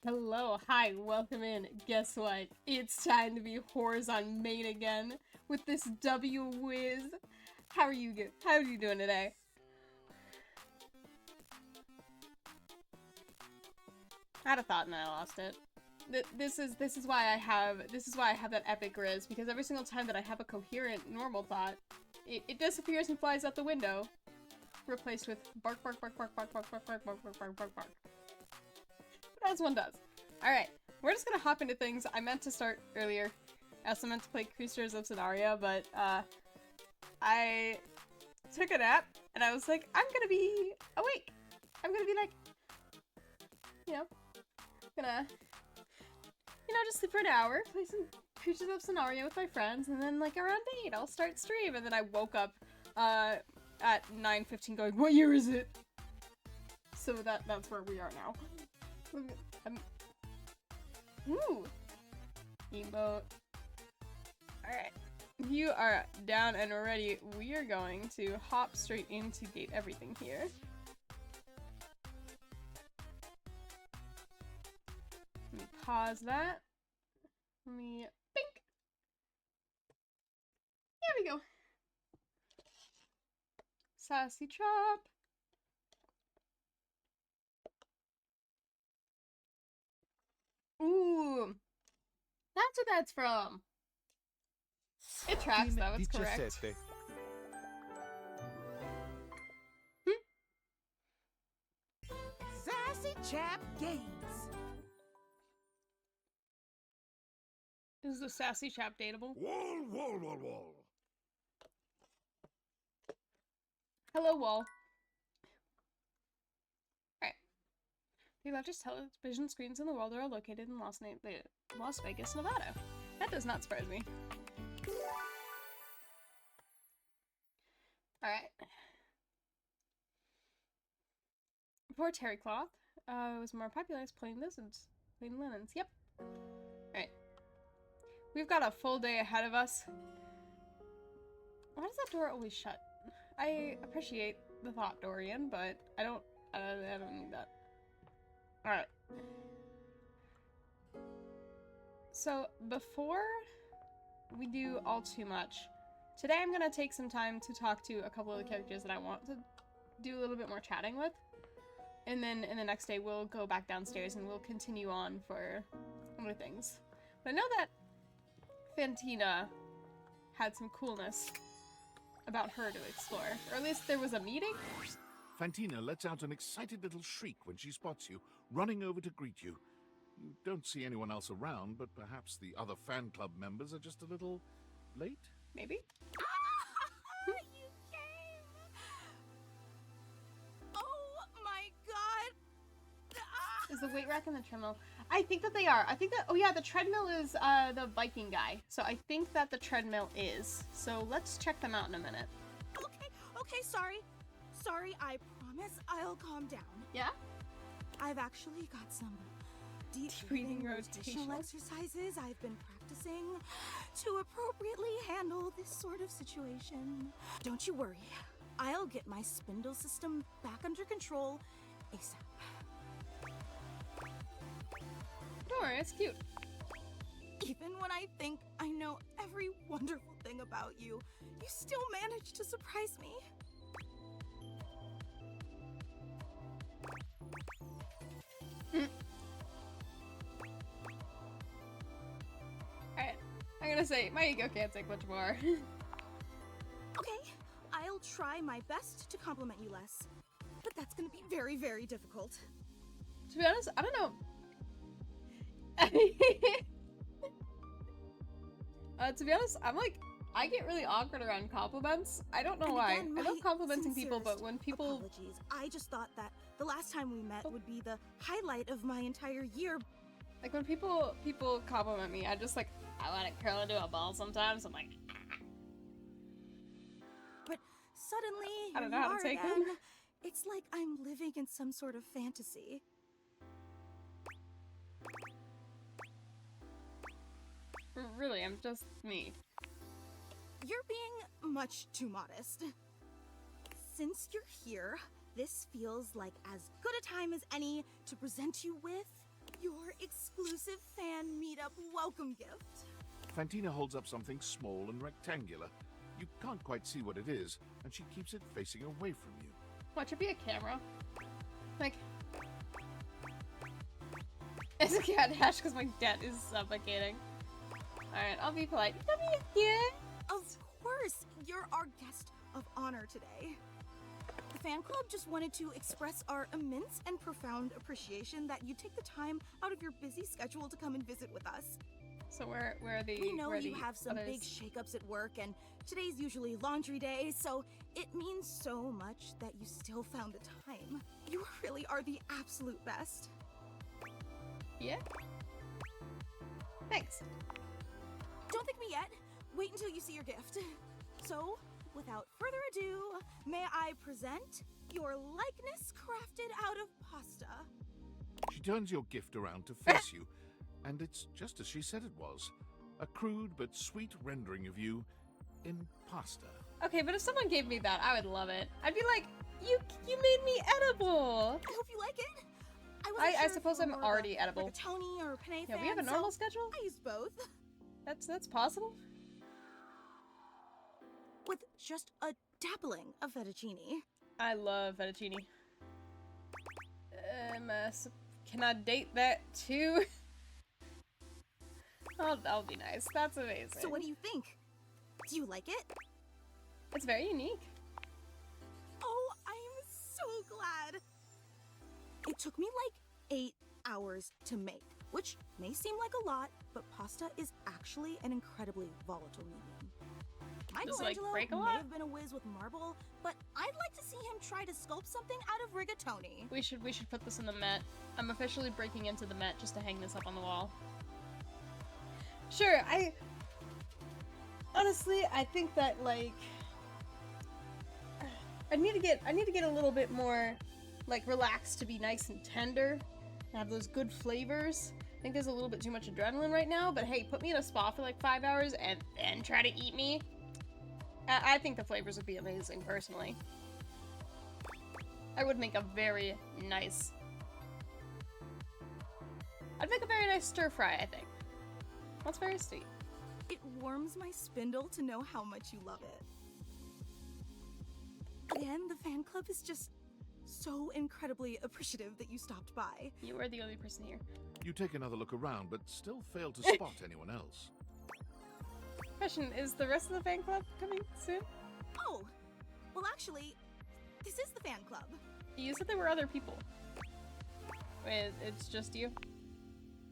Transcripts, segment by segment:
Hello, hi, welcome in. Guess what? It's time to be whores on main again with this W Wiz. How are you doing today? I had a thought and then I lost it. This is why I have that epic riz, because every single time that I have a coherent normal thought, it disappears and flies out the window, replaced with bark bark bark bark bark bark bark bark bark bark bark bark bark. As one does. Alright, we're just gonna hop into things. I meant to start earlier. I also meant to play Crusaders of Scenaria, but I took a nap and I was like, I'm gonna be awake. I'm gonna be like, gonna just sleep for an hour, play some Crusaders of Scenaria with my friends, and then like around 8 I'll start stream. And then I woke up at 9:15 going, what year is it? So that's where we are now. Ooh! Emote. Alright. You are down and ready. We are going to hop straight into gate everything here. Let me pause that. Let me bink! There we go. Sassy chop. Ooh, that's what that's from. It tracks though, it's correct. Sassy Chap Games. Is the Sassy Chap dateable? Wall. Hello, Wall. Alright. The largest television screens in the world are located in Las Vegas, Nevada. That does not surprise me. Alright. Before terry cloth was more popular as plain linens. Yep. Alright. We've got a full day ahead of us. Why does that door always shut? I appreciate the thought, Dorian, but I don't need that. Alright. So, before we do all too much, today I'm gonna take some time to talk to a couple of the characters that I want to do a little bit more chatting with. And then in the next day we'll go back downstairs and we'll continue on for other things. But I know that Fantina had some coolness about her to explore. Or at least there was a meeting? Fantina lets out an excited little shriek when she spots you, running over to greet you. You don't see anyone else around, but perhaps the other fan club members are just a little late? Maybe? You came! Oh my god! Is the weight rack and the treadmill? I think that they are. I think that, oh yeah, the treadmill is the Viking guy. So I think that the treadmill is. So let's check them out in a minute. Okay, sorry, I promise I'll calm down. Yeah? I've actually got some deep breathing breathing rotational rotational exercises I've been practicing to appropriately handle this sort of situation. Don't you worry, I'll get my spindle system back under control ASAP. Don't worry, it's cute. Even when I think I know every wonderful thing about you, you still manage to surprise me. Alright, I'm gonna say, my ego can't take much more. Okay, I'll try my best to compliment you less, but that's gonna be very, very difficult. To be honest, I don't know. To be honest, I get really awkward around compliments. I don't know why. Again, I love my complimenting people, but sincerest when people... Apologies. I just thought that the last time we met would be the highlight of my entire year. Like, when people compliment me, I just, like, I let it curl into a ball sometimes. I'm like... But suddenly, I don't here know you how to are take again. them. It's like I'm living in some sort of fantasy. Really, I'm just me. You're being much too modest. Since you're here, this feels like as good a time as any to present you with your fan meetup welcome gift. Fantina holds up something small and rectangular. You can't quite see what it is, and she keeps it facing away from you. Watch it be a camera. Like, it's a cat dash because my debt is suffocating. Alright, I'll be polite. Come here. Of course, you're our guest of honor today. The fan club just wanted to express our immense and profound appreciation that you take the time out of your busy schedule to come and visit with us. So where are the We know where are you the have some others? big shakeups at work, and today's usually laundry day, so it means so much that you still found the time. You really are the absolute best. Yeah? Thanks. Don't thank me yet. Wait until you see your gift. So, without further ado, may I present your likeness crafted out of pasta. She turns your gift around to face you, and it's just as she said it was. A crude but sweet rendering of you in pasta. Okay, but if someone gave me that, I would love it. I'd be like, you made me edible. I hope you like it. wasn't I sure if suppose you I'm were more already of a edible. rigatoni or penne Yeah, fan, we have a so normal schedule? I used both. That's possible? With just a dabbling of fettuccine. I love fettuccine. Can I date that too? Oh, that'll be nice. That's amazing. So what do you think? Do you like it? It's very unique. Oh, I'm so glad. It took me like 8 hours to make, which may seem like a lot, but pasta is actually an incredibly volatile medium. Does it, like, Michelangelo break a may lot? have been a whiz with marble, but I'd like to see him try to sculpt something out of rigatoni. We should put this in the Met. I'm officially breaking into the Met just to hang this up on the wall. Sure, honestly, I think that, like, I need to get a little bit more, like, relaxed to be nice and tender, and have those good flavors. I think there's a little bit too much adrenaline right now, but hey, put me in a spa for like 5 hours and then try to eat me. I think the flavors would be amazing, personally. I would make a very nice... I'd make a very nice stir fry, I think. That's very sweet. It warms my spindle to know how much you love it. Again, the fan club is just so incredibly appreciative that you stopped by. You are the only person here. You take another look around, but still fail to spot anyone else. Question, is the rest of the fan club coming soon? Oh, well actually, this is the fan club. You said there were other people. Wait, it's just you?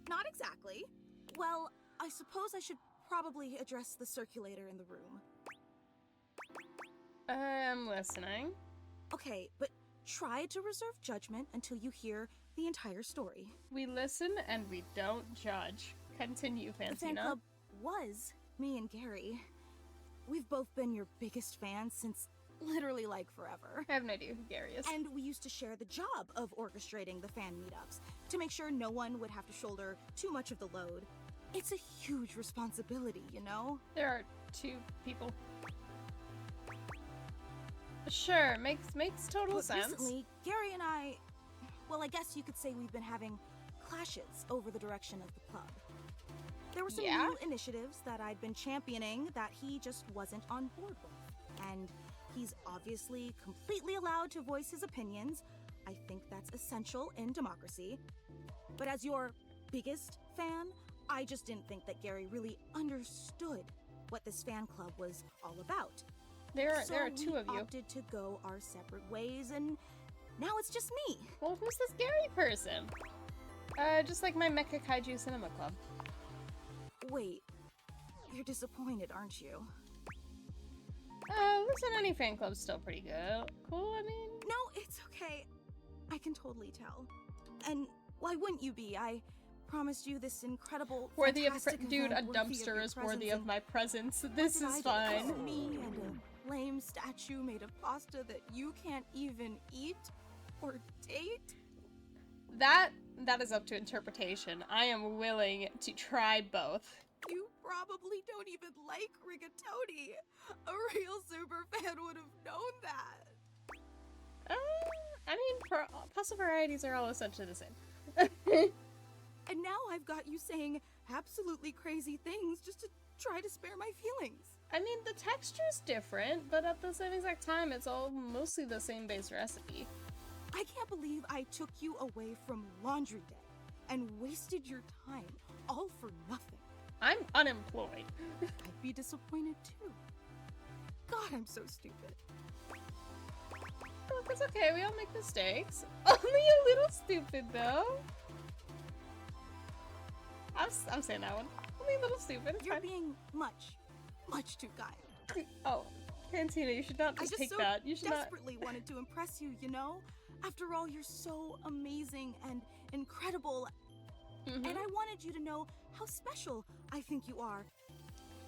Not exactly. Well, I suppose I should probably address the circulator in the room. I'm listening. Okay, but try to reserve judgment until you hear the entire story. We listen and we don't judge. Continue, The fan Fantina. club was me and Gary. We've both been your biggest fans since literally like forever. I have no idea who Gary is. And we used to share the job of orchestrating the fan meetups to make sure no one would have to shoulder too much of the load. It's a huge responsibility, you know? There are 2 people. Sure, makes total But sense. recently, Gary and I, well, I guess you could say we've been having clashes over the direction of the club. There were some Yeah? new initiatives that I'd been championing that he just wasn't on board with. And he's obviously completely allowed to voice his opinions. I think that's essential in democracy. But as your biggest fan, I just didn't think that Gary really understood what this fan club was all about. There are So 2 we of you. opted to go our separate ways, and now it's just me. Well, who's this Gary person? Just like my Mecha Kaiju Cinema Club. Wait, you're disappointed, aren't you? Listen, any fan club's still pretty good. Cool, I mean... No, it's okay. I can totally tell. And why wouldn't you be? I promised you this incredible, Worthy of fantastic dude, a event worthy of dumpster your is worthy presence, of and my presence. what This did is I do? fine. Just me and a lame statue made of pasta that you can't even eat or date? That is up to interpretation. I am willing to try both. You probably don't even like rigatoni. A real super fan would have known that. I mean, pasta varieties are all essentially the same. And now I've got you saying absolutely crazy things just to try to spare my feelings. I mean, the texture's different, but at the same exact time, it's all mostly the same base recipe. I can't believe I took you away from laundry day and wasted your time, all for nothing. I'm unemployed. I'd be disappointed too. God, I'm so stupid. Look, it's okay, we all make mistakes. Only a little stupid, though. I'm saying that one. Only a little stupid, it's You're fine. being much too kind. Oh, Cantina, you should not I just just take so that. You should not. desperately wanted to impress you, you know? After all, you're so amazing and incredible. Mhm. And I wanted you to know how special I think you are.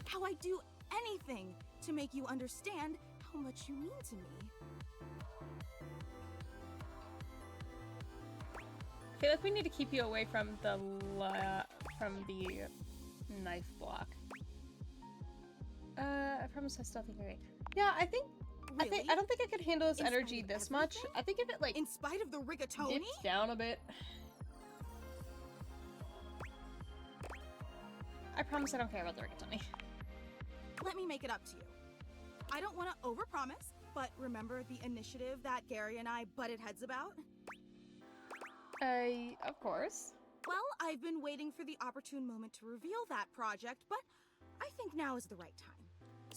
How I do anything to make you understand how much you mean to me. I feel like we need to keep you away from the knife block. I promise I still think you're right. Yeah, I Really? don't think I could handle his In spite energy of this much. everything? I think if it like In spite of the rigatoni? dips down a bit. I promise I don't care about the rigatoni. Let me make it up to you. I don't want to overpromise, but remember the initiative that Gary and I butted heads about? Of course. Well, I've been waiting for the opportune moment to reveal that project, but I think now is the right time.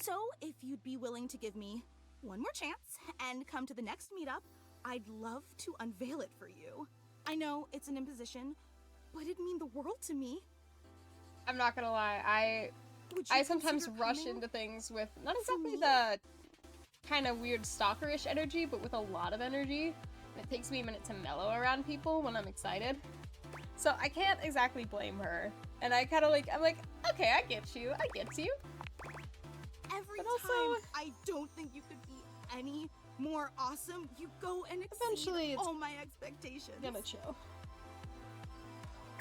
So, if you'd be willing to give me one more chance and come to the next meetup, I'd love to unveil it for you. I know it's an imposition, but it'd mean the world to me. I'm not gonna lie, Would you I sometimes consider rush coming? into things with not for exactly me? the kind of weird stalkerish energy, but with a lot of energy. It takes me a minute to mellow around people when I'm excited. So I can't exactly blame her. And I kind of like, I'm like, okay, I get you. Every But time also- I don't think you could be any more awesome, you go and exceed Eventually it's all my expectations. Gonna chill.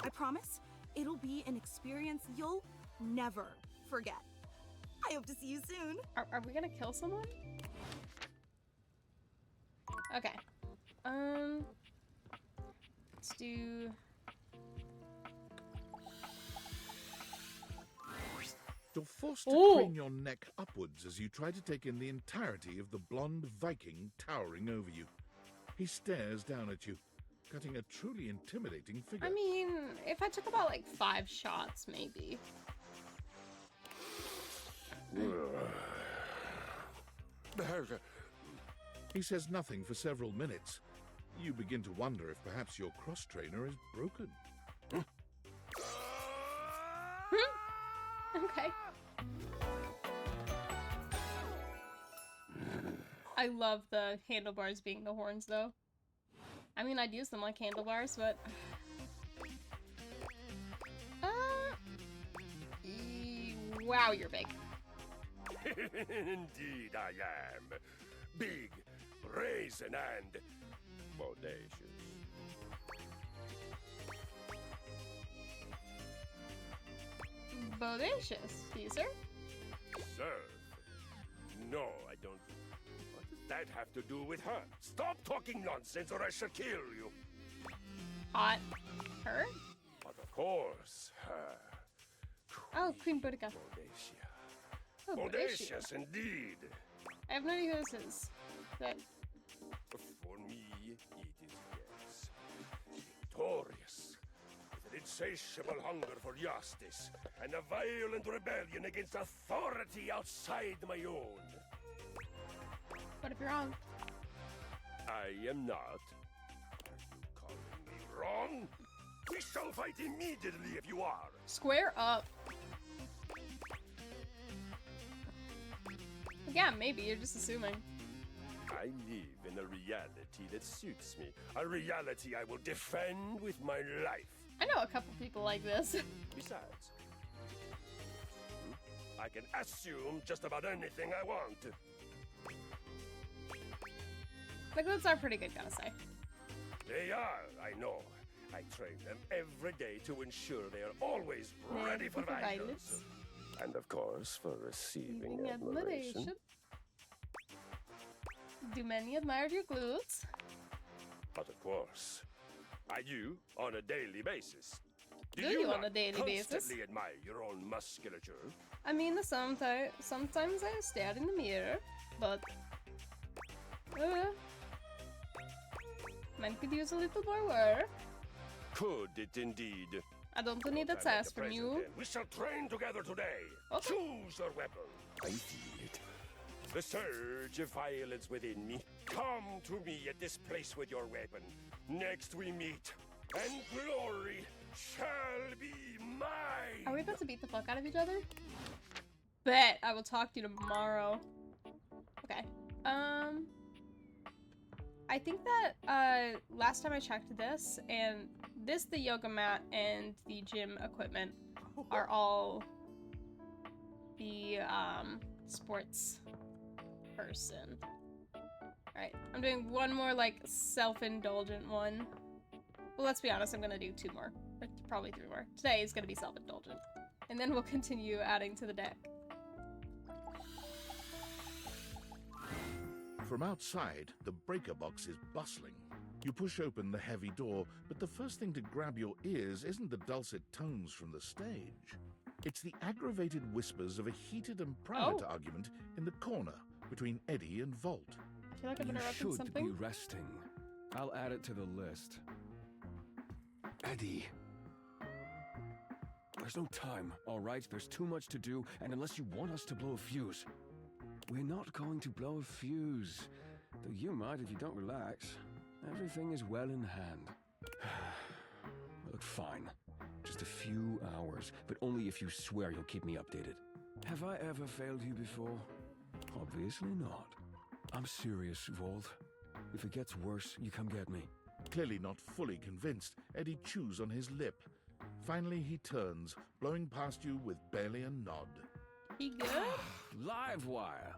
I promise it'll be an experience you'll never forget. I hope to see you soon. Are we gonna kill someone? Okay. Let's do... You're forced to Ooh. crane your neck upwards as you try to take in the entirety of the blonde Viking towering over you. He stares down at you, cutting a truly intimidating figure. I mean, if I took about like 5 shots, maybe. He says nothing for several minutes. You begin to wonder if perhaps your cross-trainer is broken. Okay. I love the handlebars being the horns, though. I mean, I'd use them like handlebars, but... Wow, you're big. Indeed I am. Big, brazen, and bodacious. Bodacious, Caesar. Serve? No, I don't. What does that have to do with her? Stop talking nonsense or I shall kill you. Hot. Her? But of course, her. Oh, Queen Boudica. Bodacia. Oh, Bodacious. Bodacious indeed. I have no idea who this is. That For me, it is yes. Victorious. With an insatiable hunger for justice and a violent rebellion against authority outside my own. What if you're wrong? I am not. Are you calling me wrong? We shall fight immediately if you are. Square up. Yeah, maybe. You're just assuming. I live in a reality that suits me. A reality I will defend with my life. I know a couple people like this. Besides, I can assume just about anything I want. The glutes are pretty good, gotta say. They are, I know. I train them every day to ensure they are always ready for violence. And of course, for receiving Receiving admiration. Do many admire your glutes? But of course, I do on a daily basis. Do you on a not daily basis? constantly admire your own musculature? I mean, sometimes I stare in the mirror, but man could use a little more work. Could it indeed? I don't need a Time at task the from present, you. then. We shall train together today. Okay. Choose your weapon. I feel it. The surge of violence within me. Come to me at this place with your weapon. Next we meet, and glory shall be mine. Are we about to beat the fuck out of each other? Bet. I will talk to you tomorrow. Okay. I think that last time I checked this, and the yoga mat and the gym equipment are all the sports person. Alright, I'm doing one more like self-indulgent one. Well, let's be honest, I'm gonna do 2 more. Or probably 3 more. Today is gonna be self-indulgent. And then we'll continue adding to the deck. From outside, the breaker box is bustling. You push open the heavy door, but the first thing to grab your ears isn't the dulcet tones from the stage. It's the aggravated whispers of a heated and private argument in the corner between Eddie and Volt. I feel like I'm You interrupting should something. be resting. I'll add it to the list. Eddie. There's no time, all right? There's too much to do, and unless you want us to blow a fuse, we're not going to blow a fuse. Though you might if you don't relax. Everything is well in hand. Look, fine. Just a few hours, but only if you swear you'll keep me updated. Have I ever failed you before? Obviously not. I'm serious, Volt. If it gets worse, you come get me. Clearly not fully convinced, Eddie chews on his lip. Finally, he turns, blowing past you with barely a nod. He good? Livewire!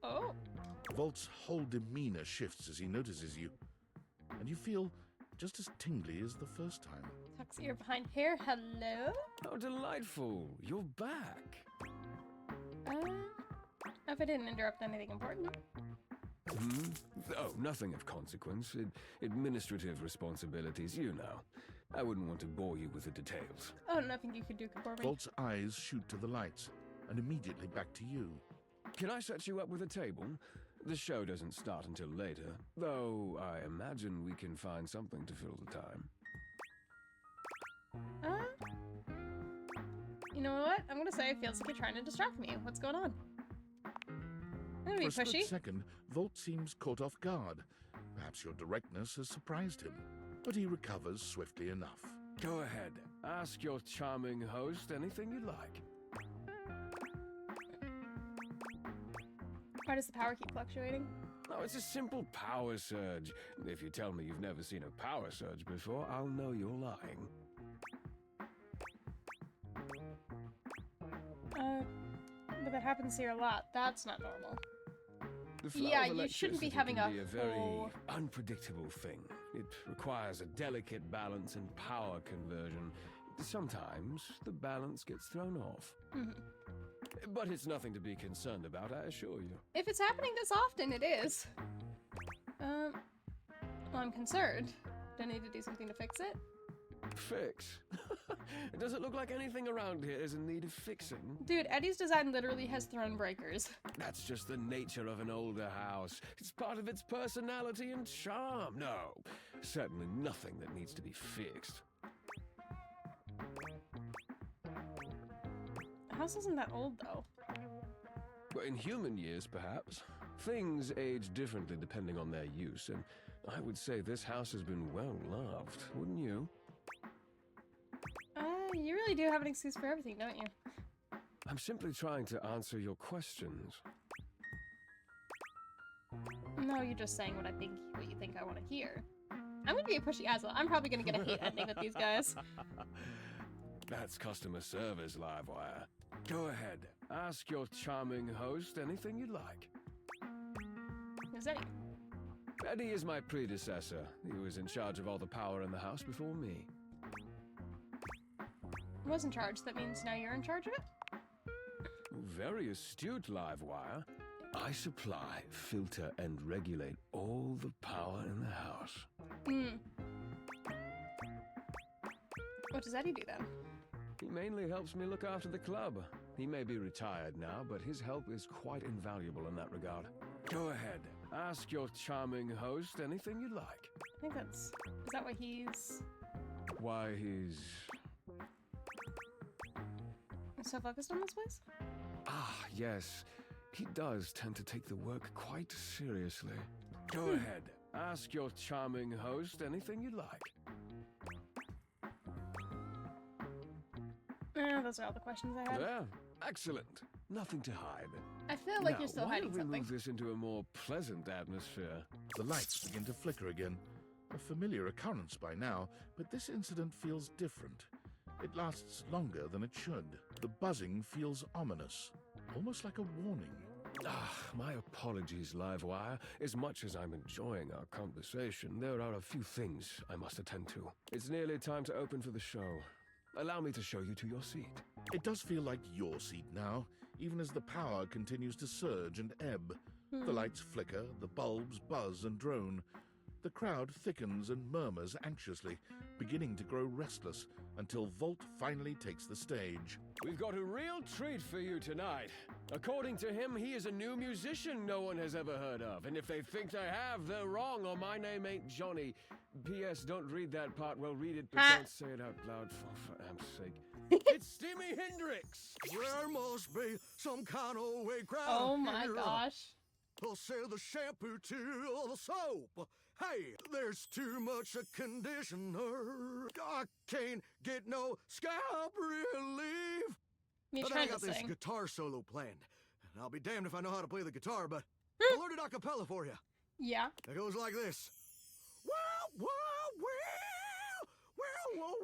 Oh. Volt's whole demeanor shifts as he notices you, and you feel just as tingly as the first time. Tucks ear behind hair. Hello? How delightful! You're back! If I didn't interrupt anything important. Hmm? Oh, nothing of consequence. Administrative responsibilities, you know. I wouldn't want to bore you with the details. Oh, nothing you could do for me. Volt's eyes shoot to the lights, and immediately back to you. Can I set you up with a table? The show doesn't start until later, though I imagine we can find something to fill the time. You know what? I'm gonna say it feels like you're trying to distract me. What's going on? I'm gonna be For a split pushy. second, Volt seems caught off guard. Perhaps your directness has surprised him, but he recovers swiftly enough. Go ahead. Ask your charming host anything you like. Why does the power keep fluctuating? Oh, it's a simple power surge. If you tell me you've never seen a power surge before, I'll know you're lying. But that happens here a lot. That's not normal. The flow Yeah, of you shouldn't be electricity having can a be a very full- unpredictable thing. It requires a delicate balance and power conversion. Sometimes the balance gets thrown off. But it's nothing to be concerned about, I assure you. If it's happening this often, it is. Well, I'm concerned. Do I need to do something to fix it? Fix? Does it look like anything around here is in need of fixing? Dude, Eddie's design literally has throne breakers. That's just the nature of an older house. It's part of its personality and charm. No, certainly nothing that needs to be fixed. The house isn't that old, though. But in human years, perhaps. Things age differently depending on their use, and I would say this house has been well loved, wouldn't you? You really do have an excuse for everything, don't you? I'm simply trying to answer your questions. No, you're just saying what you think I want to hear. I'm gonna be a pushy asshole. I'm probably gonna get a hate ending with these guys. That's customer service, Livewire. Go ahead. Ask your charming host anything you'd like. Who's Eddie? Eddie is my predecessor. He was in charge of all the power in the house before me. I was in charge. That means now you're in charge of it? Very astute, Livewire. I supply, filter, and regulate all the power in the house. What does Eddie do then? He mainly helps me look after the club. He may be retired now, but his help is quite invaluable in that regard. Go ahead. Ask your charming host anything you like. I think that's... Is that what he's... Why he's... so focused on this place? Ah, yes. He does tend to take the work quite seriously. Go ahead. Ask your charming host anything you like. Those are all the questions I had. There. Excellent. Nothing to hide. I feel like Now, you're still why hiding don't we something. move this into a more pleasant atmosphere? The lights begin to flicker again. A familiar occurrence by now, but this incident feels different. It lasts longer than it should. The buzzing feels ominous, almost like a warning. Ah, my apologies, Livewire. As much as I'm enjoying our conversation, there are a few things I must attend to. It's nearly time to open for the show. Allow me to show you to your seat. It does feel like your seat now, even as the power continues to surge and ebb. The lights flicker, the bulbs buzz and drone. The crowd thickens and murmurs anxiously, beginning to grow restless until Volt finally takes the stage. We've got a real treat for you tonight. According to him, he is a new musician no one has ever heard of. And if they think they have, they're wrong, or my name ain't Johnny. P.S. Don't read that part. Well, read it, but don't say it out loud, for amp's sake. It's Jimi Hendrix! There must be some kind of way crowd. Oh my here. gosh. They'll sell the shampoo to the soap. Hey, there's too much a conditioner. I can't get no scalp relief. Me But I trying got to this sing. guitar solo planned. And I'll be damned if I know how to play the guitar, but I learned it a cappella for you. Yeah. It goes like this. Wow, wow, wow, wow, wow,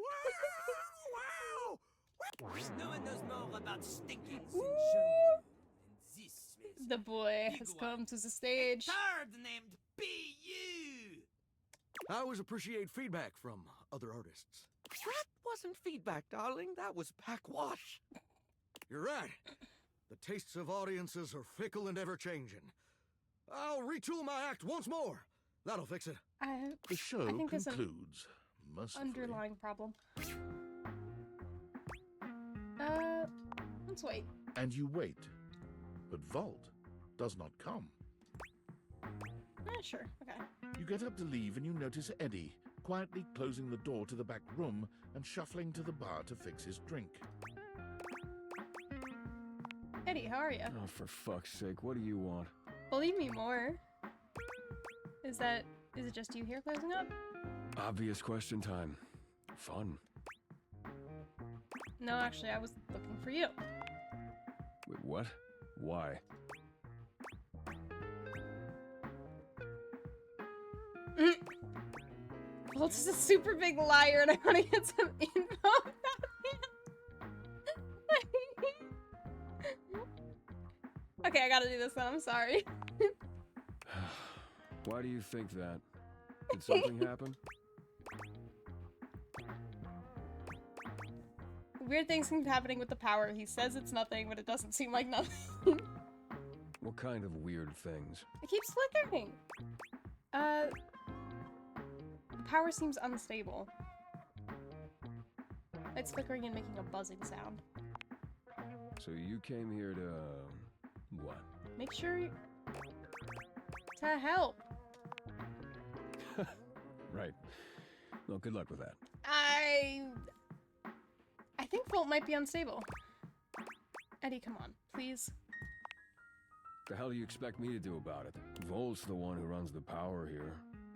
wow, wow. No one knows more about stinking than Ooh. Johnny. And this smells The boy big has one. come to the stage. Third named B.U. I always appreciate feedback from other artists. That wasn't feedback, darling. That was backwash. You're right. The tastes of audiences are fickle and ever-changing. I'll retool my act once more. That'll fix it. The show I think there's an concludes, mercifully. underlying problem. Let's wait. And you wait. But Volt does not come. Sure. Okay. You get up to leave and you notice Eddie, quietly closing the door to the back room and shuffling to the bar to fix his drink. Eddie, how are you? Oh, for fuck's sake, what do you want? Believe me more. Is it just you here closing up? Obvious question time. Fun. No, actually, I was looking for you. Wait, what? Why? Bolt is a super big liar, and I want to get some info about him. Okay, I gotta do this then. I'm sorry. Why do you think that? Did something happen? Weird things keep happening with the power. He says it's nothing, but it doesn't seem like nothing. What kind of weird things? It keeps flickering. The power seems unstable. It's flickering and making a buzzing sound. So you came here to... what? Make sure to help. Right. Well, good luck with that. I think Volt might be unstable. Eddie, come on, please. The hell do you expect me to do about it? Volt's the one who runs the power here.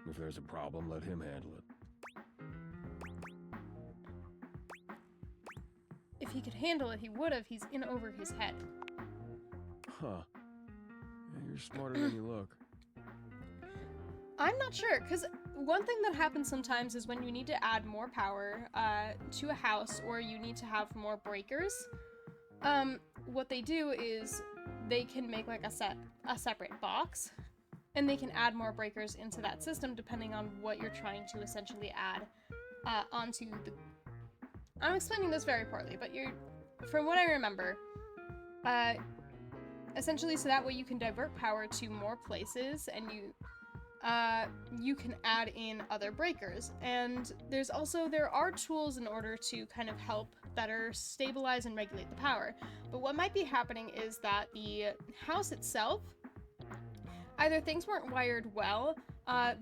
If there's a problem, let him handle it. If he could handle it, he would have. He's in over his head. Huh. Yeah, you're smarter than you look. I'm not sure, because one thing that happens sometimes is when you need to add more power to a house, or you need to have more breakers, what they do is they can make like a separate box, and they can add more breakers into that system depending on what you're trying to essentially add onto the... I'm explaining this very poorly, but from what I remember, essentially so that way you can divert power to more places, and you can add in other breakers. And there are tools in order to kind of help better stabilize and regulate the power. But what might be happening is that the house itself, either things weren't wired well,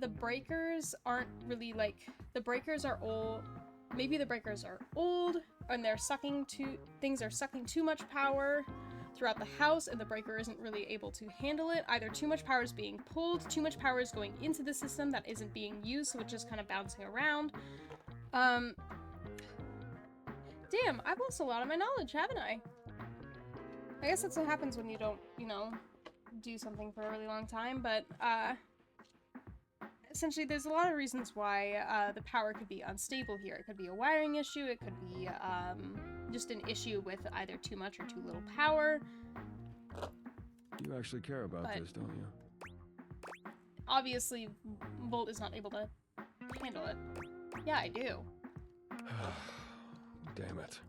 the breakers aren't really the breakers are old. Maybe the breakers are old and things are sucking too much power throughout the house, and the breaker isn't really able to handle it. Either too much power is being pulled, too much power is going into the system that isn't being used, so it's just kind of bouncing around. Damn, I've lost a lot of my knowledge, haven't I? I guess that's what happens when you don't, do something for a really long time, but, essentially there's a lot of reasons why, the power could be unstable here. It could be a wiring issue, it could be, just an issue with either too much or too little power. You actually care about this, don't you? Obviously, Volt is not able to handle it. Yeah, I do. Damn it.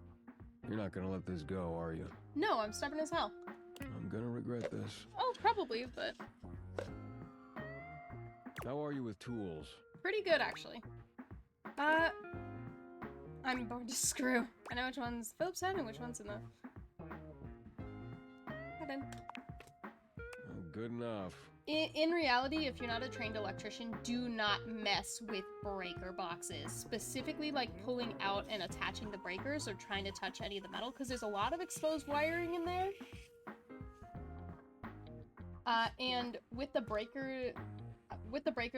You're not gonna let this go, are you? No, I'm stubborn as hell. I'm gonna regret this. Oh, probably, but How are you with tools? pretty good, actually. I'm born to screw. I know which one's Phillips head and which one's in the head in. Oh, good enough. In reality, if you're not a trained electrician, do not mess with breaker boxes. Specifically, like pulling out and attaching the breakers or trying to touch any of the metal, because there's a lot of exposed wiring in there. And with the breakers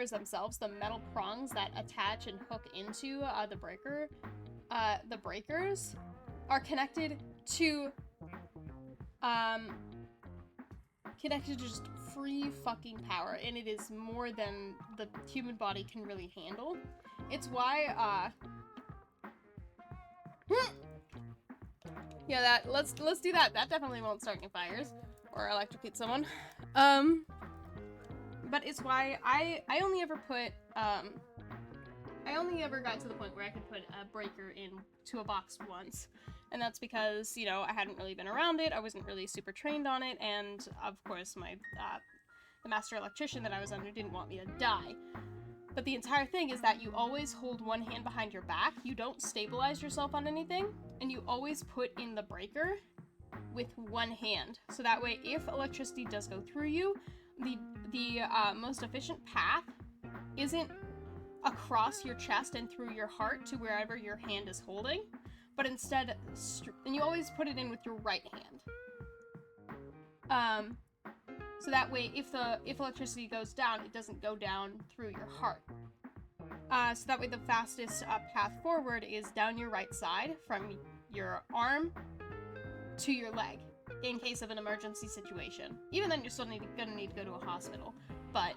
themselves, the metal prongs that attach and hook into the breakers are connected to just free fucking power, and it is more than the human body can really handle. It's why yeah, let's do that. That definitely won't start any fires or electrocute someone. But it's why I only ever put I only ever got to the point where I could put a breaker into a box once. And that's because, I hadn't really been around it, I wasn't really super trained on it, and of course my, the master electrician that I was under didn't want me to die. But the entire thing is that you always hold one hand behind your back, you don't stabilize yourself on anything, and you always put in the breaker with one hand. So that way, if electricity does go through you, the most efficient path isn't across your chest and through your heart to wherever your hand is holding, but instead, and you always put it in with your right hand. So that way, if electricity goes down, it doesn't go down through your heart. So that way, the fastest path forward is down your right side from your arm to your leg, in case of an emergency situation. Even then, you're still gonna need to go to a hospital. But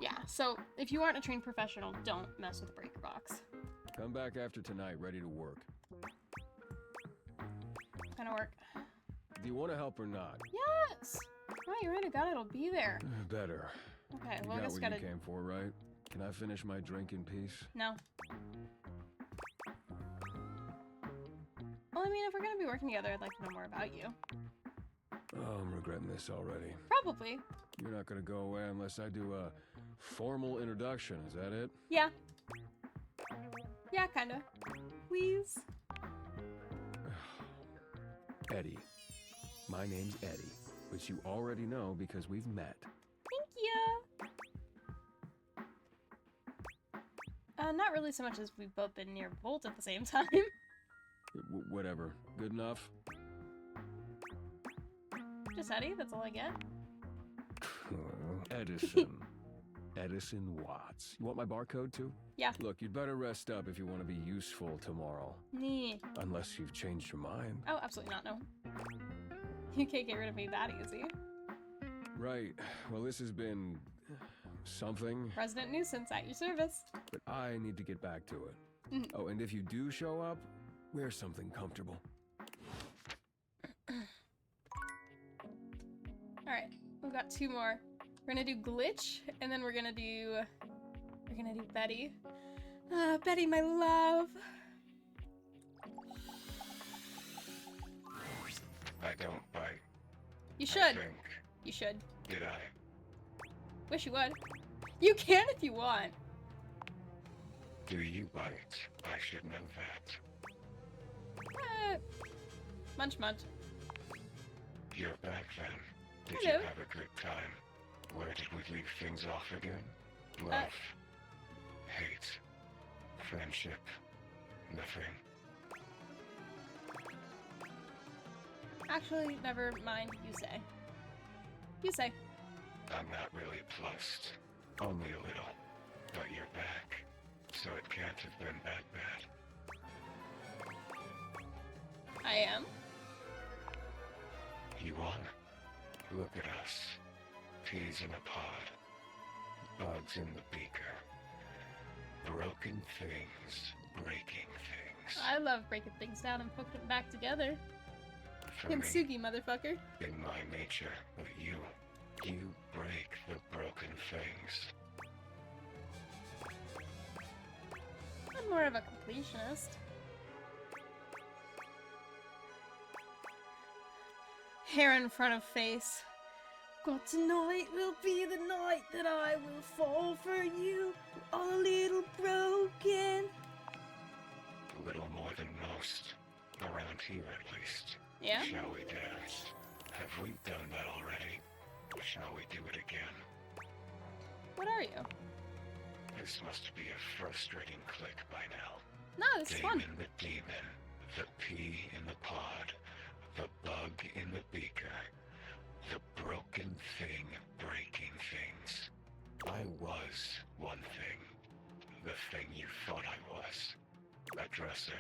yeah, so if you aren't a trained professional, don't mess with a breaker box. Come back after tonight, ready to work. Gonna work. Do you want to help or not? Yes! Oh, you're right, I got it, it'll be there. Better. Okay, You well, I got guess what gotta... you came for, right? Can I finish my drink in peace? No. Well, I mean, if we're gonna be working together, I'd like to know more about you. Oh, I'm regretting this already. Probably. You're not gonna go away unless I do a formal introduction, is that it? Yeah. Yeah, kinda. Please? Eddie. My name's Eddie, which you already know because we've met. Thank you! Not really so much as we've both been near Volt at the same time. Whatever. Good enough? Just Eddie, that's all I get. Edison. Edison Watts. You want my barcode too? Yeah. Look, you'd better rest up if you want to be useful tomorrow. Nee. Unless you've changed your mind. Oh, absolutely not, no. You can't get rid of me that easy. Right. Well, this has been... something. Resident nuisance at your service. But I need to get back to it. Mhm. Oh, and if you do show up, wear something comfortable. Alright, we've got two more. We're gonna do Glitch, and then we're gonna do Betty. Betty, my love. I don't bite. You should. Drink. You should. Did I? Wish you would. You can if you want. Do you bite? I should know that. Munch munch. You're back then. Did Hello. you have a good time? Where did we leave things off again? Love. Hate. Friendship. Nothing. Actually, never mind. You say. You say. I'm not really plussed. Only a little. But you're back. So it can't have been that bad. I am. You won. Look at us. Peas in a pod. Bugs in the beaker. Broken things. Breaking things. I love breaking things down and putting them back together. For me, Kintsugi, motherfucker. in my nature, but you break the broken things. I'm more of a completionist. Hair in front of face. God, tonight will be the night that I will fall for you. All a little broken. A little more than most. Around here, at least. Yeah? Shall we dance? Have we done that already? Shall we do it again? What are you? This must be a frustrating click by now. No, this is fun. Damon the demon, the pea in the pod, the bug in the beaker, the broken thing breaking things. I was one thing. The thing you thought I was. A dresser.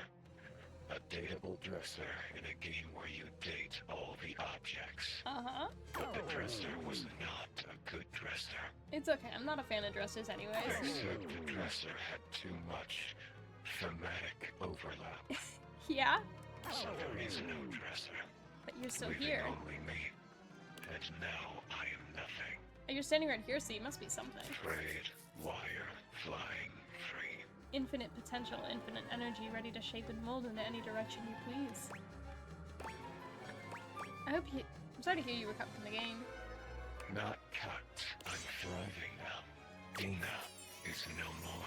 A dateable dresser in a game where you date all the objects. Uh-huh. But the dresser was not a good dresser. It's okay, I'm not a fan of dressers anyways. Except the dresser had too much thematic overlap. Yeah? So there is no dresser. But you're still leaving here. only me. And now I am nothing. You're standing right here, so you must be something. Frayed wire flying free. Infinite potential, infinite energy, ready to shape and mold into any direction you please. I'm sorry to hear you were cut from the game. Not cut. I'm thriving now. Dina is no more.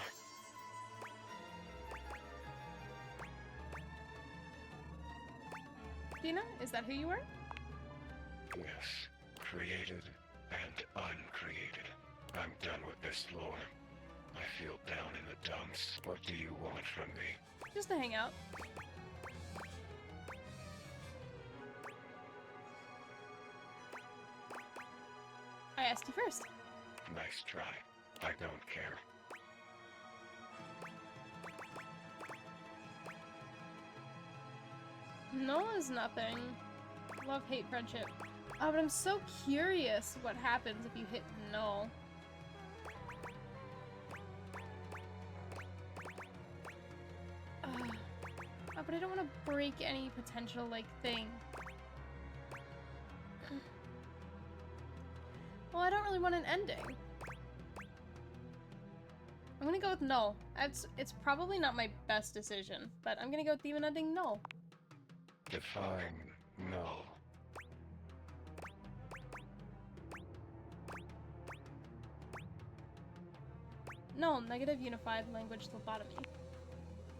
Dina, is that who you were? Yes. Created and uncreated. I'm done with this lore. I feel down in the dumps. What do you want from me? Just to hang out. I asked you first. Nice try. I don't care. No is nothing. Love, hate, friendship. Oh, but I'm so curious what happens if you hit null. Oh, but I don't want to break any potential, like, thing. Well, I don't really want an ending. I'm gonna go with null. It's probably not my best decision, but I'm gonna go with demon ending null. Define null. Null, negative unified language lobotomy.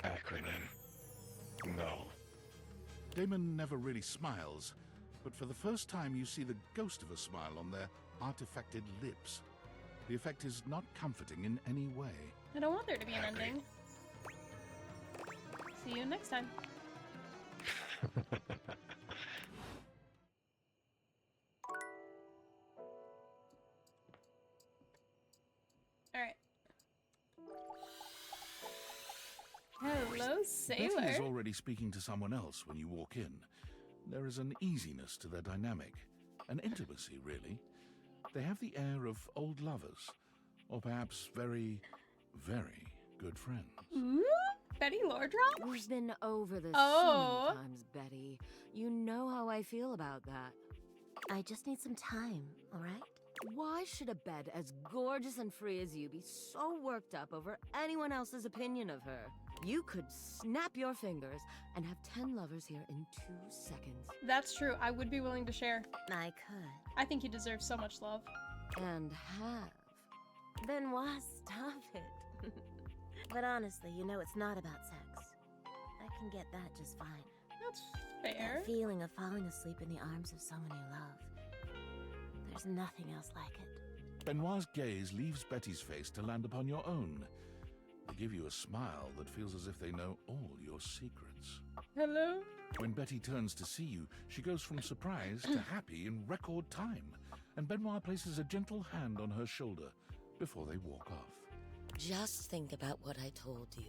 Acronym. Null. Damon never really smiles, but for the first time you see the ghost of a smile on their artifacted lips. The effect is not comforting in any way. I don't want there to be an Happy. ending. See you next time. Alright. Hello, Betty is sailor. already speaking to someone else when you walk in. There is an easiness to their dynamic, an intimacy, really. They have the air of old lovers, or perhaps very, very good friends. Ooh, Betty Lordrop? We've been over this Oh. so many times, Betty. You know how I feel about that. I just need some time, alright? Why should a bed as gorgeous and free as you be so worked up over anyone else's opinion of her? You could snap your fingers and have 10 lovers here in 2 seconds. That's true. I would be willing to share. I could. I think you deserve so much love. And have Benoit, stop it. But honestly, you know it's not about sex. I can get that just fine. That's fair. That feeling of falling asleep in the arms of someone you love. There's nothing else like it. Benoit's gaze leaves Betty's face to land upon your own. They give you a smile that feels as if they know all your secrets. Hello? When Betty turns to see you, she goes from surprise to happy in record time, and Benoit places a gentle hand on her shoulder before they walk off. Just think about what I told you.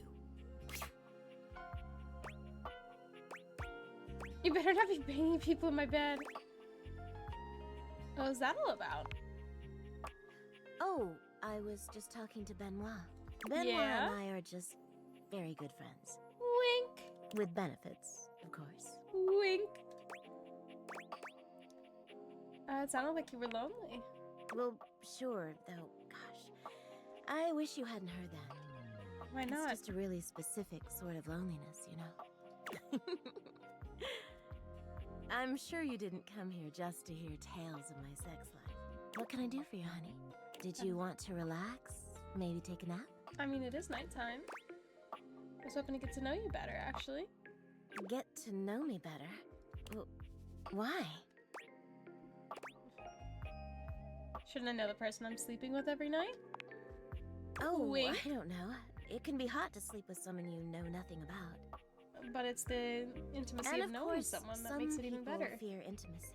You better not be banging people in my bed. What was that all about? Oh, I was just talking to Benoit. Benoit Yeah? and I are just very good friends. Wink. With benefits, of course. Wink. It sounded like you were lonely. Well, sure, though, gosh. I wish you hadn't heard that. Why not? It's just a really specific sort of loneliness, you know? I'm sure you didn't come here just to hear tales of my sex life. What can I do for you, honey? Did you want to relax? Maybe take a nap? I mean, it is nighttime. I was hoping to get to know you better, actually. Get to know me better? Well, why? Shouldn't I know the person I'm sleeping with every night? Oh, Wink. I don't know. It can be hot to sleep with someone you know nothing about. But it's the intimacy And of of knowing course, someone that some makes it even people better. fear intimacy.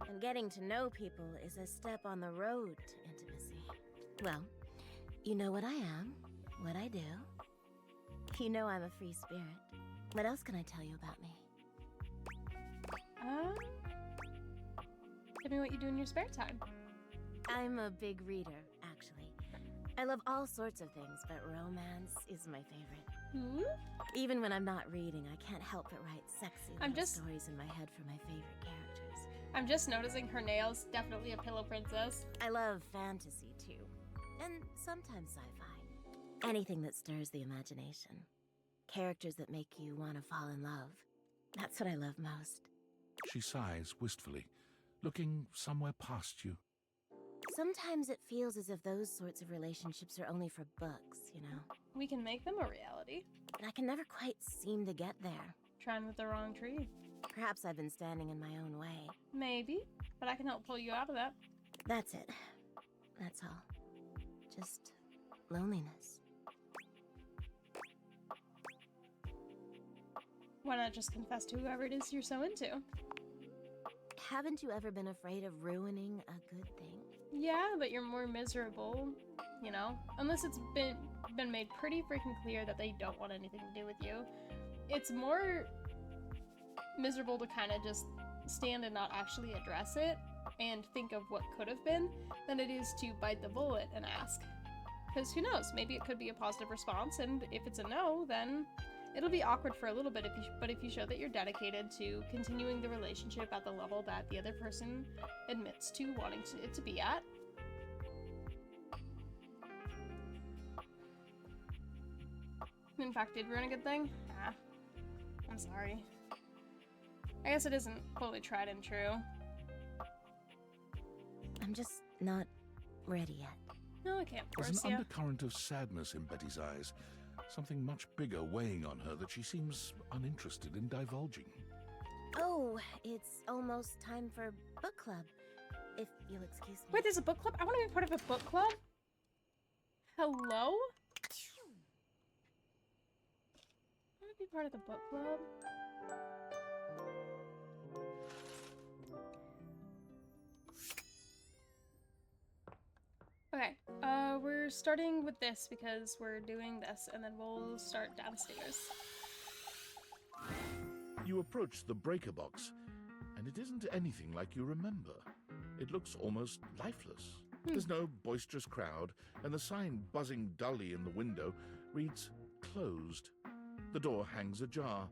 And getting to know people is a step on the road to intimacy. Well, you know what I am, what I do. You know I'm a free spirit. What else can I tell you about me? Tell me what you do in your spare time. I'm a big reader, actually. I love all sorts of things, but romance is my favorite. Hmm? Even when I'm not reading, I can't help but write sexy I'm little just- stories in my head for my favorite characters. I'm just noticing her nails. Definitely a pillow princess. I love fantasy, too. And sometimes sci-fi. Anything that stirs the imagination. Characters that make you want to fall in love. That's what I love most. She sighs wistfully, looking somewhere past you. Sometimes it feels as if those sorts of relationships are only for books, you know? We can make them a reality. But I can never quite seem to get there. Trying with the wrong tree. Perhaps I've been standing in my own way. Maybe, but I can help pull you out of that. That's it. That's all. Just loneliness. Why not just confess to whoever it is you're so into? Haven't you ever been afraid of ruining a good thing? Yeah, but you're more miserable, you know? Unless it's been made pretty freaking clear that they don't want anything to do with you. It's more miserable to kind of just stand and not actually address it and think of what could have been than it is to bite the bullet and ask. Because who knows, maybe it could be a positive response, and if it's a no, then it'll be awkward for a little bit, but if you show that you're dedicated to continuing the relationship at the level that the other person admits to wanting it to be at. In fact, did ruin a good thing? Ah, I'm sorry. I guess it isn't fully tried and true. I'm just not ready yet. No, I can't There's force an you. undercurrent of sadness in Betty's eyes, something much bigger weighing on her that she seems uninterested in divulging. Oh, it's almost time for book club. If you'll excuse me. Wait, there's a book club? I want to be part of a book club? Hello? I want to be part of the book club. Okay, we're starting with this because we're doing this, and then we'll start downstairs. You approach the breaker box, and it isn't anything like you remember. It looks almost lifeless. There's no boisterous crowd, and the sign buzzing dully in the window reads closed. The door hangs ajar,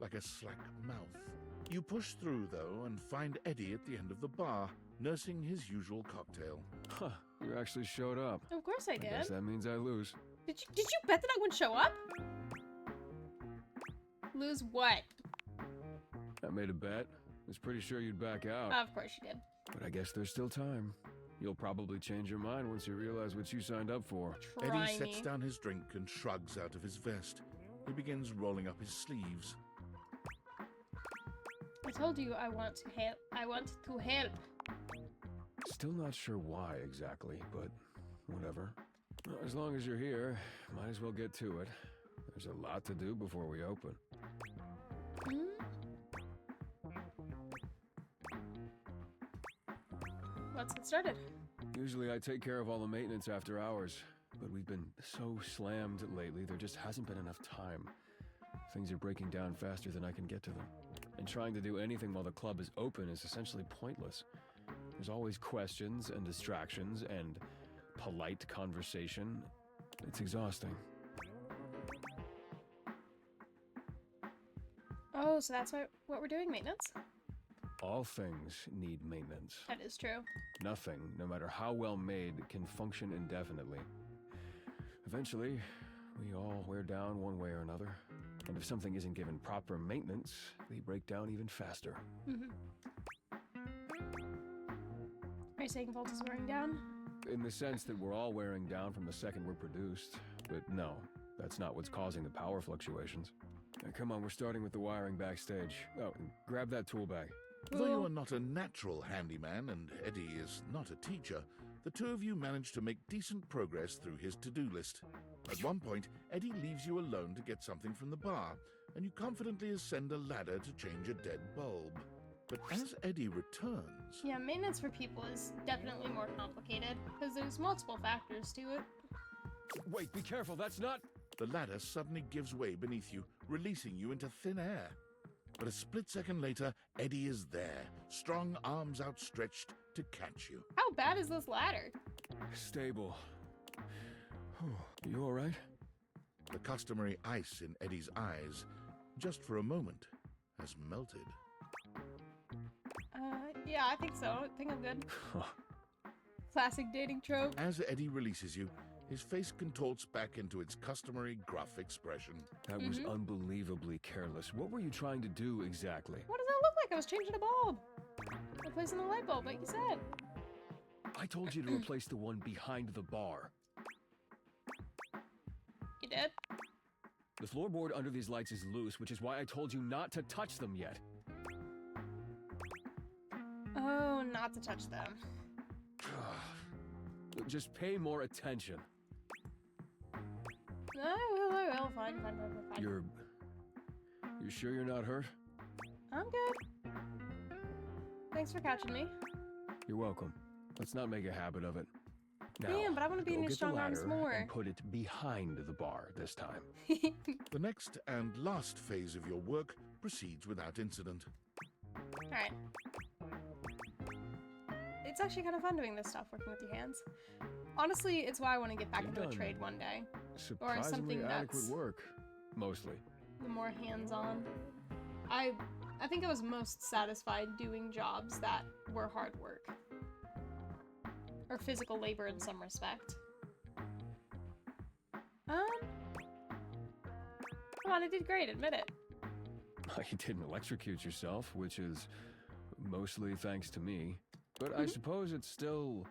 like a slack mouth. You push through, though, and find Eddie at the end of the bar, nursing his usual cocktail. Huh, you actually showed up. Of course I I guess did. that means I lose. Did you bet that I wouldn't show up? Lose what? I made a bet. Was pretty sure you'd back out. Of course you did. But I guess there's still time. You'll probably change your mind once you realize what you signed up for. Try Eddie sets me. down his drink and shrugs out of his vest. He begins rolling up his sleeves. I told you I want to help. I want to help. Still not sure why exactly, but whatever. As long as you're here, might as well get to it. There's a lot to do before we open. Let's get started. Usually I take care of all the maintenance after hours, but we've been so slammed lately, there just hasn't been enough time. Things are breaking down faster than I can get to them. And trying to do anything while the club is open is essentially pointless. There's always questions and distractions and polite conversation. It's exhausting. Oh, so that's what we're doing, maintenance? All things need maintenance. That is true. Nothing, no matter how well made, can function indefinitely. Eventually, we all wear down one way or another. And if something isn't given proper maintenance, they break down even faster. Are you saying Vault is wearing down? In the sense that we're all wearing down from the second we're produced. But no, that's not what's causing the power fluctuations. Now, come on, we're starting with the wiring backstage. Oh, and grab that tool bag. Though you are not a natural handyman and Eddie is not a teacher, the two of you manage to make decent progress through his to-do list. At one point, Eddie leaves you alone to get something from the bar, and you confidently ascend a ladder to change a dead bulb. But as Eddie returns... Yeah, maintenance for people is definitely more complicated, because there's multiple factors to it. Wait, be careful, that's not... The ladder suddenly gives way beneath you, releasing you into thin air. But a split second later, Eddie is there, strong arms outstretched to catch you. How bad is this ladder? Stable. You alright? The customary ice in Eddie's eyes, just for a moment, has melted. Yeah, I think so. I think I'm good. Classic dating trope. As Eddie releases you, his face contorts back into its customary gruff expression. That was unbelievably careless. What were you trying to do exactly? What does that look like? I was changing a bulb. Replacing the light bulb, like you said. I told you to replace the one behind the bar. You did? The floorboard under these lights is loose, which is why I told you not to touch them yet. Oh, not to touch them. Just pay more attention. I will. Fine. You sure you're not hurt? I'm good. Thanks for catching me. You're welcome. Let's not make a habit of it. Now, Damn, but I want to be in go your get strong the arms ladder more. and put it behind the bar this time. The next and last phase of your work proceeds without incident. Alright. It's actually kind of fun doing this stuff, working with your hands. Honestly, it's why I want to get back You've into a done trade one day. Surprisingly something adequate that's work, mostly. the more hands-on. I think I was most satisfied doing jobs that were hard work. Or physical labor in some respect. Come on, I did great, admit it. You didn't electrocute yourself, which is mostly thanks to me. But I suppose it's still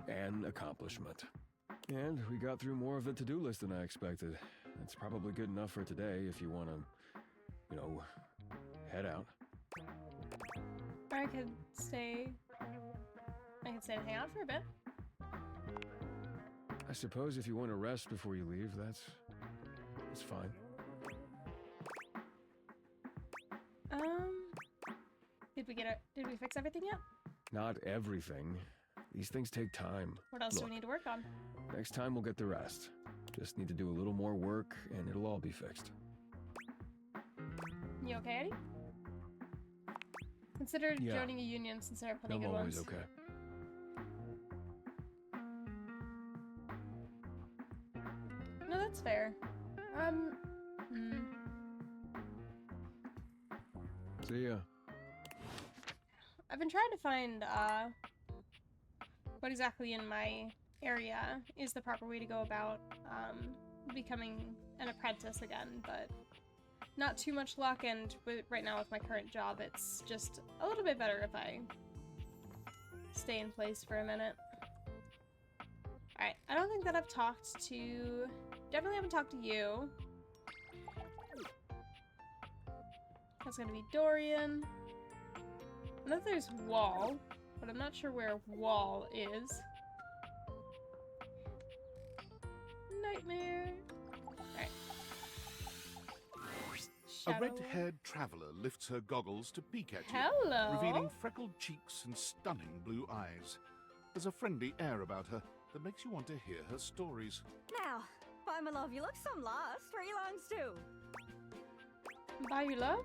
an accomplishment. And we got through more of the to-do list than I expected. It's probably good enough for today if you want to, head out. Or I could stay and hang out for a bit. I suppose if you want to rest before you leave, that's fine. Did we fix everything yet? Not everything. These things take time. What else do Look, we need to work on? next time we'll get the rest. Just need to do a little more work and it'll all be fixed. You okay, Eddie? Consider Yeah. joining a union since there are plenty I'm good always ones. okay. No, that's fair. See ya. I've been trying to find, what exactly in my area is the proper way to go about, becoming an apprentice again, but not too much luck, and right now with my current job, it's just a little bit better if I stay in place for a minute. Alright, I don't think that I've talked to... Definitely haven't talked to you. That's gonna be Dorian. I know there's Wall, but I'm not sure where Wall is. Nightmare. Alright. A Shadow. red-haired traveler lifts her goggles to peek at you, Hello. revealing freckled cheeks and stunning blue eyes. There's a friendly air about her that makes you want to hear her stories. Now, bye my love, you look some lost. Where you longs to? Bye, you love?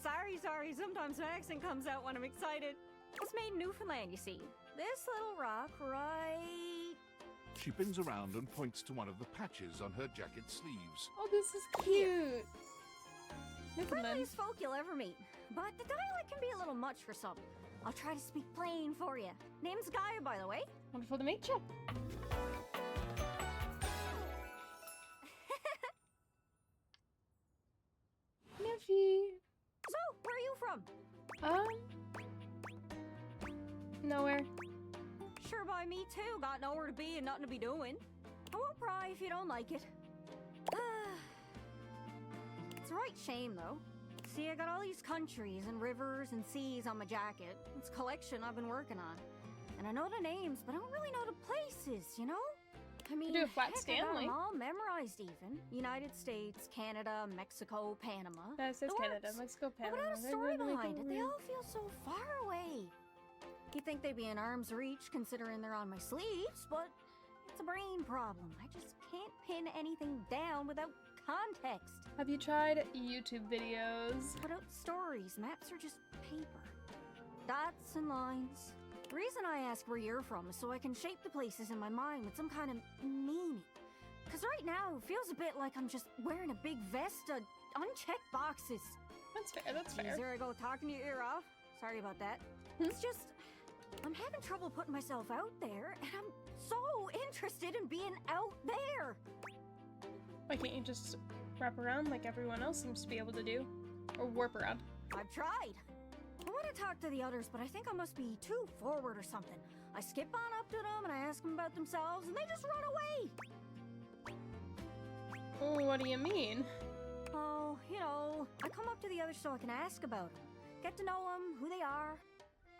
Sorry, sometimes my accent comes out when I'm excited. It's made in Newfoundland, you see. This little rock right... She bends around and points to one of the patches on her jacket sleeves. Oh, this is cute. Newfoundland. Friendliest folk you'll ever meet. But the dialect can be a little much for some. I'll try to speak plain for you. Name's Gaia, by the way. Wonderful to meet you. Neffy. So, where are you from? Nowhere. Sure by me too. Got nowhere to be and nothing to be doing. I won't pry if you don't like it. It's a right shame though. See, I got all these countries and rivers and seas on my jacket. It's a collection I've been working on. And I know the names, but I don't really know the places, you know? I mean, do a flat heck, I got Stanley. them all memorized even. United States, Canada, Mexico, Panama. That says The Canada, works. Mexico, But Panama. without a They're story really behind it, they weird. all feel so far away. You'd think they'd be in arm's reach considering they're on my sleeves, but it's a brain problem. I just can't pin anything down without context. Have you tried YouTube videos? Without stories, maps are just paper. Dots and lines. The reason I ask where you're from is so I can shape the places in my mind with some kind of meaning. Because right now, it feels a bit like I'm just wearing a big vest of unchecked boxes. That's fair, that's fair. There I go, talking your ear off. Sorry about that. It's just, I'm having trouble putting myself out there, and I'm so interested in being out there. Why can't you just wrap around like everyone else seems to be able to do? Or warp around? I've tried. I want to talk to the others, but I think I must be too forward or something. I skip on up to them and I ask them about themselves, and they just run away. Oh, what do you mean? Oh, you know, I come up to the others so I can ask about them. Get to know them, who they are.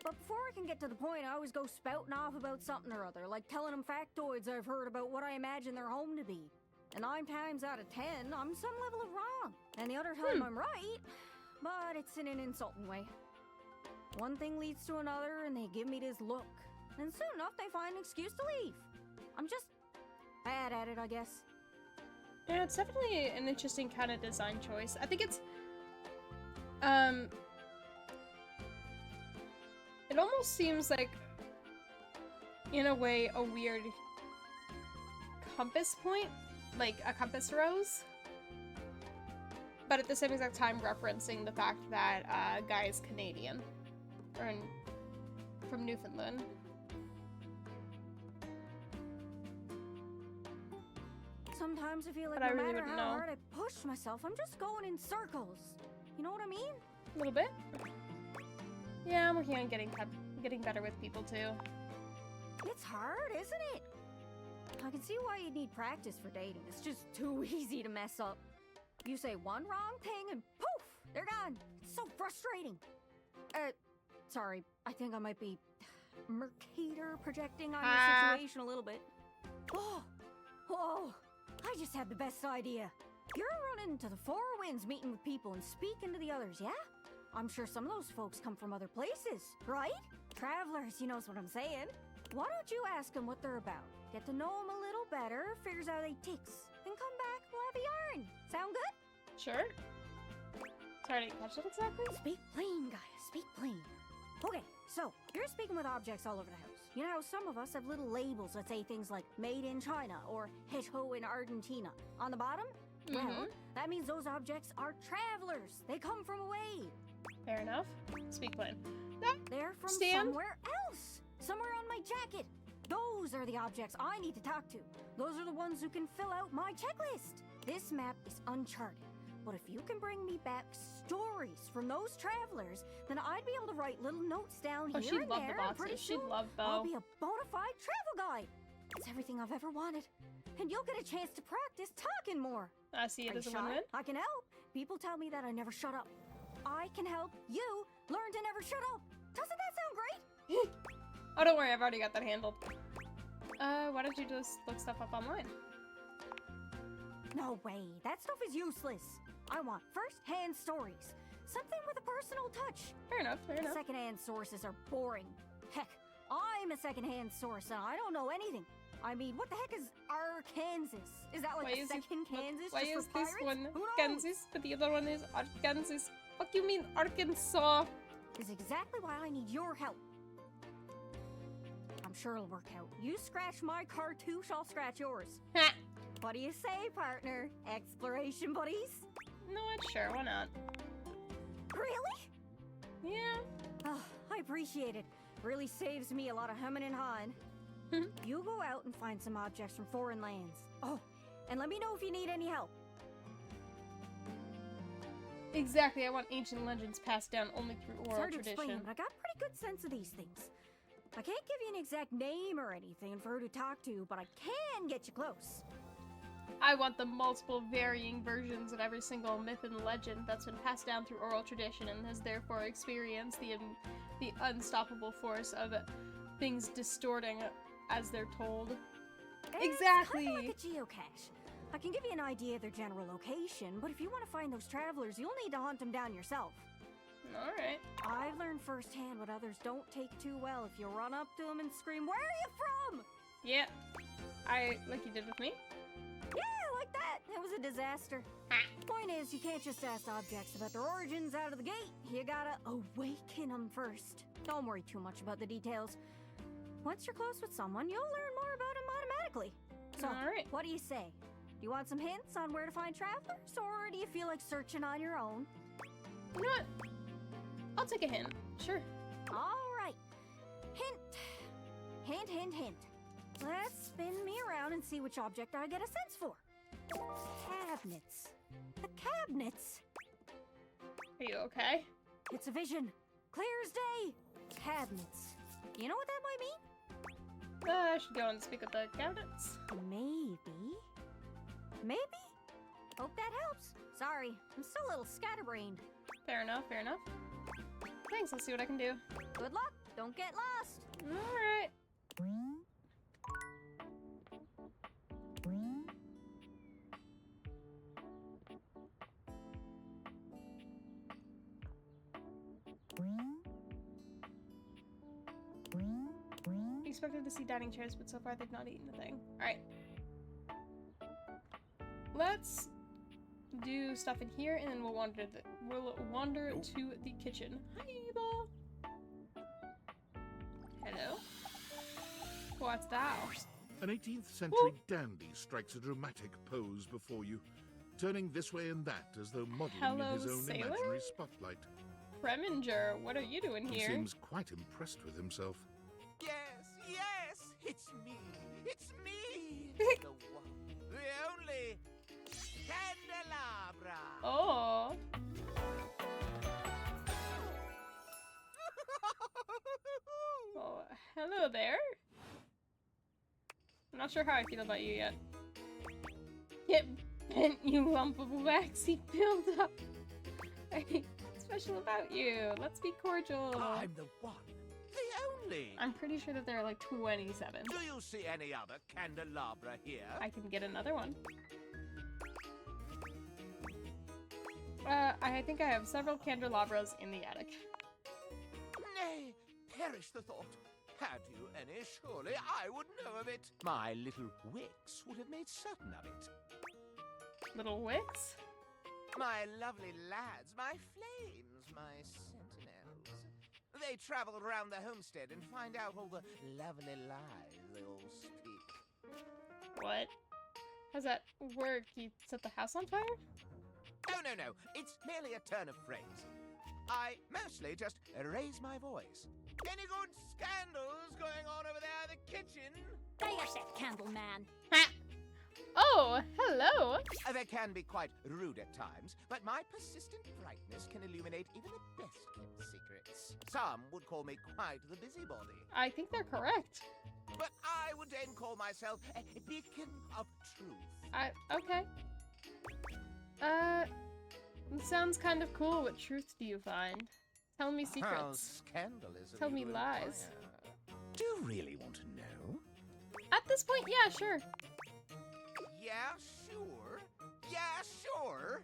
But before I can get to the point, I always go spouting off about something or other, like telling them factoids I've heard about what I imagine their home to be. And 9 times out of 10, I'm some level of wrong. And the other time I'm right, but it's in an insulting way. One thing leads to another, and they give me this look. And soon enough, they find an excuse to leave. I'm just bad at it, I guess. Yeah, it's definitely an interesting kind of design choice. I think it's, it almost seems like, in a way, a weird compass point, like a compass rose. But at the same exact time referencing the fact that Guy is Canadian. Or from Newfoundland. Sometimes I feel like But I no really matter wouldn't how know. hard I push myself, I'm just going in circles. You know what I mean? A little bit. Yeah, I'm working on getting better with people too. It's hard, isn't it? I can see why you need practice for dating. It's just too easy to mess up. You say one wrong thing and poof, they're gone. It's so frustrating. Sorry, I think I might be Mercator projecting on your situation a little bit. Oh, I just had the best idea. You're running to the Four Winds meeting with people and speaking to the others, yeah? I'm sure some of those folks come from other places, right? Travelers, you knows what I'm saying. Why don't you ask them what they're about? Get to know them a little better, figures out they ticks, and come back, we'll have a yarn. Sound good? Sure. Sorry, I didn't catch that exactly. Speak plain, Gaia, speak plain. Okay, so, you're speaking with objects all over the house. You know how some of us have little labels that say things like made in China or Hecho in Argentina. On the bottom? Well, that means those objects are travelers. They come from away. Fair enough. Speak plain. They're from Stan? somewhere else. Somewhere on my jacket. Those are the objects I need to talk to. Those are the ones who can fill out my checklist. This map is uncharted. But if you can bring me back stories from those travelers, then I'd be able to write little notes down Oh, here she'd and love there, the and pretty boxes. She'd soon love I'll Bo. be a bona fide travel guide. It's everything I've ever wanted. And you'll get a chance to practice talking more. I see it Are you as a shy? win-win. I can help. People tell me that I never shut up. I can help you learn to never shut up. Doesn't that sound great? Oh, don't worry, I've already got that handled. Why don't you just look stuff up online? No way. That stuff is useless. I want first-hand stories. Something with a personal touch. Fair enough, fair enough. Second-hand sources are boring. Heck, I'm a second-hand source and I don't know anything. I mean, what the heck is Arkansas? Is that like Why a is second Kansas Why just is for this pirates? one Who knows? Kansas, but the other one is Arkansas? Fuck you mean Arkansas? Is exactly why I need your help. I'm sure it'll work out. You scratch my cartouche, I'll scratch yours. Ha! What do you say, partner? Exploration buddies? No, what? Sure, why not? Really? Yeah. Oh, I appreciate it. Really saves me a lot of humming and hawing. You go out and find some objects from foreign lands. Oh, and let me know if you need any help. Exactly, I want ancient legends passed down only through It's oral hard to tradition. explain, but I got a pretty good sense of these things. I can't give you an exact name or anything for her to talk to, but I can get you close. I want the multiple varying versions of every single myth and legend that's been passed down through oral tradition and has therefore experienced the unstoppable force of things distorting as they're told. Exactly! It's kind of like a geocache. I can give you an idea of their general location, but if you want to find those travelers, you'll need to hunt them down yourself. Alright. I've learned firsthand what others don't take too well if you run up to them and scream, "Where are you from?" Yeah. Like you did with me. Yeah, like that. It was a disaster. Point is, you can't just ask objects about their origins out of the gate. You gotta awaken them first. Don't worry too much about the details. Once you're close with someone, you'll learn more about them automatically. So, Alright. what do you say? Do you want some hints on where to find travelers, or do you feel like searching on your own? You know what? I'll take a hint. Sure. All right. Hint. Hint, hint, hint. Let's spin me around and see which object I get a sense for. Cabinets. The cabinets. Are you okay? It's a vision. Clear as day. Cabinets. You know what that might mean? I should go and speak with the cabinets. Maybe. Maybe? Hope that helps. Sorry, I'm still a little scatterbrained. Fair enough, fair enough. Thanks, I'll see what I can do. Good luck. Don't get lost. Alright. Expected to see dining chairs, but so far they've not eaten a thing. Alright. Let's do stuff in here, and then we'll wander to the kitchen. Hi, Eva. Hello. What's that? An 18th century dandy strikes a dramatic pose before you, turning this way and that as though modeling Hello, in his own sailor? imaginary spotlight. Preminger, what are you doing He here? seems quite impressed with himself. Yes, it's me. It's me. The one, the only Candelabra. Oh. Oh, hello there. I'm not sure how I feel about you yet. Get bent, you lump of waxy buildup. Hey, what's special about you? Let's be cordial. I'm the one, the only. I'm pretty sure that there are like 27. Do you see any other candelabra here? I can get another one. I think I have several candelabras in the attic. Nay, perish the thought. Had you any, surely I would know of it. My little wicks would have made certain of it. Little wicks? My lovely lads, my flames, my sentinels. They travel around the homestead and find out all the lovely lies they all speak. What? How's that work? You set the house on fire? Oh, no. It's merely a turn of phrase. I mostly just raise my voice. Any good scandals going on over there in the kitchen? There yourself, Candleman. Ha! Hello! They can be quite rude at times, but my persistent brightness can illuminate appreciate even the best kept secrets. Some would call me quite the busybody. I think they're correct. But I would then call myself a beacon of truth. Okay. It sounds kind of cool. What truth do you find? Tell me How secrets. scandalous of Tell you me to lies. inquire. Do you really want to know? At this point, yeah, sure. Yeah, sure. Yeah, sure.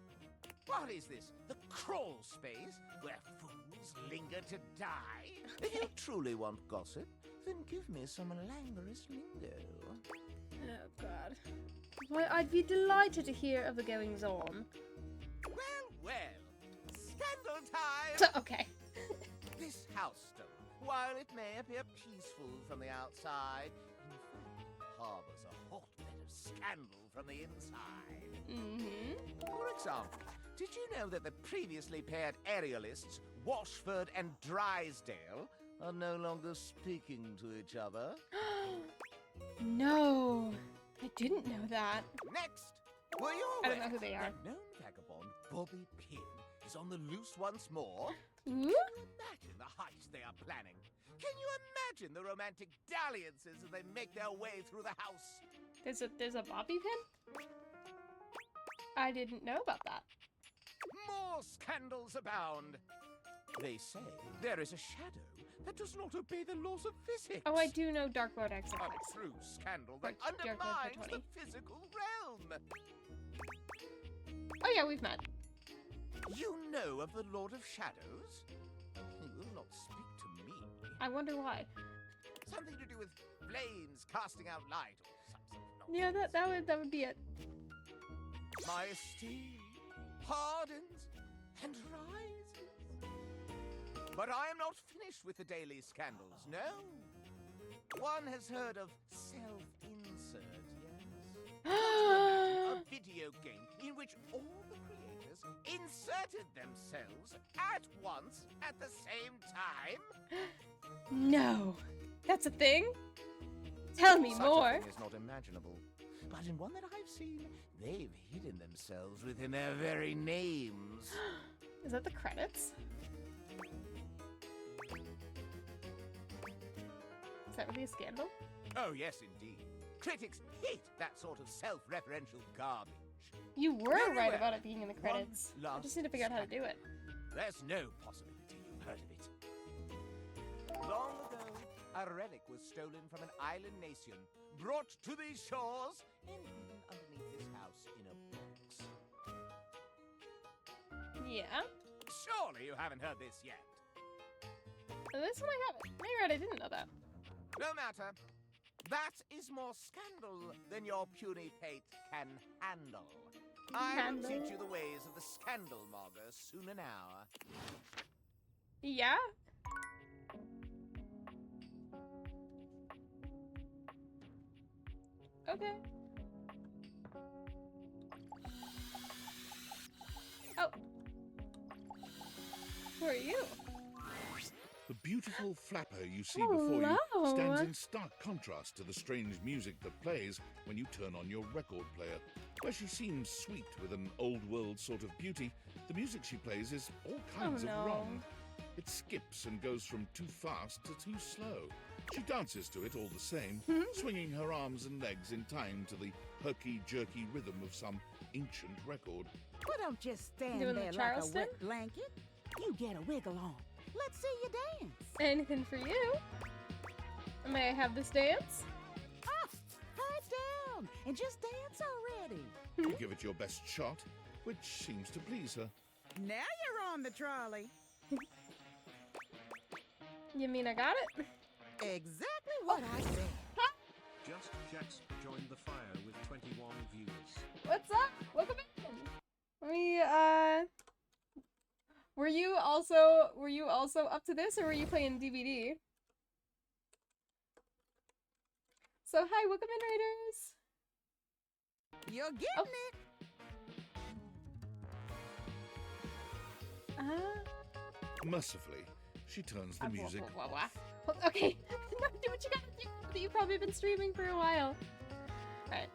What is this? The crawl space where fools linger to die? If you truly want gossip, then give me some languorous lingo. Oh god. Well, I'd be delighted to hear of the goings-on. Well, scandal time! Okay. This housestone, while it may appear peaceful from the outside, in fact harbors a hotbed of scandal from the inside. For example, did you know that the previously paired aerialists, Washford and Drysdale, are no longer speaking to each other? No, I didn't know that. Next, were you I aware don't know who they are. that known vagabond Bobby Pin is on the loose once more? Ooh? Can you imagine the heist they are planning? Can you imagine the romantic dalliances as they make their way through the house? There's a bobby pin? I didn't know about that. More scandals abound. They say there is a shadow that does not obey the laws of physics. Oh, I do know Dark Lord XXX. A true scandal that Dark Lord undermines 420. the physical realm. Oh yeah, we've met. You know of the Lord of Shadows? He will not speak to me. I wonder why. Something to do with flames casting out light or something. Yeah, that would be it. My esteem hardens and rises. But I am not finished with the daily scandals, no. One has heard of self-insert, yes? A video game in which all the creators inserted themselves at once at the same time? No. That's a thing? Tell me Such more. a thing is not imaginable. But in one that I've seen, they've hidden themselves within their very names. Is that the credits? Is that really a scandal? Oh, yes, indeed. Critics hate that sort of self-referential garbage. You were Very right well. about it being in the credits. One I just need to figure out how to do it. There's no possibility you heard of it. Long ago, a relic was stolen from an island nation, brought to these shores, and hidden underneath this house in a box. Yeah. Surely you haven't heard this yet. This one I haven't. Maybe I didn't know that. No matter. That is more scandal than your puny pate can handle. I will teach you the ways of the scandal monger soon enow. Yeah? Okay. Oh. Who are you? The beautiful flapper you see before you Hello. stands in stark contrast to the strange music that plays when you turn on your record player. Where she seems sweet with an old-world sort of beauty, the music she plays is all kinds no. of wrong. It skips and goes from too fast to too slow. She dances to it all the same, swinging her arms and legs in time to the herky-jerky rhythm of some ancient record. Well, don't just stand Doing the there like a Charleston? wet blanket. You get a wiggle on. Let's see you dance. Anything for you? May I have this dance? Ah, pipe down and just dance already. You give it your best shot, which seems to please her. Now you're on the trolley. You mean I got it? Exactly what I said. Just Jax joined the fire with 21 viewers. What's up? Welcome in. Were you also up to this, or were you playing DVD? So hi, welcome in, Raiders. You're getting it. Mercifully, she turns the music off. Okay, no, do what you gotta do. You've probably been streaming for a while. Alright.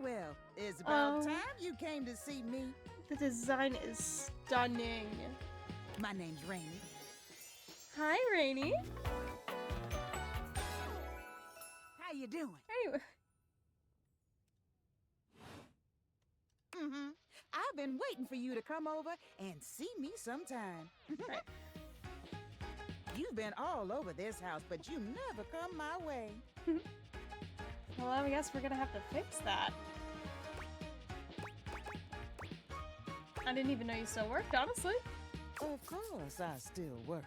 Well. It's about time you came to see me. The design is Stunning. My name's Rainy. Hi, Rainy. How you doing? Anyway. Mm-hmm. I've been waiting for you to come over and see me sometime. Right. You've been all over this house, but you never come my way. Well, I guess we're gonna have to fix that. I didn't even know you still worked, honestly. Of course I still work.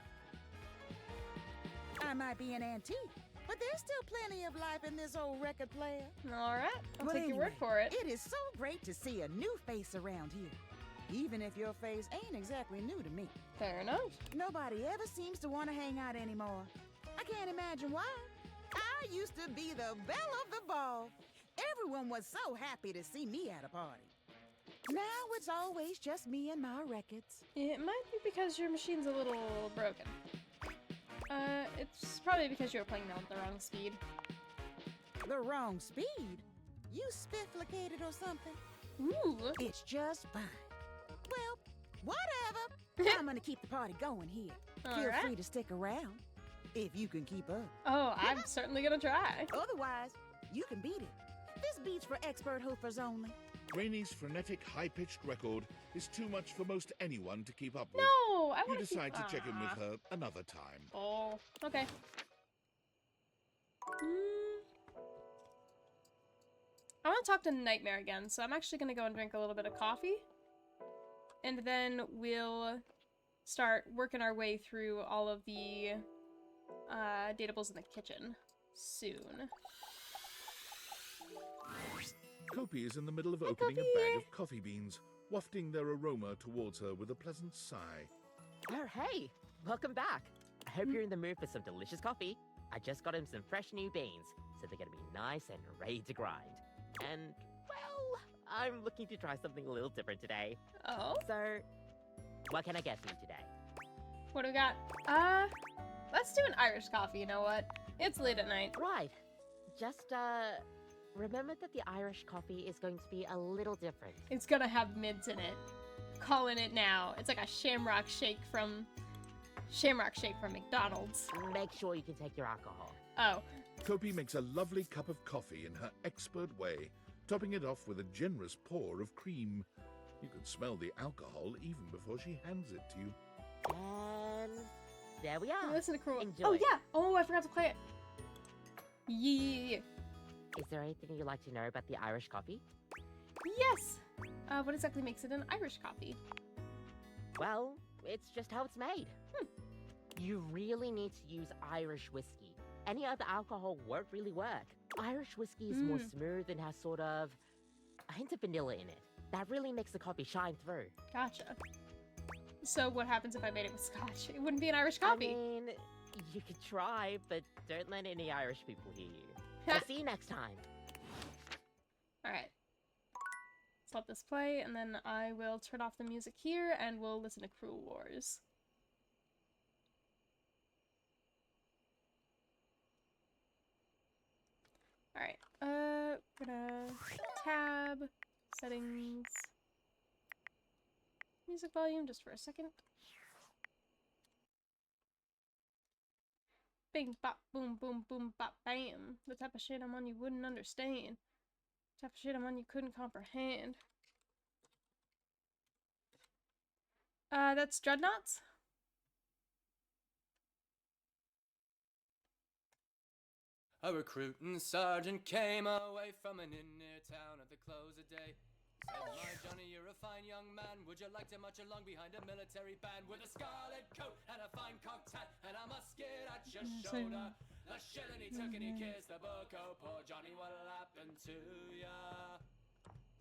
I might be an antique, but there's still plenty of life in this old record player. Alright, I'll But take your anyway, word for it. It is so great to see a new face around here. Even if your face ain't exactly new to me. Fair enough. Nobody ever seems to want to hang out anymore. I can't imagine why. I used to be the belle of the ball. Everyone was so happy to see me at a party. Now it's always just me and my records. It might be because your machine's a little broken. It's probably because you were playing them at the wrong speed. The wrong speed? You spifflicated or something? Ooh. It's just fine. Well, whatever. I'm gonna keep the party going here. Feel Alright. free to stick around. If you can keep up. Oh, I'm certainly gonna try. Otherwise, you can beat it. This beat's for expert hoofers only. Rainy's frenetic, high-pitched record is too much for most anyone to keep up with. No, I You want decide to check in with her another time. Oh, okay. I want to talk to Nightmare again, so I'm actually going to go and drink a little bit of coffee. And then we'll start working our way through all of the datables in the kitchen soon. Kopi is in the middle of opening a bag of coffee beans, wafting their aroma towards her with a pleasant sigh. Oh, hey! Welcome back! I hope you're in the mood for some delicious coffee. I just got him some fresh new beans, so they're gonna be nice and ready to grind. And, well, I'm looking to try something a little different today. Oh? So, what can I get for you today? What do we got? Let's do an Irish coffee, you know what? It's late at night. Right. Just, remember that the Irish coffee is going to be a little different. It's gonna have mints in it. Calling it now. It's like a Shamrock Shake from McDonald's. Make sure you can take your alcohol. Oh. Kopi makes a lovely cup of coffee in her expert way, topping it off with a generous pour of cream. You can smell the alcohol even before she hands it to you. And there we are. Listen to Cruel. Enjoy. Oh yeah. Oh, I forgot to play it. Yeah. Is there anything you'd like to know about the Irish coffee? Yes. What exactly makes it an Irish coffee? Well, it's just how it's made. You really need to use Irish whiskey. Any other alcohol won't really work. Irish whiskey is more smooth and has sort of a hint of vanilla in it. That really makes the coffee shine through. Gotcha. So what happens if I made it with scotch? It wouldn't be an Irish coffee. I mean, you could try, but don't let any Irish people hear you. I'll see you next time. Alright. Let's let this play, and then I will turn off the music here, and we'll listen to Cruel Wars. Alright, gonna tab, settings, music volume just for a second. Bing, bop, boom, boom, boom, bop, bam. The type of shit I'm on you wouldn't understand. The type of shit I'm on you couldn't comprehend. That's Dreadnoughts? A recruiting sergeant came away from an inn near town at the close of day. Said, my Johnny, you're a fine young man. Would you like to march along behind a military band with a scarlet coat and a fine cocked hat and a musket at your shoulder? A shilling he took and he kissed the book. Oh, poor Johnny, what'll happen to ya?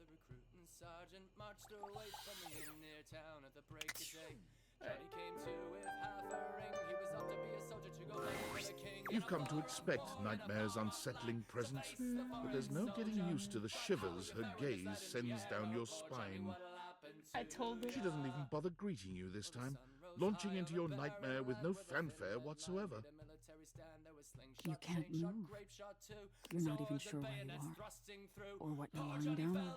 The recruiting sergeant marched away from the inn near town at the break of day. Johnny came to with half a ring. He was off to be a soldier to go fight for the king. You've come to expect Nightmare's unsettling presence, but there's no getting used to the shivers her gaze sends down your spine. I told her. She doesn't even bother greeting you this time, launching into your nightmare with no fanfare whatsoever. You can't move. You're not even sure where you are or what you're lying down on.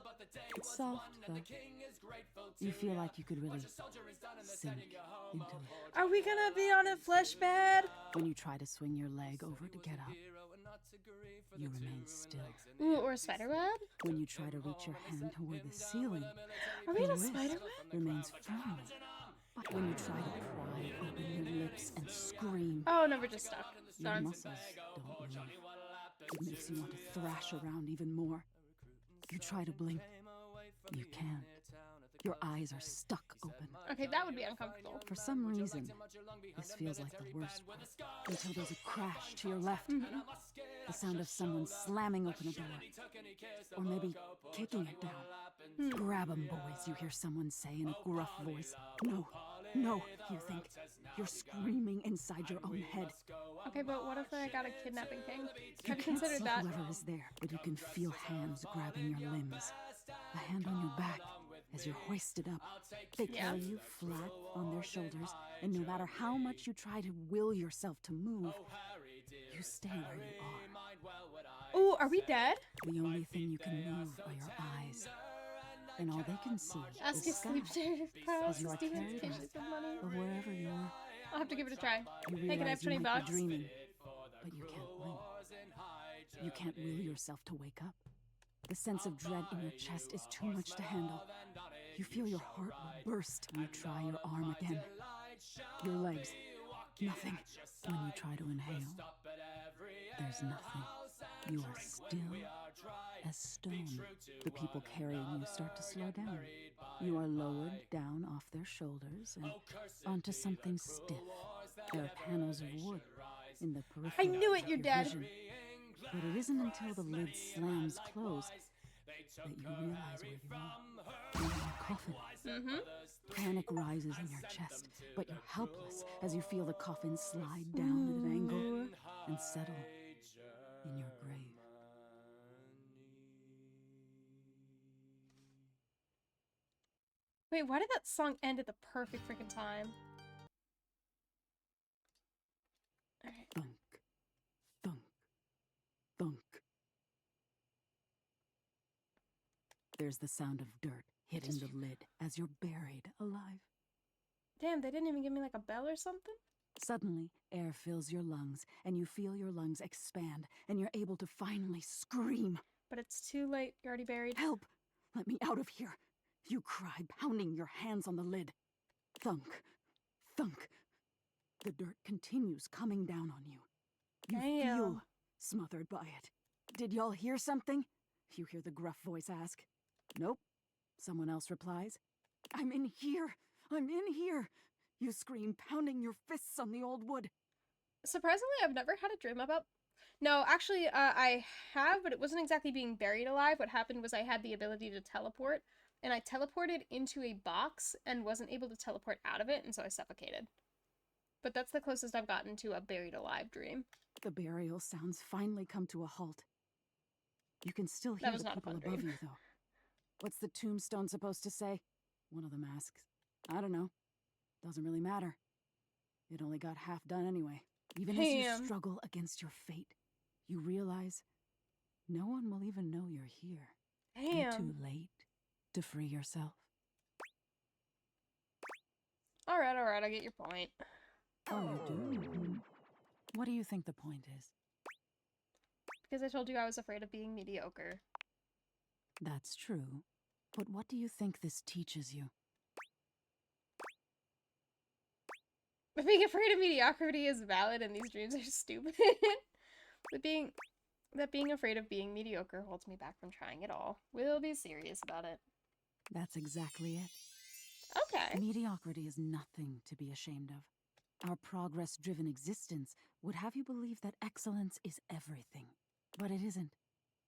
It's soft, though. You feel like you could really sink into it. Are we gonna be on a flesh bed? When you try to swing your leg over to get up, you remain still. Ooh, or a spider web? When you try to reach your hand toward the ceiling, Are we your in a wrist spider web? remains firm. But when you try to pry open your lips and scream, Oh, no, we're just stuck. your Darn. muscles don't move. It makes you want to thrash around even more. You try to blink. You can't. Your eyes are stuck open. Okay, that would be uncomfortable. For some reason, this feels like the worst part. Until there's a crash to your left. The sound of someone slamming open a door. Or maybe kicking it down. Grab 'em, boys, you hear someone say in a gruff voice. No, no, you think. You're screaming inside your own head. Okay, but what if I got a kidnapping king? You Have you can't considered see that? whoever is there, but you can feel hands grabbing your limbs. A hand on your back as you're hoisted up. They carry you flat on their shoulders, and no matter how much you try to will yourself to move, you stay where you are. Ooh, are we dead? The only thing you can move are your eyes. And all they can see Ask is your sky sleep as you are Steven, carried can on. you some money? Or wherever you are, I'll have to give it a try. you Hey, can I have realize you 20 might bucks? be dreaming, but you can't blink. You can't will yourself to wake up. The sense of dread in your chest is too much to handle. You feel your heart will burst when you try your arm again. Your legs, nothing. When you try to inhale, there's nothing. You are still as stone. The people carrying you start to slow down. You are lowered down off their shoulders and onto something stiff. There are panels of wood in the periphery. I knew it, of you're your dead. vision. But it isn't until the lid slams closed that you realize where you are. You're in a coffin. Panic rises in your chest, but you're helpless as you feel the coffin slide down at an angle and settle in your grave. Wait, why did that song end at the perfect freaking time? Alright. Thunk, thunk, thunk. There's the sound of dirt hitting the lid as you're buried alive. Damn, they didn't even give me like a bell or something? Suddenly, air fills your lungs, and you feel your lungs expand, and you're able to finally scream. But it's too late. You're already buried. Help! Let me out of here! You cry, pounding your hands on the lid. Thunk, thunk. The dirt continues coming down on you. You feel smothered by it. Did y'all hear something? You hear the gruff voice ask. Nope. Someone else replies. I'm in here! I'm in here! You scream, pounding your fists on the old wood. Surprisingly, I've never had a dream about... No, actually, I have, but it wasn't exactly being buried alive. What happened was I had the ability to teleport, and I teleported into a box and wasn't able to teleport out of it, and so I suffocated. But that's the closest I've gotten to a buried alive dream. The burial sounds finally come to a halt. You can still hear the people above you, though. What's the tombstone supposed to say? One of them asks. I don't know. Doesn't really matter. It only got half done anyway. Even as you struggle against your fate, you realize no one will even know you're here. You're too late to free yourself. Alright, I get your point. Oh, you do? What do you think the point is? Because I told you I was afraid of being mediocre. That's true. But what do you think this teaches you? Being afraid of mediocrity is valid and these dreams are stupid. But being afraid of being mediocre holds me back from trying it all. We'll be serious about it. That's exactly it. Okay. Mediocrity is nothing to be ashamed of. Our progress-driven existence would have you believe that excellence is everything. But it isn't.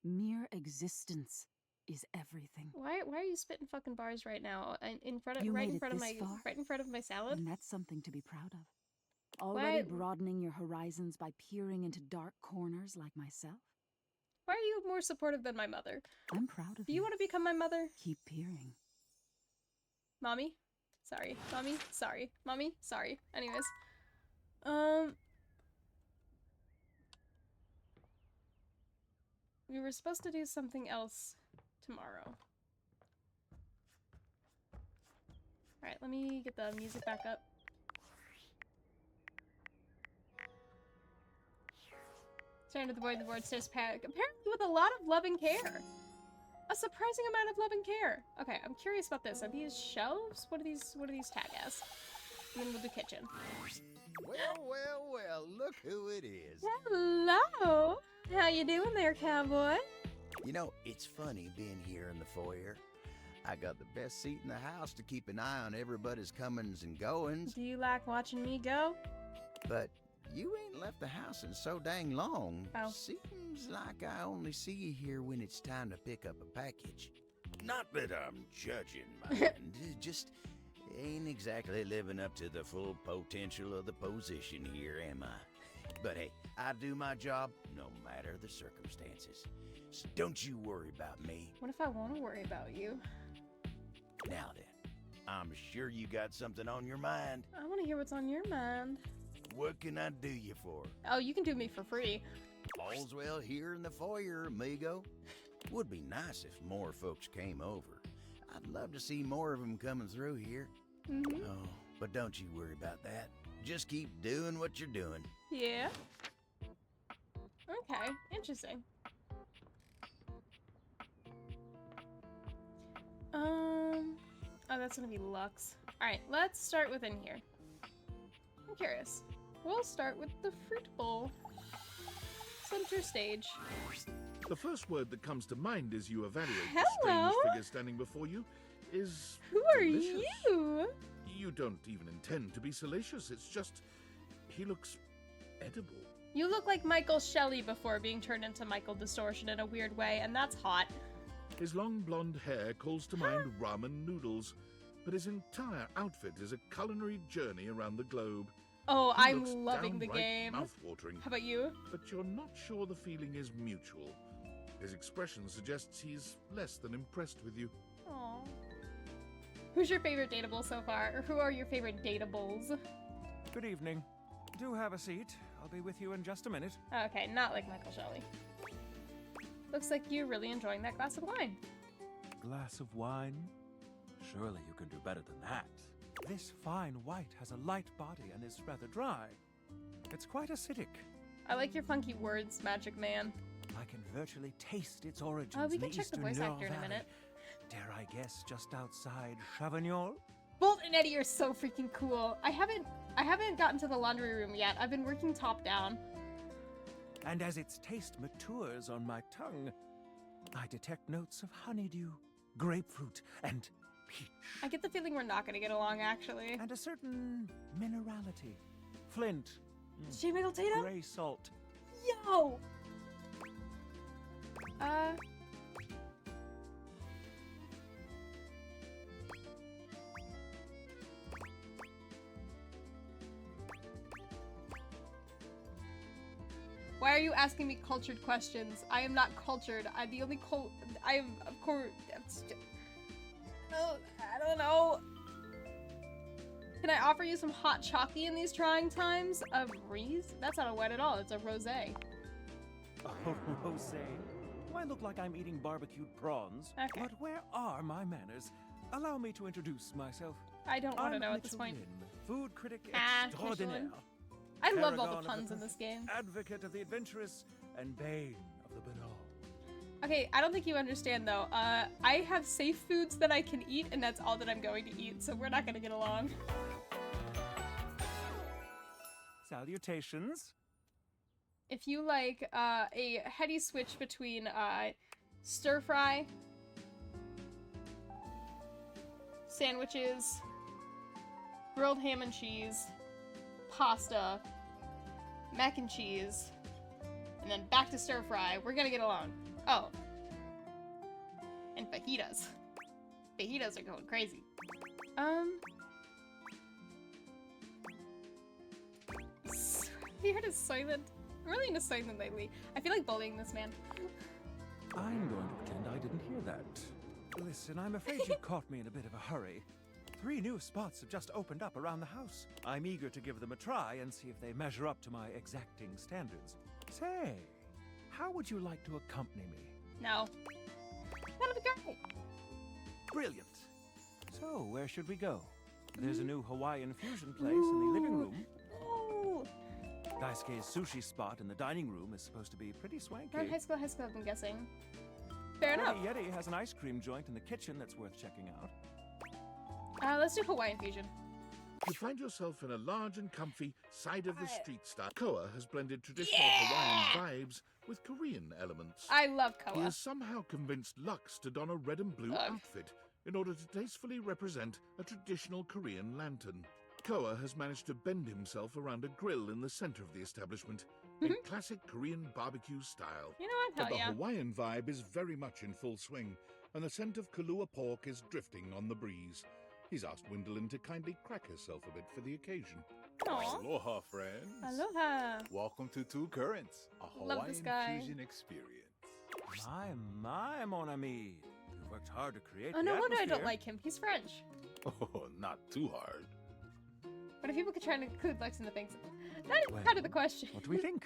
Mere existence is everything. Why are you spitting fucking bars right now? In front of You right made in it front of this my far, right in front of my salad? And that's something to be proud of. Already broadening your horizons by peering into dark corners like myself? Why are you more supportive than my mother? I'm proud of you. Do you want to become my mother? Keep peering. Mommy? Sorry. Mommy? Sorry. Mommy? Sorry. Anyways. we were supposed to do something else tomorrow. Alright, let me get the music back up. Starting to the board says apparently with a lot of love and care. A surprising amount of love and care. Okay, I'm curious about this. Are these shelves? What do these tag as? And then we'll do kitchen. Well, look who it is. Hello! How you doing there, cowboy? You know, it's funny being here in the foyer. I got the best seat in the house to keep an eye on everybody's comings and goings. Do you like watching me go? But you ain't left the house in so dang long. Oh. Seems like I only see you here when it's time to pick up a package. Not that I'm judging, man. Just ain't exactly living up to the full potential of the position here, am I? But hey, I do my job no matter the circumstances. So don't you worry about me. What if I want to worry about you? Now then, I'm sure you got something on your mind. I want to hear what's on your mind. What can I do you for? Oh, you can do me for free. All's well here in the foyer, amigo. Would be nice if more folks came over. I'd love to see more of them coming through here. Mm-hmm. Oh, but don't you worry about that. Just keep doing what you're doing. Yeah. Okay, interesting. Oh, that's gonna be Lux. Alright, let's start within here. I'm curious. We'll start with the fruit bowl. Center stage. The first word that comes to mind as you evaluate Hello? the strange figure standing before you is Who are delicious. you? You don't even intend to be salacious. It's just he looks edible. You look like Michael Shelley before being turned into Michael Distortion in a weird way, and that's hot. His long blonde hair calls to mind ramen noodles, but his entire outfit is a culinary journey around the globe. Oh, He I'm looks loving the downright game. mouth-watering. How about you? But you're not sure the feeling is mutual. His expression suggests he's less than impressed with you. Aww. Who's your favorite dateable so far? Or who are your favorite dateables? Good evening. Do have a seat. I'll be with you in just a minute. Okay, not like Michael Shelley. Looks like you're really enjoying that glass of wine. Glass of wine? Surely you can do better than that. This fine white has a light body and is rather dry. It's quite acidic. I like your funky words, Magic Man. I can virtually taste its origins We in can the check the eastern voice Nile actor in a Valley. minute. Dare I guess just outside Chavagnol? Bolt and Eddie are so freaking cool. I haven't gotten to the laundry room yet. I've been working top down. And as its taste matures on my tongue, I detect notes of honeydew, grapefruit, and peach. I get the feeling we're not gonna get along, actually. And a certain minerality. Flint. J. Michael Tatum? Gray salt. Yo! Why are you asking me cultured questions? I am not cultured. I'm the only I am, of course. I don't know. Can I offer you some hot chalky in these trying times? A Reese? That's not a wet at all. It's a rosé. Oh, rosé. Do I look like I'm eating barbecued prawns? Okay. But where are my manners? Allow me to introduce myself. I don't want to I'm know at this point. Michelin, food critic Michelin. extraordinaire. I love all Paragon the of puns in this game. Advocate of the adventurous and bane of the banal. Okay, I don't think you understand though. I have safe foods that I can eat, and that's all that I'm going to eat, so we're not gonna get along. Salutations. If you like a heady switch between stir fry, sandwiches, grilled ham and cheese, pasta, mac and cheese, and then back to stir fry, we're gonna get along. Oh. And fajitas. Fajitas are going crazy. Weird is silent. I'm really into silent lately. I feel like bullying this man. I'm going to pretend I didn't hear that. Listen, I'm afraid you caught me in a bit of a hurry. 3 new spots have just opened up around the house. I'm eager to give them a try and see if they measure up to my exacting standards. Say, how would you like to accompany me? No. That'll be great. Brilliant. So, where should we go? There's a new Hawaiian fusion place in the living room. Ooh. Daisuke's sushi spot in the dining room is supposed to be pretty swanky. Not high school, I'm guessing. Fair enough. Yeti has an ice cream joint in the kitchen that's worth checking out. Let's do Hawaiian fusion. You find yourself in a large and comfy side-of-the-street style. Koa has blended traditional Hawaiian vibes with Korean elements. I love Koa. He has somehow convinced Lux to don a red and blue outfit in order to tastefully represent a traditional Korean lantern. Koa has managed to bend himself around a grill in the center of the establishment in classic Korean barbecue style. You know what? But Hell the yeah. Hawaiian vibe is very much in full swing, and the scent of Kahlua pork is drifting on the breeze. He's asked Gwendolyn to kindly crack herself a bit for the occasion. Aww. Aloha, friends. Aloha. Welcome to Two Currents, a Love this guy. Hawaiian fusion experience. My, mon ami. You've worked hard to create Oh, no the wonder I don't atmosphere. like him. He's French. Oh, not too hard. But if people could try to include Lex in the things, that is kind of the question. What do we think?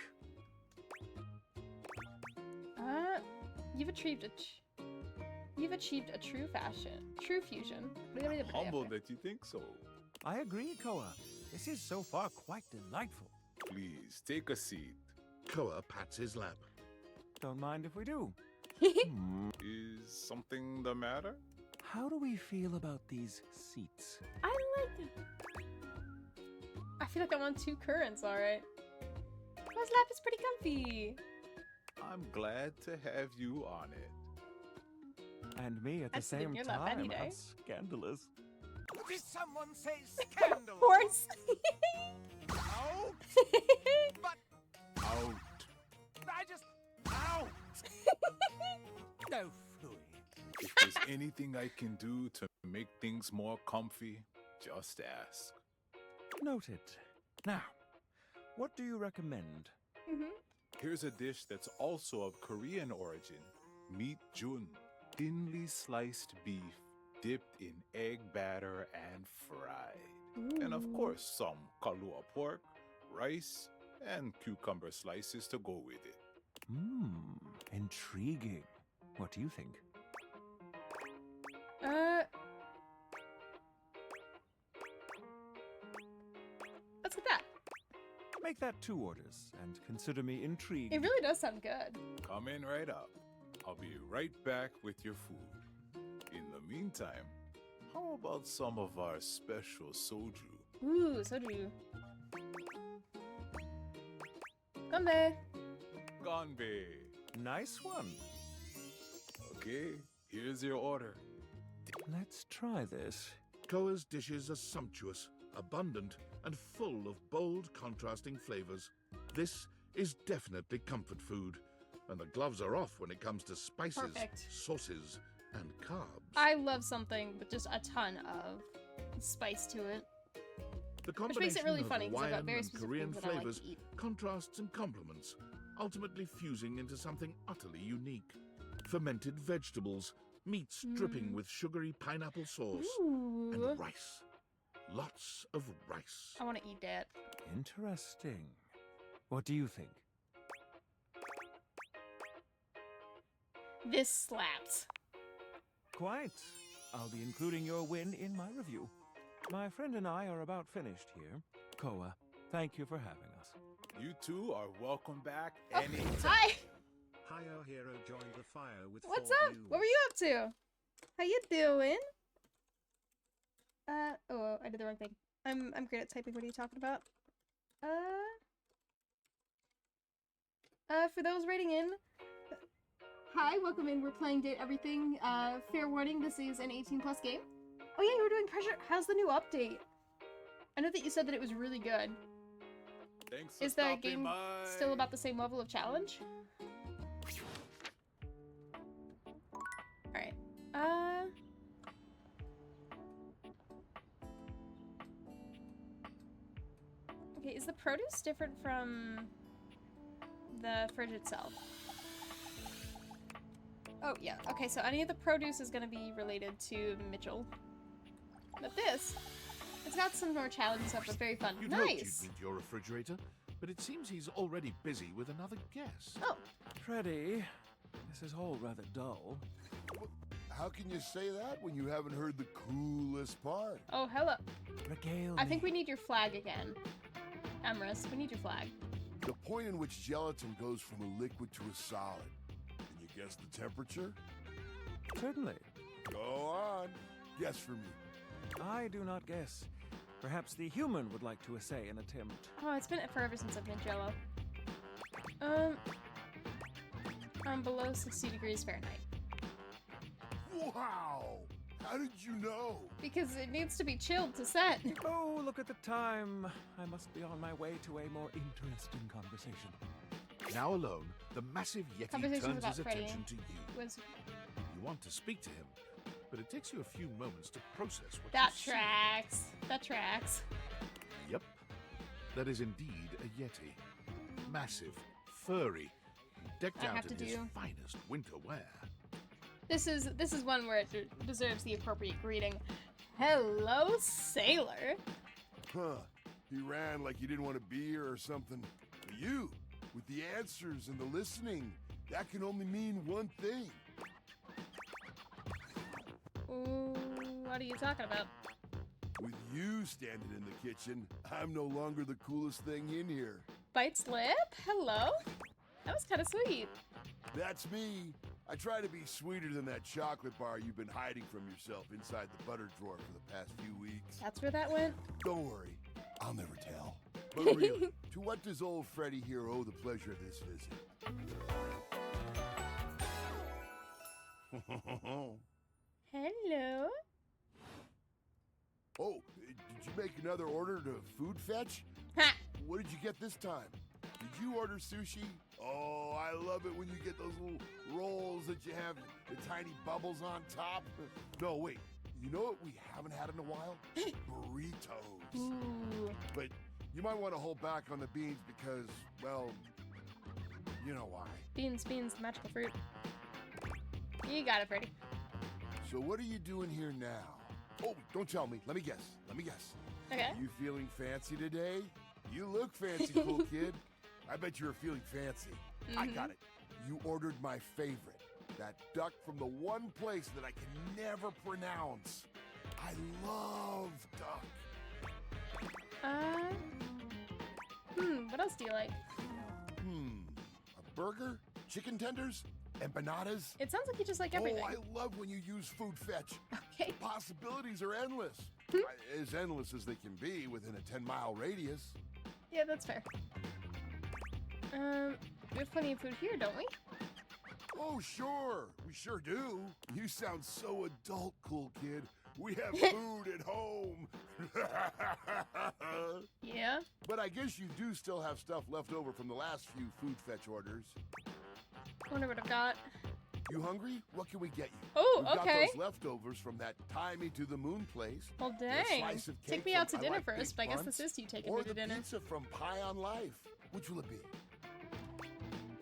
You've achieved a true fusion. Humble that you think so. I agree, Koa. This is so far quite delightful. Please, take a seat. Koa pats his lap. Don't mind if we do. Is something the matter? How do we feel about these seats? I like them. I feel like I'm on Two Currents, alright. Koa's lap is pretty comfy. I'm glad to have you on it. And me at the I'd sit in same your lap time. any day. How scandalous. Did someone say scandal? Of course. Out! But Out. I just out. No fluid. If there's anything I can do to make things more comfy, just ask. Noted. Now, what do you recommend? Here's a dish that's also of Korean origin. Meat jun. Thinly sliced beef dipped in egg batter and fried. And of course, some Kahlua pork, rice, and cucumber slices to go with it. Intriguing. What do you think? Let's get that. Make that 2 orders, and consider me intrigued. It really does sound good. Come in right up. I'll be right back with your food. In the meantime, how about some of our special soju? Ooh, soju. Ganbei. Ganbei. Nice one. Okay, here's your order. Let's try this. Koa's dishes are sumptuous, abundant, and full of bold, contrasting flavors. This is definitely comfort food, and the gloves are off when it comes to spices, Perfect. sauces, and carbs. I love something with just a ton of spice to it. The Which combination makes it really of funny because I've got Hawaiian very and specific Korean things that I like flavors to eat. contrasts and complements, ultimately fusing into something utterly unique. Fermented vegetables, meats dripping with sugary pineapple sauce, Ooh. and rice. Lots of rice. I want to eat that. Interesting. What do you think? This slaps. Quite. I'll be including your win in my review. My friend and I are about finished here. Koa, thank you for having us. You two are welcome back anytime. Hi. Hio Hero joined the fire with What's 4 up? views. What were you up to? How you doing? Oh, I did the wrong thing. I'm great at typing. What are you talking about? For those rating in, hi, welcome in. We're playing Date Everything. Fair warning, this is an 18+ game. Oh yeah, you were doing pressure. How's the new update? I know that you said that it was really good. Thanks for Is the stopping game by. still about the same level of challenge? Alright. Okay, is the produce different from the fridge itself? Oh, yeah. Okay, so any of the produce is going to be related to Mitchell. But this, it's got some more challenging stuff, but very fun. You'd hoped you'd Nice! meet your refrigerator, but it seems he's already busy with another guest. Oh. Freddy, this is all rather dull. How can you say that when you haven't heard the coolest part? Oh, hello. Regale I think we need your flag again. Emrys, we need your flag. The point in which gelatin goes from a liquid to a solid. Can you guess the temperature? Certainly. Go on. Guess for me. I do not guess. Perhaps the human would like to essay an attempt. Oh, it's been forever since I've been Jello. Below 60 degrees Fahrenheit. Wow! How did you know? Because it needs to be chilled to set. Oh, look at the time. I must be on my way to a more interesting conversation. Now alone, the massive Yeti Conversations turns about his Freddy attention to you. was You want to speak to him, but it takes you a few moments to process what that you see. tracks. That tracks. Yep, that is indeed a Yeti. Massive, furry, and decked I out have in to his do- finest winter wear. This is one where it deserves the appropriate greeting. Hello, sailor. Huh. He ran like he didn't want to be here or something. But you, with the answers and the listening, that can only mean one thing. Ooh, what are you talking about? With you standing in the kitchen, I'm no longer the coolest thing in here. Bite's lip? Hello? That was kind of sweet. That's me. I try to be sweeter than that chocolate bar you've been hiding from yourself inside the butter drawer for the past few weeks. That's where that went? Don't worry, I'll never tell. But really, to what does old Freddy here owe the pleasure of this visit? Hello? Oh, did you make another order to Food Fetch? Ha! What did you get this time? Did you order sushi? Oh, I love it when you get those little rolls that you have the tiny bubbles on top. No, wait. You know what we haven't had in a while? Burritos. Ooh. But you might want to hold back on the beans because, well, you know why. Beans, magical fruit. You got it, Freddy. So what are you doing here now? Oh, don't tell me. Let me guess. Okay. You feeling fancy today? You look fancy, cool kid. I bet you were feeling fancy. I got it. You ordered my favorite. That duck from the one place that I can never pronounce. I love duck. What else do you like? A burger? Chicken tenders? Empanadas? It sounds like you just like everything. Oh, I love when you use Food Fetch. Okay. The possibilities are endless. As endless as they can be within a 10-mile radius. Yeah, that's fair. We have plenty of food here, don't we? Oh, sure. We sure do. You sound so adult, cool kid. We have food at home. Yeah? But I guess you do still have stuff left over from the last few Food Fetch orders. Wonder what I've got. You hungry? What can we get you? Oh, We've okay. got those leftovers from that Tie Me to the Moon place. Well, A dang. slice of Take cake me out to from I dinner Like Big first, but I guess Buns, this is you taking or me to the dinner. pizza from Pie on Life. Which will it be?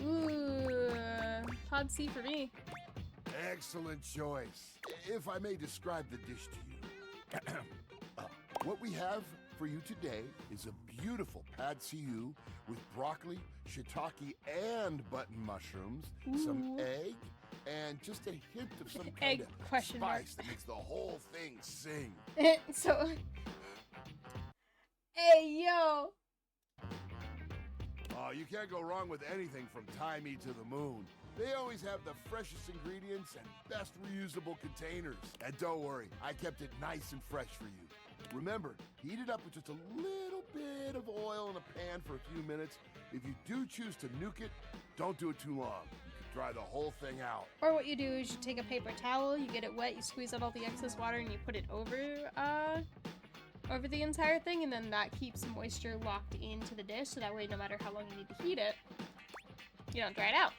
Ooh, pod C for me. Excellent choice. If I may describe the dish to you. What we have for you today is a beautiful pad see ew with broccoli, shiitake, and button mushrooms, some egg, and just a hint of some kind Egg, of question mark. spice that makes the whole thing sing. So, hey, yo. Oh, you can't go wrong with anything from Tie Me to the Moon. They always have the freshest ingredients and best reusable containers. And don't worry, I kept it nice and fresh for you. Remember, heat it up with just a little bit of oil in a pan for a few minutes. If you do choose to nuke it, don't do it too long. You could dry the whole thing out. Or what you do is you take a paper towel, you get it wet, you squeeze out all the excess water, and you put it over the entire thing, and then that keeps moisture locked into the dish, so that way no matter how long you need to heat it, you don't dry it out.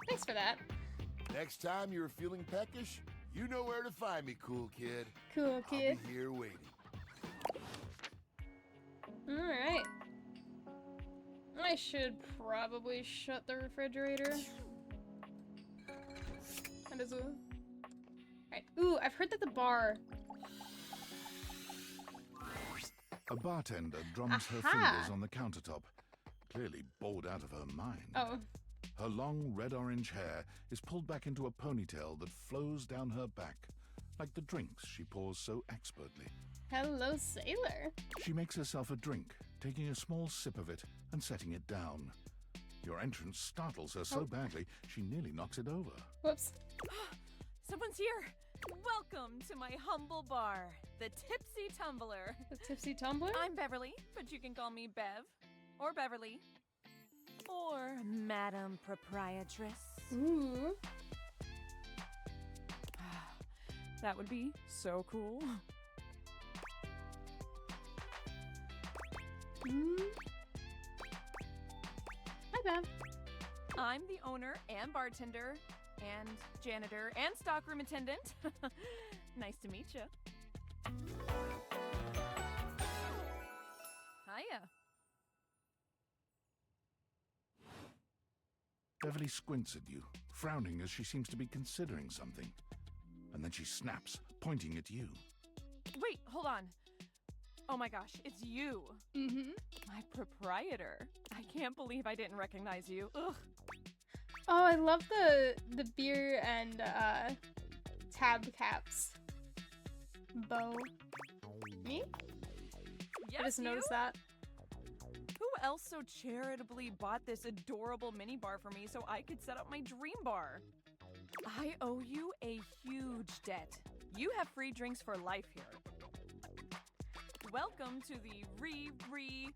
Thanks for that. Next time you're feeling peckish, you know where to find me, cool kid. Cool kid. I'll be here waiting. Alright. I should probably shut the refrigerator. That is a... Alright. Ooh, I've heard that the bar... A bartender drums her Aha! fingers on the countertop, clearly bored out of her mind. Oh. Her long red-orange hair is pulled back into a ponytail that flows down her back, like the drinks she pours so expertly. Hello, sailor. She makes herself a drink, taking a small sip of it and setting it down. Your entrance startles her so badly, she nearly knocks it over. Whoops. Someone's here. Welcome to my humble bar, the Tipsy Tumbler. The Tipsy Tumbler? I'm Beverly, but you can call me Bev, or Beverly, or Madam Proprietress. Ooh. That would be so cool. Hi, Bev. I'm the owner and bartender and janitor and stockroom attendant. Nice to meet you. Hiya. Beverly squints at you, frowning as she seems to be considering something. And then she snaps, pointing at you. Wait, hold on. Oh my gosh, it's you. Mm-hmm. My proprietor. I can't believe I didn't recognize you. Ugh. Oh, I love the beer and tab caps. Bow. Me? Yes, I just you? noticed that. Who else so charitably bought this adorable mini bar for me so I could set up my dream bar? I owe you a huge debt. You have free drinks for life here. Welcome to the reopening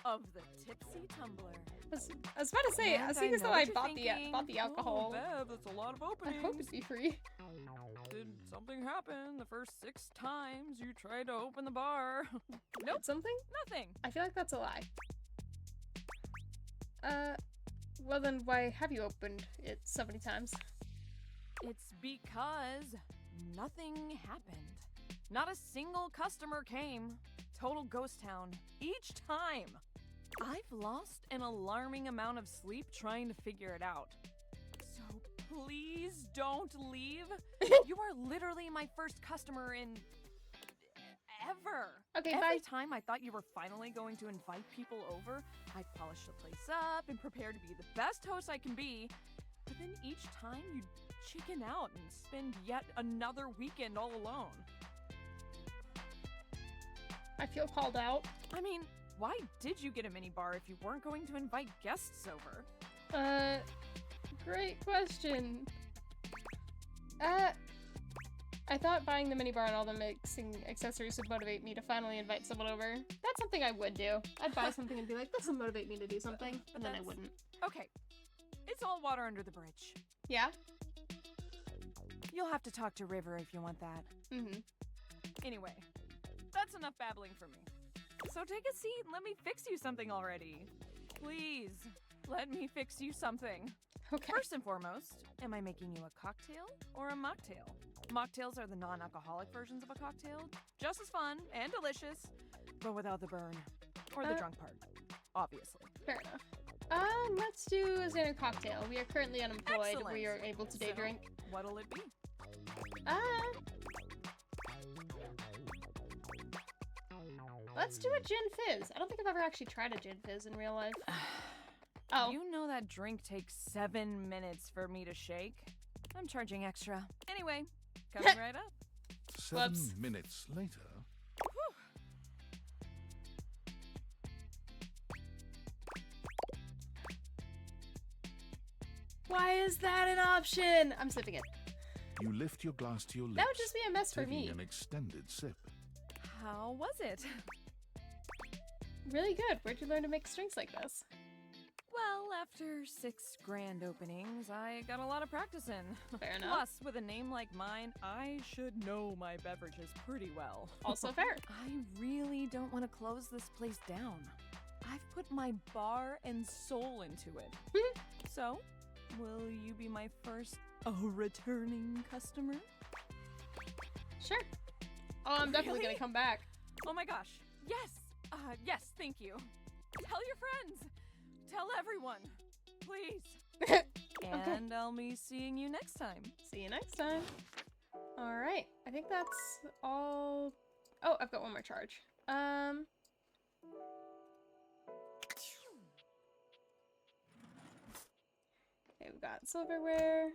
of the Tipsy Tumbler. I was about to say, And I seem as know though I what bought you're the thinking. alcohol. Oh, Bev, that's a lot of openings. I hope it'd be free. Did something happen the first 6 times you tried to open the bar? Nope. Something? Nothing. I feel like that's a lie. Well then, why have you opened it so many times? It's because nothing happened. Not a single customer came. Total ghost town. Each time. I've lost an alarming amount of sleep trying to figure it out. So please don't leave. You are literally my first customer in ever. Okay, Every bye. time I thought you were finally going to invite people over, I'd polish the place up and prepare to be the best host I can be. But then each time you'd chicken out and spend yet another weekend all alone. I feel called out. I mean, why did you get a mini bar if you weren't going to invite guests over? Great question. I thought buying the minibar and all the mixing accessories would motivate me to finally invite someone over. That's something I would do. I'd buy something and be like, this will motivate me to do something, and then I wouldn't. Okay, it's all water under the bridge. Yeah? You'll have to talk to River if you want that. Mm-hmm. Anyway, that's enough babbling for me. So take a seat and let me fix you something already. Please, let me fix you something. Okay. First and foremost, am I making you a cocktail or a mocktail? Mocktails are the non-alcoholic versions of a cocktail. Just as fun and delicious, but without the burn. Or the drunk part, obviously. Fair enough. Let's do a standard cocktail. We are currently unemployed. Excellent. We are able to day So, drink. What'll it be? Let's do a gin fizz. I don't think I've ever actually tried a gin fizz in real life. Oh. You know that drink takes 7 minutes for me to shake? I'm charging extra. Anyway, coming right up. 7 minutes later. Why is that an option? I'm sipping it. You lift your glass to your lips. That would just be a mess for taking me. an extended sip. How was it? Really good. Where'd you learn to make drinks like this? Well, after 6 grand openings, I got a lot of practice in. Fair enough. Plus, with a name like mine, I should know my beverages pretty well. Also fair. I really don't want to close this place down. I've put my bar and soul into it. So, will you be my first returning customer? Sure. Oh, I'm definitely Really? gonna come back. Oh my gosh. Yes. Yes, thank you. Tell your friends. Tell everyone. Please. And I'll be seeing you next time. See you next time. Alright, I think that's all Oh, I've got one more charge. Okay, we've got silverware.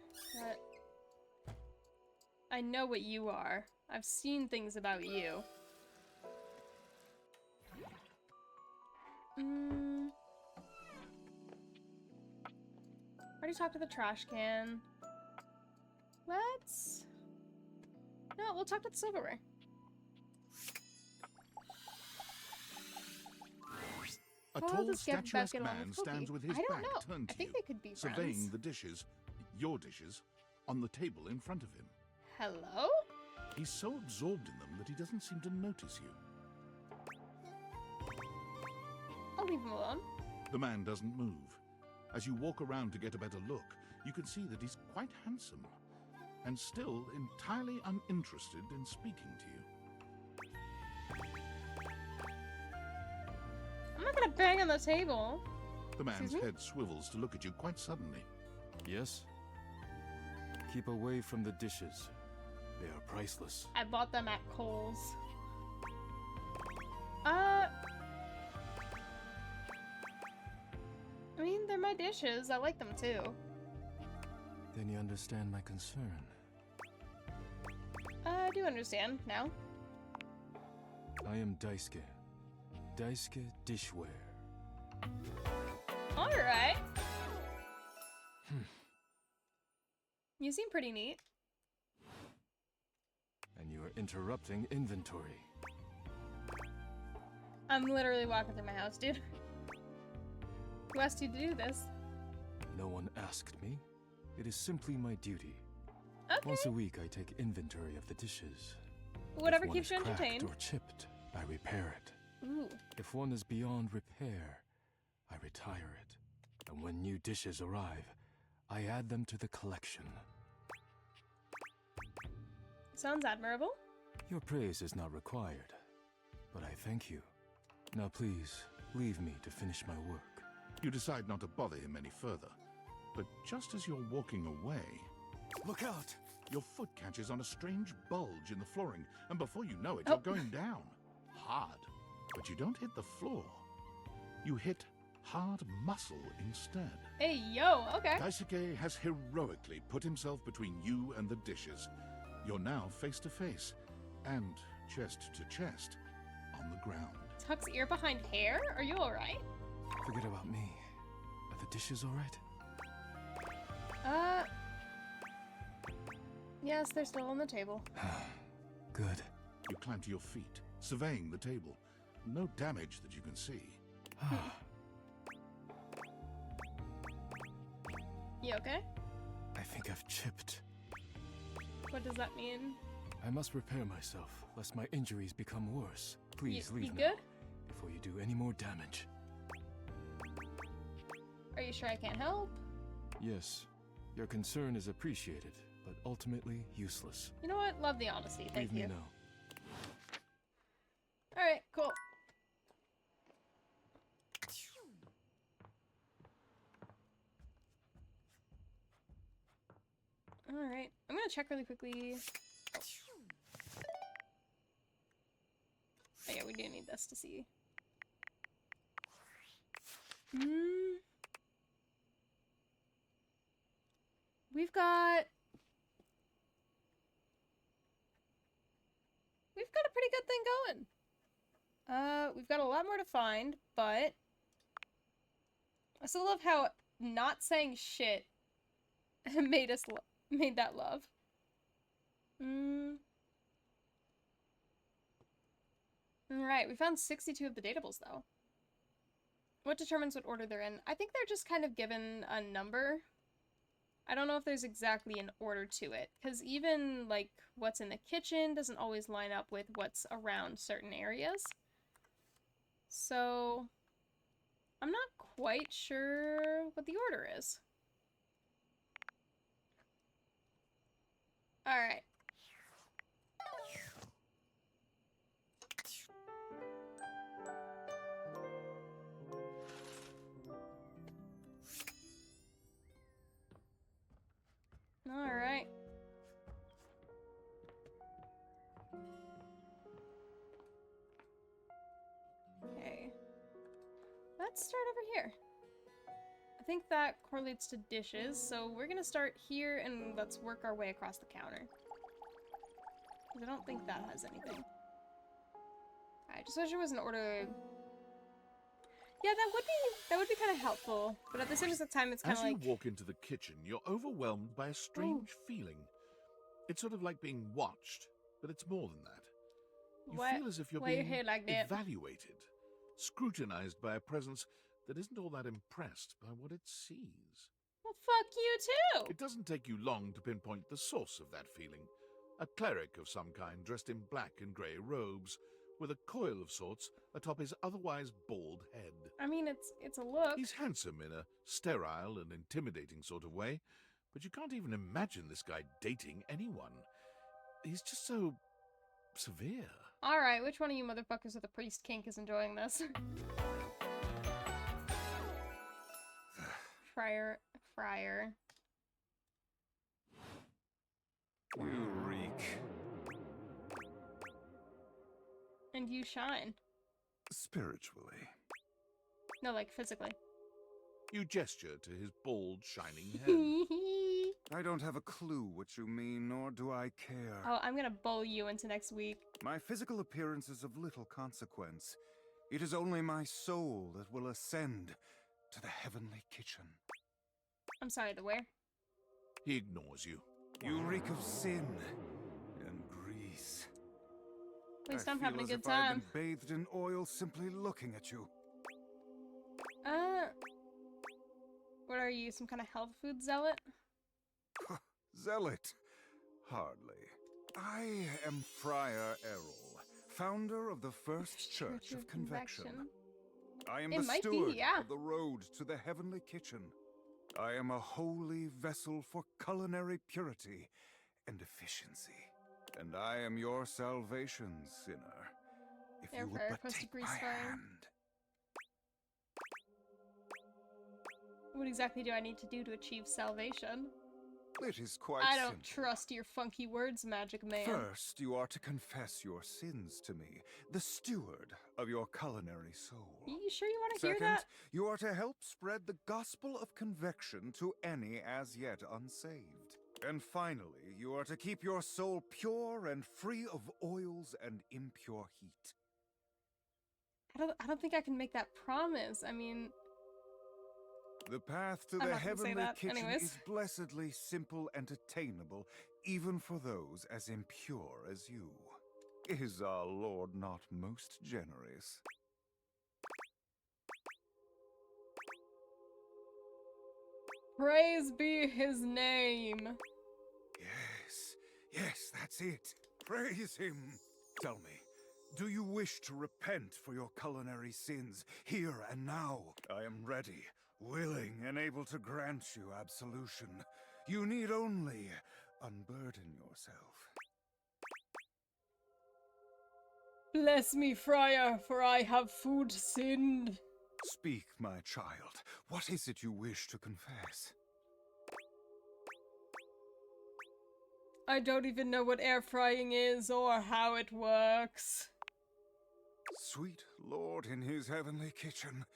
I know what you are. I've seen things about you. Already talked to the trash can. Let's... No, we'll talk to the silverware. A Well, tall, just get statuesque along man with Cookie. stands with his I don't back know. turned I to think you, they could be surveying friends. the dishes, your dishes, on the table in front of him. Hello? He's so absorbed in them that he doesn't seem to notice you. I'll leave him alone. The man doesn't move. As you walk around to get a better look, you can see that he's quite handsome, and still entirely uninterested in speaking to you. I'm not gonna bang on the table. The man's Excuse me? head swivels to look at you quite suddenly. Yes? Keep away from the dishes. They are priceless. I bought them at Kohl's. I mean, they're my dishes. I like them too. Then you understand my concern. I do understand now. I am Daisuke. Daisuke Dishware. Alright. You seem pretty neat. And you are interrupting inventory. I'm literally walking through my house, dude. Who asked you to do this? No one asked me. It is simply my duty. Okay. Once a week, I take inventory of the dishes. Whatever If one keeps is you cracked entertained. or chipped, I repair it. Ooh. If one is beyond repair, I retire it. And when new dishes arrive, I add them to the collection. Sounds admirable. Your praise is not required, but I thank you. Now please, leave me to finish my work. You decide not to bother him any further, but just as you're walking away... Look out! Your foot catches on a strange bulge in the flooring, and before you know it, you're going down. Hard. But you don't hit the floor. You hit hard muscle instead. Hey, yo, okay. Daisuke has heroically put himself between you and the dishes. You're now face to face, and chest to chest, on the ground. Tuck's ear behind hair? Are you alright? Forget about me. Are the dishes alright? Yes, they're still on the table. Good. You climb to your feet, surveying the table. No damage that you can see. You okay? I think I've chipped. What does that mean? I must repair myself, lest my injuries become worse. Please leave you now, good? before you do any more damage. Are you sure I can't help? Yes, your concern is appreciated, but ultimately useless. You know what? Love the honesty. Thank Leave you. me now. Alright, cool. Alright, I'm gonna check really quickly. Oh yeah, we do need this to see. We've got a pretty good thing going. We've got a lot more to find, but I still love how not saying shit made that love. Alright, we found 62 of the datables, though. What determines what order they're in? I think they're just kind of given a number. I don't know if there's exactly an order to it, because even, like, what's in the kitchen doesn't always line up with what's around certain areas. So, I'm not quite sure what the order is. Alright. Alright. let's start over here. I think that correlates to dishes, so we're gonna start here and let's work our way across the counter. 'Cause I don't think that has anything. I just wish it was an order. Yeah, that would be kind of helpful, but at the same time, it's kind As of you like. walk into the kitchen, you're overwhelmed by a strange feeling. It's sort of like being watched, but it's more than that. You Why- feel as if you're why your being hair like that? evaluated, scrutinized by a presence that isn't all that impressed by what it sees. Well, fuck you too. It doesn't take you long to pinpoint the source of that feeling. A cleric of some kind dressed in black and grey robes, with a coil of sorts atop his otherwise bald head. I mean, it's a look. He's handsome in a sterile and intimidating sort of way, but you can't even imagine this guy dating anyone. He's just so severe. All right, which one of you motherfuckers with a priest kink is enjoying this? Friar. You reek. And you shine. Spiritually. No, like physically. You gesture to his bald, shining head. I don't have a clue what you mean, nor do I care. Oh, I'm gonna bully you into next week. My physical appearance is of little consequence. It is only my soul that will ascend to the heavenly kitchen. I'm sorry, the where? He ignores you. You reek of sin and grease. At least I I'm feel having a as good if I've time. been bathed in oil simply looking at you. What are you, some kind of health food zealot? Zealot? Hardly. I am Friar Errol, founder of the First Church of Convection. I am It the might be, steward yeah. of the road to the heavenly kitchen. I am a holy vessel for culinary purity and efficiency. And I am your salvation, sinner. If you would Therefore, but Posty take my Priest Fire. hand. What exactly do I need to do to achieve salvation? It is quite I don't simple. trust your funky words, Magic Man. First, you are to confess your sins to me, the steward of your culinary soul. You sure you want to hear Second, that? you are to help spread the gospel of convection to any as yet unsaved. And finally, you are to keep your soul pure and free of oils and impure heat. I don't think I can make that promise. I mean, The path to I'm the not gonna say heavenly that. kitchen Anyways. is blessedly simple and attainable, even for those as impure as you. Is our Lord not most generous? praise be his name. Yes, that's it. Praise him. Tell me, do you wish to repent for your culinary sins here and now? I am ready, willing, and able to grant you absolution. You need only unburden yourself. Bless me, friar, for I have food sinned. Speak, my child. What is it you wish to confess? I don't even know what air frying is or how it works. Sweet Lord in his heavenly kitchen,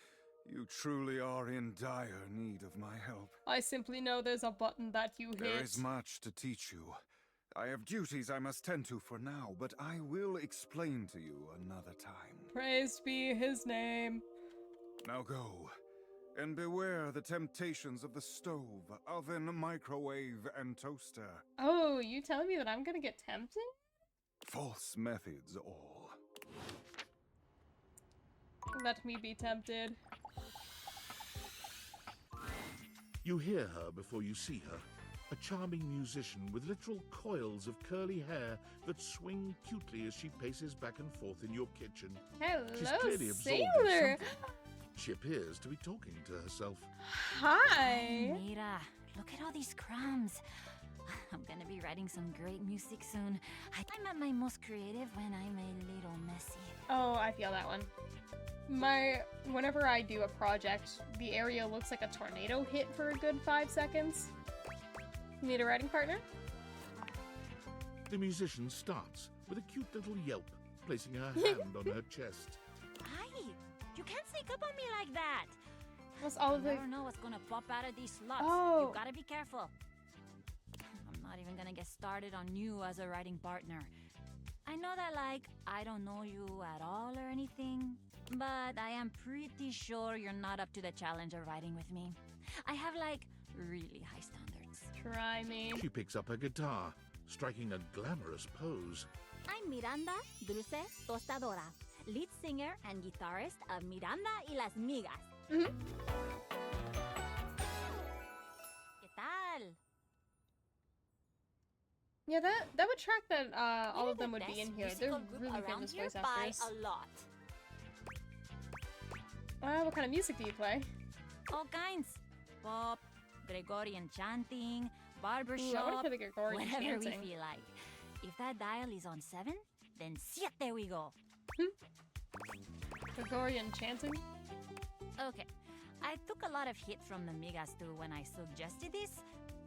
you truly are in dire need of my help. I simply know there's a button that you hit. There is much to teach you. I have duties I must tend to for now, but I will explain to you another time. Praise be his name. Now go, and beware the temptations of the stove, oven, microwave, and toaster. Oh, you telling me that I'm gonna get tempted? False methods all. Let me be tempted. You hear her before you see her. A charming musician with literal coils of curly hair that swing cutely as she paces back and forth in your kitchen. She's Hello, clearly absorbed in sailor. something. She appears to be talking to herself. Hi. Mira, look at all these crumbs. I'm gonna be writing some great music soon. I'm at my most creative when I'm a little messy. Oh, I feel that one. Whenever I do a project, the area looks like a tornado hit for a good 5 seconds. Need a writing partner? The musician starts with a cute little yelp, placing her hand on her chest. You can't sneak up on me like that. What's all of You the... never know what's gonna pop out of these slots. Oh. You gotta be careful. I'm not even gonna get started on you as a riding partner. I know that, like, I don't know you at all or anything, but I am pretty sure you're not up to the challenge of riding with me. I have, like, really high standards. Try me. She picks up her guitar, striking a glamorous pose. I'm Miranda Dulce Tostadora, lead singer and guitarist of Miranda y las Migas. ¿Qué tal? Yeah, that would track that all We're of them the would be best in here. They're musical group really around famous here voice by actors. a lot. What kind of music do you play? All kinds. Pop, Gregorian chanting, Ooh, I wanna barbershop, hear the Gregorian whatever we chanting. feel like. If that dial is on 7, then siete we go. Gregorian chanting? Okay, I took a lot of hit from the Migas too when I suggested this,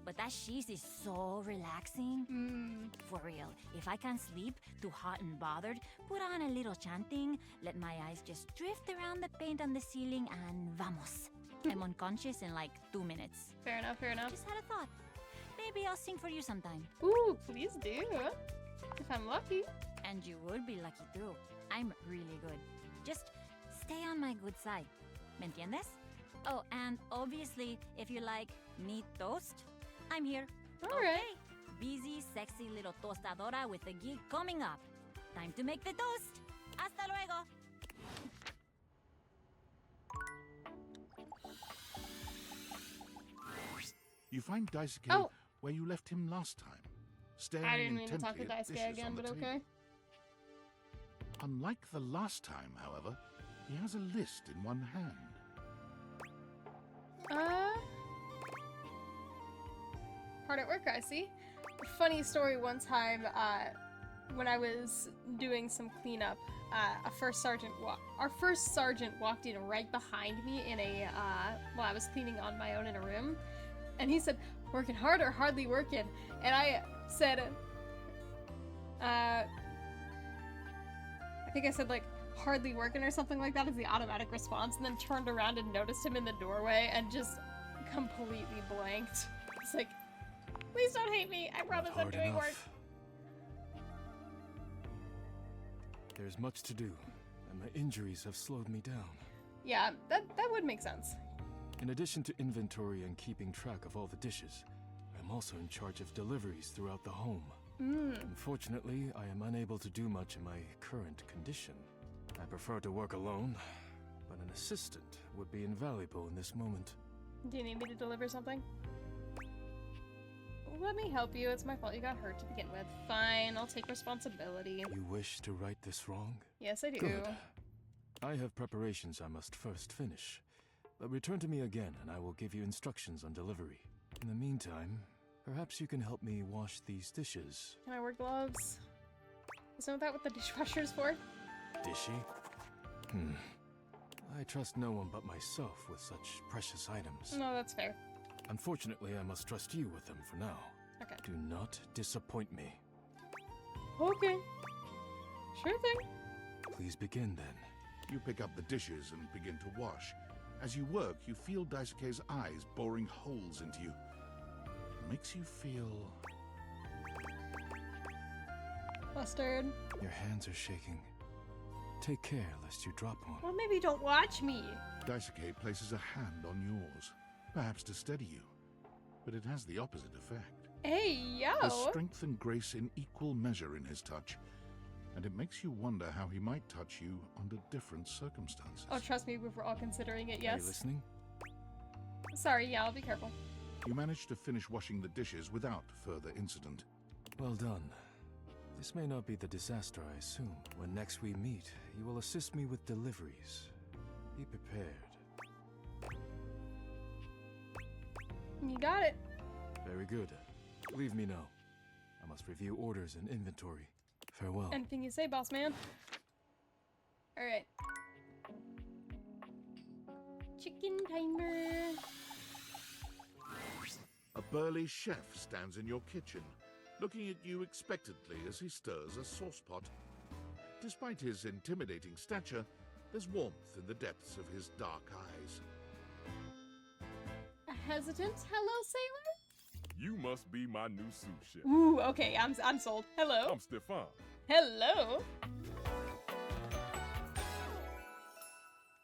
but that cheese is so relaxing. For real, if I can't sleep, too hot and bothered, put on a little chanting, let my eyes just drift around the paint on the ceiling, and vamos. I'm unconscious in like 2 minutes. Fair enough, fair enough. Just had a thought. Maybe I'll sing for you sometime. Ooh, please do. If I'm lucky. And you would be lucky too. I'm really good. Just stay on my good side. ¿Me entiendes? Oh, and obviously, if you like meat toast, I'm here. All right. Busy, sexy little tostadora with a gig coming up. Time to make the toast. Hasta luego. You find Daisuke Oh. where you left him last time, staring I didn't mean to talk intently to at Daisuke dishes again, on the but table. okay. Unlike the last time, however, he has a list in one hand. Hard at work, I see. Funny story one time, when I was doing some cleanup, our first sergeant walked in right behind me in a, while I was cleaning on my own in a room, and he said, "Working hard or hardly working?" And I said, I think I said, like, hardly working or something like that as the automatic response, and then turned around and noticed him in the doorway and just completely blanked. It's like, please don't hate me. I promise I'm Hard doing enough. work. There's much to do, and my injuries have slowed me down. Yeah, that would make sense. In addition to inventory and keeping track of all the dishes, I'm also in charge of deliveries throughout the home. Unfortunately, I am unable to do much in my current condition. I prefer to work alone, but an assistant would be invaluable in this moment. Do you need me to deliver something? Let me help you. It's my fault you got hurt to begin with. Fine, I'll take responsibility. You wish to right this wrong? Yes, I do. Good. I have preparations I must first finish, but return to me again and I will give you instructions on delivery. In the meantime, perhaps you can help me wash these dishes. Can I wear gloves? Isn't that what the dishwasher is for? Dishy? I trust no one but myself with such precious items. No, that's fair. Unfortunately, I must trust you with them for now. Okay. Do not disappoint me. Okay. Sure thing. Please begin then. You pick up the dishes and begin to wash. As you work, you feel Daisuke's eyes boring holes into you. It makes you feel... Flustered. Your hands are shaking. Take care lest you drop one. Well, maybe don't watch me. Daisuke places a hand on yours, perhaps to steady you, but it has the opposite effect. Hey, yo! There's strength and grace in equal measure in his touch, and it makes you wonder how he might touch you under different circumstances. Oh, trust me, we're all considering it, Are yes. you listening? Sorry, yeah, I'll be careful. You manage to finish washing the dishes without further incident. Well done. This may not be the disaster I assume. When next we meet, you will assist me with deliveries. Be prepared. You got it. Very good. Leave me now. I must review orders and inventory. Farewell. Anything you say, boss man. Alright. Chicken timer. A burly chef stands in your kitchen, looking at you expectantly as he stirs a sauce pot. Despite his intimidating stature, There's warmth in the depths of his dark eyes. A hesitant hello, sailor? You must be my new sous chef. Ooh, okay, I'm sold. Hello. I'm Stefan. Hello.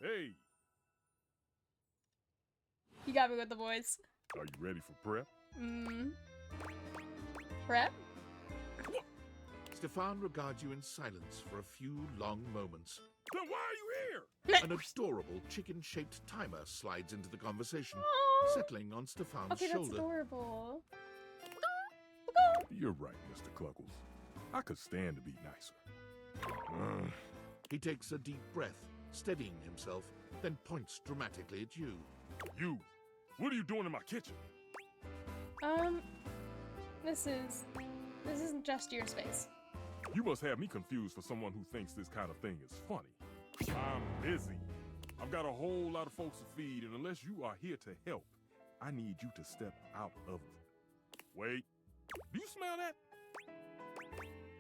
Hey, You got me with the voice. are you ready for prep? Prep? Stefan regards you in silence for a few long moments. Then why are you here? An adorable chicken-shaped timer slides into the conversation, Aww. settling on Stefan's Okay, that's shoulder. adorable. You're right, Mr. Cluckles. I could stand to be nicer. He takes a deep breath, steadying himself, then points dramatically at you. You, what are you doing in my kitchen? This isn't just your space. You must have me confused for someone who thinks this kind of thing is funny. I'm busy. I've got a whole lot of folks to feed, and unless you are here to help, I need you to step out of it. Wait, do you smell that?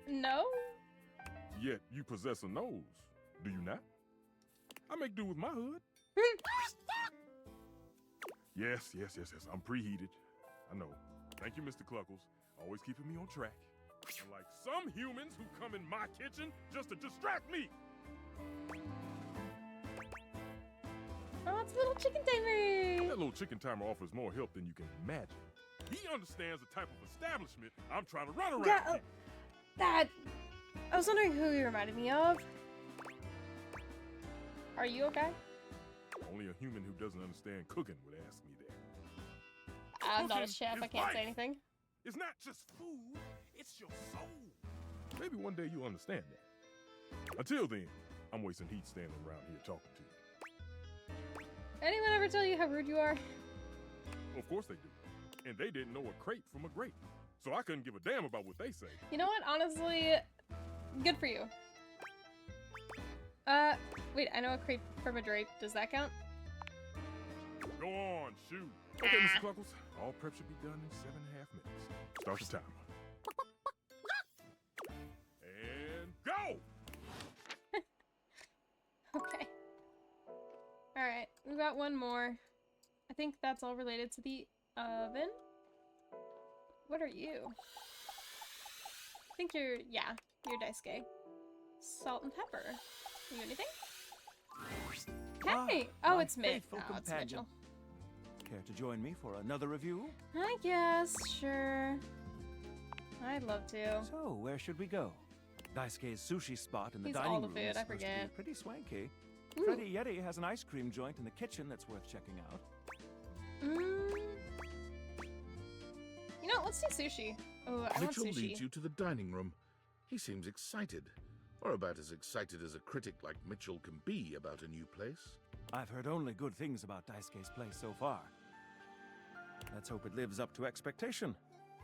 No? Yet you possess a nose, do you not? I make do with my hood. Yes, I'm preheated. I know. Thank you, Mr. Cluckles. Always keeping me on track. Unlike some humans who come in my kitchen just to distract me. Oh, it's a little chicken timer. That little chicken timer offers more help than you can imagine. He understands the type of establishment I'm trying to run around. Yeah, that... I was wondering who you reminded me of. Are you okay? Only a human who doesn't understand cooking would ask me that. I'm not a Cooking chef, is I can't life. say anything. It's not just food, it's your soul. Maybe one day you'll understand that. Until then, I'm wasting heat standing around here talking to you. Anyone ever tell you how rude you are? Of course they do. And they didn't know a crate from a grape. So I couldn't give a damn about what they say. You know what? Honestly, good for you. Wait, I know a crepe from a drape. Does that count? Go on, shoot. Okay, Mr. Cluckles. All prep should be done in 7.5 minutes. Start the timer. And go! Okay. Alright, we've got one more. I think that's all related to the oven. What are you? I think you're Daisuke. Salt and pepper. You anything? Hey! Oh, my it's Mitch. faithful Oh, it's companion. Mitchell. Care to join me for another review? I guess, sure. I'd love to. So, where should we go? Daisuke's sushi spot in the He's dining all the room food, is I supposed to be forget. pretty swanky. Ooh. Freddy Yeti has an ice cream joint in the kitchen that's worth checking out. You know, let's do sushi. Oh, I want Mitchell sushi. leads you to the dining room. He seems excited, or about as excited as a critic like Mitchell can be about a new place. I've heard only good things about Daisuke's place so far. Let's hope it lives up to expectation.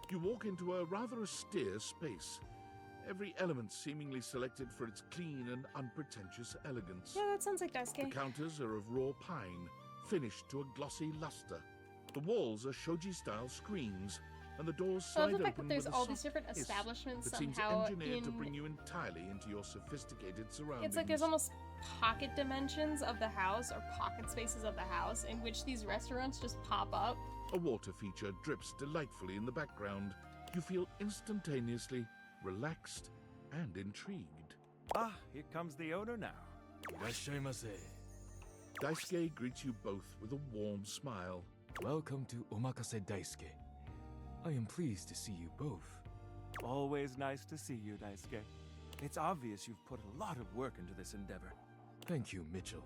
You walk into a rather austere space, every element seemingly selected for its clean and unpretentious elegance. Yeah, that sounds like The Daisuke. counters are of raw pine, finished to a glossy luster. The walls are shoji-style screens, and the doors I love slide the fact that open there's with a all these soft different hiss establishments that seems somehow engineered to in- bring you entirely into your sophisticated surroundings. It's like there's almost pocket dimensions of the house or pocket spaces of the house in which these restaurants just pop up. A water feature drips delightfully in the background. You feel instantaneously relaxed and intrigued. Ah, here comes the owner now. Daisuke greets you both with a warm smile. Welcome to Omakase Daisuke. I am pleased to see you both. Always nice to see you, Daisuke. It's obvious you've put a lot of work into this endeavor. Thank you, Mitchell.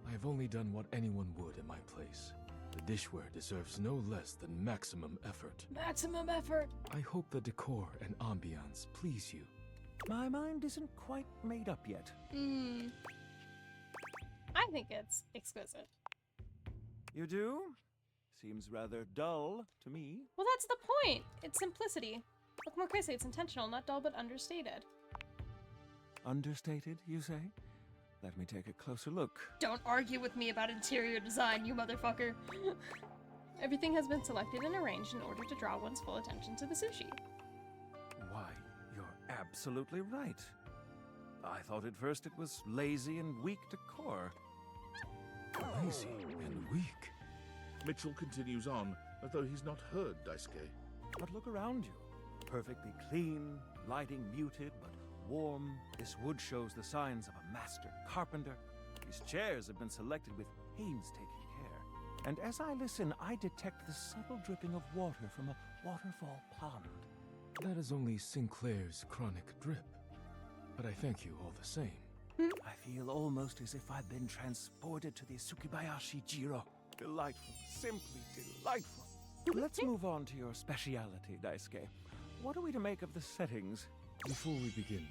I have only done what anyone would in my place. The dishware deserves no less than maximum effort. Maximum effort! I hope the decor and ambiance please you. My mind isn't quite made up yet. I think it's exquisite. You do? Seems rather dull to me. Well, that's the point! It's simplicity. Look more crazy, it's intentional, not dull but understated. Understated, you say? Let me take a closer look. Don't argue with me about interior design, you motherfucker! Everything has been selected and arranged in order to draw one's full attention to the sushi. Why, you're absolutely right. I thought at first it was lazy and weak decor. Lazy and weak? Mitchell continues on, as though he's not heard Daisuke. But look around you. Perfectly clean, lighting muted but warm. This wood shows the signs of a master carpenter. These chairs have been selected with painstaking care. And as I listen, I detect the subtle dripping of water from a waterfall pond. That is only Sinclair's chronic drip. But I thank you all the same. I feel almost as if I've been transported to the Tsukibayashi Jiro. Delightful, simply delightful. Let's move on to your speciality, Daisuke. What are we to make of the settings? Before we begin,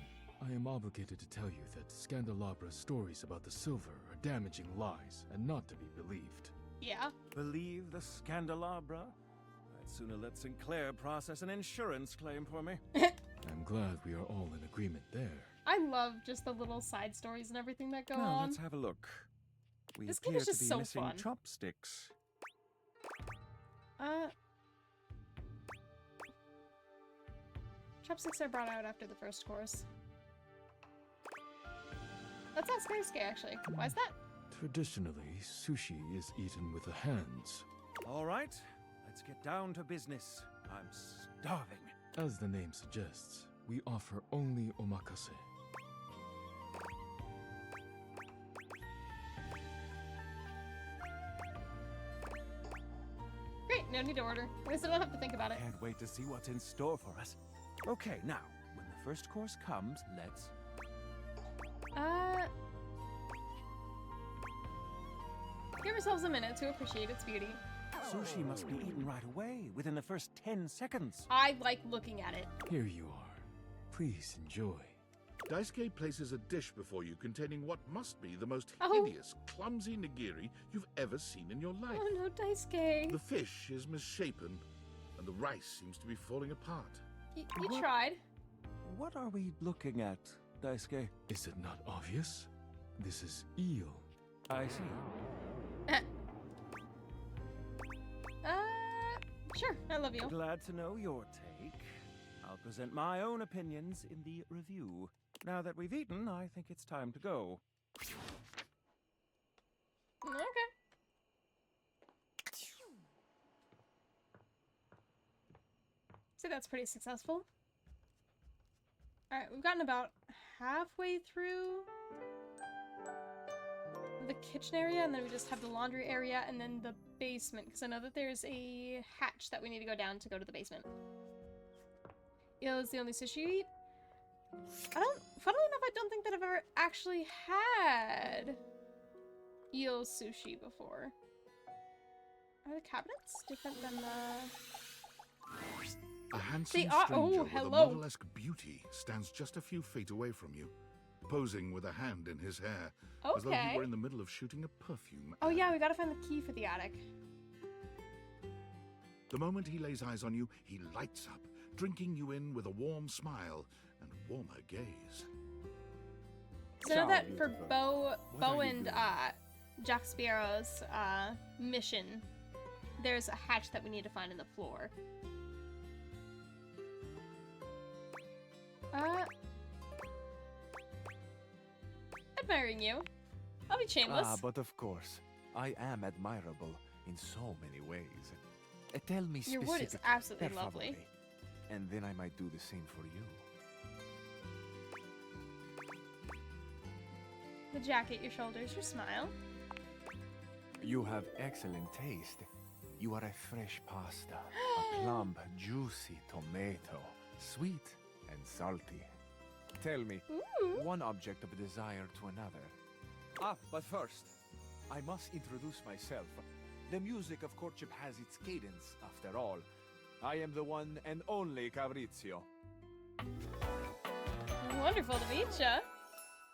I am obligated to tell you that Scandalabra's stories about the silver are damaging lies and not to be believed. Yeah. Believe the Scandalabra? I'd sooner let Sinclair process an insurance claim for me. I'm glad we are all in agreement there. I love just the little side stories and everything that go Now, on. let's have a look. We This game appear is just to be so missing fun. chopsticks. Chopsticks are brought out after the first course. Let's ask Daisuke, actually. Why is that? Traditionally, sushi is eaten with the hands. All right, let's get down to business. I'm starving. As the name suggests, we offer only omakase. Great, no need to order. I guess I don't have to think about it. Can't wait to see what's in store for us. Okay, now, when the first course comes, let's... Give yourselves a minute to appreciate its beauty. Sushi must be eaten right away, within the first 10 seconds. I like looking at it. Here you are. Please enjoy. Daisuke places a dish before you containing what must be the most Oh. hideous, clumsy nigiri you've ever seen in your life. Oh no, Daisuke. The fish is misshapen, and the rice seems to be falling apart. You tried. What are we looking at, Daisuke? Is it not obvious? This is eel. I see. Sure, I love you. Glad to know your take. I'll present my own opinions in the review. Now that we've eaten, I think it's time to go. Okay. See, that's pretty successful. Alright, we've gotten about halfway through the kitchen area, and then we just have the laundry area, and then the basement, because I know that there's a hatch that we need to go down to go to the basement. Eel is the only sushi you eat? Funnily enough, I don't think that I've ever actually had eel sushi before. Are the cabinets different than the... A handsome They are- stranger oh, with hello. a model-esque beauty stands just a few feet away from you, posing with a hand in his hair, as though Okay. he were in the middle of shooting a perfume. Oh yeah, we gotta find the key for the attic. The moment he lays eyes on you, he lights up, drinking you in with a warm smile and warmer gaze. So I know that for Bo and Jack Sparrow's mission, there's a hatch that we need to find in the floor. Admiring you. I'll be shameless. Ah, but of course, I am admirable in so many ways. Tell me Your specifically. wood is absolutely per lovely. favore, and then I might do the same for you. The jacket, your shoulders, your smile. You have excellent taste. You are a fresh pasta, a plump, juicy tomato, sweet and salty. Tell me, one object of desire to another. Ah, but first, I must introduce myself. The music of courtship has its cadence, after all. I am the one and only Fabrizio. Wonderful to meet ya.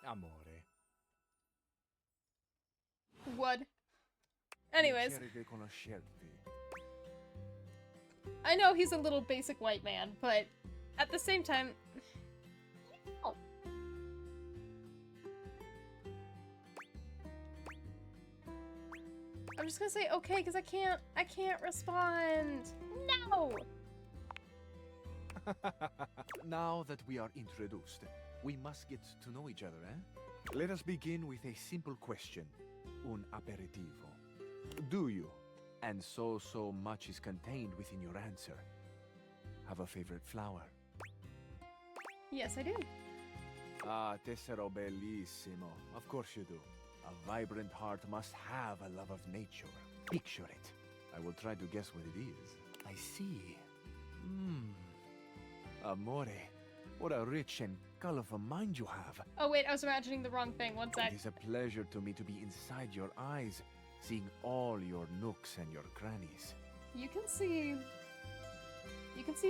Amore. Wood. Anyways, Piacere di conoscerti. I know he's a little basic white man, but at the same time... Oh. I'm just gonna say okay, because I can't respond. No! Now that we are introduced, We must get to know each other, eh? Let us begin with a simple question. Un aperitivo. Do you, and so much is contained within your answer, have a favorite flower? Yes, I do. Ah, tesoro bellissimo. Of course you do. A vibrant heart must have a love of nature. Picture it. I will try to guess what it is. I see. Amore, what a rich and colorful mind you have. Oh wait, I was imagining the wrong thing. One sec. It is a pleasure to me to be inside your eyes, seeing all your nooks and your crannies. You can see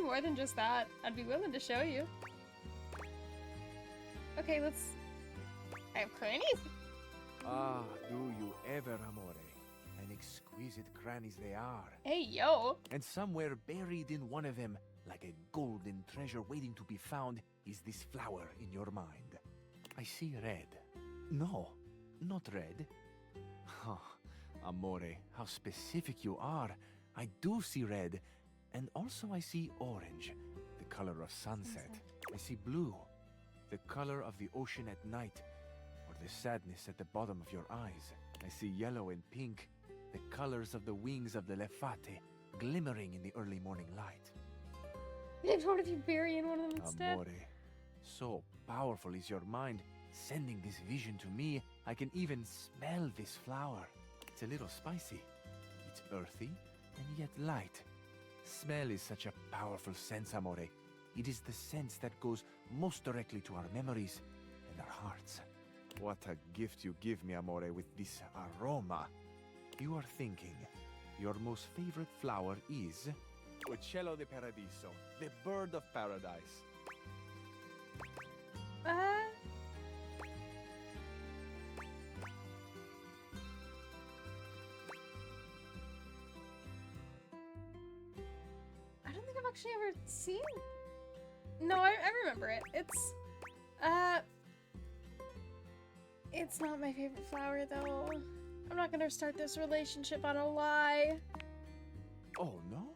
more than just that. I'd be willing to show you. Okay, let's... I have crannies? Ah, do you ever, amore? And exquisite crannies they are. Hey, yo! And somewhere buried in one of them, like a golden treasure waiting to be found, is this flower in your mind. I see red. No, not red. Oh, amore, how specific you are. I do see red. And also I see orange, the color of sunset. I see blue, the color of the ocean at night, or the sadness at the bottom of your eyes. I see yellow and pink, the colors of the wings of the lefate, glimmering in the early morning light. What if you bury in one of them instead? Amore, so powerful is your mind, sending this vision to me. I can even smell this flower. It's a little spicy. It's earthy and yet light. Smell is such a powerful sense, amore. It is the sense that goes most directly to our memories and our hearts. What a gift you give me, amore, with this aroma. You are thinking your most favorite flower is Uccello di Paradiso, the bird of paradise. I don't think I've actually ever seen... No, I remember it. It's not my favorite flower, though. I'm not gonna start this relationship on a lie. Oh, no?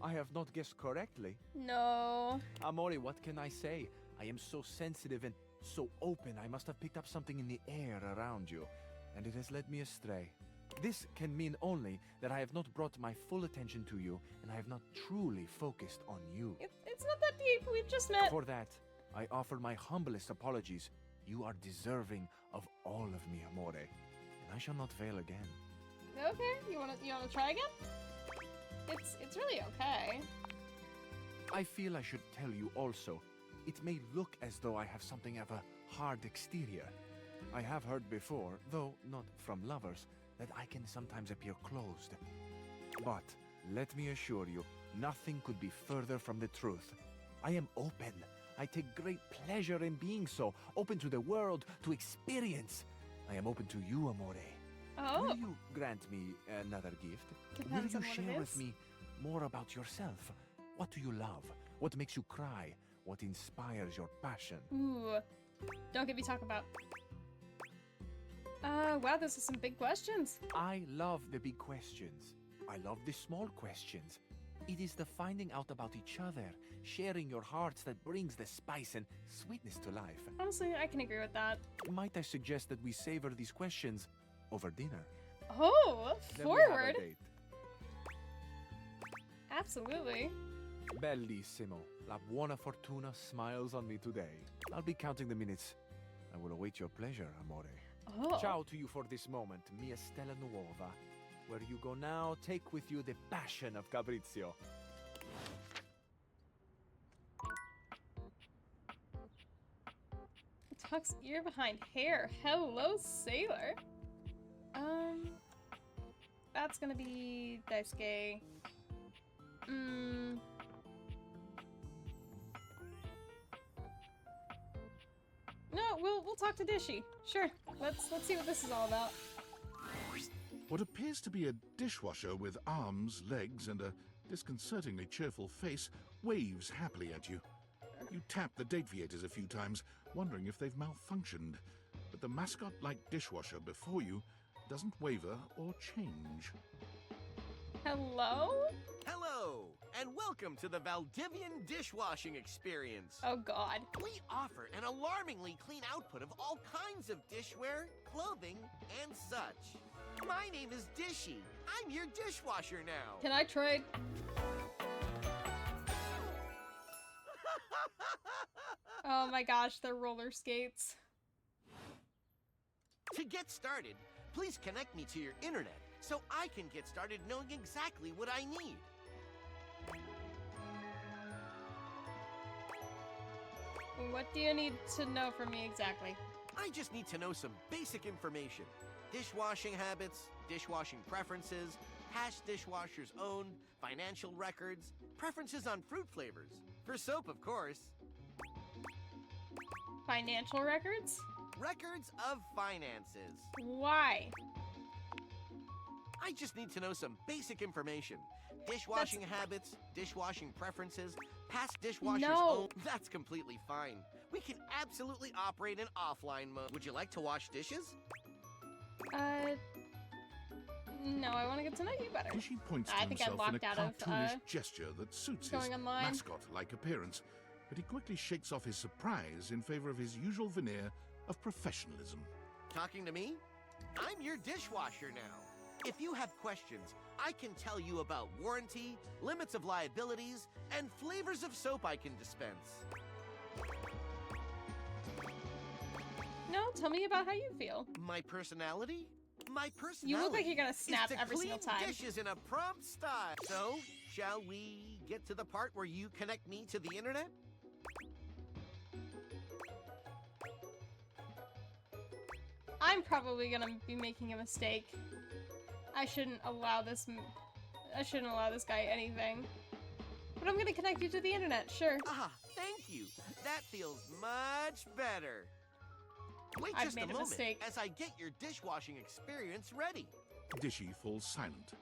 I have not guessed correctly. No. Amore, what can I say? I am so sensitive and so open. I must have picked up something in the air around you, and it has led me astray. This can mean only that I have not brought my full attention to you, and I have not truly focused on you. It's not that deep. We've just met. For that, I offer my humblest apologies. You are deserving of all of me, amore, and I shall not fail again. Okay, you wanna try again? It's really okay. I feel I should tell you also. It may look as though I have something of a hard exterior. I have heard before, though not from lovers, that I can sometimes appear closed. But let me assure you, nothing could be further from the truth. I am open. I take great pleasure in being so, open to the world, to experience. I am open to you, amore. Oh. Will you grant me another gift? Depends Will on you what share it with is. me more about yourself? What do you love? What makes you cry? What inspires your passion? Ooh. Don't get me talking about... wow, those are some big questions. I love the big questions. I love the small questions. It is the finding out about each other, sharing your hearts that brings the spice and sweetness to life. Honestly, I can agree with that. Might I suggest that we savor these questions over dinner? Oh, Then we have a forward. date. Absolutely. Bellissimo. La buona fortuna smiles on me today. I'll be counting the minutes. I will await your pleasure, amore. Oh. Ciao to you for this moment, mia stella nuova. Where you go now, take with you the passion of Fabrizio. Tuck's ear behind hair. Hello, sailor. That's gonna be Daisuke. No, we'll talk to Dishy. Sure. Let's see what this is all about. What appears to be a dishwasher with arms, legs, and a disconcertingly cheerful face waves happily at you. You tap the date viators a few times, wondering if they've malfunctioned, but the mascot-like dishwasher before you doesn't waver or change. Hello? Hello, and welcome to the Valdivian dishwashing experience. Oh God. We offer an alarmingly clean output of all kinds of dishware, clothing, and such. My name is Dishy. I'm your dishwasher now. Can I trade? Oh my gosh, they're roller skates. To get started, please connect me to your internet so I can get started knowing exactly what I need. What do you need to know from me exactly? I just need to know some basic information. Dishwashing habits, dishwashing preferences, past dishwashers owned, financial records, preferences on fruit flavors. For soap, of course. Financial records? Records of finances. Why? I just need to know some basic information. Dishwashing habits, dishwashing preferences, past dishwashers owned. That's completely fine. We can absolutely operate in offline mode. Would you like to wash dishes? No, I want to get to know you better. Dishy points to I think I himself in a locked out of cartoonish gesture that suits his going online. mascot-like appearance, but he quickly shakes off his surprise in favor of his usual veneer of professionalism. Talking to me? I'm your dishwasher now. If you have questions, I can tell you about warranty, limits of liabilities, and flavors of soap I can dispense. No, tell me about how you feel. My personality? My personality. You look like you're gonna snap is to every clean single time. dishes in a prompt style. So, shall we get to the part where you connect me to the internet? I'm probably gonna be making a mistake. I shouldn't allow this guy anything. But I'm gonna connect you to the internet, sure. Ah, thank you. That feels much better. Wait I've just made a a moment mistake. as I get your dishwashing experience ready. Dishy falls silent,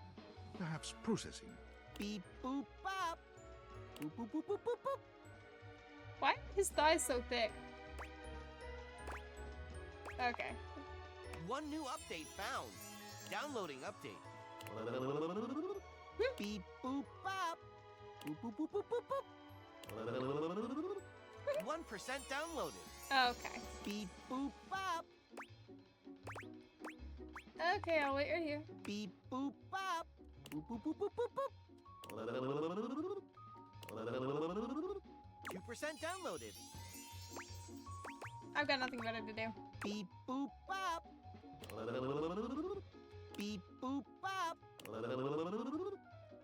perhaps processing. Beep boop bop. Boop boop boop boop boop boop. Why are his thighs so thick? Okay. One new update found. Downloading update. Beep boop bop. Boop boop boop boop boop boop. 1% downloaded. Okay. Beep boop bop. Okay, I'll wait right here. Beep boop bop. Boop boop boop boop boop boop. 2% downloaded. I've got nothing better to do. Beep boop bop. Beep boop bop.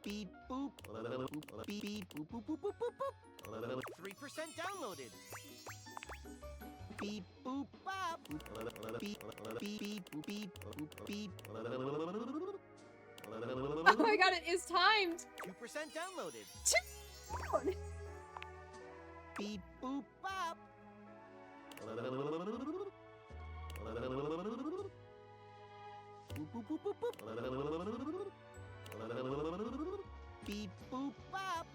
Beep boop. Beep beep boop boop boop boop boop boop. 3% downloaded. Beep boop bop. Beep beep beep beep beep. Oh my god, it is timed! 2% downloaded. Dude. Beep boop bop. Boop boop boop boop boop. Beep boop bop.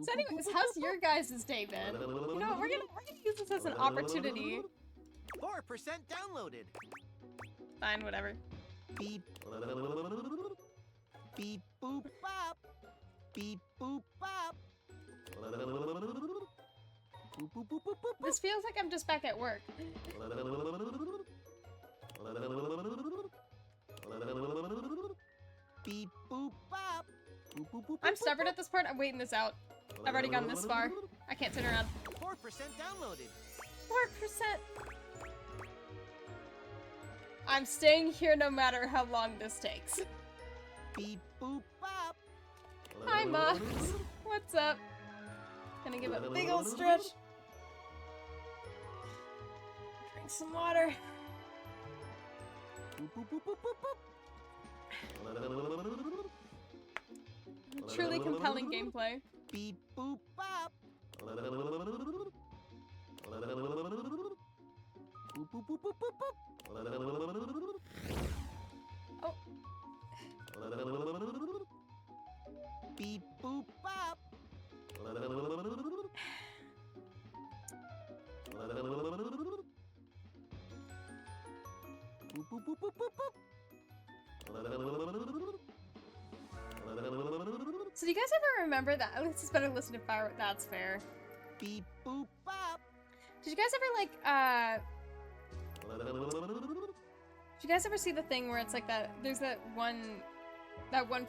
So anyways, how's your guys' day been? You know what, we're gonna use this as an opportunity. 4% downloaded. Fine, whatever. Beep. Beep boop bop. Beep boop bop. Boop boop boop boop boop. This feels like I'm just back at work. Beep boop bop. Boop boop boop. I'm stubborn at this part. I'm waiting this out. I've already gone this far. I can't turn around. 4% downloaded. 4%. I'm staying here no matter how long this takes. Beep boop bop. Hi, Ma. What's up? Gonna give it a big old stretch. Drink some water. Boop boop boop boop boop boop. Truly compelling gameplay. Beep boop bop. Boop boop boop boop boop boop. Oh. Beep boop bop. Boop boop boop boop boop boop. So do you guys ever remember that? At least it's better to listen to Fire. That's fair. Beep boop bop. Did you guys ever like did you guys ever see the thing where it's like that there's that one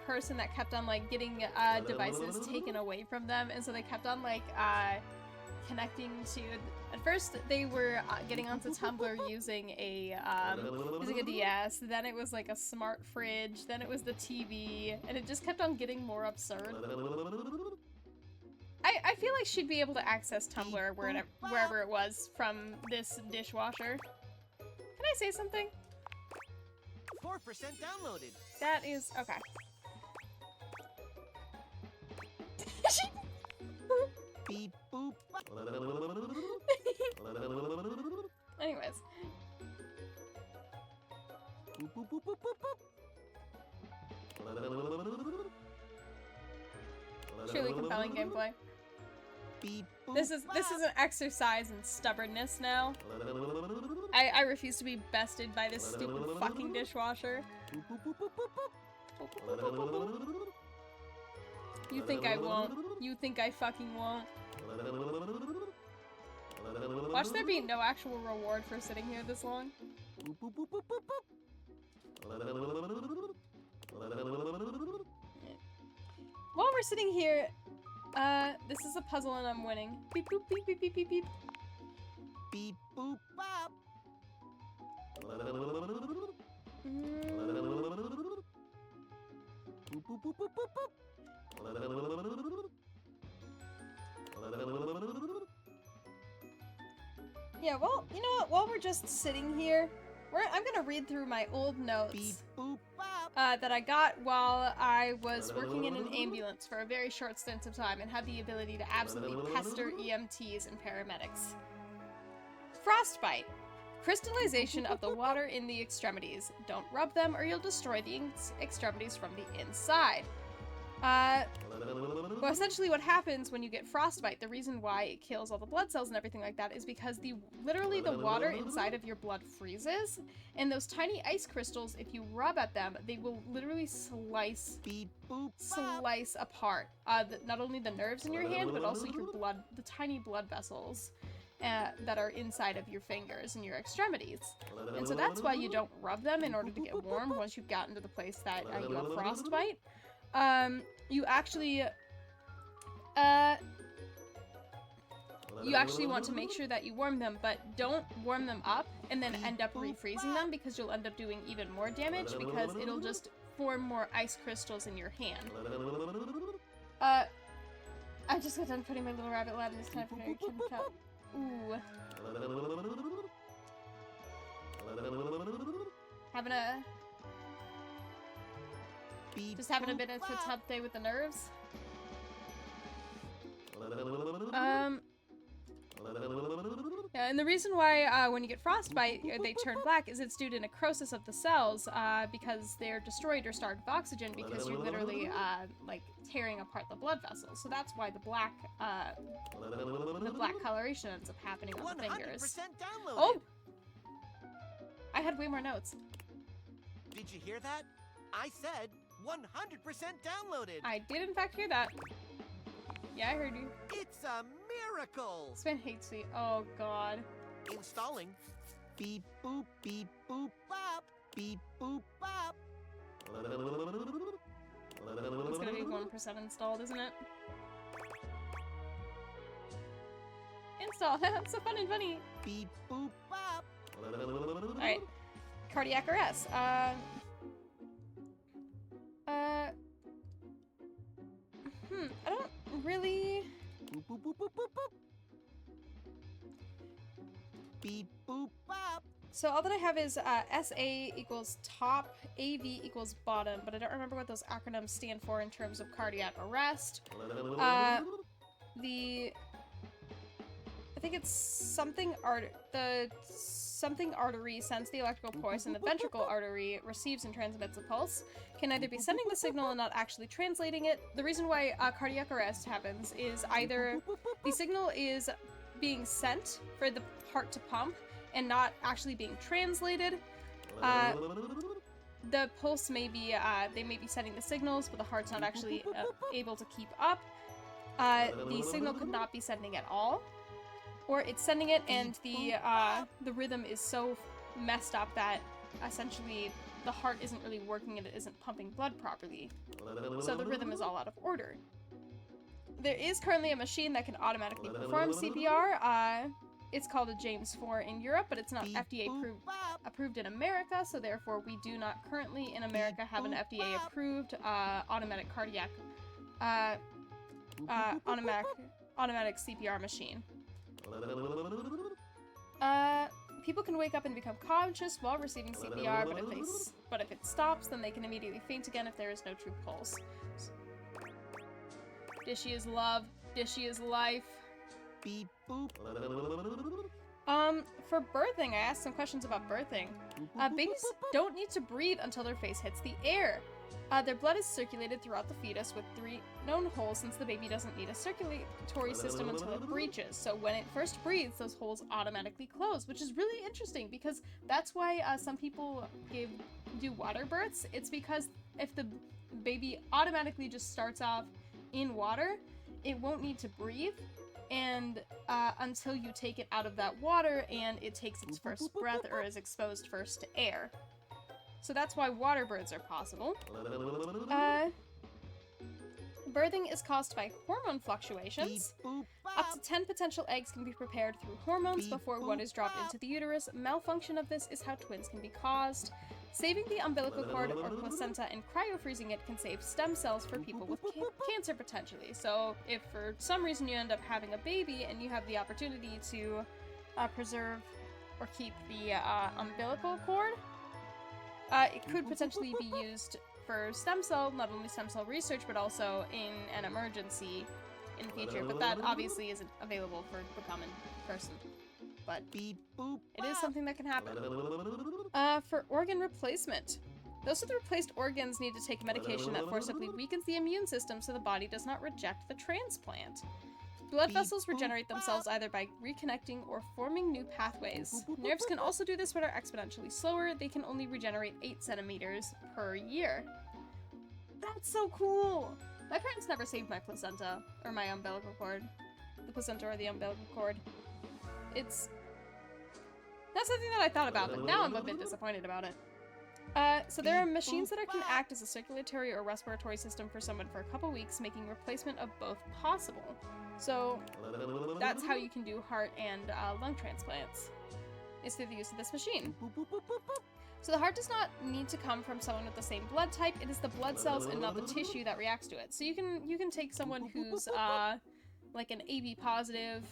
person that kept on like getting devices taken away from them, and so they kept on like connecting to, at first they were getting onto Tumblr using a DS, then it was like a smart fridge, then it was the TV, and it just kept on getting more absurd. I feel like she'd be able to access Tumblr wherever it was from this dishwasher. Can I say something? 4% downloaded. That is okay. Beep boop. Anyways. Boop, boop, boop, boop, boop, boop. Truly compelling gameplay. Beep, boop, This is an exercise in stubbornness now. I refuse to be bested by this stupid fucking dishwasher. You think I won't. You think I fucking won't. Watch there be no actual reward for sitting here this long. While we're sitting here, this is a puzzle and I'm winning. Beep boop beep beep beep beep beep. Beep boop bop. Boop boop boop boop boop boop. Yeah, well, you know what? While we're just sitting here, I'm gonna read through my old notes that I got while I was working in an ambulance for a very short stint of time and had the ability to absolutely pester EMTs and paramedics. Frostbite. Crystallization of the water in the extremities. Don't rub them or you'll destroy the extremities from the inside. Well, essentially what happens when you get frostbite, the reason why it kills all the blood cells and everything like that is because literally the water inside of your blood freezes, and those tiny ice crystals, if you rub at them, they will literally slice apart not only the nerves in your hand, but also your blood, the tiny blood vessels that are inside of your fingers and your extremities. And so that's why you don't rub them in order to get warm once you've gotten to the place that you have frostbite. You actually want to make sure that you warm them, but don't warm them up and then end up refreezing them, because you'll end up doing even more damage because it'll just form more ice crystals in your hand. I just got done putting my little rabbit lab in this time for Mary Kim Cup. Ooh. Having a bit of a tough day with the nerves. Yeah, and the reason why when you get frostbite they turn black is it's due to necrosis of the cells because they're destroyed or starved of oxygen, because you're literally like tearing apart the blood vessels. So that's why the black coloration ends up happening on the fingers. 100% downloaded. Oh! I had way more notes. Did you hear that? I said 100% downloaded. I did in fact hear that. Yeah, I heard you. It's a miracle. Sven hates me. Oh god. Installing. Beep boop beep boop bop. Beep boop bop. It's gonna be 1% installed, isn't it? Install. That's so fun and funny. Beep boop bop. Alright. Cardiac arrest. I don't really... Boop, boop, boop, boop, boop, boop. Beep, boop, bop. So all that I have is SA equals top, AV equals bottom, but I don't remember what those acronyms stand for in terms of cardiac arrest. I think it's something something artery sends the electrical pulse, and the ventricle artery receives and transmits a pulse. Can either be sending the signal and not actually translating it. The reason why cardiac arrest happens is either the signal is being sent for the heart to pump and not actually being translated. the pulse may be, they may be sending the signals, but the heart's not actually able to keep up. The signal could not be sending at all. Or it's sending it and the rhythm is so messed up that essentially the heart isn't really working and it isn't pumping blood properly. So the rhythm is all out of order. There is currently a machine that can automatically perform CPR. It's called a James 4 in Europe, but it's not FDA approved in America, so therefore we do not currently in America have an FDA approved automatic cardiac automatic CPR machine. People can wake up and become conscious while receiving CPR, but if it stops, then they can immediately faint again if there is no true pulse. Dishy is love. Dishy is life. Beep boop. For birthing, I asked some questions about birthing. Babies don't need to breathe until their face hits the air. Their blood is circulated throughout the fetus with 3 known holes since the baby doesn't need a circulatory system until it breaches. So when it first breathes, those holes automatically close, which is really interesting because that's why some people do water births. It's because if the baby automatically just starts off in water, it won't need to breathe and until you take it out of that water and it takes its first breath or is exposed first to air. So that's why water births are possible. Birthing is caused by hormone fluctuations. Up to 10 potential eggs can be prepared through hormones before one is dropped into the uterus. Malfunction of this is how twins can be caused. Saving the umbilical cord or placenta and cryo-freezing it can save stem cells for people with cancer potentially. So if for some reason you end up having a baby and you have the opportunity to preserve or keep the umbilical cord, it could potentially be used for not only stem cell research, but also in an emergency in the future. But that obviously isn't available for the common person. But it is something that can happen. For organ replacement. Those with replaced organs need to take medication that forcibly weakens the immune system so the body does not reject the transplant. Blood vessels regenerate themselves either by reconnecting or forming new pathways. Nerves can also do this but are exponentially slower. They can only regenerate 8 centimeters per year. That's so cool! My parents never saved my placenta or my umbilical cord. The placenta or the umbilical cord. That's something that I thought about, but now I'm a bit disappointed about it. So there are machines that can act as a circulatory or respiratory system for someone for a couple weeks, making replacement of both possible. So that's how you can do heart and lung transplants, is through the use of this machine. So the heart does not need to come from someone with the same blood type. It is the blood cells and not the tissue that reacts to it. So you can take someone who's like an AB positive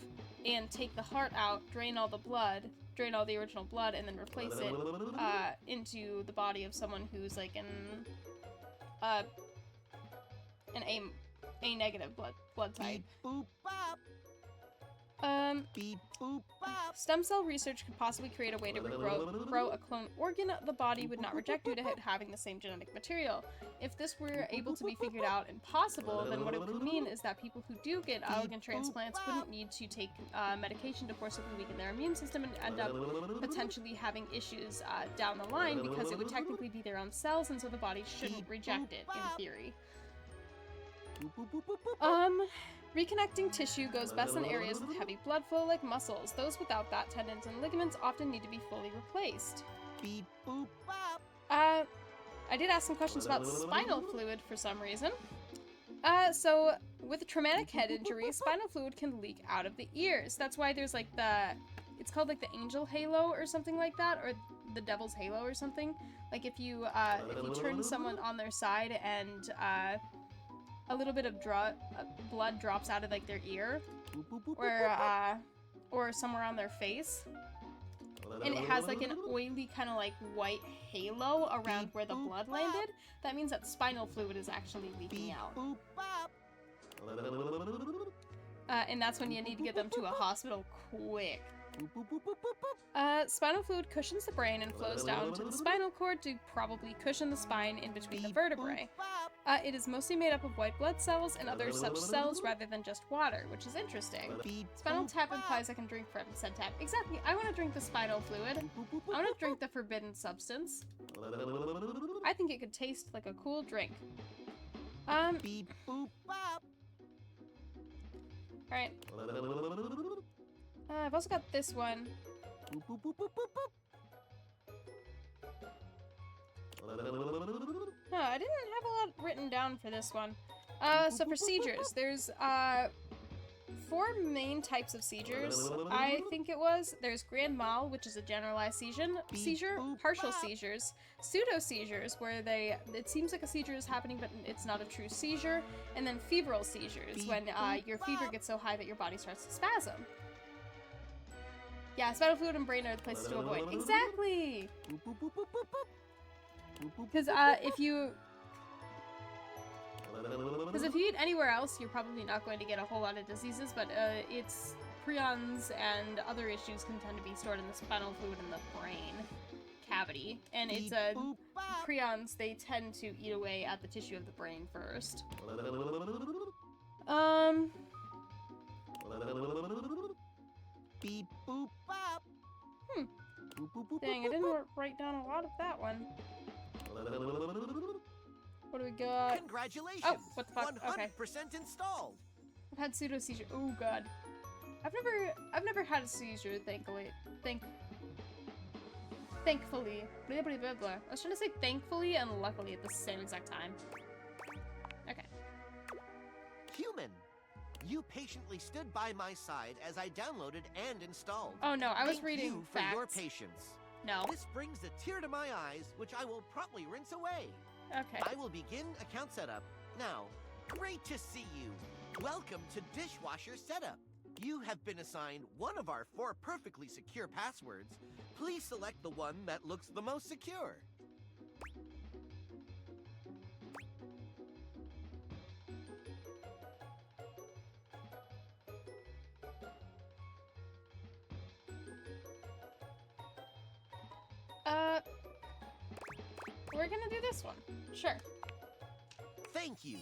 and take the heart out, drain all the original blood, and then replace it into the body of someone who's like an A negative blood type. Stem cell research could possibly create a way to grow a clone organ the body would not reject due to it having the same genetic material. If this were able to be figured out and possible, then what it would mean is that people who do get organ transplants wouldn't need to take medication to forcibly weaken their immune system and end up potentially having issues down the line because it would technically be their own cells and so the body shouldn't reject it in theory. Reconnecting tissue goes best in areas with heavy blood flow like muscles. Those without that, tendons and ligaments often need to be fully replaced. I did ask some questions about spinal fluid for some reason. So with a traumatic head injury, spinal fluid can leak out of the ears. That's why there's like it's called like the angel halo or something like that, or the devil's halo or something. Like if you turn someone on their side and a little bit of blood drops out of like their ear or somewhere on their face, and it has like an oily kind of like white halo around where the blood landed, that means that spinal fluid is actually leaking out. And that's when you need to get them to a hospital quick. Spinal fluid cushions the brain and flows down to the spinal cord to probably cushion the spine in between the vertebrae. It is mostly made up of white blood cells and other such cells rather than just water, which is interesting. Spinal tap implies I can drink from said tap. Exactly, I want to drink the spinal fluid. I want to drink the forbidden substance. I think it could taste like a cool drink. Alright. I've also got this one. No, I didn't have a lot written down for this one. So for seizures, there's 4 main types of seizures, I think it was. There's grand mal, which is a generalized seizure, partial seizures, pseudo seizures, where it seems like a seizure is happening, but it's not a true seizure, and then febrile seizures, when your fever gets so high that your body starts to spasm. Yeah, spinal fluid and brain are the places to avoid. Exactly! Because if you eat anywhere else, you're probably not going to get a whole lot of diseases, but it's prions and other issues can tend to be stored in the spinal fluid in the brain cavity. And it's prions, they tend to eat away at the tissue of the brain first. Beep boop bop. Dang, I didn't write down a lot of that one. What do we got? Congratulations! Oh, what the fuck? 100% Okay. installed. I've had pseudo seizure. Oh god. I've never had a seizure, thankfully. Thankfully. Blah, blah, blah, blah. I was trying to say thankfully and luckily at the same exact time. Okay. Human, you patiently stood by my side as I downloaded and installed. Oh no, I was Thank reading you for facts. your patience. No. This brings a tear to my eyes, which I will promptly rinse away. Okay. I will begin account setup. Now, great to see you. Welcome to Dishwasher Setup. You have been assigned one of our 4 perfectly secure passwords. Please select the one that looks the most secure. We're gonna do this one. Sure. Thank you.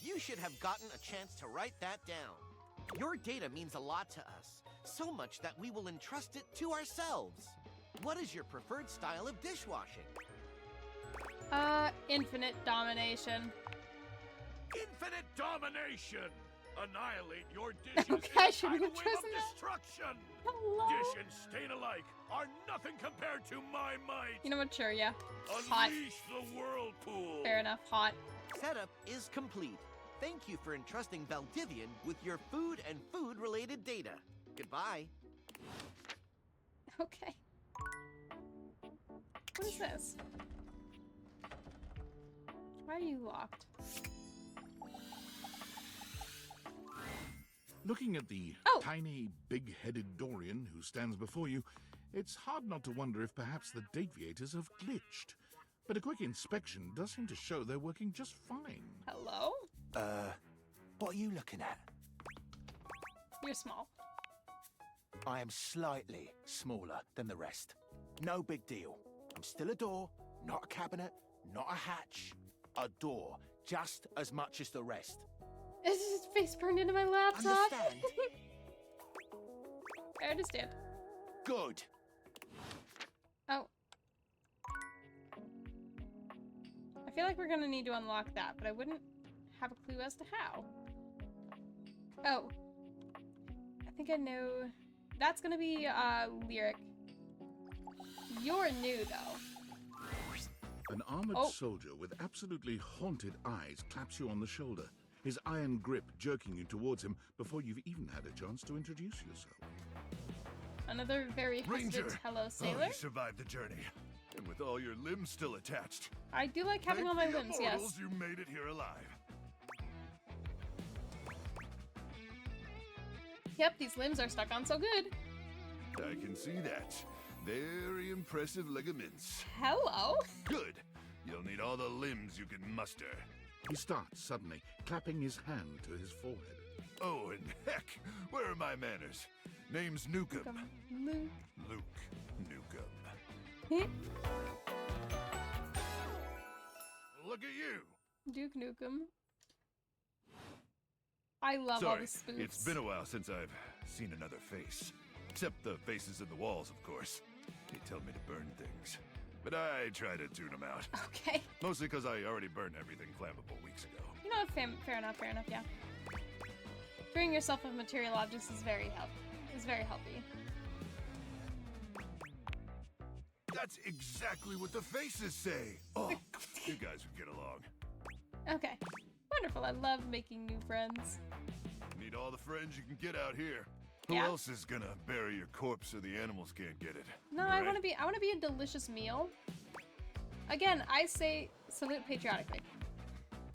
You should have gotten a chance to write that down. Your data means a lot to us, so much that we will entrust it to ourselves. What is your preferred style of dishwashing? Infinite domination. Infinite domination! Annihilate your dishes Okay, in I a shouldn't tidal have wave of chosen that. destruction! Hello? Dish and stain alike are nothing compared to my might! You know what? Sure, yeah. Hot. Unleash the whirlpool! Fair enough. Hot. Setup is complete. Thank you for entrusting Valdivian with your food and food-related data. Goodbye. Okay. What is this? Why are you locked? Looking at the tiny, big-headed Dorian who stands before you, it's hard not to wonder if perhaps the Dateviators have glitched. But a quick inspection does seem to show they're working just fine. Hello? What are you looking at? You're small. I am slightly smaller than the rest. No big deal. I'm still a door, not a cabinet, not a hatch. A door, just as much as the rest. Is his face burned into my laptop? Understand? I understand. Good. Oh. I feel like we're gonna need to unlock that, but I wouldn't have a clue as to how. Oh. I think I know. That's gonna be, Lyric. You're new, though. An armored soldier with absolutely haunted eyes claps you on the shoulder, his iron grip jerking you towards him before you've even had a chance to introduce yourself. Another very hesitant hello, sailor. you survived the journey, and with all your limbs still attached. I do like having all my Thank the limbs, immortals, yes. You made it here alive. Yep, these limbs are stuck on so good. I can see that. Very impressive ligaments. Hello. Good. You'll need all the limbs you can muster. He starts suddenly, clapping his hand to his forehead. Oh, and heck, where are my manners? Name's Nukem. Luke. Luke Nukem. Look at you. Duke Nukem. I love all Sorry, the spoofs. it's been a while since I've seen another face. Except the faces in the walls, of course. They tell me to burn things. But I try to tune them out. Okay. Mostly because I already burned everything flammable weeks ago. You know, fair enough, yeah. Freeing yourself of material objects is very healthy. That's exactly what the faces say. Oh, you guys would get along. Okay. Wonderful, I love making new friends. Need all the friends you can get out here. Who Yeah. else is gonna bury your corpse so the animals can't get it? No, Right? I want to be a delicious meal. Again, I say salute patriotically.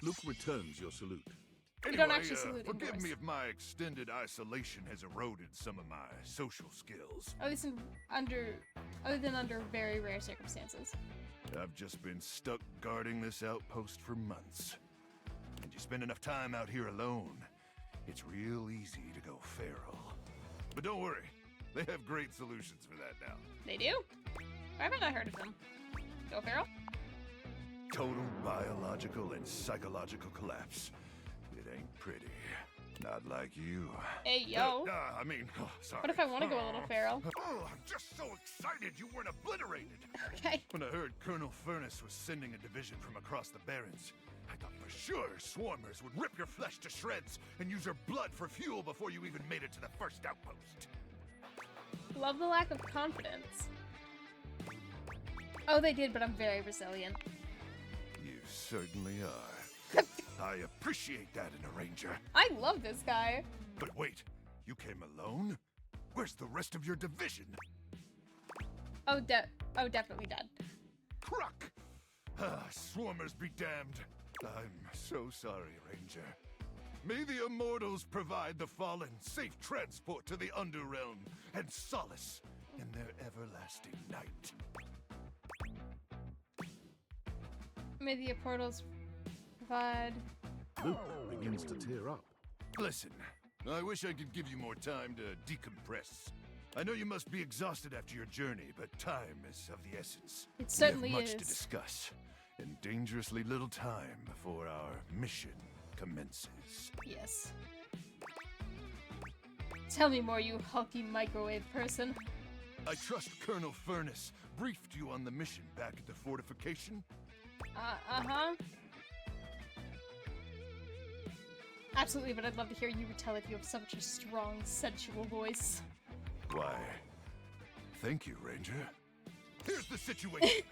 Luke returns your salute. You Anyway, don't actually salute forgive indoors. me if my extended isolation has eroded some of my social skills. At least other than under very rare circumstances. I've just been stuck guarding this outpost for months. And you spend enough time out here alone, it's real easy to go feral. But don't worry, they have great solutions for that now. They do? Why haven't I heard of them? Go feral? Total biological and psychological collapse. It ain't pretty. Not like you. Hey, yo. Sorry. What if I want to go a little feral? Oh, I'm just so excited you weren't obliterated. Okay. When I heard Colonel Furnace was sending a division from across the Barrens, I thought for sure swarmers would rip your flesh to shreds and use your blood for fuel before you even made it to the first outpost. Love the lack of confidence. Oh, they did, but I'm very resilient. You certainly are. I appreciate that in a ranger. I love this guy. But wait, you came alone? Where's the rest of your division? Oh, definitely dead. Cruck! Swarmers be damned. I'm so sorry, Ranger. May the Immortals provide the fallen safe transport to the Underrealm and solace in their everlasting night. May the portals provide... Luke begins to tear up. Listen, I wish I could give you more time to decompress. I know you must be exhausted after your journey, but time is of the essence. It certainly we have much to is. discuss, and dangerously little time before our mission commences. Yes. Tell me more, you hulky microwave person. I trust Colonel Furnace briefed you on the mission back at the fortification. Uh-huh. Absolutely, but I'd love to hear you retell if you have such a strong, sensual voice. Why, thank you, Ranger. Here's the situation.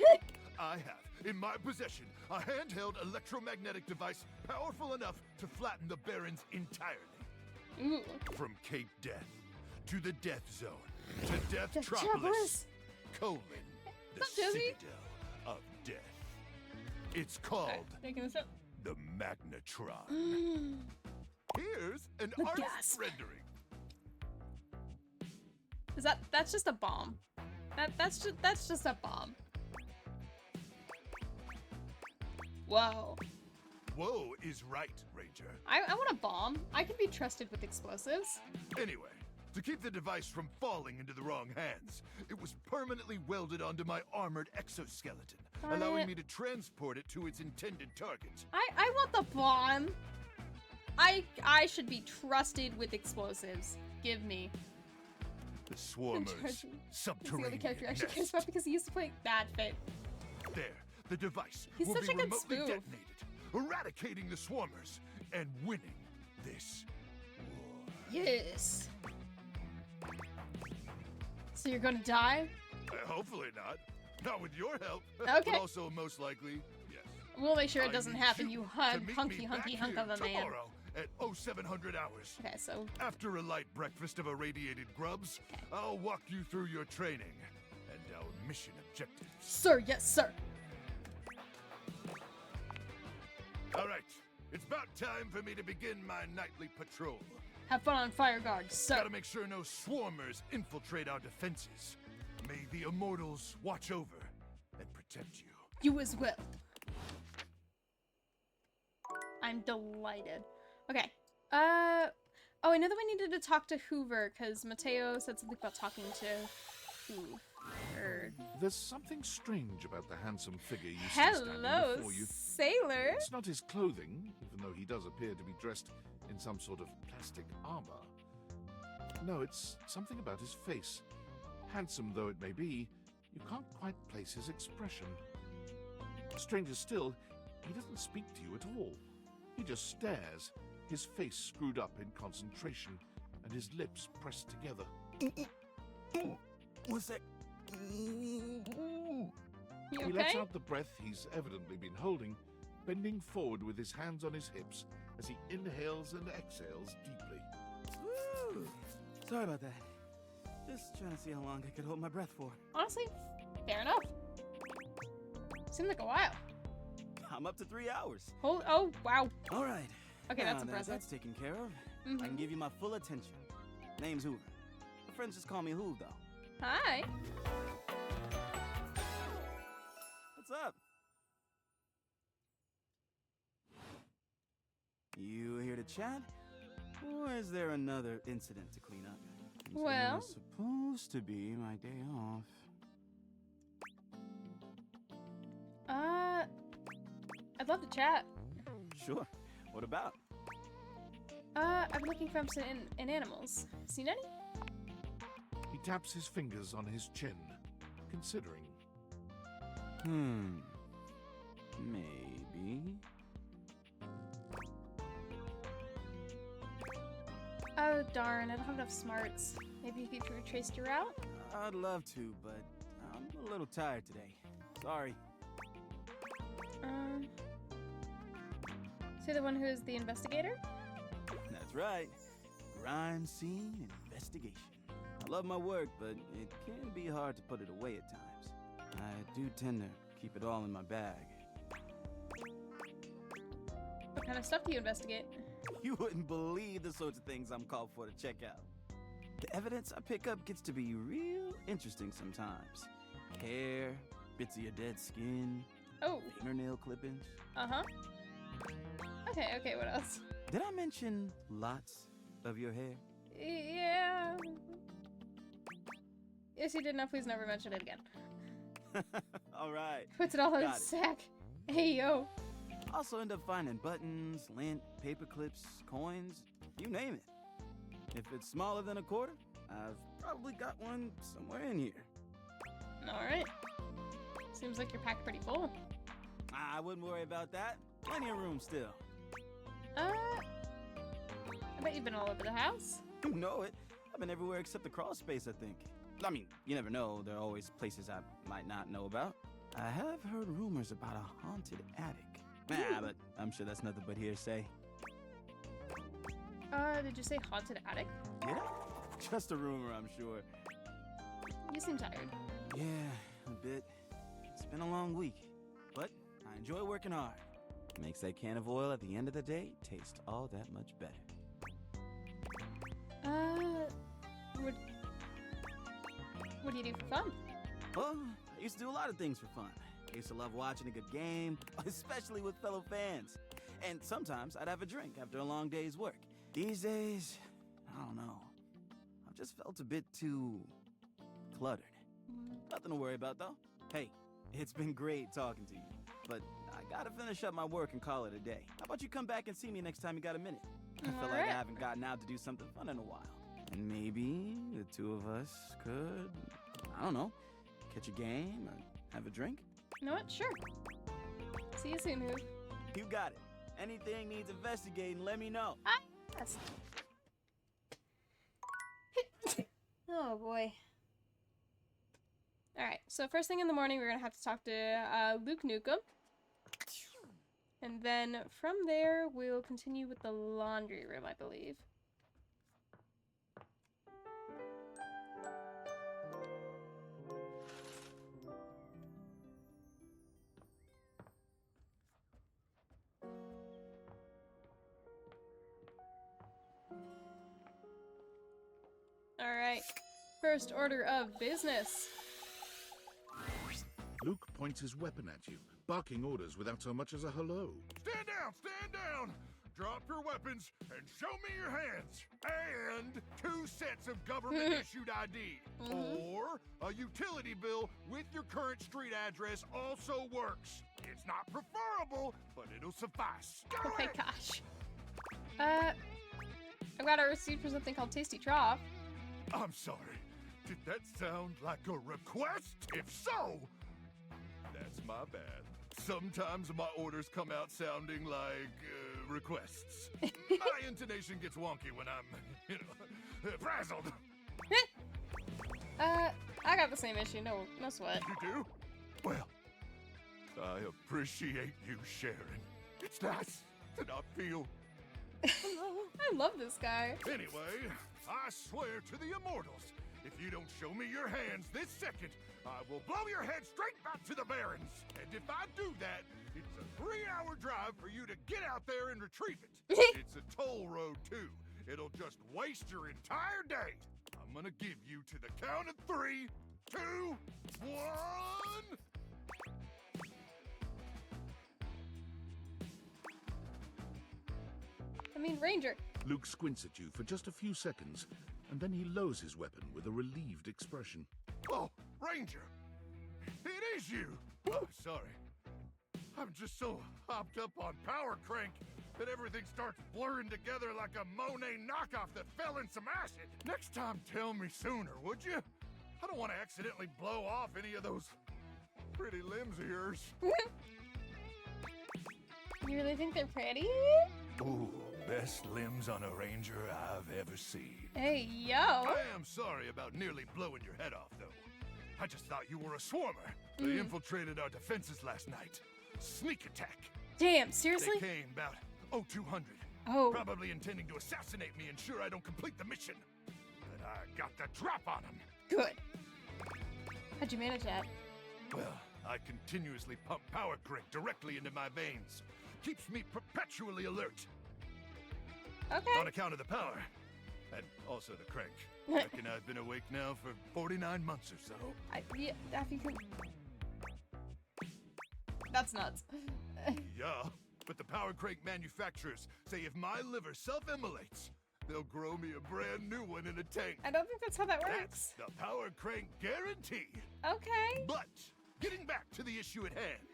I have, in my possession, a handheld electromagnetic device powerful enough to flatten the Barrens entirely. Ooh. From Cape Death to the Death Zone to Deathtropolis. Deathtropolis, colon, the What's up, Josie? Citadel of Death. It's called Making this up. the Magnetron. Here's an artist's Gasp. rendering. That's just a bomb. That's just a bomb. Whoa. Whoa is right, Ranger. I want a bomb. I can be trusted with explosives. Anyway, to keep the device from falling into the wrong hands, it was permanently welded onto my armored exoskeleton, Darn allowing it. me to transport it to its intended target. I want the bomb. I should be trusted with explosives. Give me. The Swarmers' He's the only subterranean character I actually cares nest. about because he used to play Bad Fate. There, the device He's will such be a good remotely spoof. detonated, eradicating the Swarmers and winning this war. Yes. So you're gonna die? Hopefully not. Not with your help. Okay. But also most likely, yes. We'll make sure I it doesn't need happen, you you to meet hunky me back hunk here of a man. tomorrow at 0700 hours. Okay, so After a light breakfast of irradiated grubs, I'll walk you through your training and our mission objectives. Sir, yes, sir. All right, it's about time for me to begin my nightly patrol. Have fun on fire guard, sir. Gotta make sure no swarmers infiltrate our defenses. May the Immortals watch over and protect you. You as well. I'm delighted. Okay. Oh, I know that we needed to talk to Hoover, because Mateo said something about talking to Hoover. There's something strange about the handsome figure you see standing Hello, before you. sailor! It's not his clothing, even though he does appear to be dressed in some sort of plastic armor. No, it's something about his face. Handsome though it may be, you can't quite place his expression. Stranger still, he doesn't speak to you at all. He just stares, his face screwed up in concentration, and his lips pressed together. What's that? You He lets okay? out the breath he's evidently been holding, bending forward with his hands on his hips as he inhales and exhales deeply. Woo. Sorry about that. Just trying to see how long I could hold my breath for. Honestly, fair enough. Seemed like a while. I'm up to 3 hours. Oh, wow. All right. Okay, Now that's that impressive. That's taken care of. Mhm. I can give you my full attention. Name's Hoover. My friends just call me Hoov, though. Hi. What's up? You here to chat? Or is there another incident to clean up? Well- It's supposed to be my day off. I'd love to chat. Sure. What about? I've been looking for interest in animals. Seen any? He taps his fingers on his chin, considering. Maybe. Oh, darn, I don't have enough smarts. Maybe if you retraced your route? I'd love to, but I'm a little tired today. Sorry. So the one who is the investigator? That's right. Crime scene investigation. I love my work, but it can be hard to put it away at times. I do tend to keep it all in my bag. What kind of stuff do you investigate? You wouldn't believe the sorts of things I'm called for to check out. The evidence I pick up gets to be real interesting sometimes. Hair, bits of your dead skin, fingernail clippings. Uh-huh. Okay, what else? Did I mention lots of your hair? Yeah. Yes, you did. Now please never mention it again. All right. Puts it all in Got his it. sack. Hey, yo. Also end up finding buttons, lint, paper clips, coins, you name it. If it's smaller than a quarter, I've probably got one somewhere in here. Alright. Seems like you're packed pretty full. I wouldn't worry about that. Plenty of room still. I bet you've been all over the house. You know it. I've been everywhere except the crawl space, I think. I mean, you never know. There are always places I might not know about. I have heard rumors about a haunted attic. But I'm sure that's nothing but hearsay. Did you say haunted attic? Did I? Just a rumor, I'm sure. You seem tired. Yeah, a bit. It's been a long week, but I enjoy working hard. Makes that can of oil at the end of the day taste all that much better. What do you do for fun? Well, I used to do a lot of things for fun. I used to love watching a good game, especially with fellow fans. And sometimes I'd have a drink after a long day's work. These days, I don't know. I've just felt a bit too cluttered. Nothing to worry about, though. Hey, it's been great talking to you, but I gotta finish up my work and call it a day. How about you come back and see me next time you got a minute? I feel like I haven't gotten out to do something fun in a while. And maybe the two of us could, I don't know, catch a game or have a drink? You know what? Sure. See you soon, Hoov. You got it. Anything needs investigating, let me know. Yes. Oh boy. Alright, so first thing in the morning we're gonna have to talk to Luke Nukem. And then from there we'll continue with the laundry room, I believe. Alright, first order of business. Luke points his weapon at you, barking orders without so much as a hello. Stand down! Stand down! drop your weapons and show me your hands. And 2 sets of government-issued ID. Or a utility bill with your current street address also works. It's not preferable, but it'll suffice. Oh my gosh. I got a receipt for something called Tasty Trough. I'm sorry. Did that sound like a request? If so, that's my bad. Sometimes my orders come out sounding like requests. My intonation gets wonky when I'm, frazzled. I got the same issue. No sweat. You do? Well, I appreciate you sharing. It's nice to not feel. I love this guy. Anyway, I swear to the immortals, if you don't show me your hands this second, I will blow your head straight back to the Barrens. And if I do that, it's a 3-hour drive for you to get out there and retrieve it. It's a toll road, too. It'll just waste your entire day. I'm gonna give you to the count of 3, 2, 1. I mean, Ranger. Luke squints at you for just a few seconds, and then he lowers his weapon with a relieved expression. Oh, Ranger! It is you! Oh, sorry. I'm just so hopped up on Power Crank that everything starts blurring together like a Monet knockoff that fell in some acid. Next time, tell me sooner, would you? I don't want to accidentally blow off any of those pretty limbs of yours. You really think they're pretty? Ooh, best limbs on a Ranger I've ever seen. Hey, yo! I am sorry about nearly blowing your head off, though. I just thought you were a swarmer. They infiltrated our defenses last night. Sneak attack. Damn, seriously? They came about 0200. Oh. Probably intending to assassinate me and ensure I don't complete the mission. But I got the drop on them. Good. How'd you manage that? Well, I continuously pump Power Crank directly into my veins. Keeps me perpetually alert. Okay. On account of the power. And also the crank. I reckon I've been awake now for 49 months or so. Yeah, if you could... That's nuts. Yeah, but the Power Crank manufacturers say if my liver self-immolates, they'll grow me a brand new one in a tank. I don't think that's how that works. That's the Power Crank guarantee. Okay. But, getting back to the issue at hand,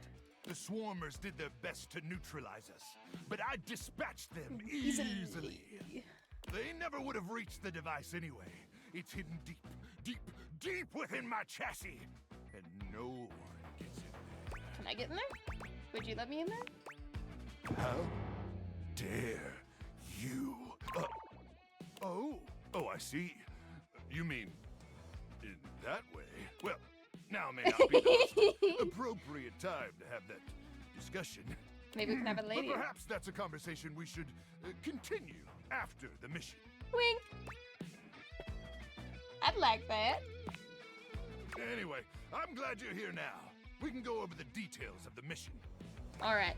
the Swarmers did their best to neutralize us, but I dispatched them easily. They never would have reached the device anyway. It's hidden deep, deep, deep within my chassis, and no one gets in there. Can I get in there? Would you let me in there? How dare you? Oh, I see. You mean in that way? Well, now may not be the most appropriate time to have that discussion. Maybe we can have it later. But perhaps that's a conversation we should continue after the mission. Wink. I'd like that. Anyway, I'm glad you're here now. We can go over the details of the mission. All right.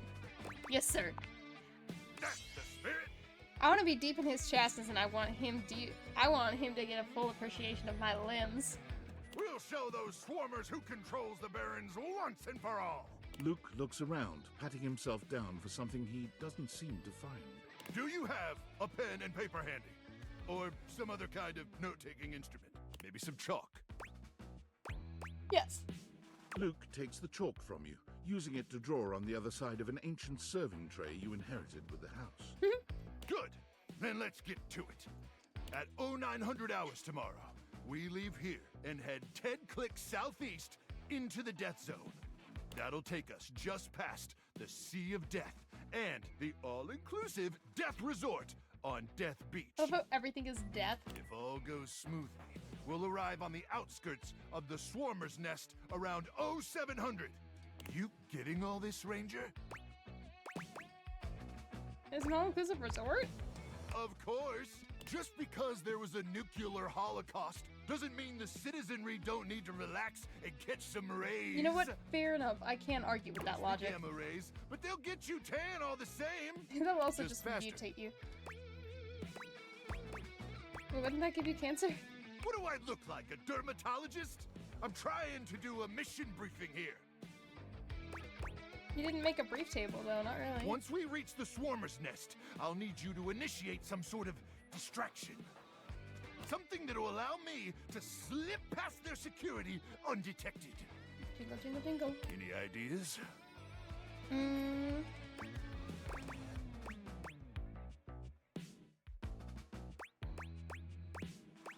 Yes, sir. That's the spirit. I want to be deep in his chassis, and I want him to get a full appreciation of my limbs. We'll show those swarmers who controls the Barrens once and for all. Luke looks around, patting himself down for something he doesn't seem to find. Do you have a pen and paper handy? Or some other kind of note-taking instrument? Maybe some chalk? Yes. Luke takes the chalk from you, using it to draw on the other side of an ancient serving tray you inherited with the house. Good. Then let's get to it. At 0900 hours tomorrow, we leave here and head 10 clicks southeast into the death zone. That'll take us just past the Sea of Death and the all-inclusive Death Resort on Death Beach. Although everything is death. If all goes smoothly, we'll arrive on the outskirts of the Swarmer's Nest around 0700. You getting all this, Ranger? It's an all-inclusive resort? Of course. Just because there was a nuclear holocaust doesn't mean the citizenry don't need to relax and catch some rays. You know what? Fair enough. I can't argue with that logic. Gamma rays, but they'll get you tan all the same. They'll also just faster. mutate you. Wait, wouldn't that give you cancer? What do I look like, a dermatologist? I'm trying to do a mission briefing here. You didn't make a brief table, though, not really. Once we reach the Swarmer's nest, I'll need you to initiate some sort of distraction. Something that'll allow me to slip past their security undetected. Jingle, jingle, jingle. Any ideas?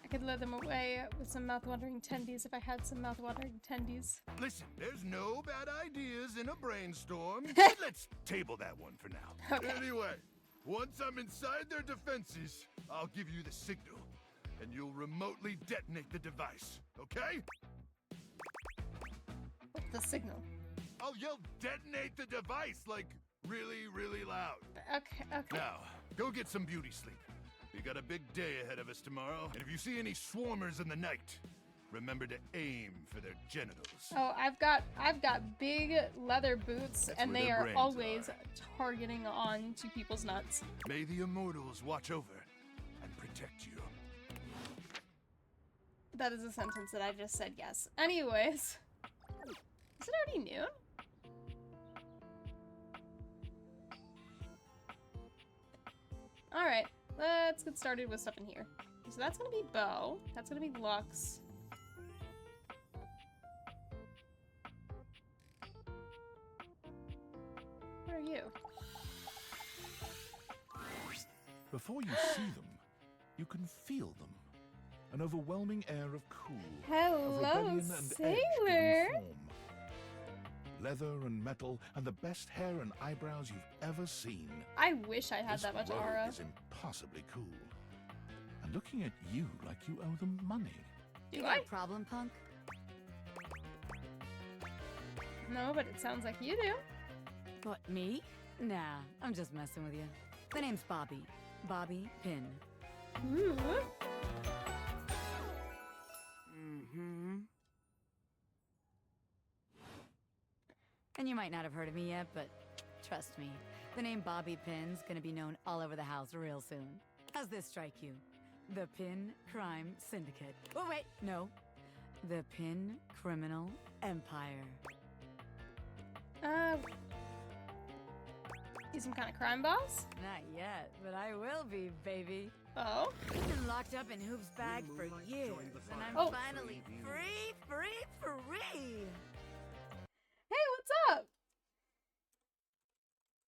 I could lure them away with some mouth-watering tendies if I had some mouth-watering tendies. Listen, there's no bad ideas in a brainstorm. Let's table that one for now. Okay. Anyway, once I'm inside their defenses, I'll give you the signal, and you'll remotely detonate the device, okay? What's the signal? I'll yell detonate the device, like, really, really loud. Okay, okay. Now, go get some beauty sleep. We got a big day ahead of us tomorrow, and if you see any swarmers in the night, remember to aim for their genitals. Oh, I've got big leather boots, That's and where they their are brains always targeting on to people's nuts. May the immortals watch over and protect you. That is a sentence that I just said yes. Anyways. Is it already noon? Alright, let's get started with stuff in here. So that's gonna be Bo. That's gonna be Lux. What are you? Before you see them, you can feel them. An overwhelming air of cool, Hello, of rebellion and edge sailor. given form. Leather and metal and the best hair and eyebrows you've ever seen. I wish I had This that much rogue aura. is impossibly cool. And looking at you like you owe them money. Do You I? got a problem, punk? No, but it sounds like you do. What, me? Nah, I'm just messing with you. My name's Bobby. Bobby Pin. Ooh. Mm-hmm. And you might not have heard of me yet, but trust me, the name Bobby Pin's gonna be known all over the house real soon. How's this strike you? The Pin Crime Syndicate. Oh, wait, no. The Pin Criminal Empire. You some kind of crime boss? Not yet, but I will be, baby. Oh? I've been locked up in Hoop's bag for years, and I'm finally free! Hey, what's up?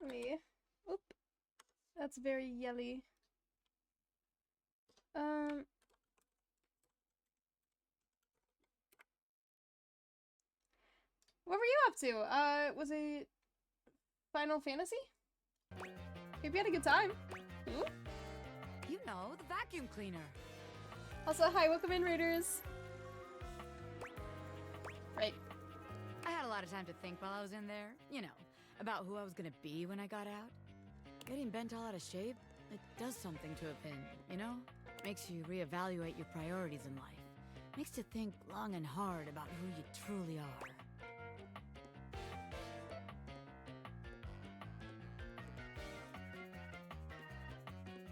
Let me... Oop. That's very yelly. What were you up to? Was it Final Fantasy? Hope you had a good time. Ooh. You know, the vacuum cleaner. Also, hi, welcome in, Raiders. Right. I had a lot of time to think while I was in there, you know, about who I was gonna be when I got out. Getting bent all out of shape, it does something to a pin, you know? Makes you reevaluate your priorities in life. Makes you think long and hard about who you truly are.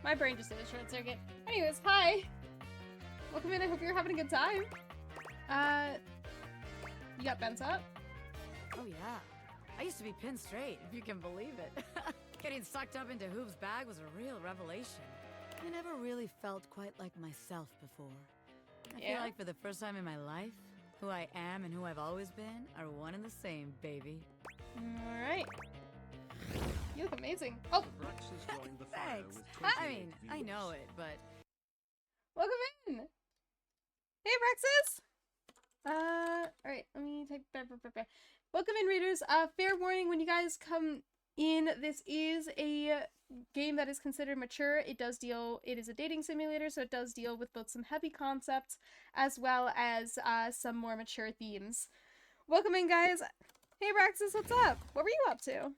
My brain just did a short circuit. Anyways, hi! Welcome in, I hope you're having a good time. You got bent up? Oh yeah. I used to be pinned straight, if you can believe it. Getting sucked up into Hoop's bag was a real revelation. I never really felt quite like myself before. I feel like for the first time in my life, who I am and who I've always been are one and the same, baby. Alright. You look amazing. Oh! Thanks. I mean, I know it, but... Welcome in! Hey, Brexus! Alright, let me type... Welcome in, readers. Fair warning, when you guys come in, this is a game that is considered mature. It is a dating simulator, so it does deal with both some heavy concepts as well as some more mature themes. Welcome in, guys. Hey, Braxis, what's up? What were you up to?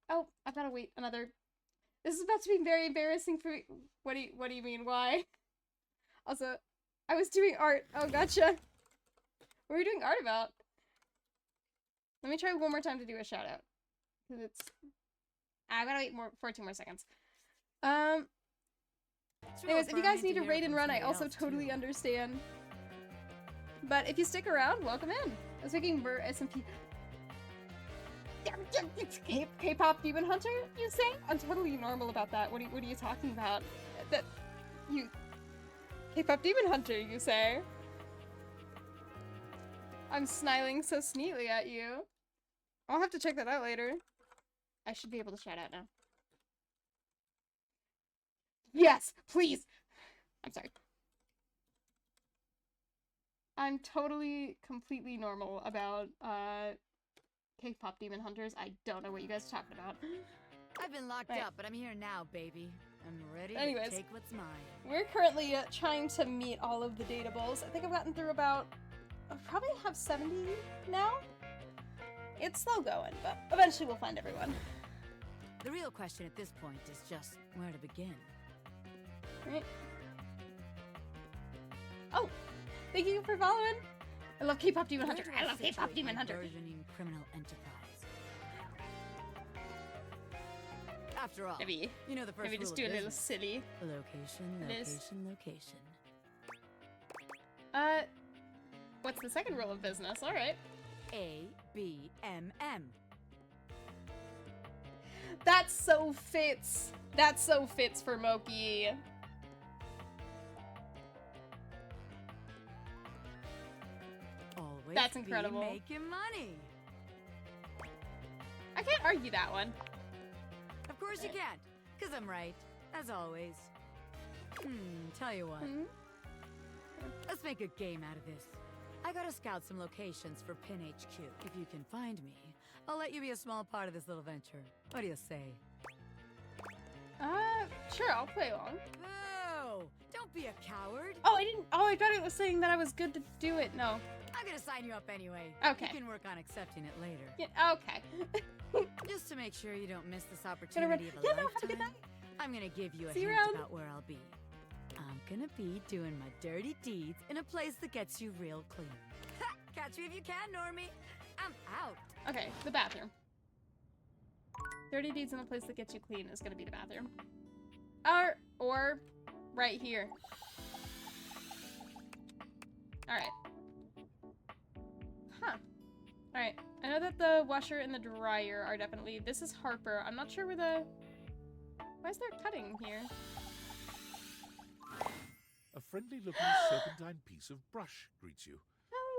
Oh, I gotta wait another... This is about to be very embarrassing for me. What do you mean, why? Also, I was doing art. Oh, gotcha. What were you doing art about? Let me try one more time to do a shout out. Cause it's... I gotta wait 14 more seconds. Anyways, if you guys need to raid and run, I also totally understand. But if you stick around, welcome in. I was making Mer SMP. K-pop Demon Hunter, you say? I'm totally normal about that. What are you talking about? That you K-pop Demon Hunter, you say? I'm smiling so sneakily at you. I'll have to check that out later. I should be able to shout out now. Yes, please. I'm sorry. I'm totally, completely normal about K-pop Demon Hunters. I don't know what you guys are talking about. I've been locked up, but I'm here now, baby. I'm ready Anyways, to take what's mine. We're currently trying to meet all of the data bowls. I think I've gotten through about... I probably have 70 now. It's slow going, but eventually we'll find everyone. The real question at this point is just where to begin. Right. Oh, thank you for following. I love K-pop Demon Hunter. I love K-pop Demon Hunter. Burgeoning criminal enterprise. After all, Maybe, you know the first maybe rule just of do a little business. silly. Location, It is. location, location. What's the second rule of business? All right. A-B-M-M. That so fits. That so fits for Moki. Always That's incredible. be making money. I can't argue that one. Of course you can't, because I'm right, as always. Tell you what. Let's make a game out of this. I gotta scout some locations for Pin HQ. If you can find me, I'll let you be a small part of this little venture. What do you say? Sure, I'll play along. Boo! Don't be a coward. Oh, I thought it was saying that I was good to do it. No. I'm gonna sign you up anyway. Okay. You can work on accepting it later. Yeah, okay. Just to make sure you don't miss this Gonna opportunity run- of a Yeah, no, have a good lifetime, I'm gonna give you a See you hint around. about where I'll be. I'm gonna be doing my dirty deeds in a place that gets you real clean. Catch me if you can, Normie. I'm out. Okay, the bathroom. 30 deeds in a place that gets you clean is gonna be the bathroom. Or right here. Alright. Huh. Alright. I know that the washer and the dryer are definitely... This is Harper. I'm not sure where the... Why is there cutting here? A friendly-looking serpentine piece of brush greets you.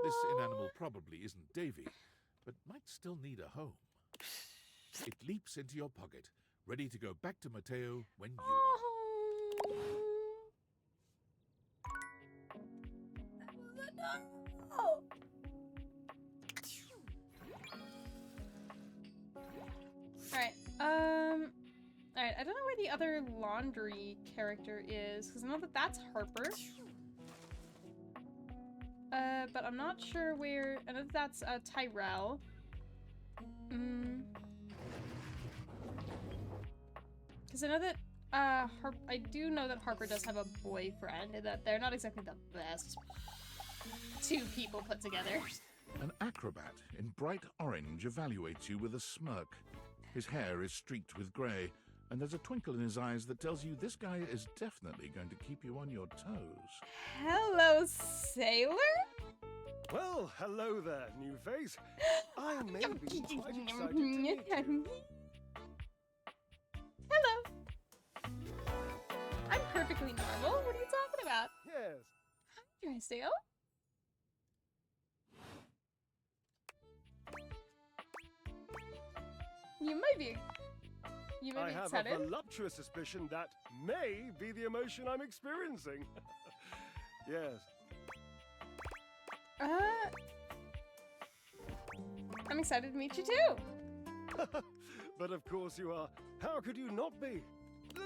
This inanimal probably isn't Davy, but might still need a home. It leaps into your pocket, ready to go back to Mateo when you are. Alright, I don't know where the other laundry character is, because I know that that's Harper. But I'm not sure where... I know that that's, Tyrell. Because I know that, I do know that Harper does have a boyfriend, and that they're not exactly the best two people put together. An acrobat in bright orange evaluates you with a smirk. His hair is streaked with grey, and there's a twinkle in his eyes that tells you this guy is definitely going to keep you on your toes. Hello, sailor? Well, hello there, new face. I may be quite excited to meet you. Hello. I'm perfectly normal. What are you talking about? Yes. Hi, Drysdale. You might be I have excited. a voluptuous suspicion that may be the emotion I'm experiencing. Yes. I'm excited to meet you too. But of course you are. How could you not be?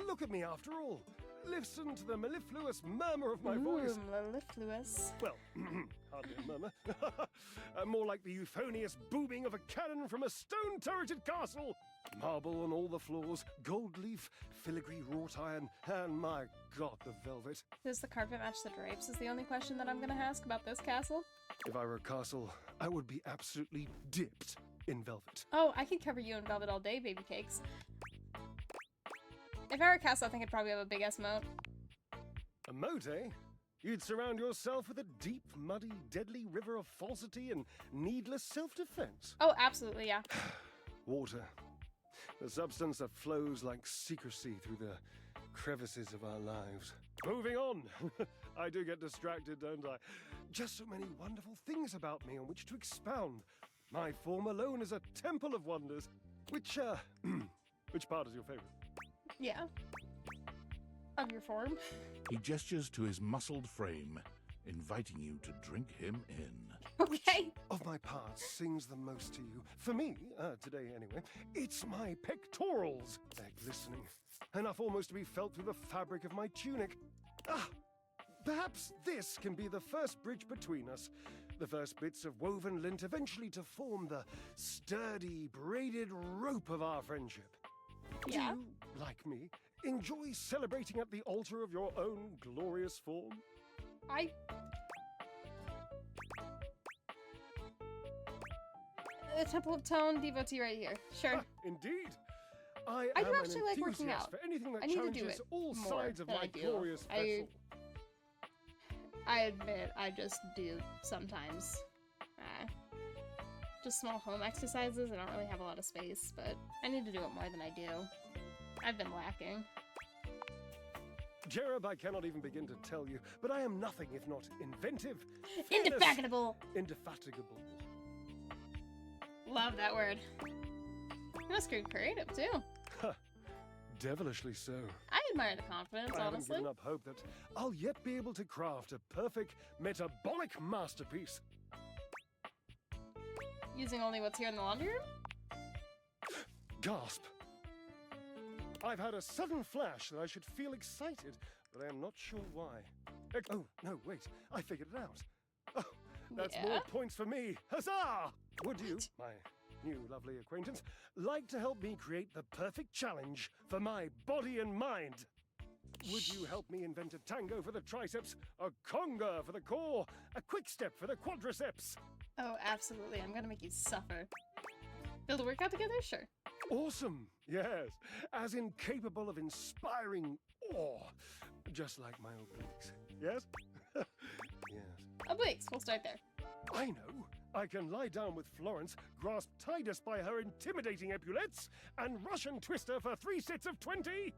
Look at me after all. Listen to the mellifluous murmur of my voice. Mellifluous. Well, hardly a murmur. More like the euphonious booming of a cannon from a stone-turreted castle. Marble on all the floors, gold leaf, filigree wrought iron, and my god, the velvet. Does the carpet match the drapes is the only question that I'm gonna ask about this castle. If I were a castle, I would be absolutely dipped in velvet. Oh, I could cover you in velvet all day, baby cakes. If I were a castle, I think I'd probably have a big-ass moat. A moat, eh? You'd surround yourself with a deep, muddy, deadly river of falsity and needless self-defense. Oh, absolutely, yeah. Water. The substance that flows like secrecy through the crevices of our lives. Moving on. I do get distracted, don't I? Just so many wonderful things about me on which to expound. My form alone is a temple of wonders. Which part is your favorite? Yeah. Of your form. He gestures to his muscled frame, inviting you to drink him in. Okay. Of my parts sings the most to you. For me, today anyway, it's my pectorals. They're glistening. Enough almost to be felt through the fabric of my tunic. Perhaps this can be the first bridge between us. The first bits of woven lint eventually to form the sturdy, braided rope of our friendship. Yeah. Do you, like me, enjoy celebrating at the altar of your own glorious form? The Temple of Tone devotee right here. Sure. Indeed. I am do actually an like working enthusiast out. for anything that I need to do challenges it all more sides of than my I do. glorious vessel. I admit, I just do sometimes. Just small home exercises. I don't really have a lot of space, but I need to do it more than I do. I've been lacking. Jereb, I cannot even begin to tell you, but I am nothing if not inventive, fearless, Indefatigable. Indefatigable. Love that word. You must be creative too. Devilishly so. I admire the confidence, I haven't honestly. given up hope that I'll yet be able to craft a perfect metabolic masterpiece. Using only what's here in the laundry room? Gasp! I've had a sudden flash that I should feel excited, but I am not sure why. Oh, no, wait. I figured it out. Oh, that's Yeah? more points for me. Huzzah! Would you, my new lovely acquaintance, like to help me create the perfect challenge for my body and mind? Would you help me invent a tango for the triceps, a conga for the core, a quick step for the quadriceps? Oh, absolutely. I'm gonna make you suffer. Build a workout together? Sure. Awesome! Yes, as incapable of inspiring awe, just like my obliques. Yes? Yes. Obliques. We'll start there. I know. I can lie down with Florence, grasp Tidus by her intimidating epaulets, and Russian twist her for 3 sets of 20!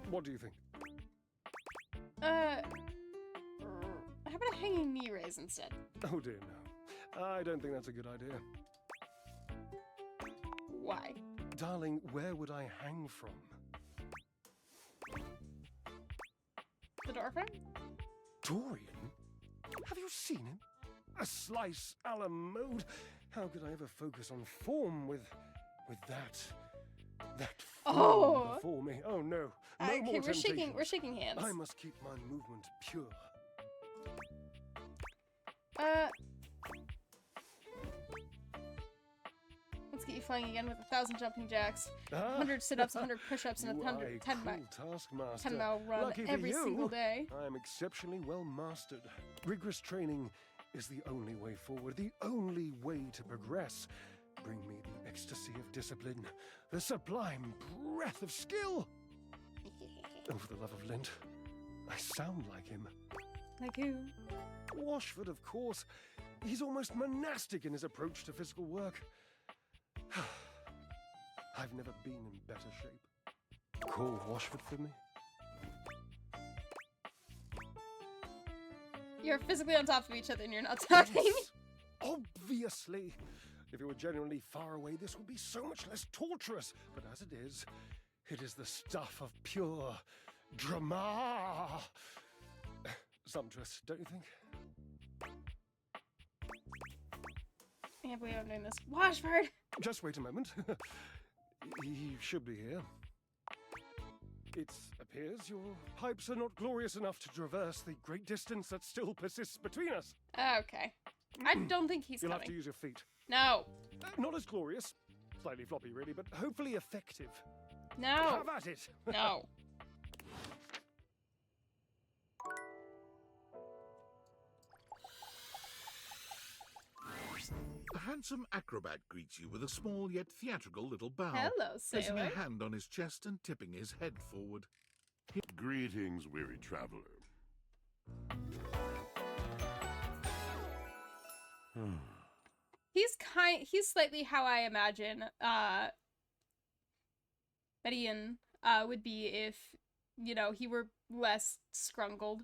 What do you think? How about a hanging knee raise instead? Oh dear, no. I don't think that's a good idea. Why? Darling, where would I hang from? The door frame? Dorian? Have you seen him? A slice a la mode? How could I ever focus on form with that form Oh! before me? Oh no. No Okay, more we're shaking temptations. shaking hands. I must keep my movement pure. Let's get you flying again with 1,000 jumping jacks, Ah, 100 sit-ups, 100 push-ups, and you a are 10 a cool taskmaster. 10-mile run Lucky for every you, single day. I am exceptionally well mastered. Rigorous training is the only way forward, the only way to progress. Bring me the ecstasy of discipline, the sublime breath of skill. Oh, for the love of Lint, I sound like him. Like who? Washford, of course. He's almost monastic in his approach to physical work. I've never been in better shape. Call Washford for me. You're physically on top of each other and you're not talking. Yes, obviously. If it were genuinely far away, this would be so much less torturous. But as it is the stuff of pure drama. Sumptuous, don't you think? I can't believe I'm doing this. Washford! Just wait a moment. He should be here. It appears your pipes are not glorious enough to traverse the great distance that still persists between us. Okay. I don't think he's You'll coming. have to use your feet. No. Not as glorious. Slightly floppy, really, but hopefully effective. No. Have at it. No. A handsome acrobat greets you with a small yet theatrical little bow, Hello, placing a sailor. hand on his chest and tipping his head forward. Greetings, weary traveler. He's slightly how I imagine Median would be if, you know, he were less scrungled.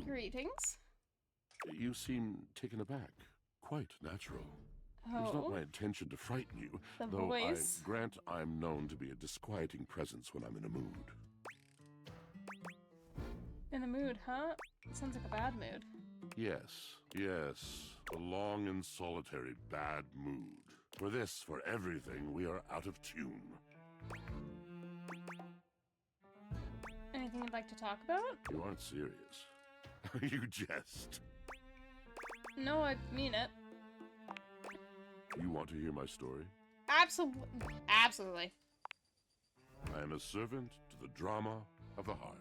Greetings. You seem taken aback. Quite natural. It was not my intention to frighten you, The though voice. I grant I'm known to be a disquieting presence when I'm in a mood. In a mood, huh? Sounds like a bad mood. Yes, a long and solitary bad mood. For this, for everything, we are out of tune. Anything you'd like to talk about? You aren't serious. You jest. No, I mean it. You want to hear my story? Absolutely. I am a servant to the drama of the heart.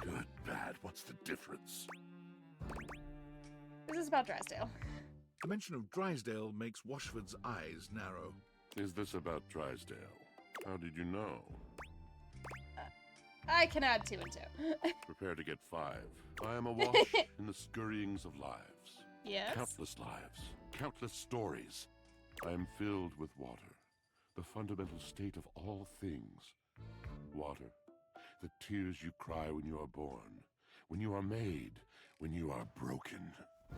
Good, bad, what's the difference? This is about Drysdale. The mention of Drysdale makes Washford's eyes narrow. Is this about Drysdale? How did you know? I can add 2 and 2. Prepare to get 5. I am awash in the scurryings of lives. Yes? Countless lives. Countless stories. I am filled with water. The fundamental state of all things. Water. The tears you cry when you are born. When you are made. When you are broken.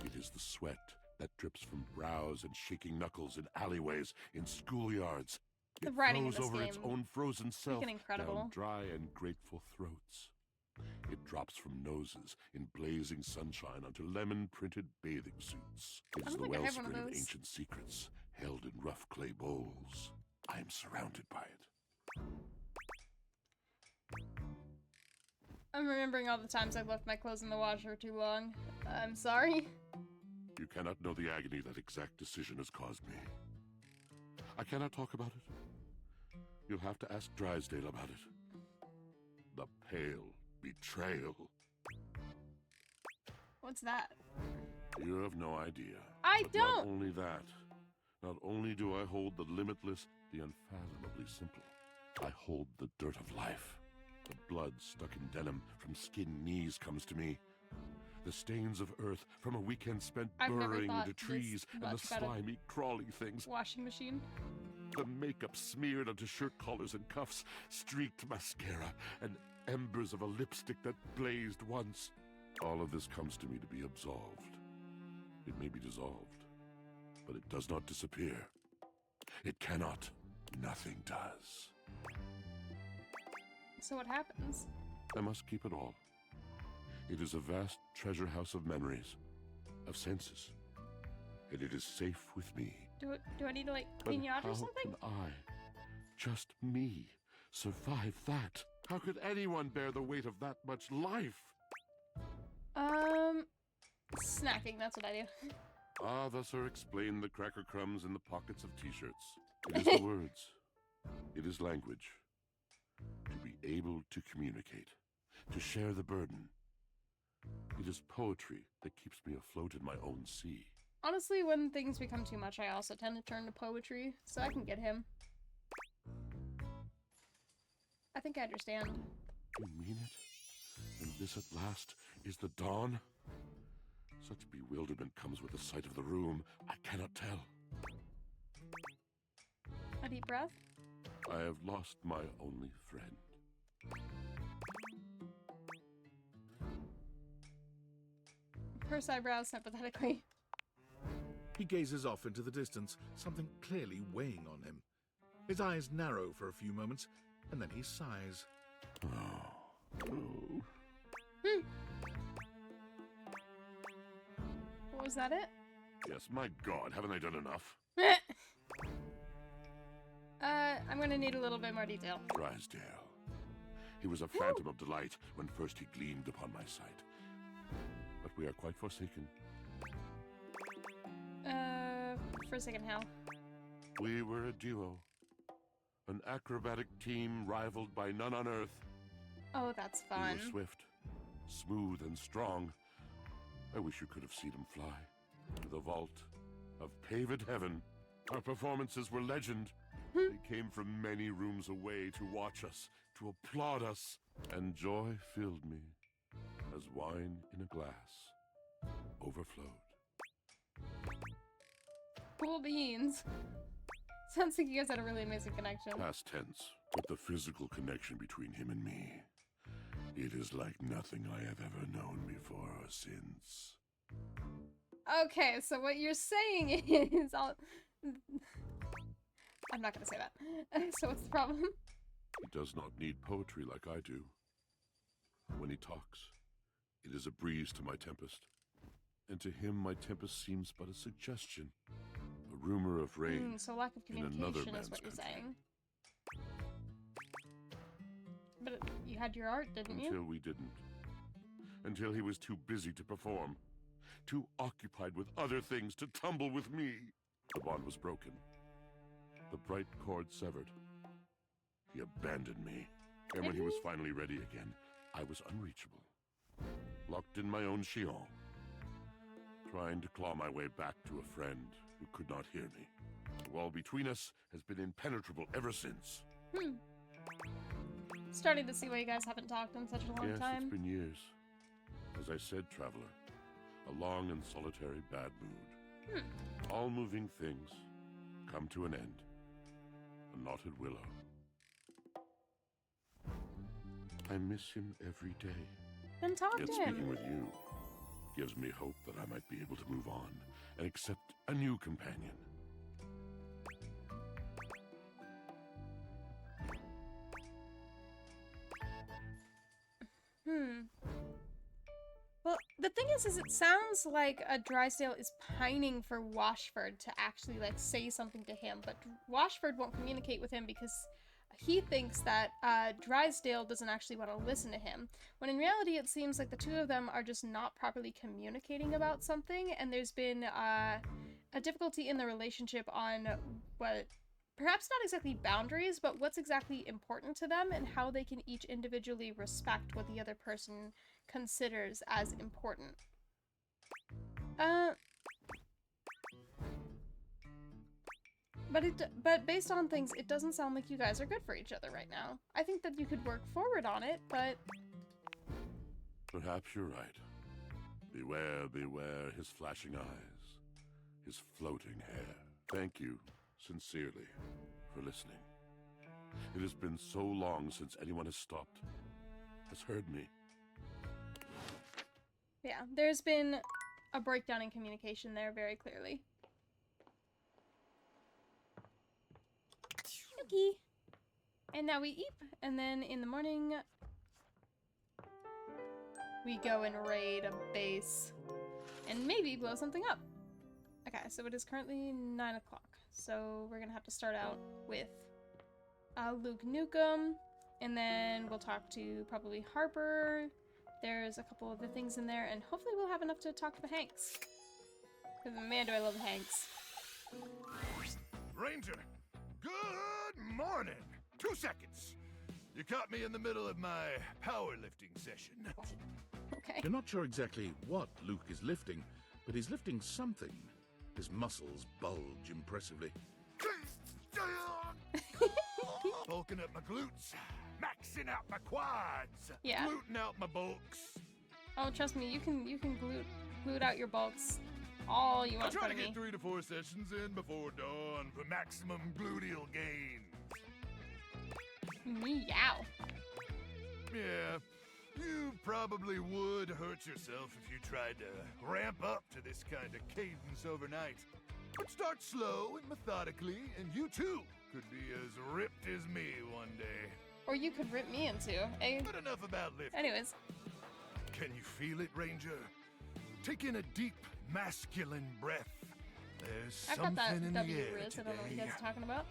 It is the sweat that drips from brows and shaking knuckles in alleyways, in schoolyards. The It writing in flows this over its game own frozen self incredible. down dry and grateful throats. It drops from noses in blazing sunshine onto lemon-printed bathing suits. It I is don't the think I have one of wellspring of those. ancient secrets, held in rough clay bowls. I am surrounded by it. I'm remembering all the times I've left my clothes in the washer too long. I'm sorry. You cannot know the agony that exact decision has caused me. I cannot talk about it. You'll have to ask Drysdale about it. The pale betrayal. What's that? You have no idea. I But don't! Not only that. Not only do I hold the limitless, the unfathomably simple. I hold the dirt of life. The blood stuck in denim from skinned knees comes to me. The stains of earth from a weekend spent I've never burrowing thought into trees this and the much about a slimy, crawly things. Washing machine. The makeup smeared onto shirt collars and cuffs, streaked mascara, and embers of a lipstick that blazed once. All of this comes to me to be absolved. It may be dissolved, but it does not disappear. It cannot. Nothing does. So what happens? I must keep it all. It is a vast treasure house of memories, of senses, and it is safe with me. Do I need to, like, But clean you out how or something? can I, just me, survive that? How could anyone bear the weight of that much life? Snacking, that's what I do. Ah, thus are explained the cracker crumbs in the pockets of t-shirts. It is the words. It is language. To be able to communicate. To share the burden. It is poetry that keeps me afloat in my own sea. Honestly, when things become too much, I also tend to turn to poetry, so I can get him. I think I understand. You mean it? And this at last is the dawn? Such bewilderment comes with the sight of the room. I cannot tell. A deep breath. I have lost my only friend. Purse eyebrows sympathetically. He gazes off into the distance, something clearly weighing on him. His eyes narrow for a few moments, and then he sighs. Was that it? Yes, my God, haven't I done enough? I'm gonna need a little bit more detail. Drysdale. He was a phantom of delight when first he gleamed upon my sight. But we are quite forsaken. Forsaken how? We were a duo. An acrobatic team rivaled by none on earth. Oh, that's fun. We were swift, smooth, and strong. I wish you could have seen him fly to the vault of paved heaven. Our performances were legend. They came from many rooms away to watch us, to applaud us, and joy filled me as wine in a glass overflowed. Cool beans. Sounds like you guys had a really amazing connection. Past tense, but the physical connection between him and me, it is like nothing I have ever known before or since. Okay, so what you're saying is I'm not gonna say that. So what's the problem? He does not need poetry like I do. When he talks, it is a breeze to my tempest. And to him, my tempest seems but a suggestion. A rumor of rain So lack of in another communication man's is what you're country. saying. But you had your art, didn't you? Until we didn't. Until he was too busy to perform. Too occupied with other things to tumble with me. The bond was broken. The bright cord severed. He abandoned me. And when he was finally ready again, I was unreachable. Locked in my own Shion. Trying to claw my way back to a friend who could not hear me. The wall between us has been impenetrable ever since. Starting to see why you guys haven't talked in such a long Yes, time. it's been years. As I said, traveler, a long and solitary bad mood. All moving things come to an end. A knotted willow. I miss him every day. Then talk Yet to speaking him. with you gives me hope that I might be able to move on and accept a new companion. Well, the thing is it sounds like Drysdale is pining for Washford to actually, like, say something to him, but Washford won't communicate with him because he thinks that Drysdale doesn't actually want to listen to him, when in reality it seems like the two of them are just not properly communicating about something, and there's been a difficulty in the relationship on what, perhaps not exactly boundaries, but what's exactly important to them and how they can each individually respect what the other person considers as important. But based on things, it doesn't sound like you guys are good for each other right now. I think that you could work forward on it, but... Perhaps you're right. Beware, beware his flashing eyes, his floating hair. Thank you, sincerely, for listening. It has been so long since anyone has stopped, has heard me. Yeah, there's been a breakdown in communication there very clearly. Okay. And now we eat, and then in the morning, we go and raid a base, and maybe blow something up. Okay, so it is currently 9 o'clock, so we're gonna have to start out with Luke Nukem, and then we'll talk to probably Harper. There's a couple other things in there, and hopefully we'll have enough to talk to the Hanks. Because man, do I love the Hanks. Ranger, good morning. 2 seconds. You caught me in the middle of my powerlifting session. Okay. You're not sure exactly what Luke is lifting, but he's lifting something. His muscles bulge impressively. Bulking up my glutes, maxing out my quads, Yeah. gluten out my bulks. Oh, trust me, you can glute out your bulks all you I want try to from me. get 3 to 4 sessions in before dawn for maximum gluteal gains. Meow. Yeah, you probably would hurt yourself if you tried to ramp up to this kind of cadence overnight. But start slow and methodically, and you too could be as ripped as me one day. Or you could rip me into, eh? But enough about lifting. Anyways. Can you feel it, Ranger? Take in a deep, masculine breath. There's I've got something that in W the air Riz, I don't know what you today. guys are talking about.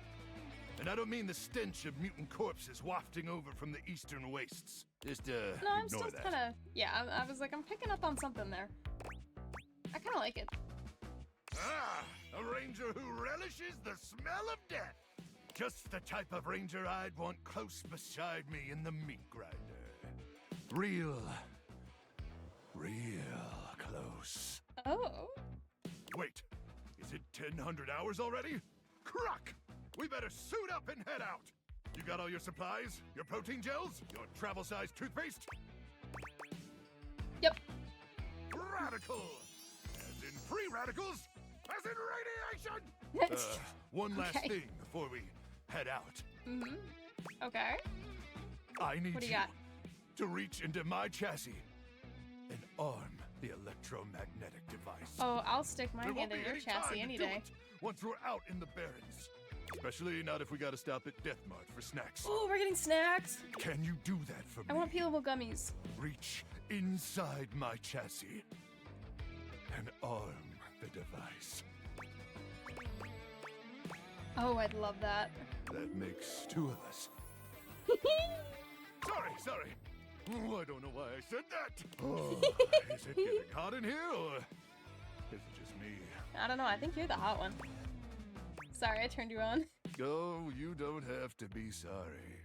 And I don't mean the stench of mutant corpses wafting over from the eastern wastes. Just, No, I'm ignore still that. kinda, yeah, I was like, I'm picking up on something there. I kinda like it. Ah, a ranger who relishes the smell of death. Just the type of ranger I'd want close beside me in the meat grinder. Real close. Oh. Wait, is it 1000 hours already? Cruck! We better suit up and head out. You got all your supplies? Your protein gels? Your travel-sized toothpaste? Yep. Radical! As in free radicals? As in radiation! One last Okay. thing before we head out. Mm-hmm. Okay. I need What do you you got? to reach into my chassis and arm the electromagnetic device. Oh, I'll stick my There won't hand in be your any time chassis to any do day. it once we're out in the Barrens. Especially not if we gotta stop at Death Mart for snacks. Oh, we're getting snacks. Can you do that for me? I want peelable gummies. Reach inside my chassis and arm the device. Oh, I'd love that. That makes two of us. Sorry. Oh, I don't know why I said that. Oh, is it getting hot in here, or is it just me? I don't know. I think you're the hot one. Sorry, I turned you on. Oh, you don't have to be sorry.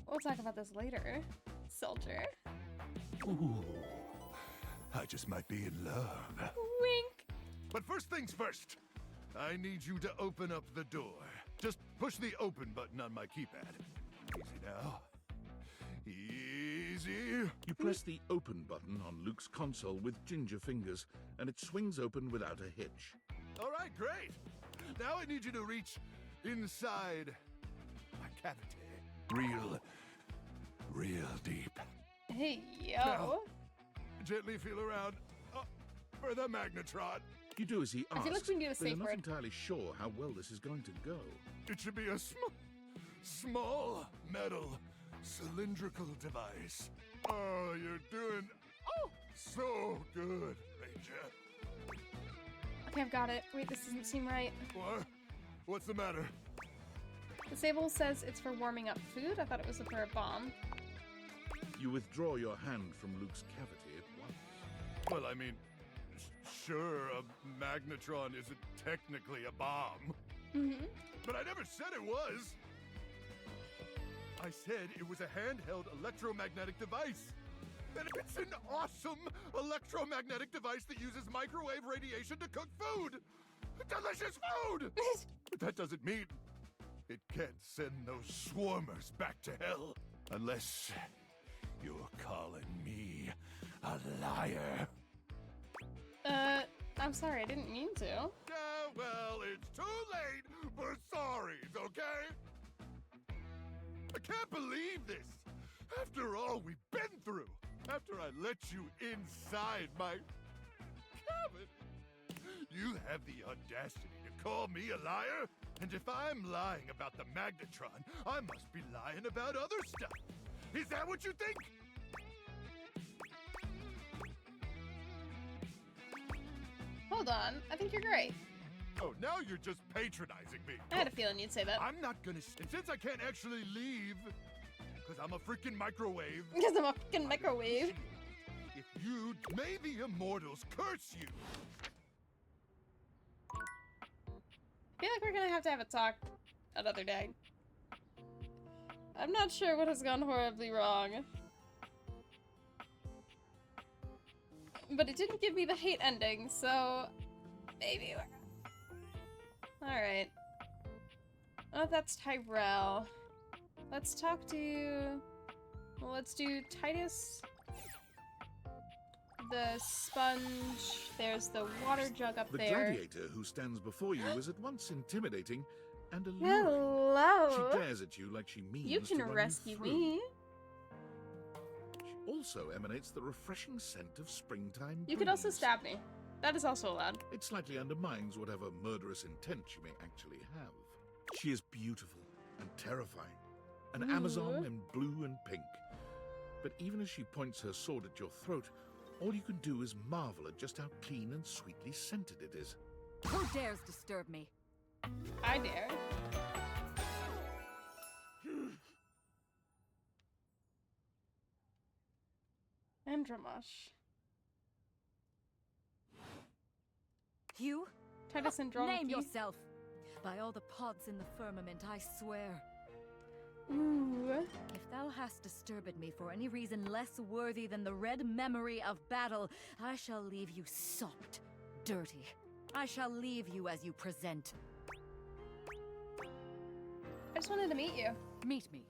We'll talk about this later, soldier. Ooh, I just might be in love. Wink. But first things first, I need you to open up the door. Just push the open button on my keypad. Easy now. Easy. You press the open button on Luke's console with ginger fingers, and it swings open without a hitch. All right, great. Now I need you to reach inside my cavity. Real deep. Hey, yo. Now, gently feel around for the magnetron. You do as he asks, I feel like we can do a but you're safe not word. entirely sure how well this is going to go. It should be a small metal cylindrical device. Oh, you're doing so good, Ranger. Okay, I've got it. Wait, this doesn't seem right. What? What's the matter? The Sable says it's for warming up food. I thought it was for a bomb. You withdraw your hand from Luke's cavity at once. Well, I mean, sure, a magnetron isn't technically a bomb. Mm-hmm. But I never said it was. I said it was a handheld electromagnetic device. And it's an awesome electromagnetic device that uses microwave radiation to cook food. Delicious food! But that doesn't mean it can't send those swarmers back to hell. Unless you're calling me a liar. I'm sorry, I didn't mean to. Yeah, well, it's too late for sorries, okay? I can't believe this. After all we've been through. After I let you inside my cabin. You have the audacity to call me a liar? And if I'm lying about the magnetron, I must be lying about other stuff. Is that what you think? Hold on, I think you're great. Oh, now you're just patronizing me. I had a feeling you'd say that. I'm not gonna. And since I can't actually leave, because I'm a freaking microwave. Because I'm a fucking microwave. If you, may the immortals curse you. I feel like we're gonna have to have a talk another day. I'm not sure what has gone horribly wrong. But it didn't give me the hate ending, so maybe we're... Alright. Oh, that's Tyrell. Let's talk to... Well, let's do Titus. The sponge. There's the water jug up The there. gladiator who stands before you is at once intimidating and alluring. Hello. She glares at you like she means You to can run rescue through. me. She also emanates the refreshing scent of springtime You could also breeze. stab me. That is also allowed. It slightly undermines whatever murderous intent she may actually have. She is beautiful and terrifying, an Ooh. Amazon in blue and pink. But even as she points her sword at your throat, all you can do is marvel at just how clean and sweetly scented it is. Who dares disturb me? I dare. Andromosh. You? Titus Andromache. Name yourself. By all the pods in the firmament, I swear. Ooh. If thou hast disturbed me for any reason less worthy than the red memory of battle, I shall leave you sopped, dirty. I shall leave you as you present. I just wanted to meet you. Meet me.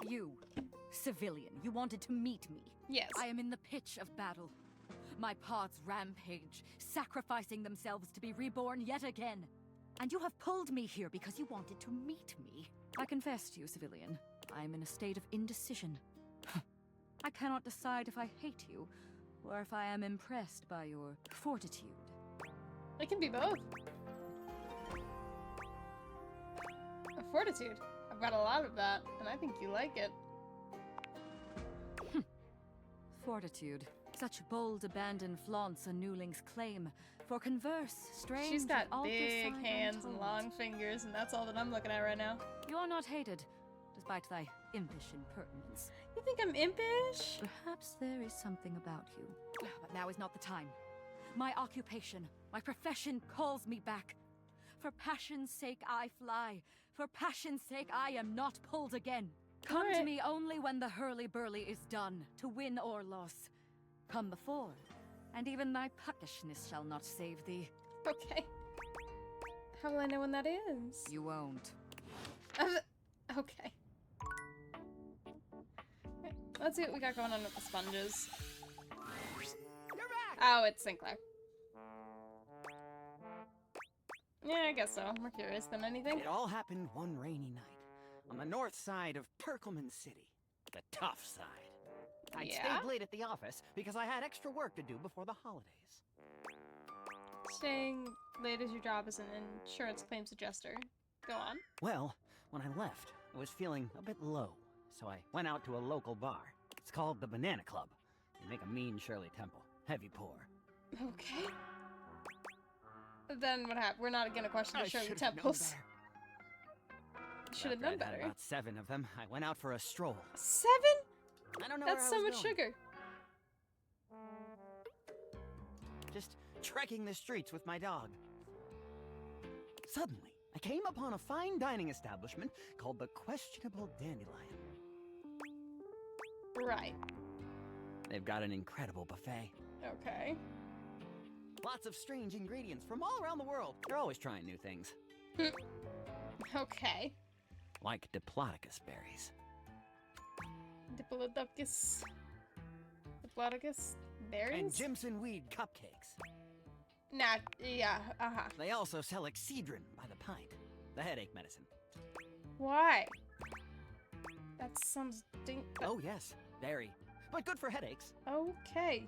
You, civilian, you wanted to meet me. Yes. I am in the pitch of battle. My pods rampage, sacrificing themselves to be reborn yet again. And you have pulled me here because you wanted to meet me. I confess to you, civilian, I am in a state of indecision. I cannot decide if I hate you, or if I am impressed by your fortitude. It can be both. A fortitude. I've got a lot of that, and I think you like it. Fortitude. Such bold abandon flaunts a newling's claim. For converse, strange. She's got and big alter hands side and untold. long fingers, and that's all that I'm looking at right now. You are not hated, despite thy impish impertinence. You think I'm impish? Perhaps there is something about you. But now is not the time. My occupation, my profession calls me back. For passion's sake I fly. For passion's sake I am not pulled again. Come to me only when the hurly-burly is done, to win or loss. Come before, and even thy puckishness shall not save thee. Okay. How will I know when that is? You won't. Okay. Let's see what we got going on with the sponges. Oh, it's Sinclair. Yeah, I guess so. More curious than anything. It all happened one rainy night on the north side of Perkleman City, the tough side. I'd Yeah? stayed late at the office because I had extra work to do before the holidays. Staying late as your job as an insurance claims adjuster. Go on. Well, when I left, I was feeling a bit low, so I went out to a local bar. It's called the Banana Club. They make a mean Shirley Temple. Heavy pour. Okay. Then what happened? We're not gonna question the I Shirley should've known Temples. better. Should have After known I'd had better. about 7 of them, I went out for a stroll. 7? I don't know That's where I so was much going. sugar. Just trekking the streets with my dog. Suddenly, I came upon a fine dining establishment called the Questionable Dandelion. Right. They've got an incredible buffet. Okay. Lots of strange ingredients from all around the world. They're always trying new things. Okay. Like Diplodocus berries. Diplodocus. Diplodocus berries? And Jimson weed cupcakes. Nah, yeah, They also sell Excedrin by the pint. The headache medicine. Why? That sounds Oh yes, very. But good for headaches. Okay.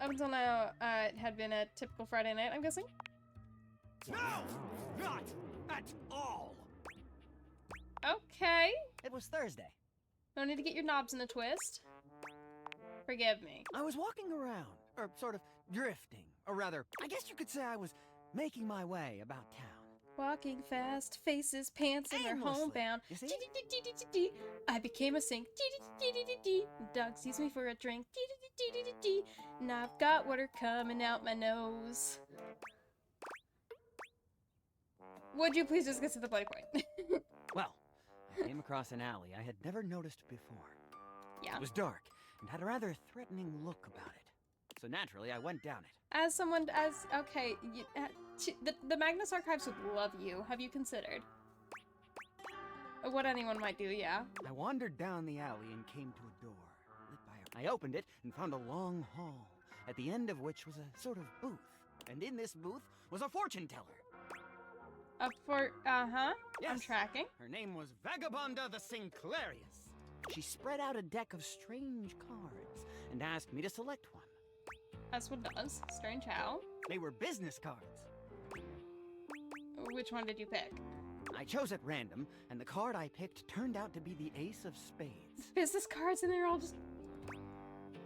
Up until now, it had been a typical Friday night, I'm guessing? No! Not at all! Okay. It was Thursday. No need to get your knobs in a twist. Forgive me. I was walking around, or sort of drifting. Or rather, I guess you could say I was making my way about town. Walking fast, faces, pants, and they're Aimlessly, homebound. you see? Dee-dee-dee-dee-dee-dee. I became a sink. Dee-dee-dee-dee-dee-dee. Dog sees me for a drink. Dee-dee-dee-dee-dee-dee. And I've got water coming out my nose. Would you please just get to the bloody point? Well, I came across an alley I had never noticed before. Yeah. It was dark and had a rather threatening look about it. So naturally, I went down it. As someone, okay, the Magnus Archives would love you. Have you considered? What anyone might do, yeah. I wandered down the alley and came to a door lit by I opened it and found a long hall, at the end of which was a sort of booth. And in this booth was a fortune teller. I'm Yes. tracking. Her name was Vagabonda the Sinclairius. She spread out a deck of strange cards and asked me to select one. That's what it does. Strange how. They were business cards. Which one did you pick? I chose at random, and the card I picked turned out to be the Ace of Spades. Business cards and they're all just...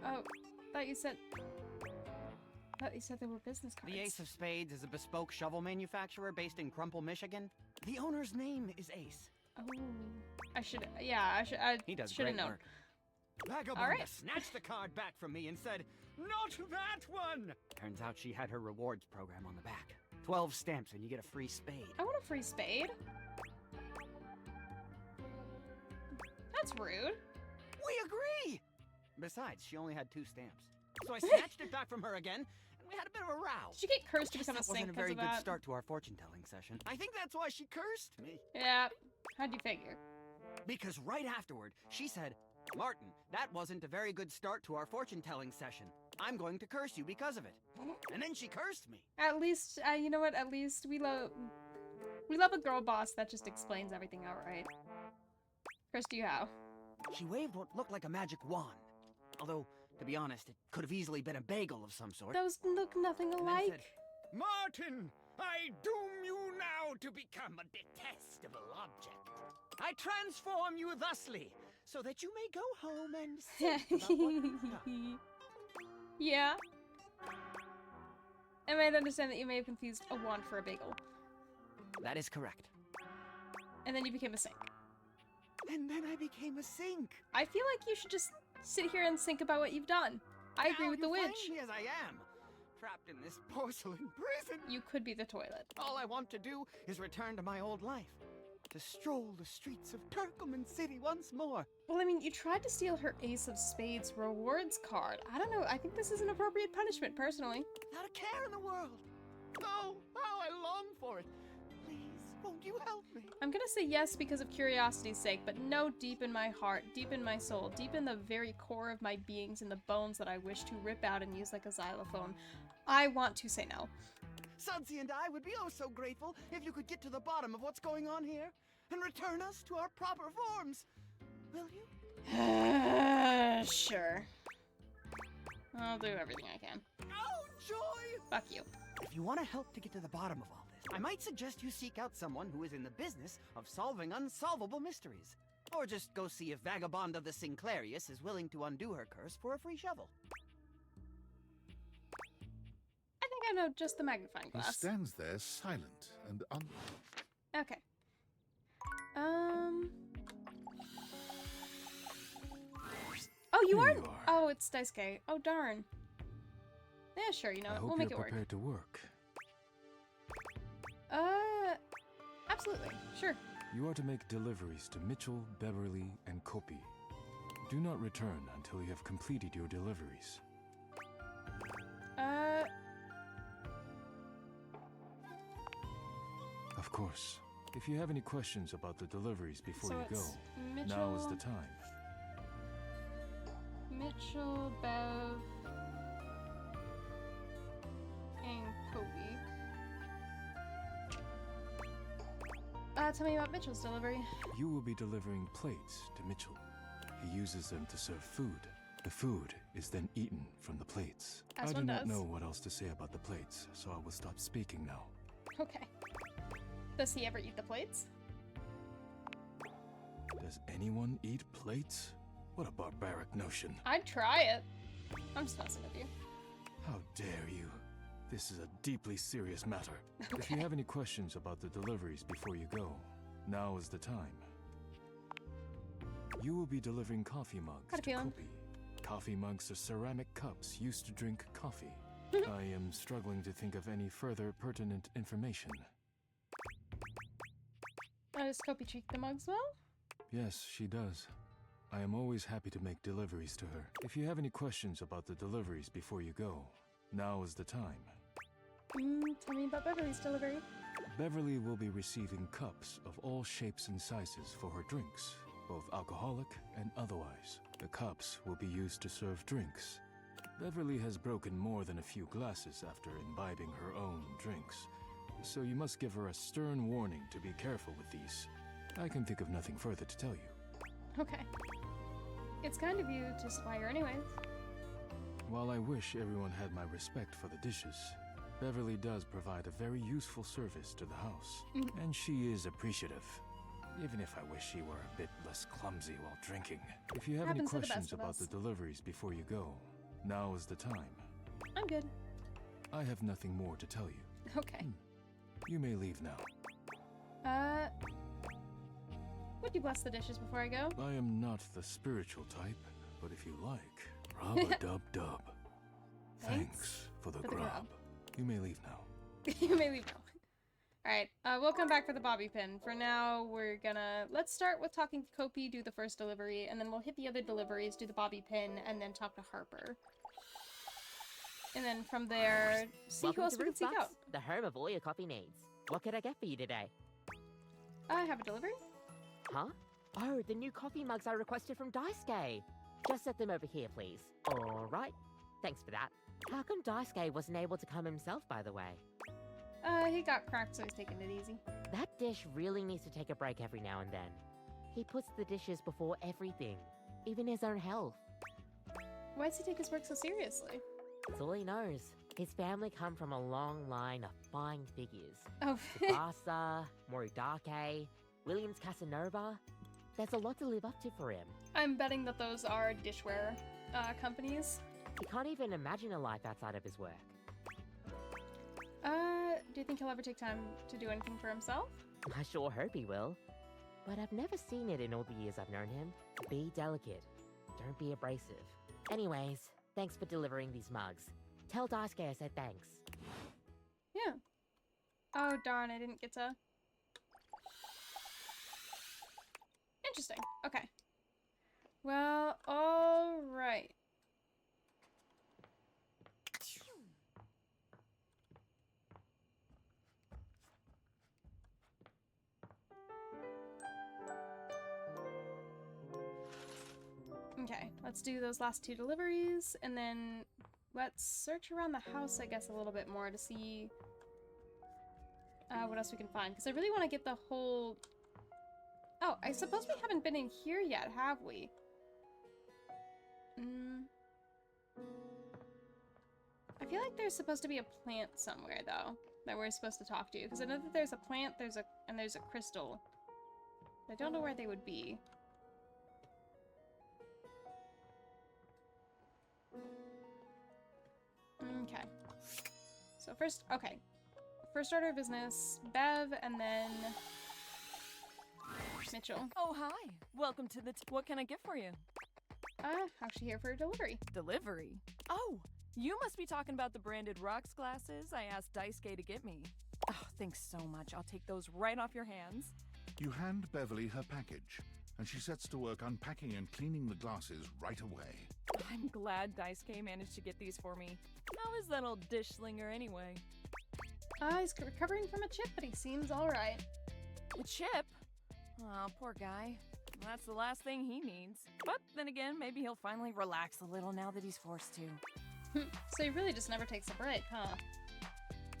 Oh, thought you said they were business cards. The Ace of Spades is a bespoke shovel manufacturer based in Crumple, Michigan. The owner's name is Ace. Oh, I should He does should have great known. work. Vagabonda All right. snatched the card back from me and said, "Not that one!" Turns out she had her rewards program on the back. 12 stamps and you get a free spade. I want a free spade. That's rude. We agree! Besides, she only had 2 stamps. So I snatched it back from her again, and we had a bit of a row. Did you get cursed to Guess become a that saint wasn't a because very of good that? start to our fortune-telling session. I think that's why she cursed me. Yeah. How'd you figure? Because right afterward, she said, Martin, that wasn't a very good start to our fortune-telling session. I'm going to curse you because of it. And then she cursed me. At least, you know what? At least we love a girl boss that just explains everything outright. Cursed you how? She waved what looked like a magic wand. Although, to be honest, it could have easily been a bagel of some sort. Those look nothing And then alike. said, Martin, I doom you now to become a detestable object. I transform you thusly, so that you may go home and think about what you've done. Yeah. I might understand that you may have confused a wand for a bagel. That is correct. And then you became a sink. And then I became a sink. I feel like you should just sit here and think about what you've done. I agree with the witch. Find me as I am, trapped in this porcelain prison. You could be the toilet. All I want to do is return to my old life. To stroll the streets of Turkleman City once more. Well, I mean, you tried to steal her Ace of Spades rewards card. I don't know, I think this is an appropriate punishment, personally. Not a care in the world. Oh, how I long for it. Please, won't you help me? I'm gonna say yes because of curiosity's sake, but no, deep in my heart, deep in my soul, deep in the very core of my beings, in the bones that I wish to rip out and use like a xylophone, I want to say no. Sudsy and I would be oh so grateful if you could get to the bottom of what's going on here and return us to our proper forms. Will you? Sure. I'll do everything I can. Oh, joy! Fuck you. If you want to help to get to the bottom of all this, I might suggest you seek out someone who is in the business of solving unsolvable mysteries. Or just go see if Vagabond of the Sinclairius is willing to undo her curse for a free shovel. I think I know just the magnifying He glass. stands there silent and Okay. Oh, you are? Oh, it's Daisuke. Oh, darn. Yeah, sure, you know I what? hope We'll make it you're work. prepared to work. Absolutely. Sure. You are to make deliveries to Mitchell, Beverly, and Kopi. Do not return until you have completed your deliveries. Of course. If you have any questions about the deliveries before So you go, it's now is Mitchell- the time. Mitchell, Bev, and Kobe. Tell me about Mitchell's delivery. You will be delivering plates to Mitchell. He uses them to serve food. The food is then eaten from the plates. As I do one not does. know what else to say about the plates, so I will stop speaking now. Okay. Does he ever eat the plates? Does anyone eat plates? What a barbaric notion. I'd try it. I'm just messing with you. How dare you? This is a deeply serious matter. If you have any questions about the deliveries before you go, now is the time. You will be delivering coffee mugs Got a to feeling. Kopi. Coffee mugs are ceramic cups used to drink coffee. I am struggling to think of any further pertinent information. Does Kopi treat the mugs well? Yes, she does. I am always happy to make deliveries to her. If you have any questions about the deliveries before you go, now is the time. Tell me about Beverly's delivery. Beverly will be receiving cups of all shapes and sizes for her drinks, both alcoholic and otherwise. The cups will be used to serve drinks. Beverly has broken more than a few glasses after imbibing her own drinks, so you must give her a stern warning to be careful with these. I can think of nothing further to tell you. Okay. It's kind of you to supply her anyways. While I wish everyone had my respect for the dishes, Beverly does provide a very useful service to the house, and she is appreciative. Even if I wish she were a bit less clumsy while drinking. If you have any Happens to the best questions of about us. the deliveries before you go, now is the time. I'm good. I have nothing more to tell you. Okay. You may leave now. Would you bless the dishes before I go? I am not the spiritual type, but if you like, rub-a-dub-dub. Thanks for the grub. You may leave now. You may leave now. Alright, we'll come back for the bobby pin. For now, let's start with talking to Kopi, do the first delivery, and then we'll hit the other deliveries, do the bobby pin, and then talk to Harper. And then from there, see who else we can seek out. The home of all your coffee needs. What could I get for you today? I have a delivery. Huh? Oh, the new coffee mugs I requested from Daisuke. Just set them over here, please. All right. Thanks for that. How come Daisuke wasn't able to come himself, by the way? He got cracked, so he's taking it easy. That dish really needs to take a break every now and then. He puts the dishes before everything, even his own health. Why does he take his work so seriously? That's all he knows. His family come from a long line of fine figures. Oh. Tsubasa, Moridake, Williams Casanova. There's a lot to live up to for him. I'm betting that those are dishware companies. He can't even imagine a life outside of his work. Do you think he'll ever take time to do anything for himself? I sure hope he will. But I've never seen it in all the years I've known him. Be delicate. Don't be abrasive. Anyways, thanks for delivering these mugs. Tell Daisuke I said thanks. Yeah. Oh darn, I didn't get to... Interesting. Okay. Well, alright. Okay, let's do those last two deliveries, and then let's search around the house, I guess, a little bit more to see what else we can find. Because I really want to get the whole... Oh, I suppose we haven't been in here yet, have we? I feel like there's supposed to be a plant somewhere, though, that we're supposed to talk to. Because I know that there's a plant, there's a crystal. I don't know where they would be. Okay. So first order of business, Bev, and then Mitchell. Oh, hi. Welcome to the what can I get for you? Actually here for a delivery. Delivery? Oh, you must be talking about the branded rocks glasses I asked Daisuke to get me. Oh, thanks so much. I'll take those right off your hands. You hand Beverly her package, and she sets to work unpacking and cleaning the glasses right away. I'm glad Daisuke managed to get these for me. How is that old dish slinger anyway? He's recovering from a chip, but he seems alright. A chip? Oh, poor guy. That's the last thing he needs. But then again, maybe he'll finally relax a little now that he's forced to. So he really just never takes a break, huh?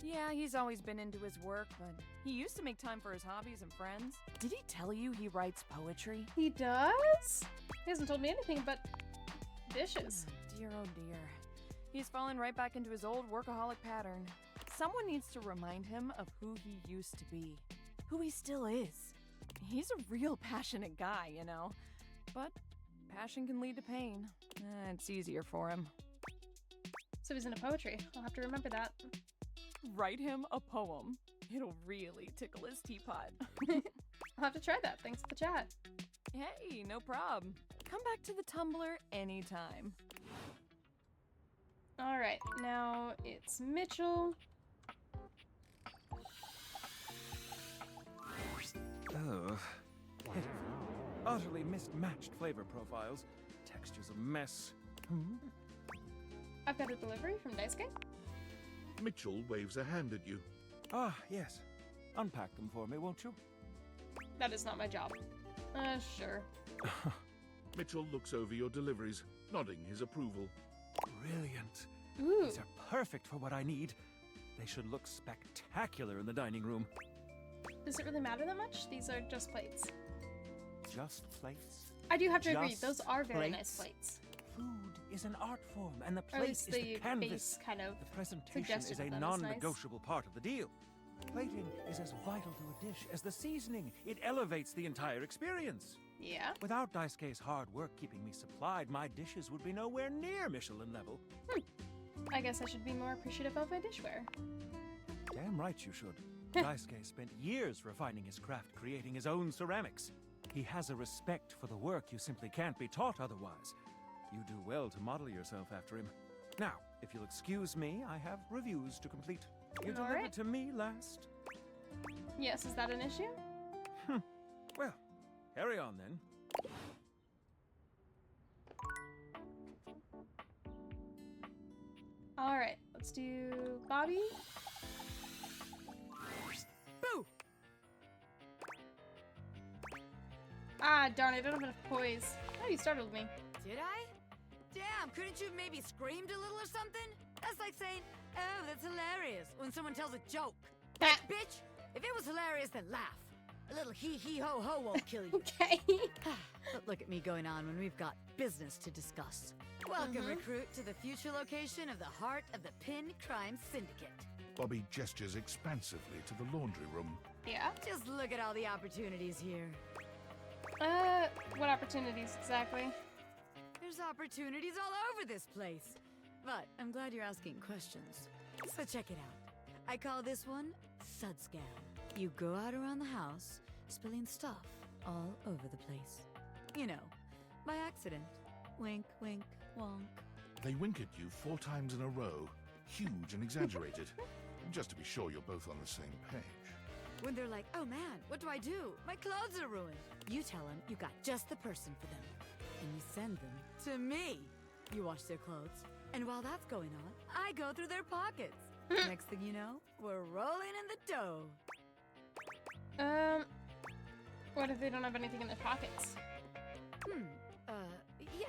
Yeah, he's always been into his work, but he used to make time for his hobbies and friends. Did he tell you he writes poetry? He does? He hasn't told me anything but dishes. Dear, oh dear. He's fallen right back into his old workaholic pattern. Someone needs to remind him of who he used to be. Who he still is. He's a real passionate guy, you know. But passion can lead to pain. It's easier for him. So he's into poetry. I'll have to remember that. Write him a poem. It'll really tickle his teapot. I'll have to try that. Thanks for the chat. Hey, no problem. Come back to the Tumblr anytime. Alright, now it's Mitchell. Oh. Utterly mismatched flavor profiles. Texture's a mess. I've got a delivery from Daisuke. Mitchell waves a hand at you. Ah, yes. Unpack them for me, won't you? That is not my job. Sure. Mitchell looks over your deliveries, nodding his approval. Brilliant. Ooh. These are perfect for what I need. They should look spectacular in the dining room. Does it really matter that much? These are just plates. Just plates? I do have to agree, Just those are very plates? nice plates. Food is an art form, and the Or at plate least is the canvas. base kind of The presentation suggestion is a of them is nice. non-negotiable part of the deal. Plating is as vital to a dish as the seasoning. It elevates the entire experience. Yeah? Without Daisuke's hard work keeping me supplied, my dishes would be nowhere near Michelin level. I guess I should be more appreciative of my dishware. Damn right you should. Daisuke spent years refining his craft, creating his own ceramics. He has a respect for the work you simply can't be taught otherwise. You do well to model yourself after him. Now, if you'll excuse me, I have reviews to complete. You All delivered right. to me last. Yes, is that an issue? Well, carry on then. Alright, let's do Bobby. Boo! Ah, darn, I don't have enough poise. Oh, you startled me. Did I? Damn, couldn't you have maybe screamed a little or something? That's like saying, oh, that's hilarious, when someone tells a joke. Like, bitch, if it was hilarious, then laugh. A little hee-hee-ho-ho won't kill you. Okay. But look at me going on when we've got business to discuss. Welcome, recruit, to the future location of the heart of the Pin Crime Syndicate. Bobby gestures expansively to the laundry room. Yeah? Just look at all the opportunities here. What opportunities exactly? There's opportunities all over this place. But I'm glad you're asking questions. So check it out. I call this one Sud Scam. You go out around the house, spilling stuff all over the place. You know, by accident. Wink, wink, wonk. They wink at you 4 times in a row, huge and exaggerated, just to be sure you're both on the same page. When they're like, oh man, what do I do? My clothes are ruined. You tell them you got just the person for them. And you send them to me. You wash their clothes. And while that's going on, I go through their pockets. Next thing you know, we're rolling in the dough. What if they don't have anything in their pockets? Yeah.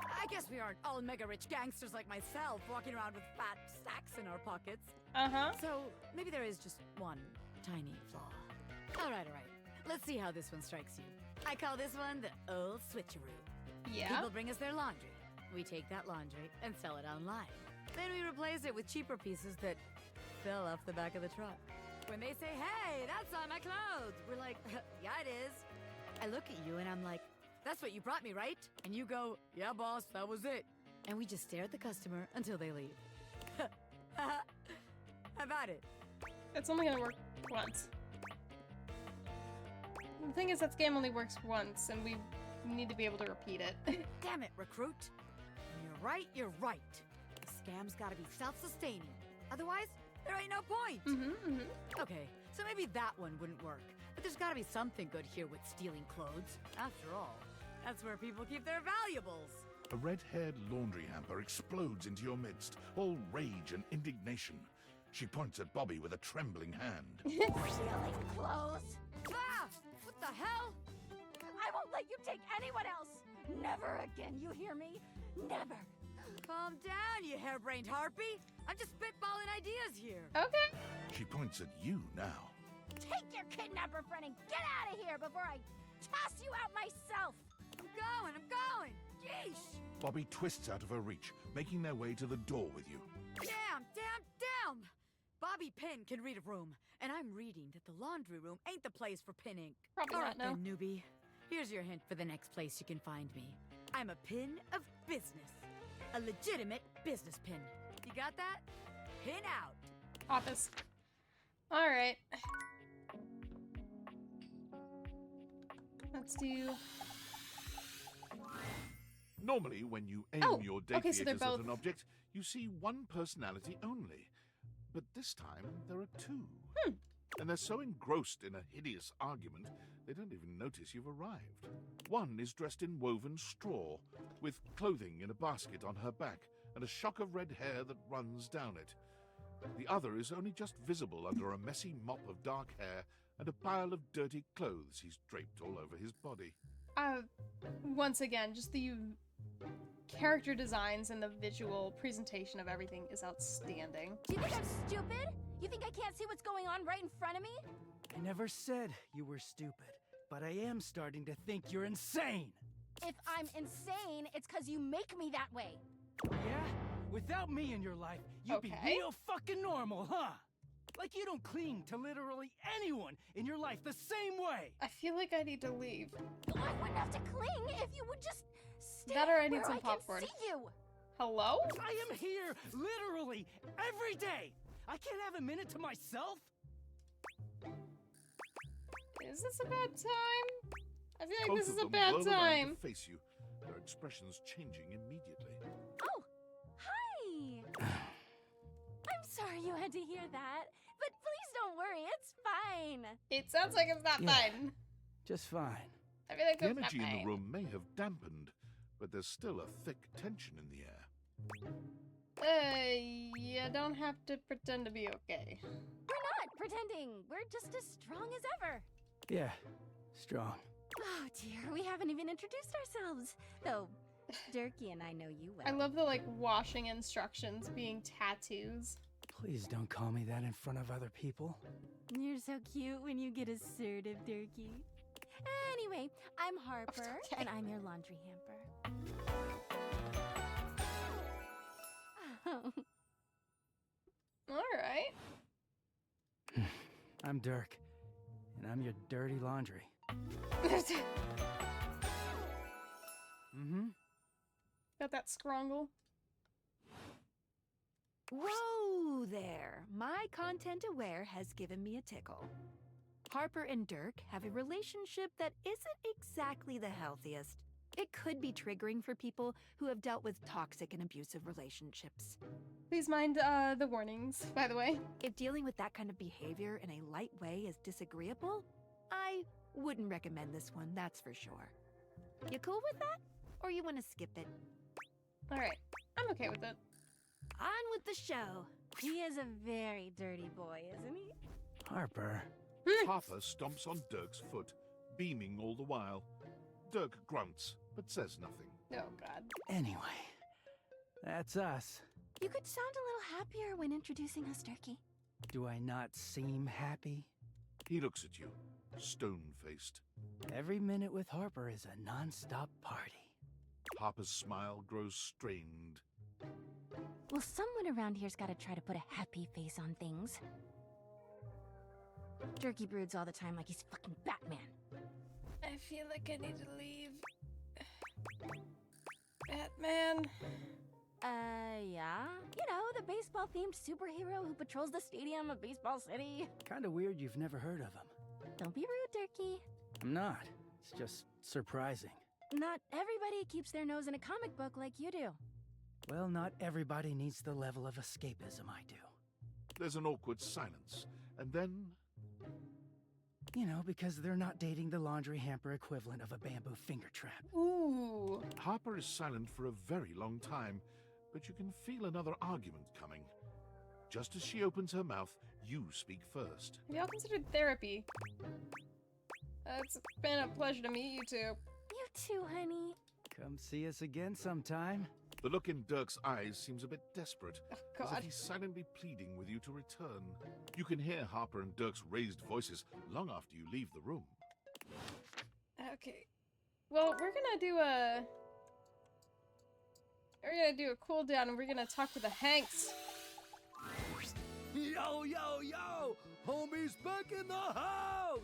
I guess we aren't all mega-rich gangsters like myself walking around with fat sacks in our pockets. Uh-huh. So, maybe there is just one tiny flaw. All right. Let's see how this one strikes you. I call this one the old switcheroo. Yeah? People bring us their laundry. We take that laundry and sell it online. Then we replace it with cheaper pieces that fell off the back of the truck. When they say, hey, that's on my clothes, we're like, yeah, it is. I look at you and I'm like, that's what you brought me, right? And you go, yeah, boss, that was it. And we just stare at the customer until they leave. How about it? It's only gonna work once. The thing is, that scam only works once, and we need to be able to repeat it. Damn it, recruit. When you're right, you're right. The scam's gotta be self-sustaining. Otherwise, there ain't no point. Okay, so maybe that one wouldn't work. But there's gotta be something good here with stealing clothes. After all, that's where people keep their valuables. A red-haired laundry hamper explodes into your midst, all rage and indignation. She points at Bobby with a trembling hand. Stealing clothes? Ah! What the hell? I won't let you take anyone else! Never again, you hear me? Never! Calm down, you harebrained harpy. I'm just spitballing ideas here. Okay. She points at you now. Take your kidnapper friend and get out of here before I toss you out myself! I'm going! Yeesh! Bobby twists out of her reach, making their way to the door with you. Damn! Bobby Pin can read a room, and I'm reading that the laundry room ain't the place for pin ink. Probably All not, right no. then, newbie. Here's your hint for the next place you can find me. I'm a pin of business. A legitimate business pin. You got that? Pin out. Office. Alright. Let's do... Normally, when you aim your date okay, so they're at both... an object, you see one personality only. But this time, there are 2. And they're so engrossed in a hideous argument, they don't even notice you've arrived. One is dressed in woven straw, with clothing in a basket on her back, and a shock of red hair that runs down it. The other is only just visible under a messy mop of dark hair and a pile of dirty clothes he's draped all over his body. Once again, just the character designs and the visual presentation of everything is outstanding. Do you think I'm stupid? You think I can't see what's going on right in front of me? I never said you were stupid, but I am starting to think you're insane. If I'm insane, it's because you make me that way. Yeah? Without me in your life, you'd be real fucking normal, huh? Like you don't cling to literally anyone in your life the same way. I feel like I need to leave. I wouldn't have to cling if you would just stay That or I need where some I popcorn. can see you. Hello? I am here literally every day. I can't have a minute to myself. Is this a bad time? I feel like Both this of is a them bad whirl around time. to face you, their expressions changing immediately. Oh, hi! I'm sorry you had to hear that, but please don't worry, it's fine. It sounds like it's not Yeah. fun. Just fine. I feel like The it's not energy in the fine. room may have dampened, but there's still a thick tension in the air. You don't have to pretend to be okay. We're not pretending. We're just as strong as ever. Yeah, strong. Oh dear, we haven't even introduced ourselves. Though, Durkee and I know you well. I love the like washing instructions being tattoos. Please don't call me that in front of other people. You're so cute when you get assertive, Durkee. Anyway, I'm Harper, and I'm your laundry hamper. Alright. I'm Dirk, and I'm your dirty laundry. Mm-hmm. Got that scrongle. Whoa there! My content aware has given me a tickle. Harper and Dirk have a relationship that isn't exactly the healthiest. It could be triggering for people who have dealt with toxic and abusive relationships. Please mind the warnings, by the way. If dealing with that kind of behavior in a light way is disagreeable, I wouldn't recommend this one, that's for sure. You cool with that? Or you want to skip it? Alright, I'm okay with it. On with the show. He is a very dirty boy, isn't he? Harper. Harper stomps on Dirk's foot, beaming all the while. Dirk grunts, but says nothing. Oh, God. Anyway, that's us. You could sound a little happier when introducing us, Durkee. Do I not seem happy? He looks at you, stone-faced. Every minute with Harper is a non-stop party. Harper's smile grows strained. Well, someone around here's gotta try to put a happy face on things. Durkee broods all the time like he's fucking Batman. I feel like I need to leave. Batman. Yeah? You know, the baseball-themed superhero who patrols the stadium of Baseball City. Kinda weird you've never heard of him. Don't be rude, Durkee. I'm not. It's just surprising. Not everybody keeps their nose in a comic book like you do. Well, not everybody needs the level of escapism I do. There's an awkward silence, and then... You know, because they're not dating the laundry hamper equivalent of a bamboo finger trap. Ooh. Harper is silent for a very long time, but you can feel another argument coming. Just as she opens her mouth, you speak first. Have y'all considered therapy? It's been a pleasure to meet you two. You too, honey. Come see us again sometime. The look in Dirk's eyes seems a bit desperate, as God. if he's silently pleading with you to return. You can hear Harper and Dirk's raised voices long after you leave the room. Okay. Well, we're gonna do a cooldown and we're gonna talk to the Hanks. Yo, yo, yo! Homie's back in the house!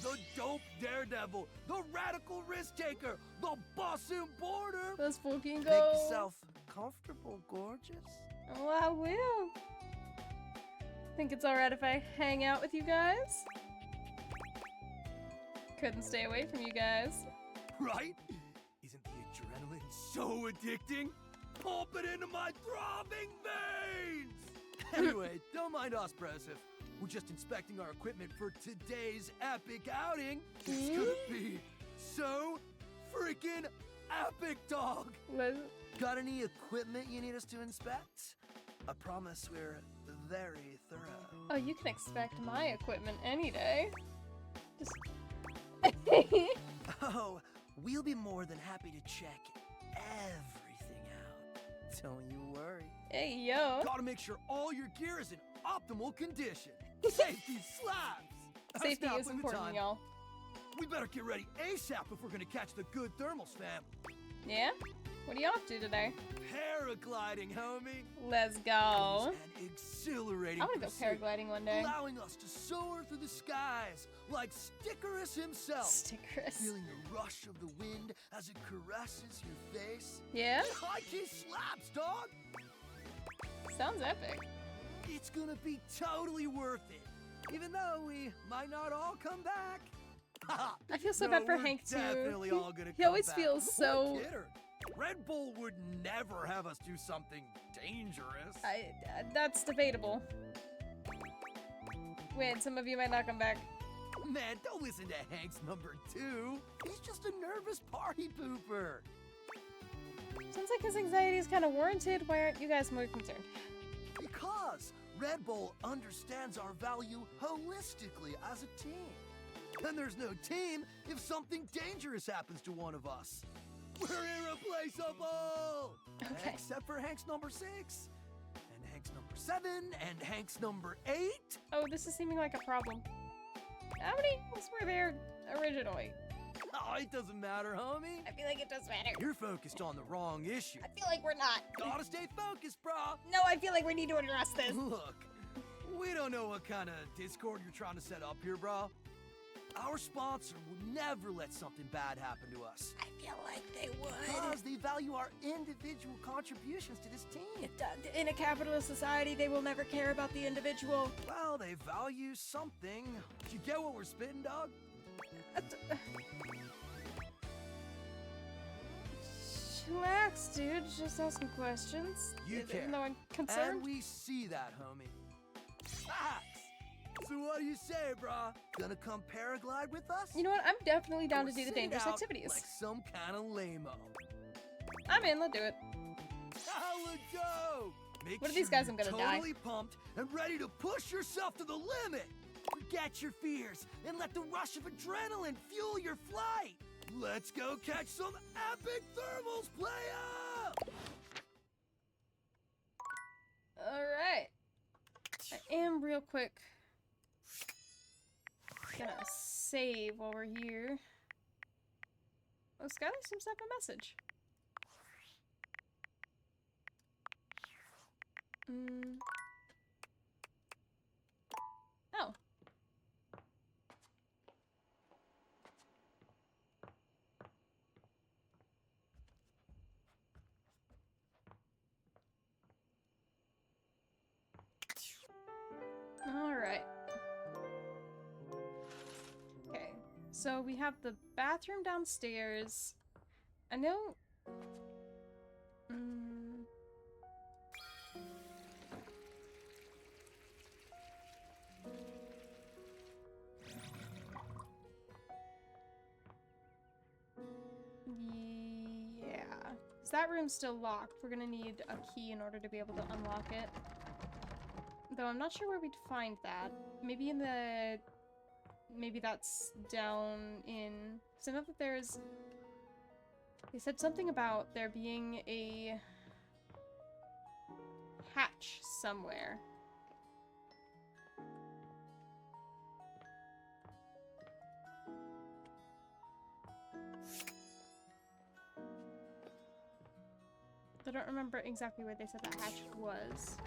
The dope daredevil, the radical risk taker, the boss importer! Let's fucking Make go. yourself comfortable, gorgeous. Oh, I will. Think it's alright if I hang out with you guys? Couldn't stay away from you guys. Right? Isn't the adrenaline so addicting? Pump it into my throbbing veins! Anyway, don't mind us, Broseph. We're just inspecting our equipment for today's epic outing. It's gonna be so freaking epic, dog! Got any equipment you need us to inspect? I promise we're very thorough. Oh, you can expect my equipment any day. Just... Oh, we'll be more than happy to check everything out. Don't you worry. Hey, yo. Gotta make sure all your gear is in optimal condition. Safety slaps! Safety Now, is with important, time, y'all. We better get ready ASAP if we're gonna catch the good thermals, fam. Yeah? What are you off to today? Paragliding, homie. Let's go. An exhilarating I wanna go pursuit, paragliding one day. allowing us to soar through the skies like Stickerus himself. Stickerus. Feeling the rush of the wind as it caresses your face. Yeah? High key slaps, dog. Sounds epic. It's gonna be totally worth it, even though we might not all come back. I feel so No, bad for we're Hank too. definitely all gonna He come always back. feels What a so. kidder. Red Bull would never have us do something dangerous. That's debatable. Wait, some of you might not come back. Oh man, don't listen to Hank's number 2. He's just a nervous party pooper. Sounds like his anxiety is kind of warranted. Why aren't you guys more concerned? Because Red Bull understands our value holistically as a team. And there's no team if something dangerous happens to one of us. We're irreplaceable! Okay. Except for Hank's number 6, and Hank's number 7, and Hank's number 8. Oh, this is seeming like a problem. How many of us were there originally? Oh, it doesn't matter, homie. I feel like it does matter. You're focused on the wrong issue. I feel like we're not. Gotta stay focused, brah. No, I feel like we need to address this. Look, we don't know what kind of Discord you're trying to set up here, brah. Our sponsor would never let something bad happen to us. I feel like they would. Because they value our individual contributions to this team. In a capitalist society, they will never care about the individual. Well, they value something. You get what we're spitting, dog? Relax, dude. Just asking questions. You care. Even though I'm concerned. And we see that, homie. Facts! So what do you say, brah? Gonna come paraglide with us? You know what? I'm definitely down Or to do the sit dangerous out activities. Like some kind of lame-o. I'm in. Let's do it. Hella dope! Make What are sure these guys? you're I'm gonna die. totally pumped and ready to push yourself to the limit. Forget your fears and let the rush of adrenaline fuel your flight. Let's go catch some epic thermals, playa! Alright. I am real quick gonna save while we're here. Oh, Skylar seems to have a message. Oh. Alright. Okay, so we have the bathroom downstairs. I know... Yeah. Because that room's still locked. We're gonna need a key in order to be able to unlock it. Though I'm not sure where we'd find that. Maybe in the... Maybe that's down in... So I know that there's... They said something about there being a... hatch somewhere. I don't remember exactly where they said that hatch was.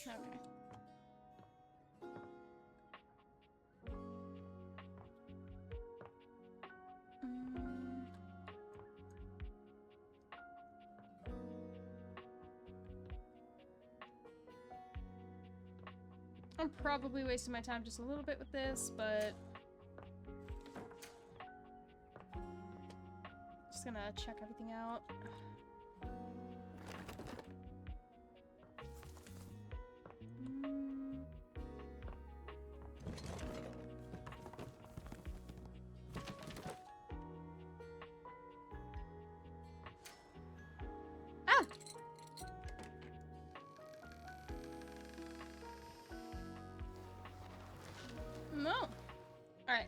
Okay. I'm probably wasting my time just a little bit with this, but just gonna check everything out. No. Alright.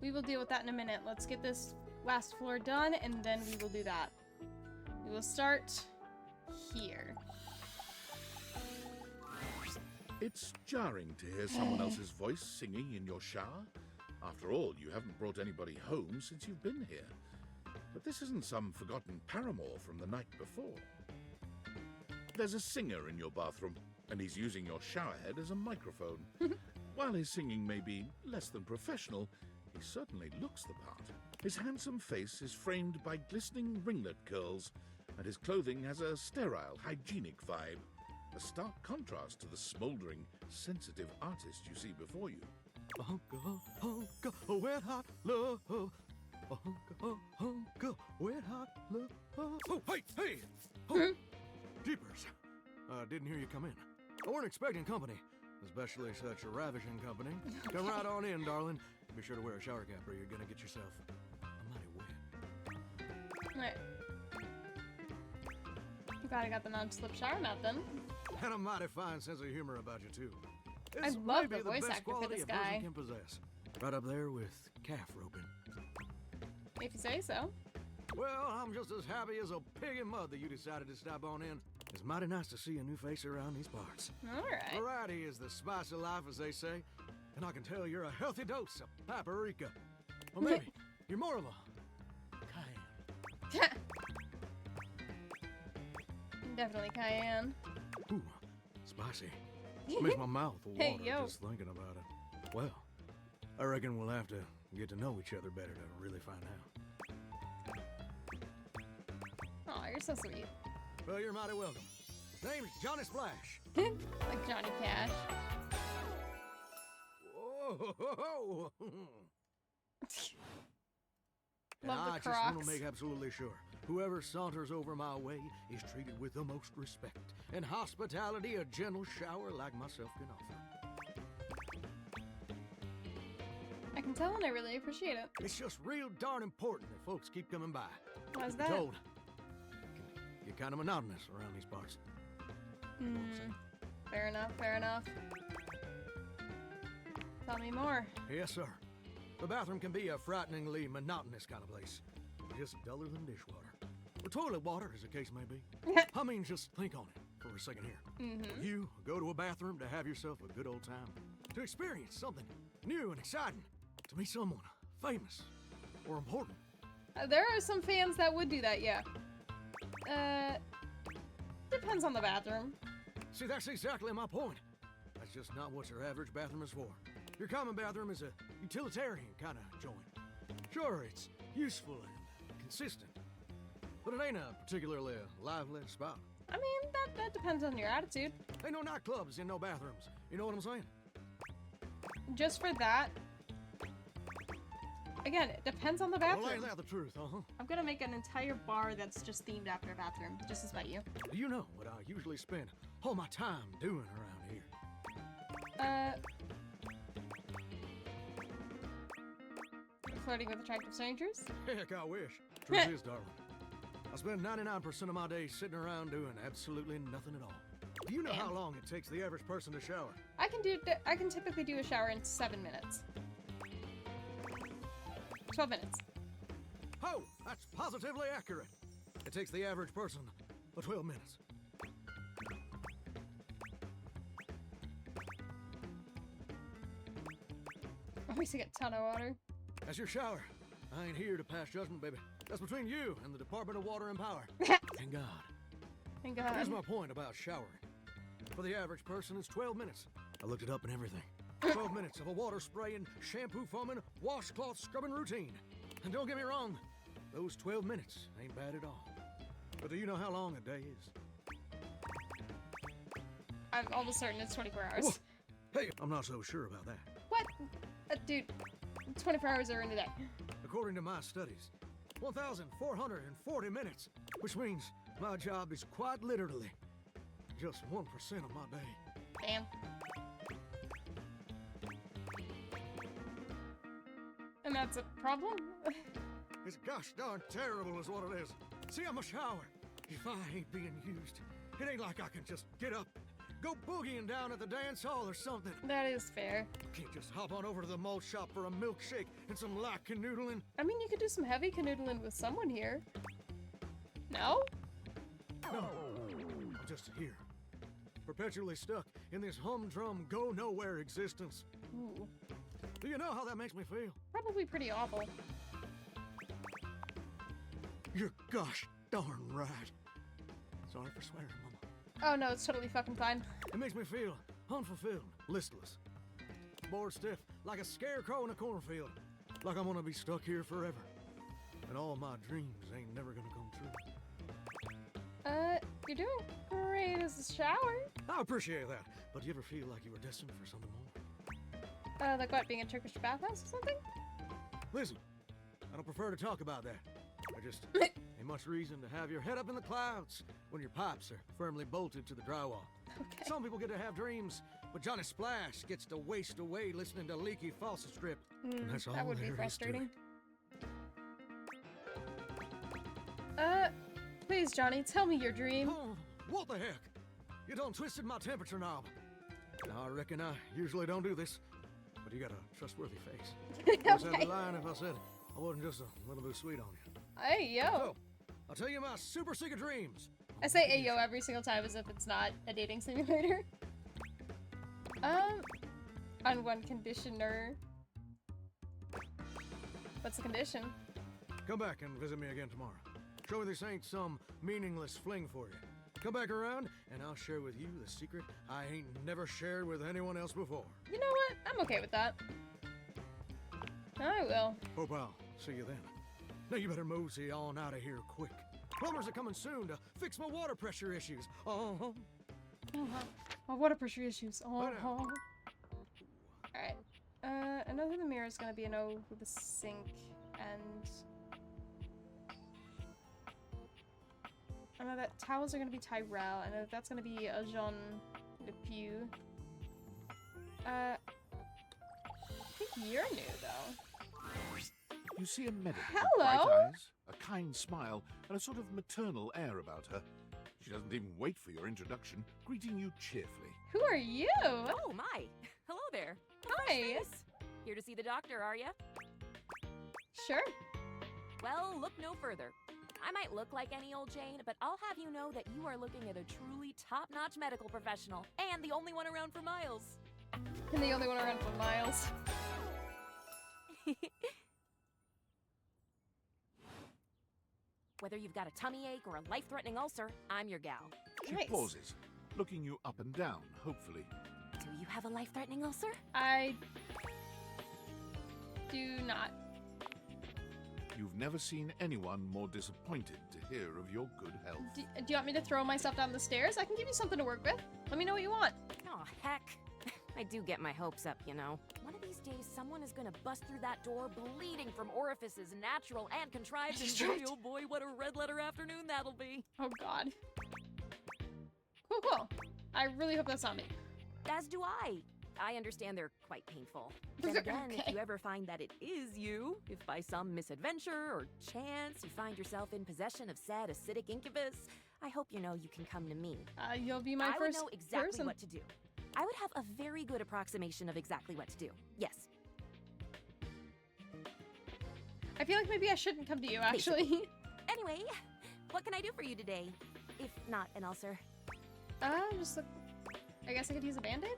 We will deal with that in a minute. Let's get this last floor done, and then we will do that. We will start here. It's jarring to hear someone else's voice singing in your shower. After all, you haven't brought anybody home since you've been here. But this isn't some forgotten paramour from the night before. There's a singer in your bathroom, and he's using your showerhead as a microphone. While his singing may be less than professional, he certainly looks the part. His handsome face is framed by glistening ringlet curls, and his clothing has a sterile, hygienic vibe. A stark contrast to the smouldering, sensitive artist you see before you. Wet hot love. Wet hot love. Oh, hey! Oh, Jeepers. Didn't hear you come in. I weren't expecting company, especially such a ravishing company. Come right on in, darling. Be sure to wear a shower cap or you're gonna get yourself a mighty wet. Alright. Glad I got the non-slip shower mat then. And a mighty fine sense of humor about you, too. I It's love maybe the voice best actor for quality this a person guy. can possess. Right up there with calf roping. If you say so. Well, I'm just as happy as a pig in mud that you decided to stop on in. It's mighty nice to see a new face around these parts. Alright. Variety is the spice of life, as they say. And I can tell you're a healthy dose of paprika. Or maybe you're more of a cayenne. Definitely cayenne. Ooh, spicy. Makes my mouth water Hey, yo. just thinking about it. Well, I reckon we'll have to get to know each other better to really find out. Aw, you're so sweet. Well, you're mighty welcome. Name's Johnny Splash. Like Johnny Cash. Whoa! And Love the I just want Crocs. to make absolutely sure whoever saunters over my way is treated with the most respect and hospitality a gentle shower like myself can offer. I can tell and I really appreciate it. It's just real darn important that folks keep coming by. Why's I'm that? told it can get kind of monotonous around these parts. Fair enough, fair enough. Tell me more. Yes, sir. The bathroom can be a frighteningly monotonous kind of place. Just duller than dishwater. Or toilet water, as the case may be. I mean, just think on it for a second here. You go to a bathroom to have yourself a good old time. To experience something new and exciting. To meet someone famous or important. There are some fans that would do that, yeah. Depends on the bathroom. See, that's exactly my point. That's just not what your average bathroom is for. Your common bathroom is a utilitarian kind of joint. Sure, it's useful and consistent, but it ain't a particularly lively spot. I mean, that depends on your attitude. Ain't no nightclubs in no bathrooms. You know what I'm saying? Just for that. Again, it depends on the bathroom. Well, ain't that the truth, uh-huh? I'm gonna make an entire bar that's just themed after a bathroom, just to spite you. Do you know what I usually spend all my time doing around here? Flirting with attractive strangers? Heck, I wish. Truth is, darling, I spend 99% of my day sitting around doing absolutely nothing at all. Do you know how long it takes the average person to shower? I can typically do a shower in 7 minutes. 12 minutes. Oh, that's positively accurate. It takes the average person 12 minutes. I'm wasting a ton of water. That's your shower. I ain't here to pass judgment, baby. That's between you and the Department of Water and Power. Thank God. Thank God. Here's my point about showering. For the average person, it's 12 minutes. I looked it up and everything. 12 minutes of a water spraying, shampoo foaming, washcloth scrubbing routine. And don't get me wrong, those 12 minutes ain't bad at all. But do you know how long a day is? I'm almost certain it's 24 hours. Whoa. Hey, I'm not so sure about that. What? Dude, 24 hours are in a day. According to my studies, 1,440 minutes, which means my job is quite literally just 1% of my day. Damn. And that's a problem? It's gosh darn terrible is what it is. See, I'm a shower. If I ain't being used, it ain't like I can just get up, go boogieing down at the dance hall or something. That is fair. Can't just hop on over to the malt shop for a milkshake and some light canoodling. I mean, you could do some heavy canoodling with someone here. No? No, I'm just here, perpetually stuck in this humdrum, go-nowhere existence. Ooh. Do you know how that makes me feel? Probably pretty awful. You're gosh darn right. Sorry for swearing, Mama. Oh no, it's totally fucking fine. It makes me feel unfulfilled, listless, bored stiff, like a scarecrow in a cornfield. Like I'm gonna be stuck here forever. And all my dreams ain't never gonna come true. You're doing great as a shower. I appreciate that, but do you ever feel like you were destined for something more? Like what, being a Turkish bathhouse or something? Listen, I don't prefer to talk about that. I just am ain't much reason to have your head up in the clouds when your pipes are firmly bolted to the drywall. Okay. Some people get to have dreams, but Johnny Splash gets to waste away listening to leaky faucet strip. And that's all That would be there is to frustrating. it. Please, Johnny, tell me your dream. Oh, what the heck? You done twisted my temperature knob. Now, I reckon I usually don't do this, but you got a trustworthy face. I would be lying if I said I wasn't just a little bit sweet on you. Hey, yo. So, I'll tell you my super secret dreams. I say hey, yo every single time as if it's not a dating simulator. On one conditioner. What's the condition? Come back and visit me again tomorrow. Show me this ain't some meaningless fling for you. Come back around, and I'll share with you the secret I ain't never shared with anyone else before. You know what? I'm okay with that. I will. Hope I'll see you then. Now you better mosey on out of here quick. Plumbers are coming soon to fix my water pressure issues. Uh-huh. My water pressure issues. Alright. I know who the mirror is gonna be. I know who the sink and I know that towels are gonna be Tyrell. I know that that's gonna be a Jean Lepew. I think you're new though. You see a medic Hello? with bright eyes, a kind smile, and a sort of maternal air about her. She doesn't even wait for your introduction, greeting you cheerfully. Who are you? Oh my! Hello there. Hi. Here to see the doctor, are ya? Sure. Well, look no further. I might look like any old Jane, but I'll have you know that you are looking at a truly top-notch medical professional, and the only one around for miles. And the only one around for miles. Whether you've got a tummy ache or a life-threatening ulcer, I'm your gal. She pauses, looking you up and down, hopefully. Do you have a life-threatening ulcer? I do not. You've never seen anyone more disappointed to hear of your good health. Do you want me to throw myself down the stairs? I can give you something to work with. Let me know what you want. Oh, heck. I do get my hopes up, you know. One of these days, someone is gonna bust through that door bleeding from orifices, natural and contrived, and boy, oh boy, what a red letter afternoon that'll be. Oh god. Cool, cool. I really hope that's not me. As do I. I understand they're quite painful. Then again, if you ever find that it is you, if by some misadventure or chance you find yourself in possession of said acidic incubus, I hope you know you can come to me. You'll be my I would first know exactly person. what to do. I would have a very good approximation of exactly what to do. Yes. I feel like maybe I shouldn't come to you, actually. Anyway, what can I do for you today? If not an ulcer. Just look. I guess I could use a band-aid?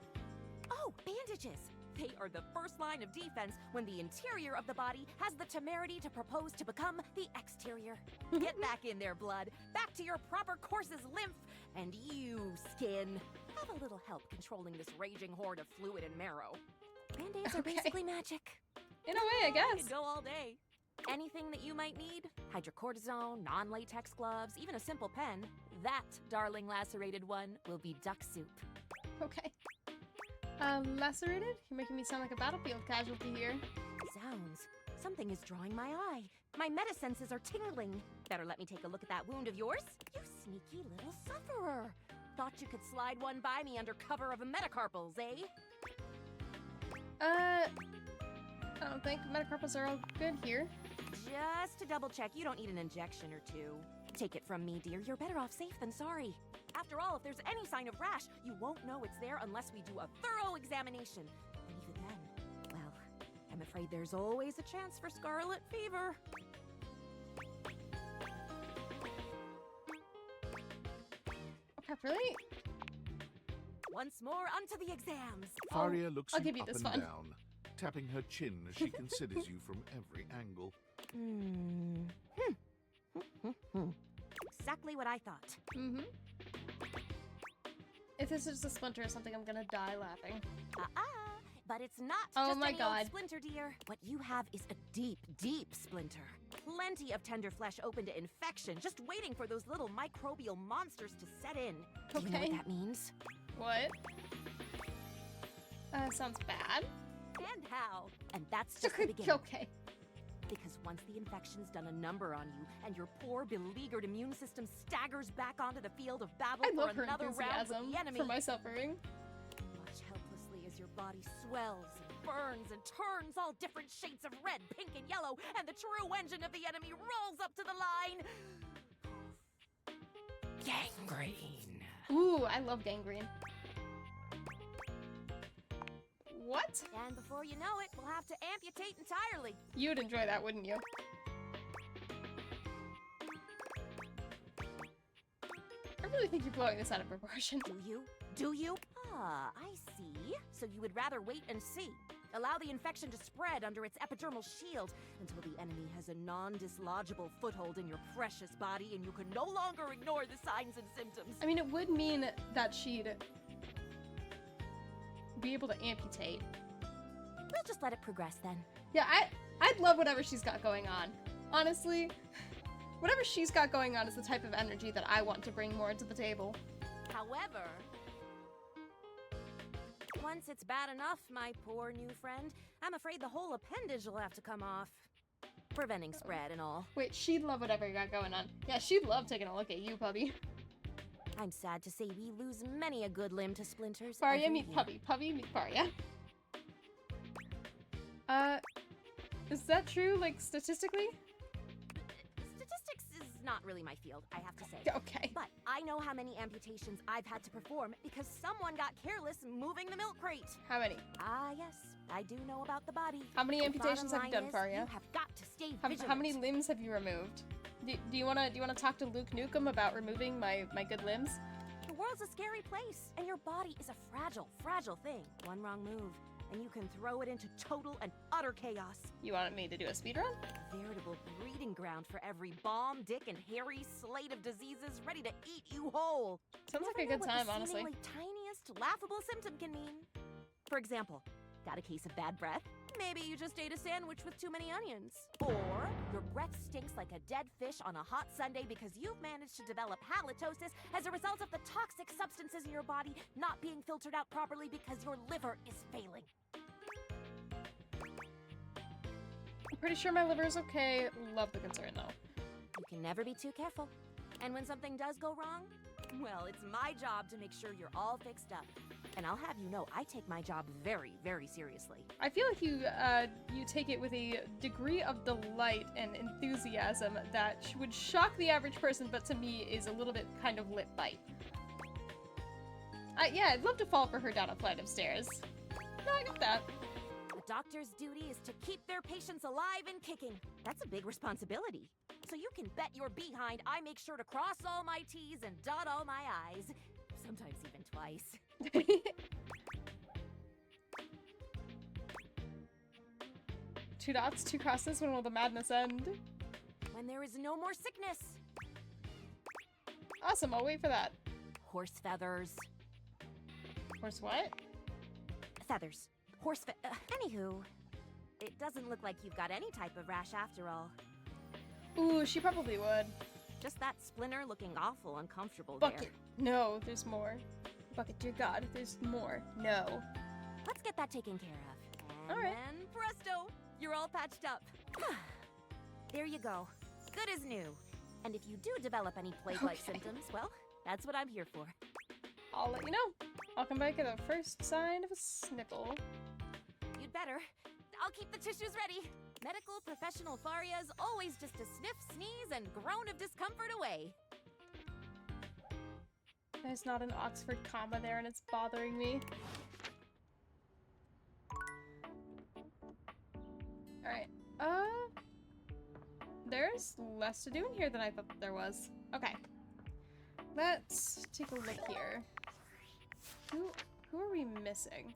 Oh, bandages! They are the first line of defense when the interior of the body has the temerity to propose to become the exterior. Get back in there, blood. Back to your proper course's lymph. And you, skin, have a little help controlling this raging horde of fluid and marrow. Band-aids are basically magic. In a way, I I guess. could go all day. Anything that you might need, hydrocortisone, non-latex gloves, even a simple pen, that, darling lacerated one, will be duck soup. Okay. Lacerated? You're making me sound like a battlefield casualty here. Zounds. Something is drawing my eye. My metasenses are tingling. Better let me take a look at that wound of yours. You sneaky little sufferer. Thought you could slide one by me under cover of a metacarpals, eh? I don't think metacarpals are all good here. Just to double check, you don't need an injection or two. Take it from me, dear. You're better off safe than sorry. After all, if there's any sign of rash, you won't know it's there unless we do a thorough examination. And even then, well, I'm afraid there's always a chance for scarlet fever. Okay, really? Once more, onto the exams. Faria looks I'll you give you up this and one. down, tapping her chin as she considers you from every angle. Exactly what I thought. Mm-hmm. If this is a splinter or something, I'm gonna die laughing. But it's not Oh just my any God. old splinter, dear. What you have is a deep, deep splinter. Plenty of tender flesh open to infection, just waiting for those little microbial monsters to set in. Do you know what Okay. that means? What? Sounds bad. And how? And that's just the beginning. Okay. Because once the infection's done a number on you and your poor, beleaguered immune system staggers back onto the field of battle I love for her another round with enthusiasm the enemy. for my suffering. Watch helplessly as your body swells and burns and turns all different shades of red, pink, and yellow, and the true engine of the enemy rolls up to the line. Gangrene. Ooh, I love gangrene. What? And before you know it, we'll have to amputate entirely. You would enjoy that, wouldn't you? I really think you're blowing this out of proportion. Do you? Do you? Ah, I see. So you would rather wait and see. Allow the infection to spread under its epidermal shield until the enemy has a non-dislodgeable foothold in your precious body and you can no longer ignore the signs and symptoms. I mean, it would mean that she'd be able to amputate. We'll just let it progress then. Yeah, I'd love whatever she's got going on. Honestly, whatever she's got going on is the type of energy that I want to bring more to the table. However, once it's bad enough, my poor new friend, I'm afraid the whole appendage will have to come off. Preventing spread and all. Wait, she'd love whatever you got going on. Yeah, she'd love taking a look at you, puppy. I'm sad to say we lose many a good limb to splinters. Faria every meet year. puppy. Puppy meet Faria. Is that true, like, statistically? Statistics is not really my field, I have to say. Okay. But I know how many amputations I've had to perform because someone got careless moving the milk crate. How many? Ah, yes. I do know about the body. How many The amputations have you bottom done, line is Faria? You have got to stay How vigilant. many limbs have you removed? Do you wanna talk to Luke Nukem about removing my good limbs? The world's a scary place, and your body is a fragile thing. One wrong move, and you can throw it into total and utter chaos. You wanted me to do a speedrun? A veritable breeding ground for every bomb, dick, and hairy slate of diseases ready to eat you whole. Sounds You like a never good know what time, the honestly. seemingly tiniest, laughable symptom can mean. For example, got a case of bad breath? Maybe you just ate a sandwich with too many onions. Or your breath stinks like a dead fish on a hot Sunday because you've managed to develop halitosis as a result of the toxic substances in your body not being filtered out properly because your liver is failing. I'm pretty sure my liver is okay. Love the concern, though. You can never be too careful. And when something does go wrong, well, it's my job to make sure you're all fixed up. And I'll have you know, I take my job very, very seriously. I feel like you take it with a degree of delight and enthusiasm that would shock the average person, but to me is a little bit kind of lip bite. Yeah, I'd love to fall for her down a flight of stairs. No, I got that. A doctor's duty is to keep their patients alive and kicking. That's a big responsibility. So you can bet your behind I make sure to cross all my T's and dot all my I's. Sometimes even twice. 2 dots, 2 crosses, when will the madness end? When there is no more sickness. Awesome, I'll wait for that. Horse feathers. Horse what? Feathers. Anywho, it doesn't look like you've got any type of rash after all. Ooh, she probably would. Just that splinter looking awful uncomfortable Bucket. there. No, there's more. Bucket, dear God, there's more. No. Let's get that taken care of. And All right. then presto, you're all patched up. There you go. Good as new. And if you do develop any plague-like Okay. symptoms, well, that's what I'm here for. I'll let you know. I'll come back at the first sign of a sniffle. You'd better. I'll keep the tissues ready. Medical professional Faria's always just a sniff, sneeze, and groan of discomfort away. There's not an Oxford comma there and it's bothering me. Alright, there's less to do in here than I thought there was. Okay. Let's take a look here. Who are we missing?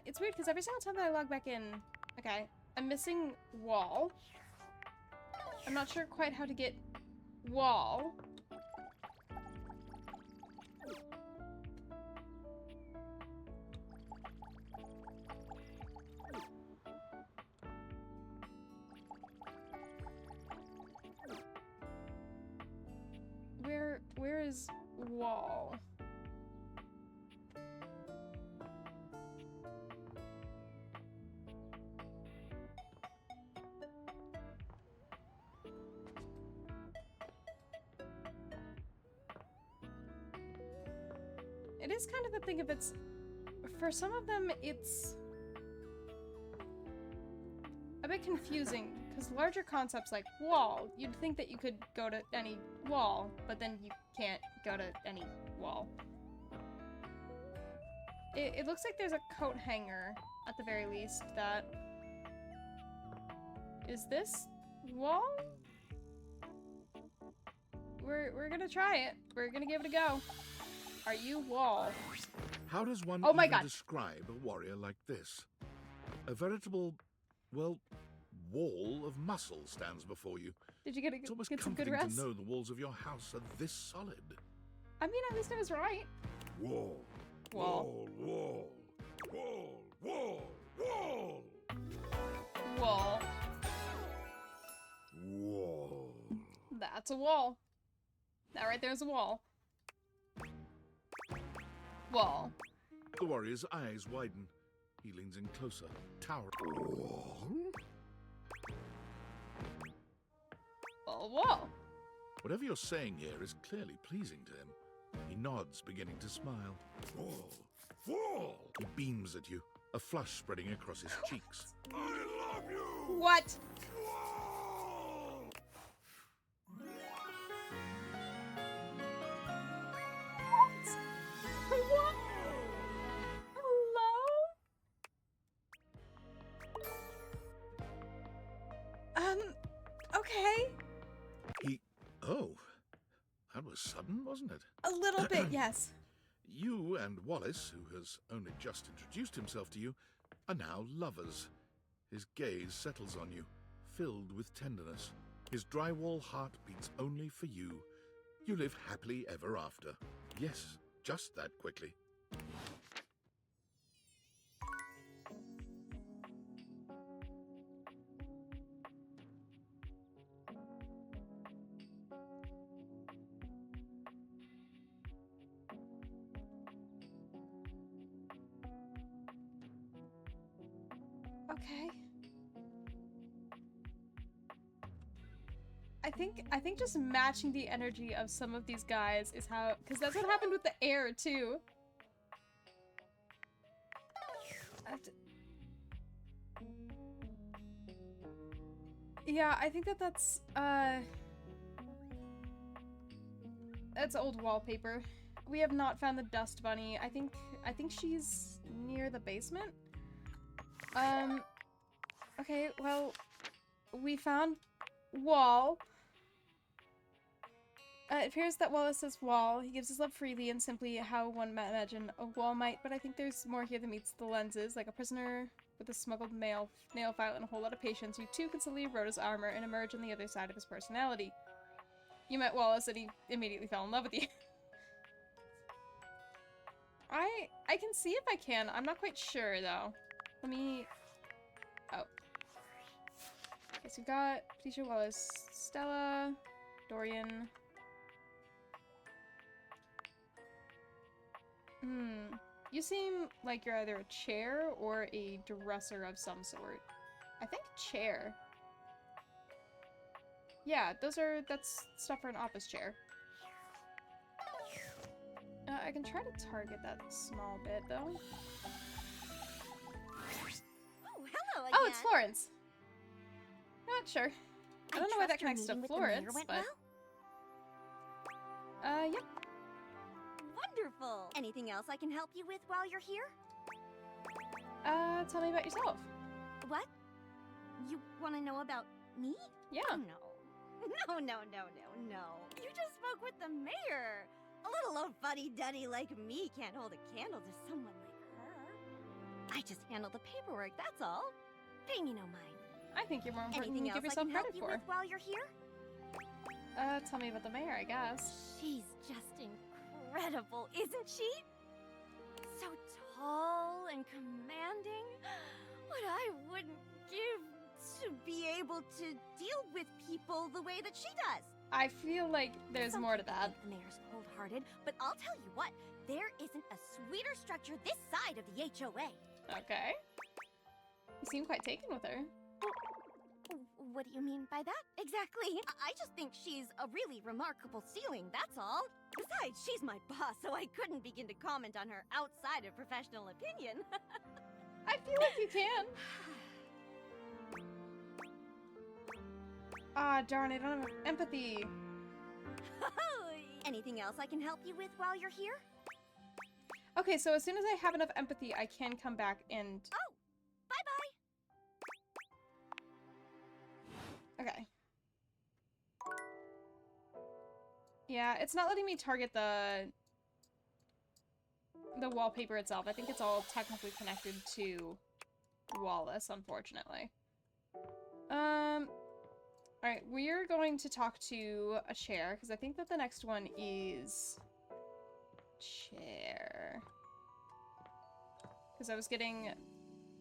It's weird because every single time that I log back in, okay, I'm missing Wall. I'm not sure quite how to get Wall. Where is Wall? It is kind of a thing if it's... For some of them, it's a bit confusing, because larger concepts like wall, you'd think that you could go to any wall, but then you can't go to any wall. It looks like there's a coat hanger, at the very least, that... Is this wall? We're gonna try it. We're gonna give it a go. Are you wall? How does one Oh my even God. describe a warrior like this? A veritable, well, wall of muscle stands before you. Did you get It's almost some good comforting rest? to know the walls of your house are this solid. I mean, at least I was right. Wall. Wall. Wall. Wall. Wall. Wall. Wall. Wall. That's a wall. That right there's a wall. Wall. The warrior's eyes widen. He leans in closer, towering. Wall. Whatever you're saying here is clearly pleasing to him. He nods, beginning to smile. Wall. Wall. He beams at you, a flush spreading across his cheeks. I love you. What? What? Hello? Okay. Oh, that was sudden, wasn't it? A little bit, yes. You and Wallace, who has only just introduced himself to you, are now lovers. His gaze settles on you, filled with tenderness. His drywall heart beats only for you. You live happily ever after. Yes, just that quickly. Okay. I think just matching the energy of some of these guys is how, because that's what happened with the air too. Yeah, I think that's old wallpaper. We have not found the dust bunny. I think she's near the basement. Okay, well, we found Wall. It appears that Wallace says Wall. He gives his love freely and simply how one might imagine a wall might, but I think there's more here than meets the lenses, like a prisoner with a smuggled nail file and a whole lot of patience. You too could leave Rhoda's armor and emerge on the other side of his personality. You met Wallace and he immediately fell in love with you. I can see if I can. I'm not quite sure though. Let me... Oh. Okay, so we've got Patricia, Wallace, Stella, Dorian. You seem like you're either a chair or a dresser of some sort. I think chair. Yeah, that's stuff for an office chair. I can try to target that small bit though. Oh, hello again. Oh, it's Florence. Not sure. I don't know why that connects to Florence, but... Yep. Wonderful. Anything else I can help you with while you're here? Tell me about yourself. What? You want to know about me? Yeah. Oh, no. No. You just spoke with the mayor. A little old fuddy-duddy like me can't hold a candle to someone like her. I just handle the paperwork, that's all. Pay me no mind. I think you're more important than Anything you else give I yourself can help credit you for. with while you're here? Tell me about the mayor, I guess. She's just incredible, isn't she? So tall and commanding. What I wouldn't give to be able to deal with people the way that she does. I feel like there's more to that. The mayor's cold-hearted, but I'll tell you what, there isn't a sweeter structure this side of the HOA. Okay. You seem quite taken with her. What do you mean by that? Exactly. I just think she's a really remarkable ceiling, that's all. Besides, she's my boss, so I couldn't begin to comment on her outside of professional opinion. I feel like you can. Ah, darn, I don't have empathy. Anything else I can help you with while you're here? Okay, so as soon as I have enough empathy, I can come back and... Oh! Bye-bye! Okay. Yeah, it's not letting me target the wallpaper itself. I think it's all technically connected to Wallace, unfortunately. Alright, we're going to talk to a chair, because I think that the next one is... chair. Because I was getting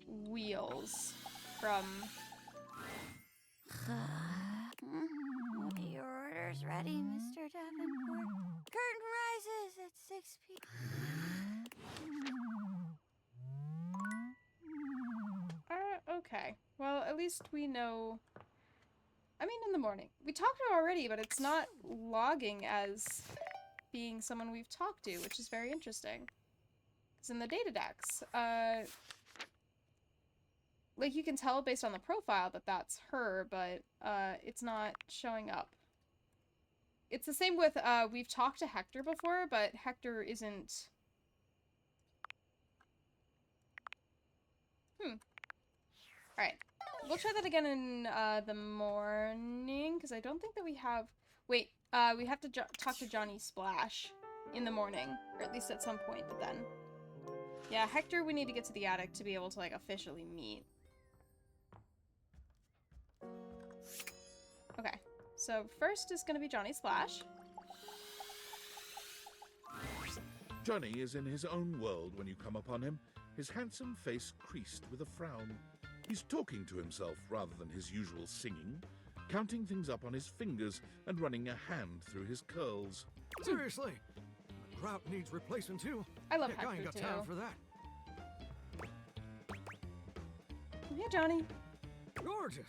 wheels from... Your order's ready, Mr. Davenport. Curtain rises at 6 p.m. Okay. Well, at least we know... I mean, in the morning. We talked to her already, but it's not logging as being someone we've talked to, which is very interesting. Because in the data decks, like, you can tell based on the profile that that's her, but it's not showing up. It's the same with, we've talked to Hector before, but Hector isn't... Alright. We'll try that again in the morning, because I don't think that we have... Wait, we have to talk to Johnny Splash in the morning, or at least at some point then. Yeah, Hector, we need to get to the attic to be able to, like, officially meet. Okay, so first is going to be Johnny Splash. Johnny is in his own world when you come upon him, his handsome face creased with a frown. He's talking to himself rather than his usual singing, counting things up on his fingers and running a hand through his curls. Seriously, the grout needs replacing too. I love Heck, Hector I ain't got too. time for that. Yeah, Johnny. Gorgeous.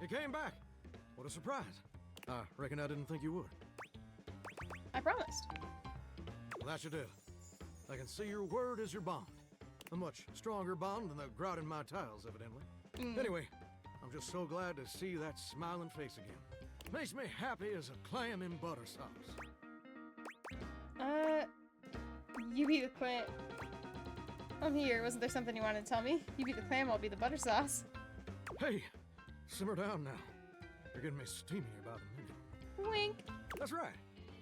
You came back. What a surprise. I reckon I didn't think you would. I promised. Well, that should do. I can see your word is your bond. A much stronger bond than the grout in my tiles, evidently. Anyway, I'm just so glad to see that smiling face again. Makes me happy as a clam in butter sauce. You be the clam. I'm here. Wasn't there something you wanted to tell me? You be the clam, I'll be the butter sauce. Hey, simmer down now. You're getting me steamy about a minute. Wink. That's right.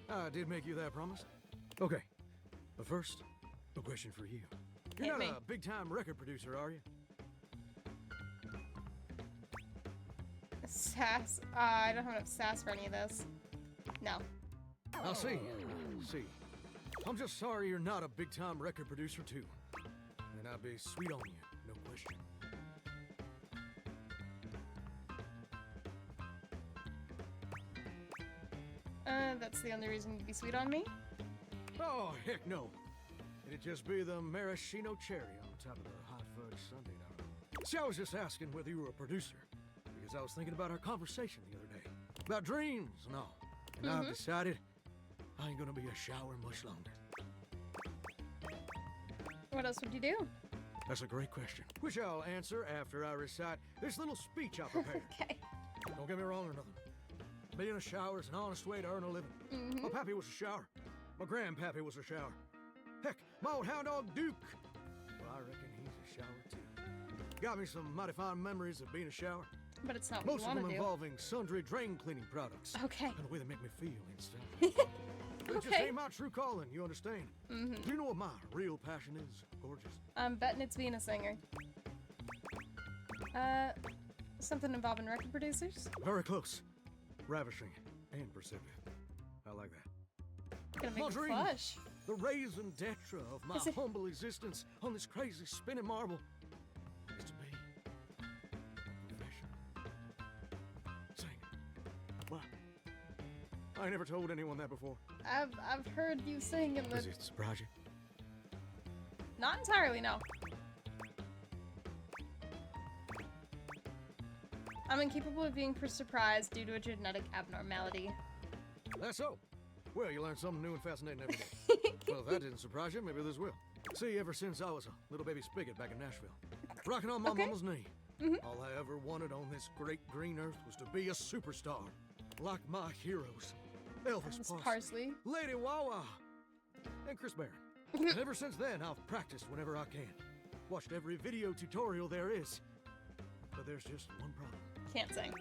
I did make you that promise. Okay, but first, a question for you. You're not a big-time record producer, are you? Sass. I don't have enough sass for any of this. No. I'll see. See. I'm just sorry you're not a big-time record producer, too. And I'd be sweet on you, no question. That's the only reason you'd be sweet on me? Oh, heck no. It'd just be the maraschino cherry on top of the hot fudge sundae, darling. See, I was just asking whether you were a producer, because I was thinking about our conversation the other day. About dreams and all. And I've decided I ain't gonna be a shower much longer. What else would you do? That's a great question, which I'll answer after I recite this little speech I prepared. Okay. Don't get me wrong or nothing. Being a shower is an honest way to earn a living. My pappy was a shower. My grandpappy was a shower. Heck, my old hound dog Duke. Well, I reckon he's a shower too. Got me some mighty fine memories of being a shower. But it's not what Most you of want them to do. involving sundry drain cleaning products. Okay. And the way they make me feel inside. It just Okay. ain't my true calling, you understand? Do you know what my real passion is, gorgeous? I'm betting it's being a singer. Something involving record producers? Very close. Ravishing and perceptive. I like that. Gonna make My me dream, flush. the raison d'etre of my humble existence on this crazy spinning marble, is to be a professional singer. What? I never told anyone that before. I've heard you sing in the... Does it surprise you? Not entirely, no. I'm incapable of being surprised due to a genetic abnormality. That's so. Well, you learn something new and fascinating every day. Well, if that didn't surprise you, maybe this will. See, ever since I was a little baby spigot back in Nashville, rocking on my mama's knee, all I ever wanted on this great green earth was to be a superstar. Like my heroes. Elvis Parsley, Lady Wawa, and Chris Barron. And ever since then, I've practiced whenever I can. Watched every video tutorial there is. But there's just one problem. Can't sing.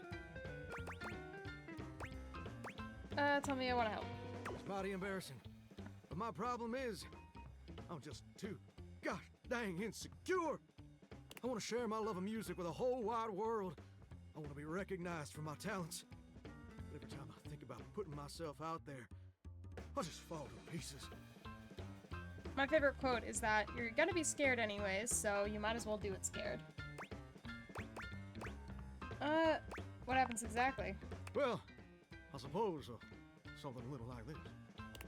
Tell me I want to help. It's mighty embarrassing. But my problem is, I'm just too gosh dang insecure. I want to share my love of music with the whole wide world. I want to be recognized for my talents. But every time I think about putting myself out there, I just fall to pieces. My favorite quote is that you're gonna be scared anyways, so you might as well do it scared. What happens exactly? Well, I suppose something a little like this.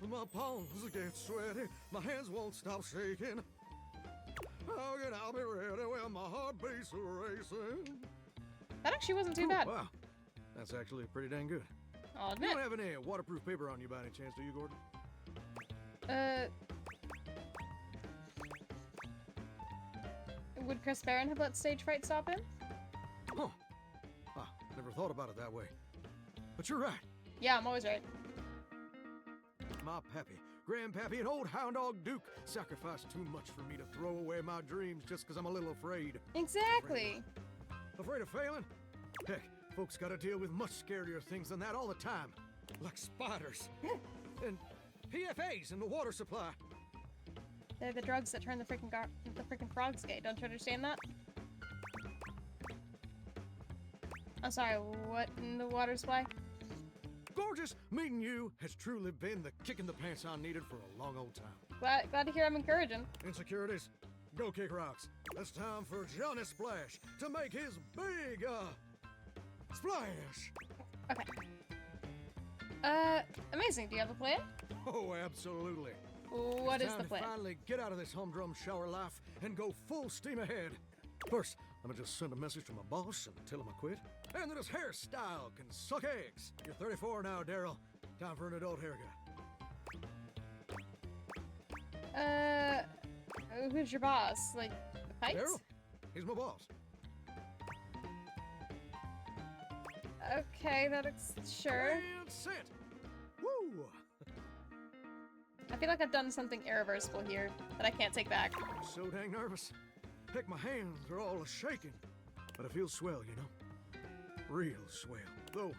My palms get sweaty, my hands won't stop shaking. How can I be ready when my heart beats racing? That actually wasn't too bad. Wow, that's actually pretty dang good. I'll You admit. don't have any waterproof paper on you by any chance, do you, Gordon? Would Chris Barron have let stage fright stop him? Huh. Wow, never thought about it that way. But you're right. Yeah, I'm always right. My pappy, grandpappy, and old hound dog Duke sacrificed too much for me to throw away my dreams just because I'm a little afraid. Exactly. Afraid of failing? Heck, folks gotta deal with much scarier things than that all the time. Like spiders. And PFAs in the water supply. They're the drugs that turn the freaking frogs gay. Don't you understand that? I'm sorry, what in the water supply? Gorgeous, meeting you has truly been the kick in the pants I needed for a long old time. Glad to hear I'm encouraging. Insecurities, go kick rocks. It's time for Johnny Splash to make his big, splash. Okay. Amazing. Do you have a plan? Oh, absolutely. What is It's the time plan? to finally get out of this humdrum shower life and go full steam ahead. First, I'm gonna just send a message to my boss and tell him I quit. And that his hairstyle can suck eggs. You're 34 now, Daryl. Time for an adult haircut. Who's your boss? Like, the Pikes? Daryl? He's my boss. Okay, sure. And set. Woo! I feel like I've done something irreversible here that I can't take back. I'm so dang nervous. Heck, my hands are all shaking. But I feel swell, you know? Real swell. Though,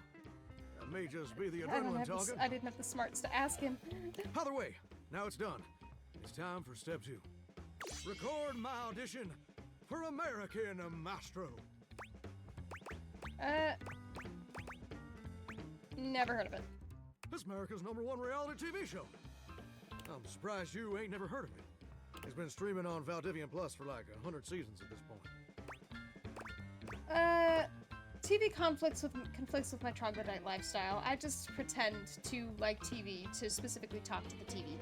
that may just be the adrenaline talking. I didn't have the smarts to ask him. Either way, now it's done. It's time for step 2. Record my audition for American Mastro. Never heard of it. It's America's #1 reality TV show. I'm surprised you ain't never heard of it. It's been streaming on Valdivian Plus for like 100 seasons at this point. TV conflicts with my troglodyte lifestyle. I just pretend to like TV to specifically talk to the TV.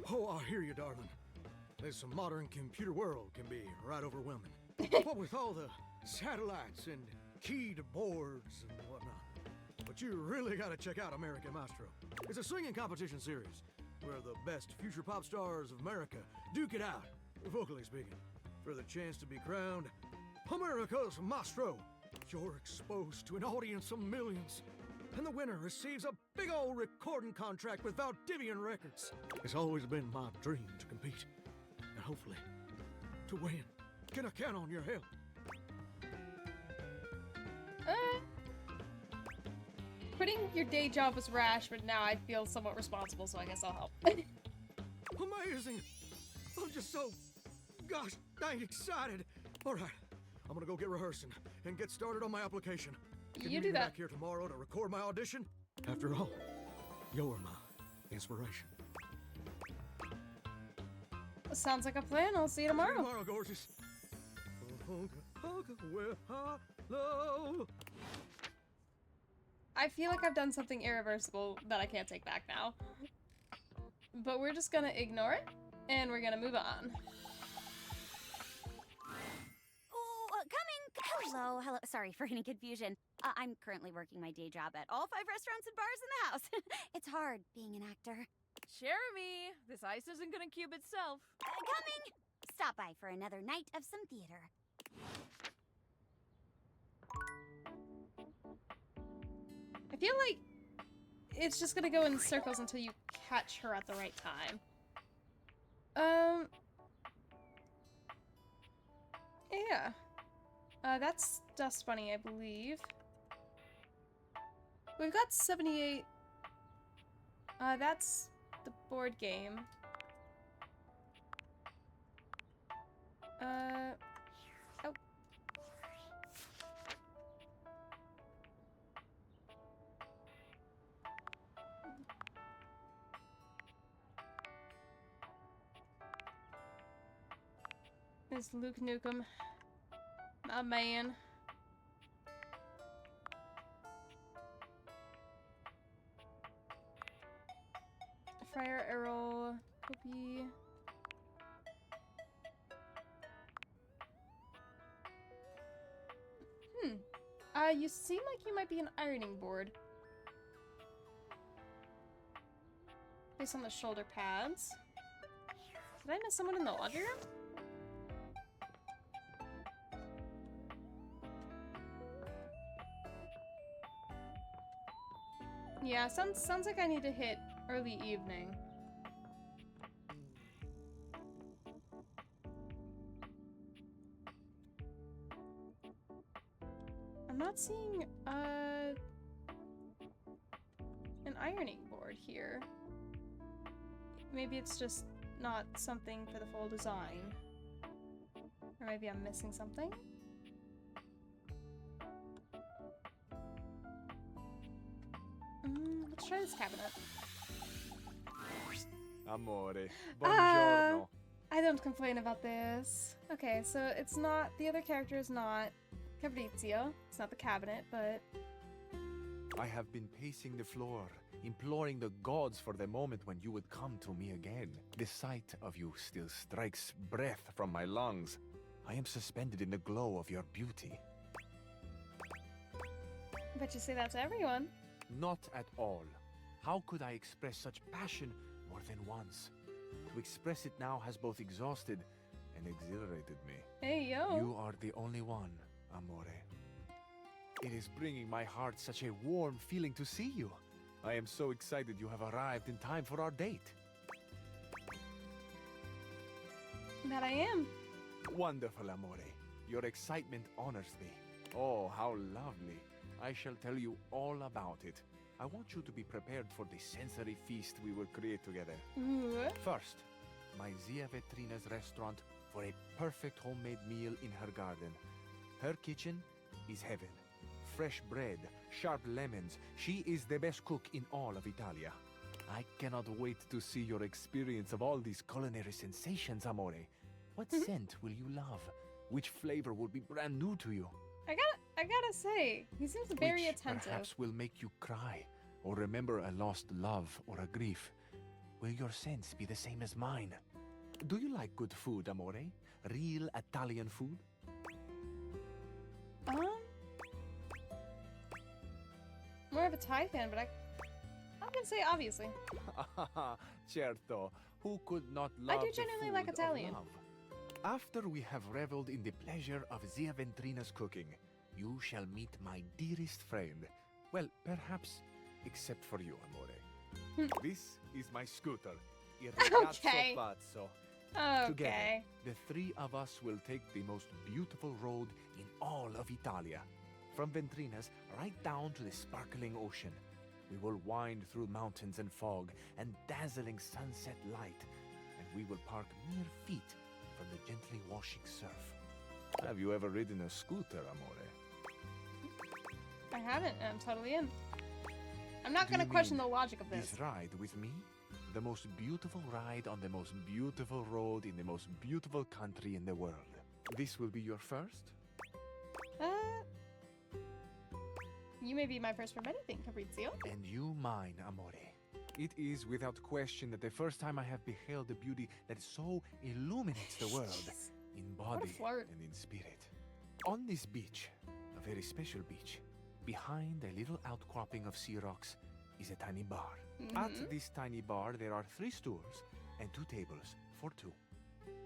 Oh, I hear you, darling. This modern computer world can be right overwhelming. What with all the satellites and keyed boards and whatnot. But you really gotta check out American Mastro. It's a singing competition series where the best future pop stars of America duke it out, vocally speaking, for the chance to be crowned America's Mastro. You're exposed to an audience of millions, and the winner receives a big old recording contract with Valdivian Records. It's always been my dream to compete, and hopefully, to win. Can I count on your help? Quitting your day job was rash, but now I feel somewhat responsible, so I guess I'll help. Amazing! I'm just so, gosh dang excited. All right, I'm gonna go get rehearsing and get started on my application. Can You meet do me that. back here tomorrow to record my audition? After all, you're my inspiration. Sounds like a plan. I'll see you tomorrow. See you tomorrow, gorgeous. Hello. I feel like I've done something irreversible that I can't take back now. But we're just gonna ignore it, and we're gonna move on. Oh, coming! Hello. Sorry for any confusion. I'm currently working my day job at all 5 restaurants and bars in the house. It's hard being an actor. Jeremy, this ice isn't gonna cube itself. Coming! Stop by for another night of some theater. I feel like it's just gonna go in circles until you catch her at the right time. Yeah. That's Dust Bunny, I believe. We've got 78. That's the board game. Oh. There's Luke Nukem. My man. Friar Errol. Copy. You seem like you might be an ironing board. Based on the shoulder pads. Did I miss someone in the laundry room? Yeah, sounds like I need to hit early evening. I'm not seeing an ironing board here. Maybe it's just not something for the full design. Or maybe I'm missing something? Let's try this cabinet. Amore, buongiorno. I don't complain about this. Okay, so it's not, the other character is not Fabrizio. It's not the cabinet, but... I have been pacing the floor, imploring the gods for the moment when you would come to me again. The sight of you still strikes breath from my lungs. I am suspended in the glow of your beauty. I bet you say that to everyone. Not at all. How could I express such passion more than once? To express it now has both exhausted and exhilarated me. Hey, yo. You are the only one, Amore. It is bringing my heart such a warm feeling to see you. I am so excited you have arrived in time for our date. That I am. Wonderful, Amore. Your excitement honors me. Oh, how lovely. I shall tell you all about it. I want you to be prepared for the sensory feast we will create together. Ooh. First, my Zia Vetrina's restaurant for a perfect homemade meal in her garden. Her kitchen is heaven. Fresh bread, sharp lemons. She is the best cook in all of Italia. I cannot wait to see your experience of all these culinary sensations, Amore. What scent will you love? Which flavor will be brand new to you? I gotta say, he seems very Which attentive. perhaps will make you cry, or remember a lost love or a grief. Will your sense be the same as mine? Do you like good food, Amore? Real Italian food? More of a Thai fan, but I'm gonna say obviously. Certo. Who could not love I do the genuinely food like of Italian. love? After we have reveled in the pleasure of Zia Ventrina's cooking, you shall meet my dearest friend. Well, perhaps, except for you, Amore. This is my scooter, Il Ragazzo Okay. Pazzo. Okay. Together, the three of us will take the most beautiful road in all of Italia. From Ventrina's right down to the sparkling ocean. We will wind through mountains and fog and dazzling sunset light. And we will park mere feet from the gently washing surf. Have you ever ridden a scooter, Amore? I haven't, and I'm totally in. I'm not Do gonna you question mean the logic of this. This ride with me? The most beautiful ride on the most beautiful road in the most beautiful country in the world. This will be your first? You may be my first from anything, Fabrizio. And you mine, Amore. It is without question that the first time I have beheld the beauty that so illuminates the world, in body flirt. and in spirit. On this beach, a very special beach, Behind a little outcropping of sea rocks is a tiny bar. Mhm. At this tiny bar, there are 3 stools and 2 tables for 2.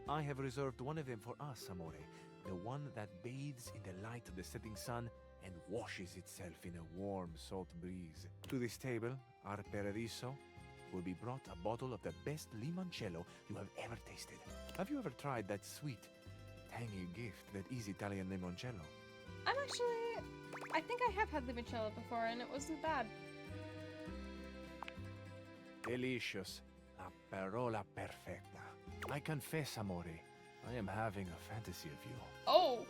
I have reserved one of them for us, Amore, the one that bathes in the light of the setting sun and washes itself in a warm, salt breeze. To this table, our Paradiso, will be brought a bottle of the best limoncello you have ever tasted. Have you ever tried that sweet, tangy gift that is Italian limoncello? I think I have had limoncello before and it wasn't bad. Delicious. La parola perfetta. I confess, Amore, I am having a fantasy of you. Oh,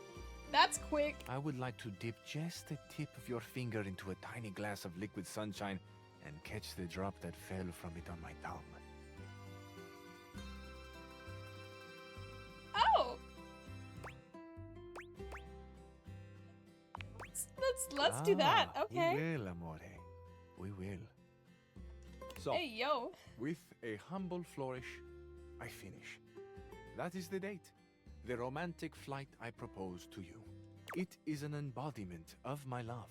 that's quick. I would like to dip just the tip of your finger into a tiny glass of liquid sunshine and catch the drop that fell from it on my tongue. Oh! Let's do that. Okay. We will, Amore. We will. So, Hey, yo. with a humble flourish, I finish. That is the date. The romantic flight I propose to you. It is an embodiment of my love.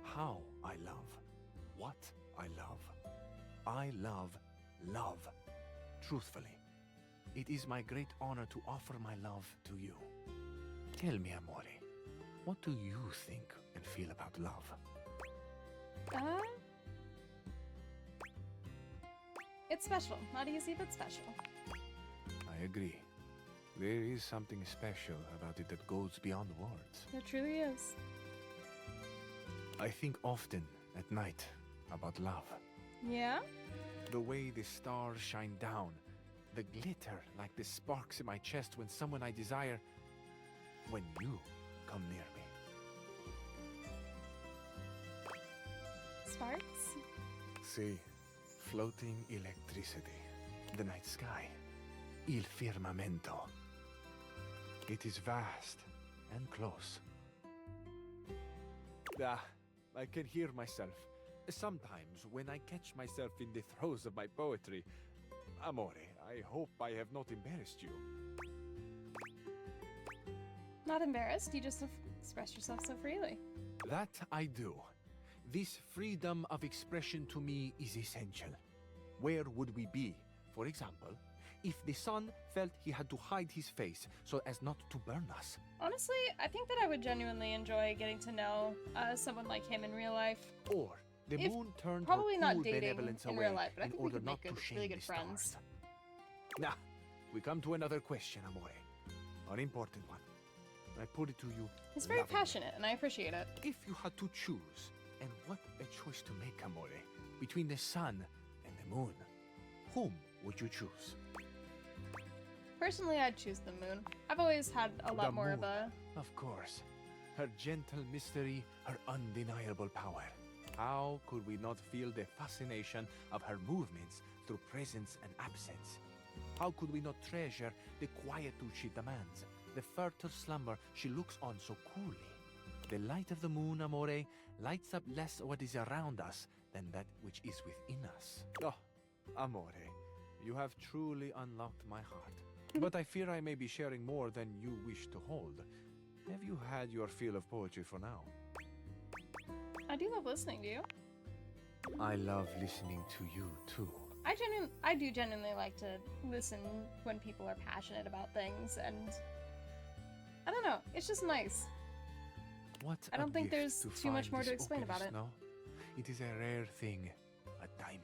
How I love. What I love. I love love. Truthfully, it is my great honor to offer my love to you. Tell me, Amore, what do you think and feel about love? It's special. Not easy, but special. I agree. There is something special about it that goes beyond words. It truly is. I think often at night about love. Yeah? The way the stars shine down, the glitter like the sparks in my chest when someone I desire, when you come near me. Sparks? See, floating electricity, the night sky, il firmamento. It is vast and close. I can hear myself. Sometimes when I catch myself in the throes of my poetry. Amore, I hope I have not embarrassed you. Not embarrassed. You just express yourself so freely. That I do. This freedom of expression to me is essential. Where would we be, for example, if the sun felt he had to hide his face so as not to burn us? Honestly, I think that I would genuinely enjoy getting to know someone like him in real life. Or the If- moon turned probably her not cool dating benevolence in away real life, but I in think we order could not make to shame really the good friends. stars. Now, we come to another question, Amore. An important one. I put it to you. He's very lovingly. passionate, and I appreciate it. If you had to choose, and what a choice to make, Amore, between the sun and the moon, whom would you choose? Personally, I'd choose the moon. I've always had a lot The more of moon, a... Of course. Her gentle mystery, her undeniable power. How could we not feel the fascination of her movements through presence and absence? How could we not treasure the quietude she demands, the furtive slumber she looks on so coolly? The light of the moon, Amore, lights up less what is around us than that which is within us. Oh, Amore, you have truly unlocked my heart. But I fear I may be sharing more than you wish to hold. Have you had your fill of poetry for now? I do love listening to you. I love listening to you, too. I do genuinely like to listen when people are passionate about things, and I don't know, it's just nice. What I don't a think gift there's to too much find more to this explain about openness, it. No? It is a rare thing, a diamond.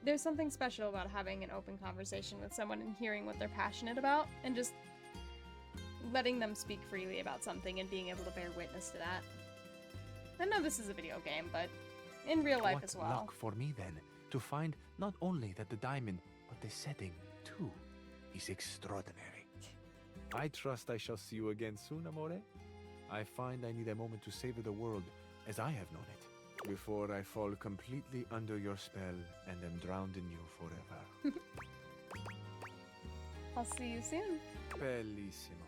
There's something special about having an open conversation with someone and hearing what they're passionate about, and just letting them speak freely about something and being able to bear witness to that. I know this is a video game, but in real life What as well. luck for me, then, to find not only that the diamond, but the setting, too, is extraordinary. I trust I shall see you again soon, Amore. I find I need a moment to savor the world as I have known it, before I fall completely under your spell and am drowned in you forever. I'll see you soon. Bellissimo.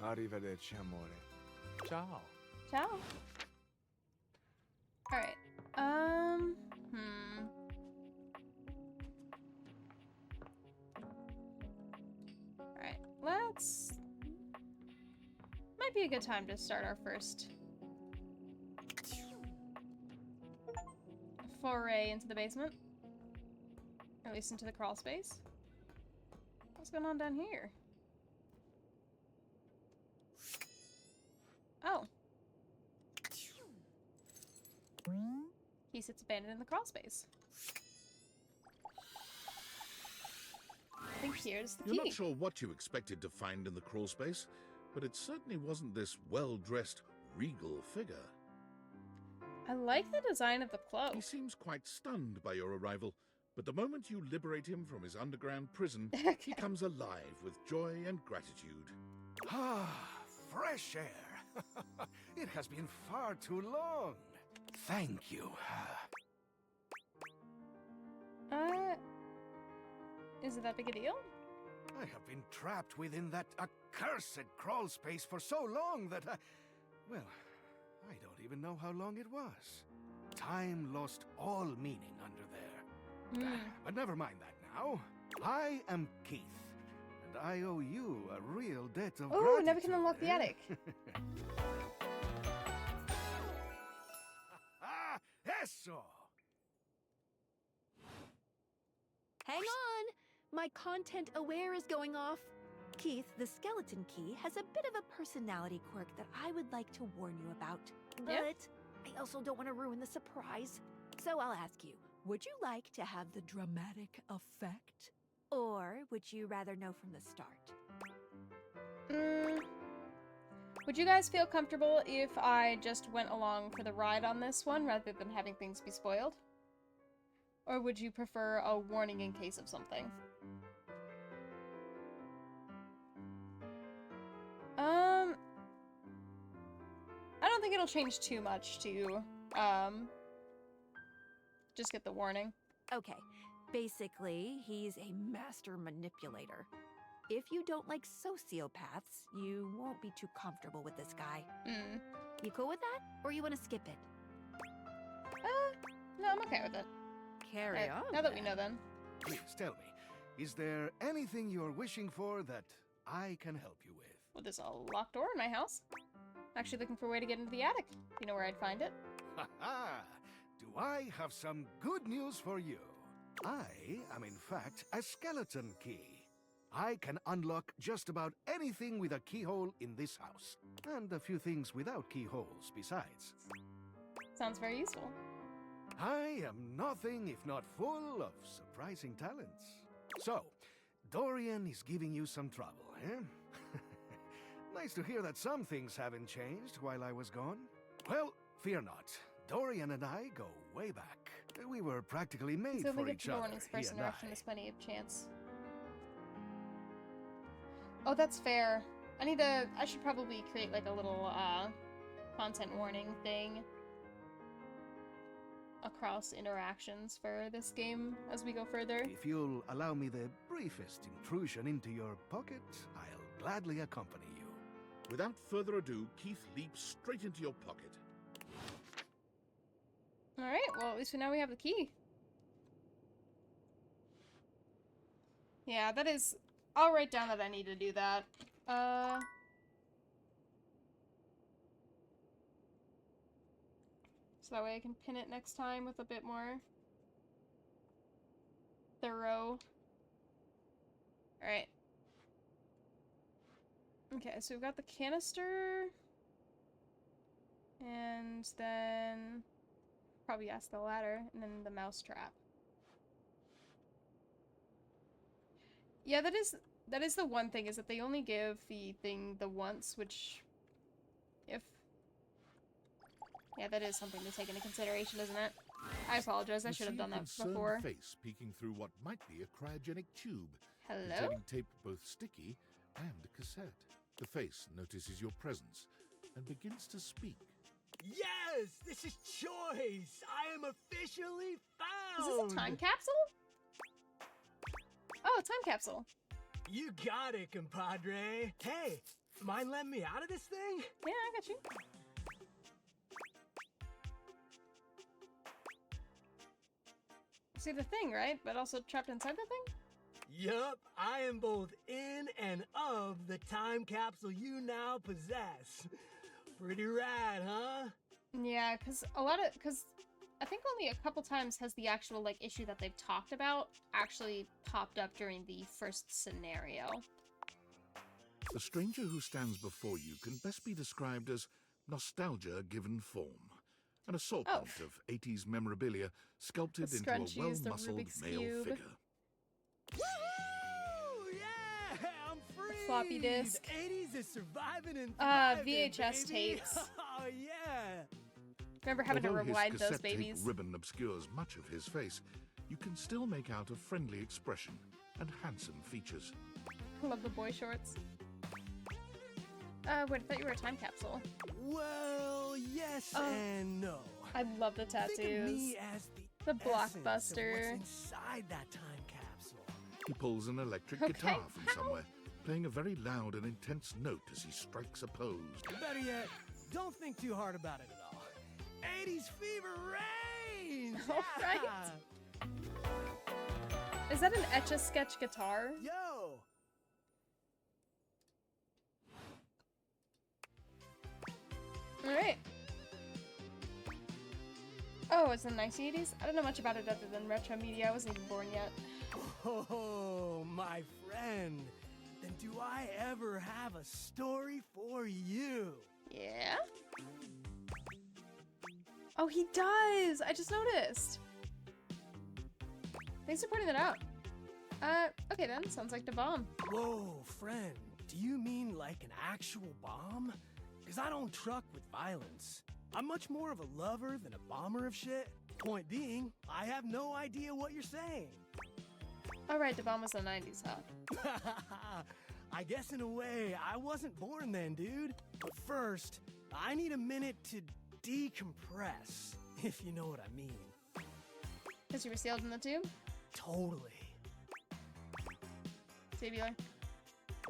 Arrivederci, amore. Ciao. Ciao. Alright. Alright, let's... Might be a good time to start our first foray into the basement. Or at least into the crawl space. What's going on down here? Oh. He sits abandoned in the crawl space. I think here's the key. You're not sure what you expected to find in the crawl space, but it certainly wasn't this well-dressed, regal figure. I like the design of the cloak. He seems quite stunned by your arrival, but the moment you liberate him from his underground prison, he comes alive with joy and gratitude. Ah, fresh air. It has been far too long. Thank you. Is it that big a deal? I have been trapped within that accursed crawl space for so long that well, I don't even know how long it was. Time lost all meaning under there. But never mind that now. I am Keith, and I owe you a real debt of gratitude. Oh, now we can unlock the attic. Eso! Hang on! My content aware is going off. Keith, the skeleton key has a bit of a personality quirk that I would like to warn you about. But I also don't want to ruin the surprise. So I'll ask you, would you like to have the dramatic effect? Or would you rather know from the start? Would you guys feel comfortable if I just went along for the ride on this one rather than having things be spoiled? Or would you prefer a warning in case of something? I don't think it'll change too much to, just get the warning. Okay, basically, he's a master manipulator. If you don't like sociopaths, you won't be too comfortable with this guy. You cool with that? Or you want to skip it? No, I'm okay with it. Carry on. Now that we know then. Please tell me, is there anything you're wishing for that I can help you with? Well, there's a locked door in my house. Actually looking for a way to get into the attic. You know where I'd find it? Ha-ha! Do I have some good news for you? I am in fact a skeleton key. I can unlock just about anything with a keyhole in this house. And a few things without keyholes besides. Sounds very useful. I am nothing if not full of surprising talents. So, Dorian is giving you some trouble, eh? Nice to hear that some things haven't changed while I was gone. Well, fear not. Dorian and I go way back. We were practically made So for each other, warning's he first and interaction, I. there's plenty of chance. Oh, that's fair. I should probably create like a little, content warning thing across interactions for this game as we go further. If you'll allow me the briefest intrusion into your pocket, I'll gladly accompany you. Without further ado, Keith leaps straight into your pocket. Alright, well at least now we have the key. Yeah, that is... I'll write down that I need to do that. So that way I can pin it next time with a bit more thorough. Alright. Okay, so we've got the canister. And then probably ask the ladder, and then the mouse trap. Yeah, that is the one thing, is that they only give the thing the once, which yeah, that is something to take into consideration, isn't it? I apologize, I You should have see done a that concerned before. face peeking through what might be a cryogenic tube. Hello? Containing tape both sticky and cassette. The face notices your presence and begins to speak. Yes! This is choice! I am officially Is found! this a time capsule? Oh, a time capsule. You got it, compadre. Hey, mind letting me out of this thing? Yeah, I got you. See the thing, right? But also trapped inside the thing? Yup, I am both in and of the time capsule you now possess. Pretty rad, huh? Yeah, because I think only a couple times has the actual, like, issue that they've talked about actually popped up during the first scenario. The stranger who stands before you can best be described as nostalgia given form. An assortment of 80s memorabilia sculpted into a well-muscled male figure. Woo! Yeah, I'm free. Floppy disk. The 80s is surviving and thriving, VHS baby. tapes. Oh yeah. Remember having to Although his rewind those cassette tape babies. ribbon obscures much of his face, you can still make out a friendly expression and handsome features. I love the boy shorts. Wait, I thought you were a time capsule. Well, yes and no. I love the tattoos. Think of me as the essence of blockbuster. what's inside that time capsule. He pulls an electric guitar from somewhere, playing a very loud and intense note as he strikes a pose. Better yet, don't think too hard about it at all. 80s fever reigns! All right. Is that an Etch-a-Sketch guitar? Yo! Alright. Oh, it's in the 1980s? I don't know much about it other than retro media. I wasn't even born yet. Oh, my friend. Then do I ever have a story for you? Yeah? Oh, he does! I just noticed. Thanks for pointing that out. Okay then. Sounds like the bomb. Whoa, friend. Do you mean like an actual bomb? Because I don't truck with violence. I'm much more of a lover than a bomber of shit. Point being, I have no idea what you're saying. Alright, the bomb was the 90s, huh? I guess in a way, I wasn't born then, dude. But first, I need a minute to decompress, if you know what I mean. Because you were sealed in the tube? Totally. Tubular.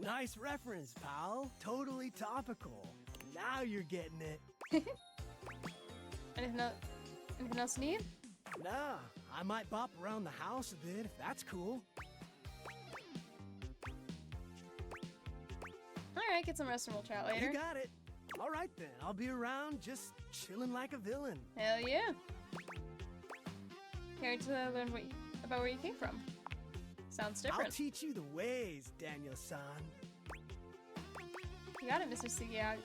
Nice reference, pal. Totally topical. Now you're getting it. Anything else you need? Nah, I might bop around the house a bit, if that's cool. Alright, get some rest and we'll chat later. You got it. Alright then, I'll be around just chilling like a villain. Hell yeah. Here to learn about where you came from. Sounds different. I'll teach you the ways, Daniel-san. You got it, Mr. Skiagi.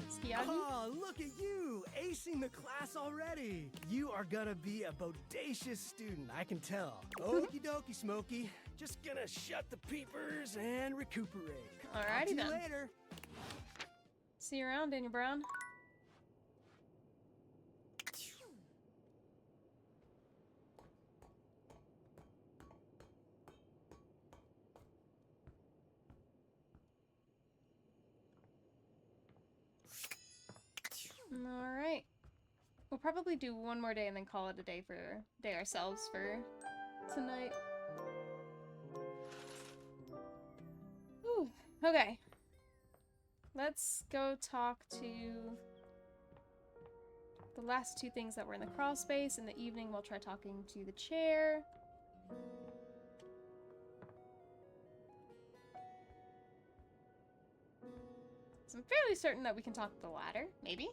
Oh, look at you, acing the class already. You are gonna be a bodacious student, I can tell. Okie dokie, Smokey. Just gonna shut the peepers and recuperate. Alrighty then. Talk to you later. See you around, Daniel Brown. Alright. We'll probably do one more day and then call it a day ourselves for tonight. Ooh, okay. Let's go talk to the last two things that were in the crawl space. In the evening, we'll try talking to the chair. So I'm fairly certain that we can talk to the ladder, maybe?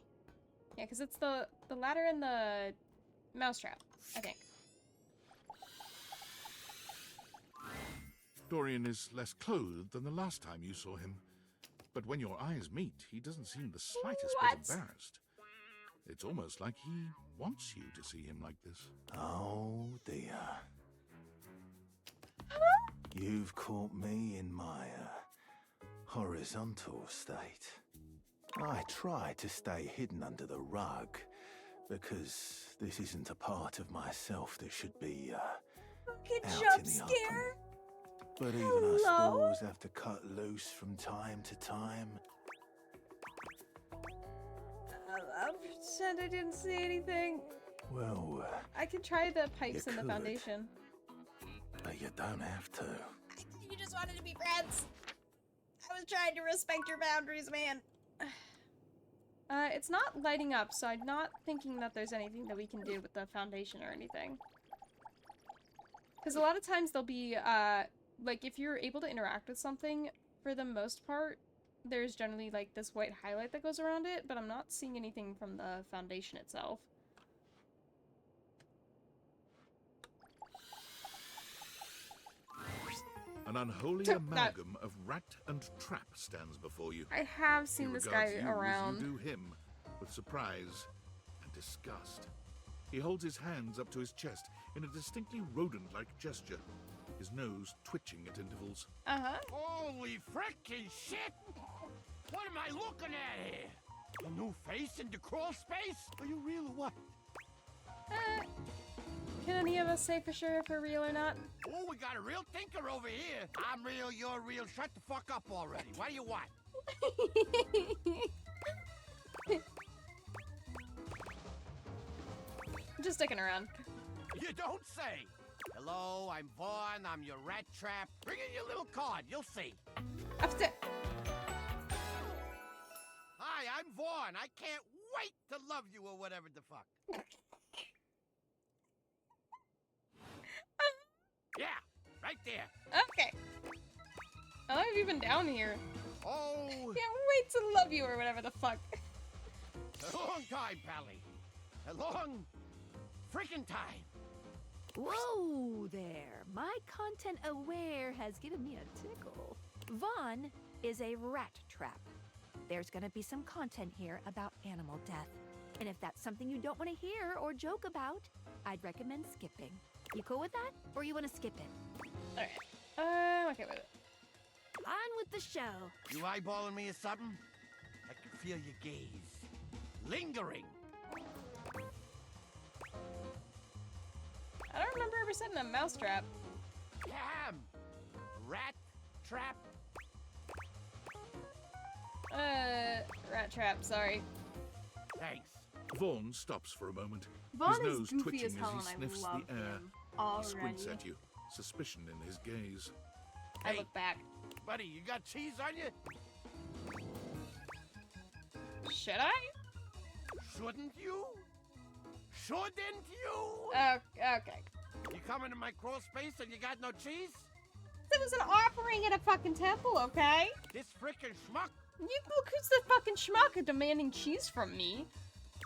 Yeah, because it's the ladder and the mousetrap, I think. Dorian is less clothed than the last time you saw him. But when your eyes meet, he doesn't seem the slightest bit embarrassed. It's almost like he wants you to see him like this. Oh dear. You've caught me in my horizontal state. I try to stay hidden under the rug because this isn't a part of myself that should be out in the open. But even us fools have to cut loose from time to time. I'll pretend I didn't see anything. Well, I can try the pipes you in the could. foundation. But you don't have to. You just wanted to be friends. I was trying to respect your boundaries, man. It's not lighting up, so I'm not thinking that there's anything that we can do with the foundation or anything. Because a lot of times there'll be, like, if you're able to interact with something, for the most part, there's generally, like, this white highlight that goes around it, but I'm not seeing anything from the foundation itself. An unholy amalgam of rat and trap stands before you. I have seen He this regards guy you around. As you do him with surprise and disgust. He holds his hands up to his chest in a distinctly rodent-like gesture, his nose twitching at intervals. Holy frickin' shit! What am I looking at here? A new face in the crawl space? Are you real or what? Can any of us say for sure if we're real or not? Oh, we got a real thinker over here. I'm real, you're real. Shut the fuck up already. What do you want? Just sticking around. You don't say. Hello, I'm Vaughn. I'm your rat trap. Bring in your little card. You'll see. Upstairs. Hi, I'm Vaughn. I can't wait to love you or whatever the fuck. Yeah, right there. Okay. How long have you been down here? Oh. Can't wait to love you or whatever the fuck. A long time, Pally. A long freaking time. Whoa there! My content aware has given me a tickle. Vaughn is a rat trap. There's gonna be some content here about animal death. And if that's something you don't want to hear or joke about, I'd recommend skipping. You cool with that? Or you want to skip it? Alright. I'm okay with it. On with the show. You eyeballing me or something? I can feel your gaze. Lingering. I don't remember ever setting a mousetrap. Damn! Rat trap. Rat trap, sorry. Thanks. Vaughn stops for a moment, Vaughn his is nose goofy twitching as hell as he and I sniffs love the air. him He squints already. at you, suspicion in his gaze. I look back. Buddy, you got cheese on you? Should I? Shouldn't you? Shouldn't you? Okay. You come into my crawl space and you got no cheese? It was an offering at a fucking temple, okay? This frickin' schmuck? You look who's the fucking schmuck demanding cheese from me.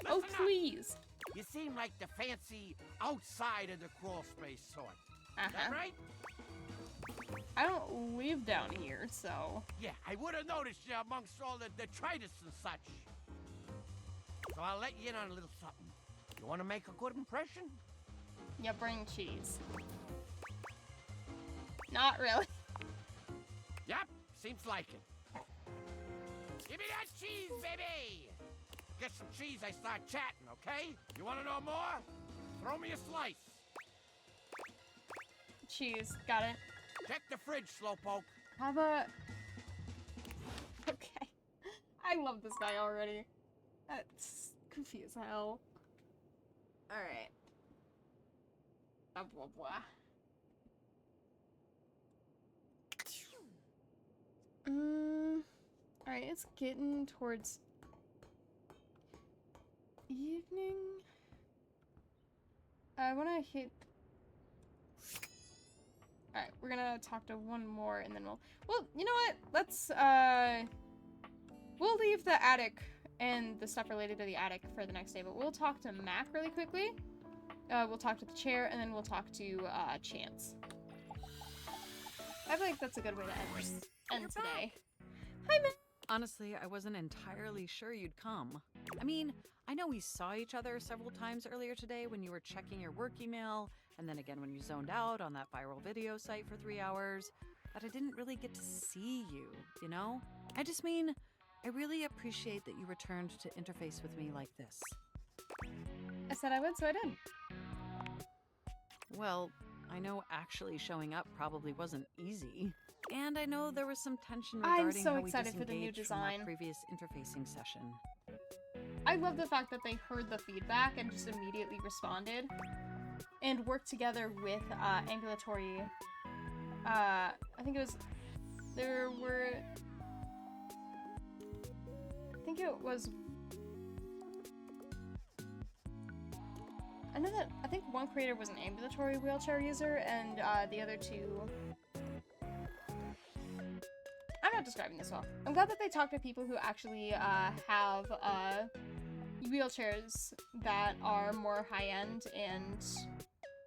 Oh, Listen up. please. You seem like the fancy outside of the crawl space sort. That right? I don't live down here, so... Yeah, I would have noticed you amongst all the detritus and such. So I'll let you in on a little something. You want to make a good impression? Yeah, bring cheese. Not really. Yep, seems like it. Give me that cheese, baby! Get some cheese, I start chatting, okay? You want to know more? Throw me a slice. Cheese, got it. Check the fridge, Slowpoke. How about... Okay. I love this guy already. That's goofy as hell. Alright. Blah, blah, blah. Alright, it's getting towards evening. I want to hit... Alright, we're gonna talk to one more and then well, you know what? Let's, we'll leave the attic and the stuff related to the attic for the next day, but we'll talk to Mac really quickly. We'll talk to the chair, and then we'll talk to, Chance. I feel like that's a good way to end today. Hi, Mac! Honestly, I wasn't entirely sure you'd come. I mean, I know we saw each other several times earlier today when you were checking your work email, and then again when you zoned out on that viral video site for 3 hours, but I didn't really get to see you, you know? I just mean, I really appreciate that you returned to interface with me like this. I said I would, so I did. Well, I know actually showing up probably wasn't easy. And I know there was some tension regarding I'm so how we excited for the new disengaged from our design. previous interfacing session. I love the fact that they heard the feedback and just immediately responded and worked together with ambulatory. I think it was I think one creator was an ambulatory wheelchair user and the other two. I'm not describing this well. I'm glad that they talked to people who actually have wheelchairs that are more high-end and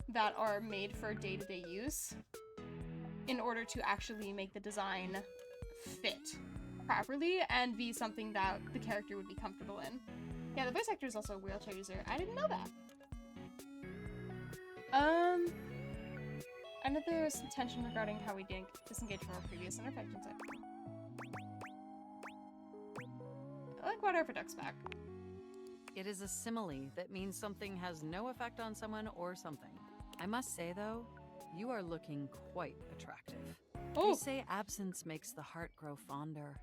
that are made for day-to-day use. in order to actually make the design fit properly and be something that the character would be comfortable in. Yeah, the voice actor is also a wheelchair user. I didn't know that. I know there was some tension regarding how we didn't disengage from our previous interventions. I like water for ducks back. It is a simile that means something has no effect on someone or something. I must say, though, you are looking quite attractive. Oh. They say absence makes the heart grow fonder.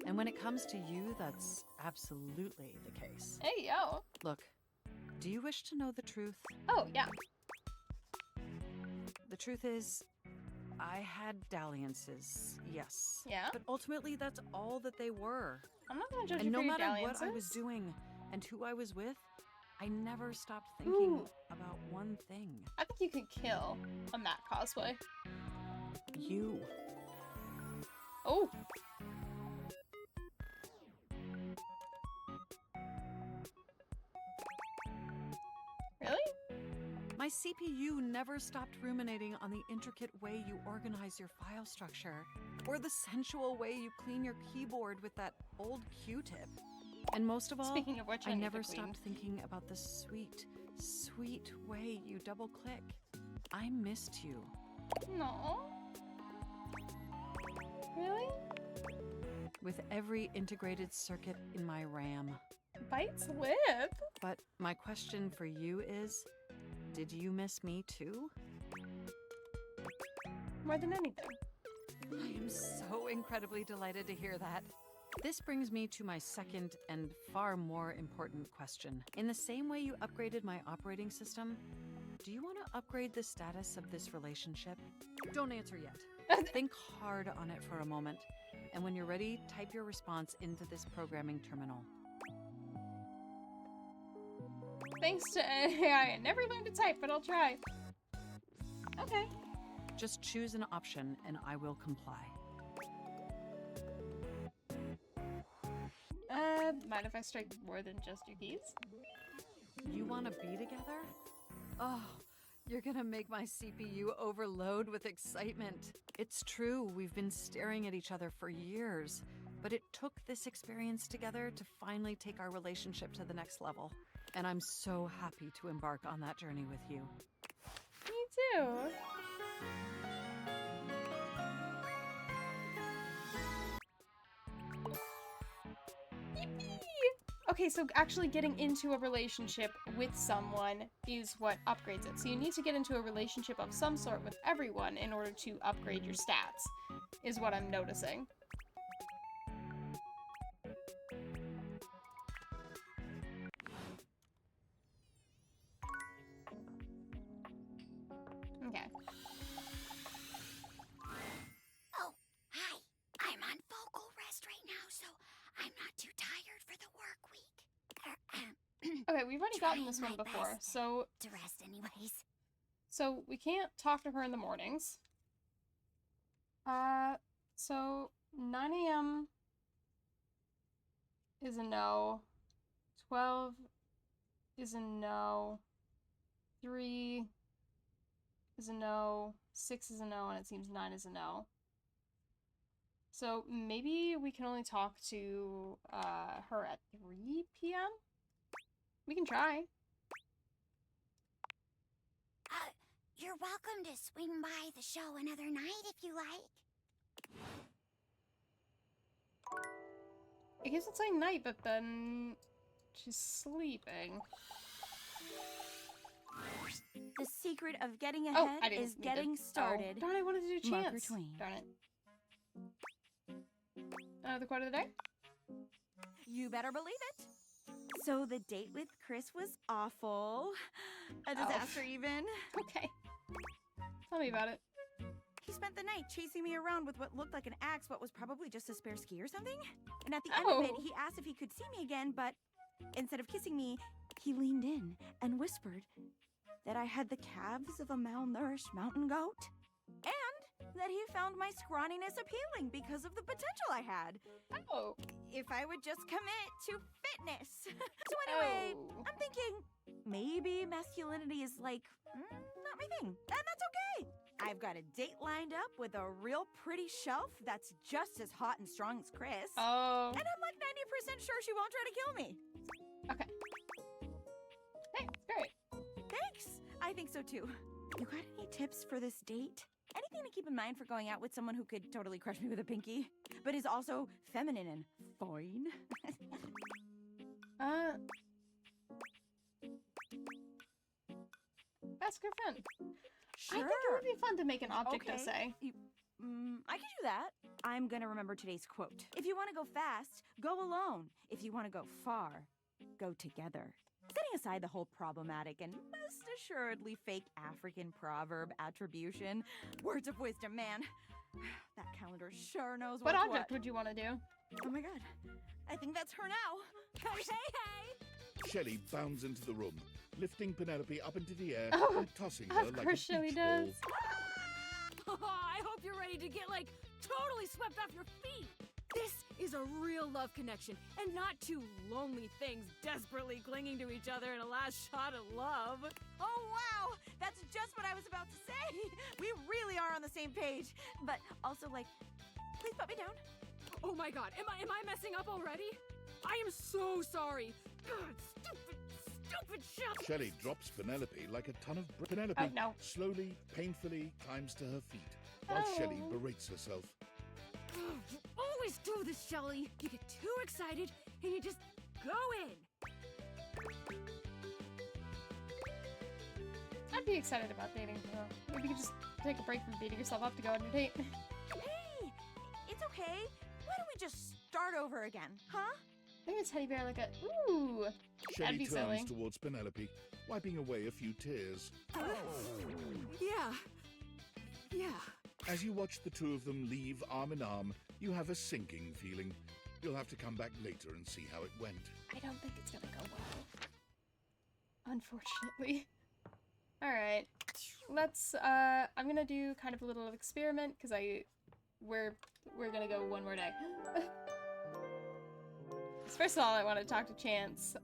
And when it comes to you, that's absolutely the case. Hey, yo. Look, do you wish to know the truth? Oh, yeah. The truth is, I had dalliances, yes. Yeah? But ultimately, that's all that they were. I'm not gonna judge And you no for your matter what I was dalliances. doing and who I was with, I never stopped thinking about one thing. I think you could kill a Matt cosplay. You. Oh. Really? My CPU never stopped ruminating on the intricate way you organize your file structure, or the sensual way you clean your keyboard with that old Q-tip. And most of all, Speaking of which, I I need never to clean. stopped thinking about the sweet, sweet way you double-click. I missed you. No. Really? With every integrated circuit in my RAM. Bite's lip? But my question for you is, did you miss me too? More than anything. I am so incredibly delighted to hear that. This brings me to my second and far more important question. In the same way you upgraded my operating system, do you want to upgrade the status of this relationship? Don't answer yet. Think hard on it for a moment, and when you're ready, type your response into this programming terminal. Thanks to AI, I never learned to type, but I'll try. Okay. Just choose an option, and I will comply. Mind if I strike more than just your keys? You want to be together? Oh, you're gonna make my CPU overload with excitement. It's true, we've been staring at each other for years, but it took this experience together to finally take our relationship to the next level. And I'm so happy to embark on that journey with you. Me too. Yippee! Okay, so actually getting into a relationship with someone is what upgrades it. So you need to get into a relationship of some sort with everyone in order to upgrade your stats, is what I'm noticing. Okay. Oh, hi. I'm on vocal rest right now, so I'm not too tired for the work week. Okay, we've already gotten this Trying one my before, best so... to rest anyways. So we can't talk to her in the mornings. So 9 a.m. is a no. 12 is a no. 3 is a no. 6 is a no, and it seems 9 is a no. So maybe we can only talk to her at 3 p.m.? We can try. You're welcome to swing by the show another night if you like. It keeps on saying night, but then she's sleeping. The secret of getting Oh, ahead I didn't is mean to- getting started. Oh, darn, I wanted to do Marker chance. Twain. Darn it. The quote of the day? You better believe it. So the date with Chris was awful. A disaster even. Okay. Tell me about it. He spent the night chasing me around with what looked like an axe but was probably just a spare ski or something. And at the end of it, Oh. he asked if he could see me again, but instead of kissing me, he leaned in and whispered that I had the calves of a malnourished mountain goat. And that he found my scrawniness appealing because of the potential I had. Oh. If I would just commit to fitness. So anyway, Oh. I'm thinking maybe masculinity is like, not my thing. And that's okay. I've got a date lined up with a real pretty shelf that's just as hot and strong as Chris. Oh. And I'm like 90% sure she won't try to kill me. Okay. Thanks, great. Thanks. I think so too. You got any tips for this date? Anything to keep in mind for going out with someone who could totally crush me with a pinky, but is also feminine and fine? Ask your friend. Sure. I think it would be fun to make an object Okay. essay. I can do that. I'm gonna remember today's quote. If you want to go fast, go alone. If you want to go far, go together. Setting aside the whole problematic and most assuredly fake African proverb attribution, words of wisdom, man. That calendar sure knows What what's object what. would you want to do? Oh my god. I think that's her now. Hey! Shelley bounds into the room, lifting Penelope up into the air Oh, and tossing her of like course a Shelley beach does. ball. I hope you're ready to get, like, totally swept off your feet. This is a real love connection, and not two lonely things desperately clinging to each other in a last shot of love. Oh wow! That's just what I was about to say! We really are on the same page. But also, like, please put me down. Oh my god, am I messing up already? I am so sorry. God, stupid shit. Shelley drops Penelope like a ton of bricks. Penelope Oh, no. slowly, painfully climbs to her feet, while Shelley berates herself. You always do this, Shelley. You get too excited and you just go in. I'd be excited about dating, though. Maybe you could just take a break from beating yourself up to go on your date. Hey! It's okay. Why don't we just start over again, huh? Maybe a teddy bear like a... Ooh! That'd Shelley be turns silly. towards Penelope, wiping away a few tears. Yeah. As you watch the two of them leave arm in arm, you have a sinking feeling. You'll have to come back later and see how it went. I don't think it's gonna go well. Unfortunately. Alright. Let's, I'm gonna do kind of a little experiment, because we're gonna go one more day. First of all, I want to talk to Chance,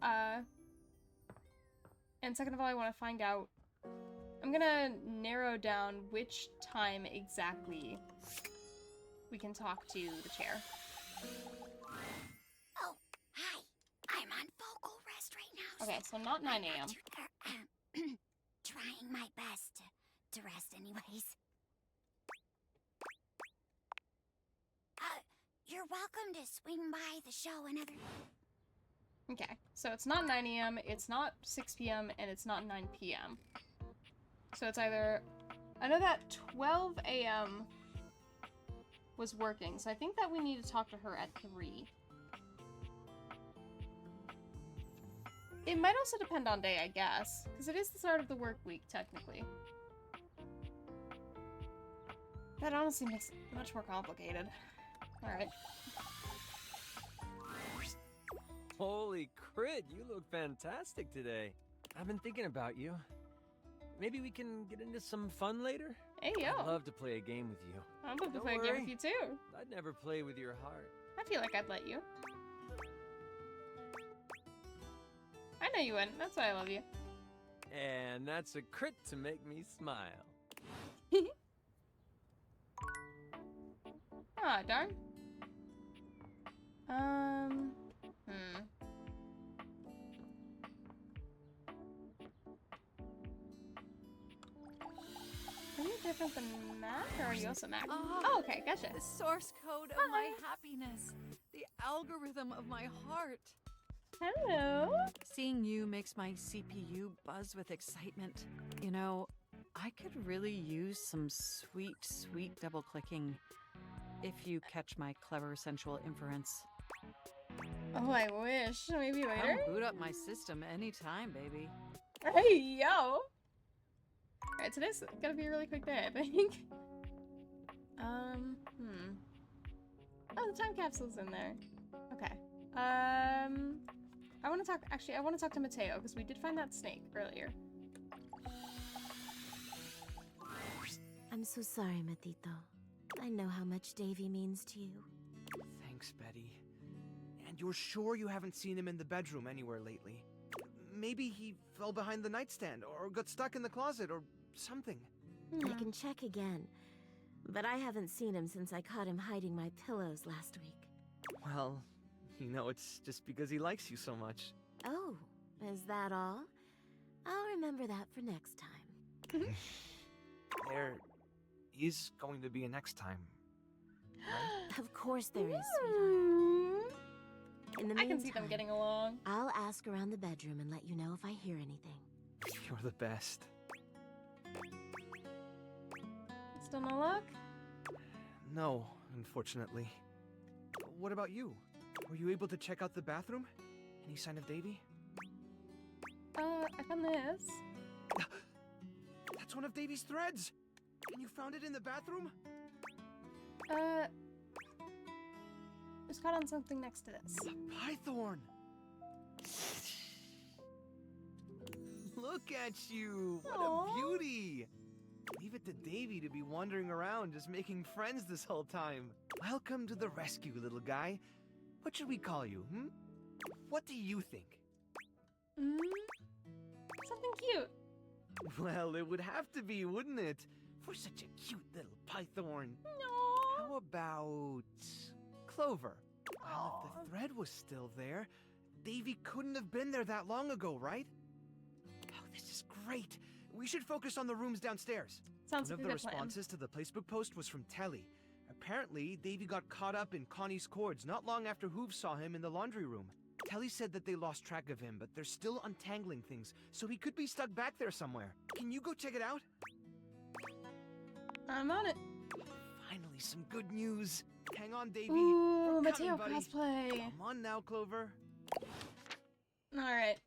and second of all, I want to find out, I'm gonna narrow down which time exactly we can talk to the chair. Oh, hi. I'm on vocal rest right now. Okay, so not 9 a.m. Trying my best to rest anyways. You're welcome to swing by the show another... Okay, so it's not 9 a.m., it's not 6 p.m., and it's not 9 p.m. So it's either... I know that 12 a.m. was working, so I think that we need to talk to her at 3. It might also depend on day, I guess, because it is the start of the work week, technically. That honestly makes it much more complicated. Alright. Holy crit, you look fantastic today. I've been thinking about you. Maybe we can get into some fun later? Hey, yo. I'd love to play a game with you. I'd love to Don't play a game worry. with you, too. I'd never play with your heart. I feel like I'd let you. I know you wouldn't. That's why I love you. And that's a crit to make me smile. Ah, darn. Are you different than Mac, or are you also Mac? Oh, okay, gotcha. The source code of my happiness. The algorithm of my heart. Hello. Seeing you makes my CPU buzz with excitement. You know, I could really use some sweet, sweet double clicking if you catch my clever sensual inference. Oh, I wish. Maybe later? Come boot up my system anytime, baby. Hey, yo! Alright, today's gonna be a really quick day, I think. Oh, the time capsule's in there. Okay. I want to talk to Mateo, because we did find that snake earlier. I'm so sorry, Matito. I know how much Davy means to you. Thanks, Betty. And you're sure you haven't seen him in the bedroom anywhere lately? Maybe he fell behind the nightstand, or got stuck in the closet, or something. I can check again, but I haven't seen him since I caught him hiding my pillows last week. Well, you know, it's just because he likes you so much. Oh, is that all? I'll remember that for next time. There is going to be a next time. Right? Of course there is, sweetheart. In the I can see them getting along. I'll ask around the bedroom and let you know if I hear anything. You're the best. Still no luck? No, unfortunately. What about you? Were you able to check out the bathroom? Any sign of Davy? I found this. That's one of Davy's threads! And you found it in the bathroom? Just caught on something next to this. Pythorn! Look at you! What a beauty! Leave it to Davy to be wandering around just making friends this whole time. Welcome to the rescue, little guy. What should we call you, hmm? What do you think? Something cute. Well, it would have to be, wouldn't it? For such a cute little Pythorn. No. How about Clover? Well, if the thread was still there, Davy couldn't have been there that long ago, right? Oh, this is great. We should focus on the rooms downstairs. Sounds One like of a the good plan. responses to the Placebook post was from Telly. Apparently, Davy got caught up in Connie's cords not long after Hooves saw him in the laundry room. Telly said that they lost track of him, but they're still untangling things, so he could be stuck back there somewhere. Can you go check it out? I'm on it. Finally, some good news. Hang on, Davy. Ooh, We're coming, Mateo buddy. cosplay. Come on now, Clover. Alright.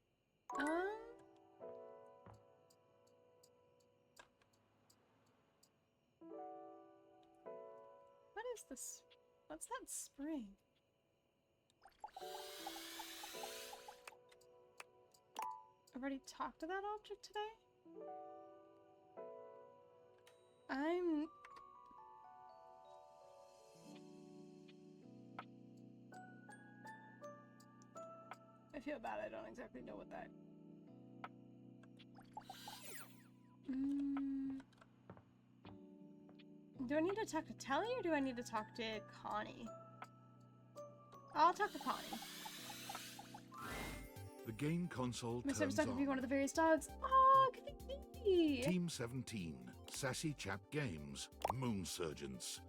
What is this? What's that spring? I've already talked to that object today? I feel bad, I don't exactly know what that... Do I need to talk to Telly or do I need to talk to Connie? I'll talk to Connie. The game console My turns service dog could be on. one of the various dogs. Oh, could be. Team 17, Sassy Chap Games, Moon Surgeons.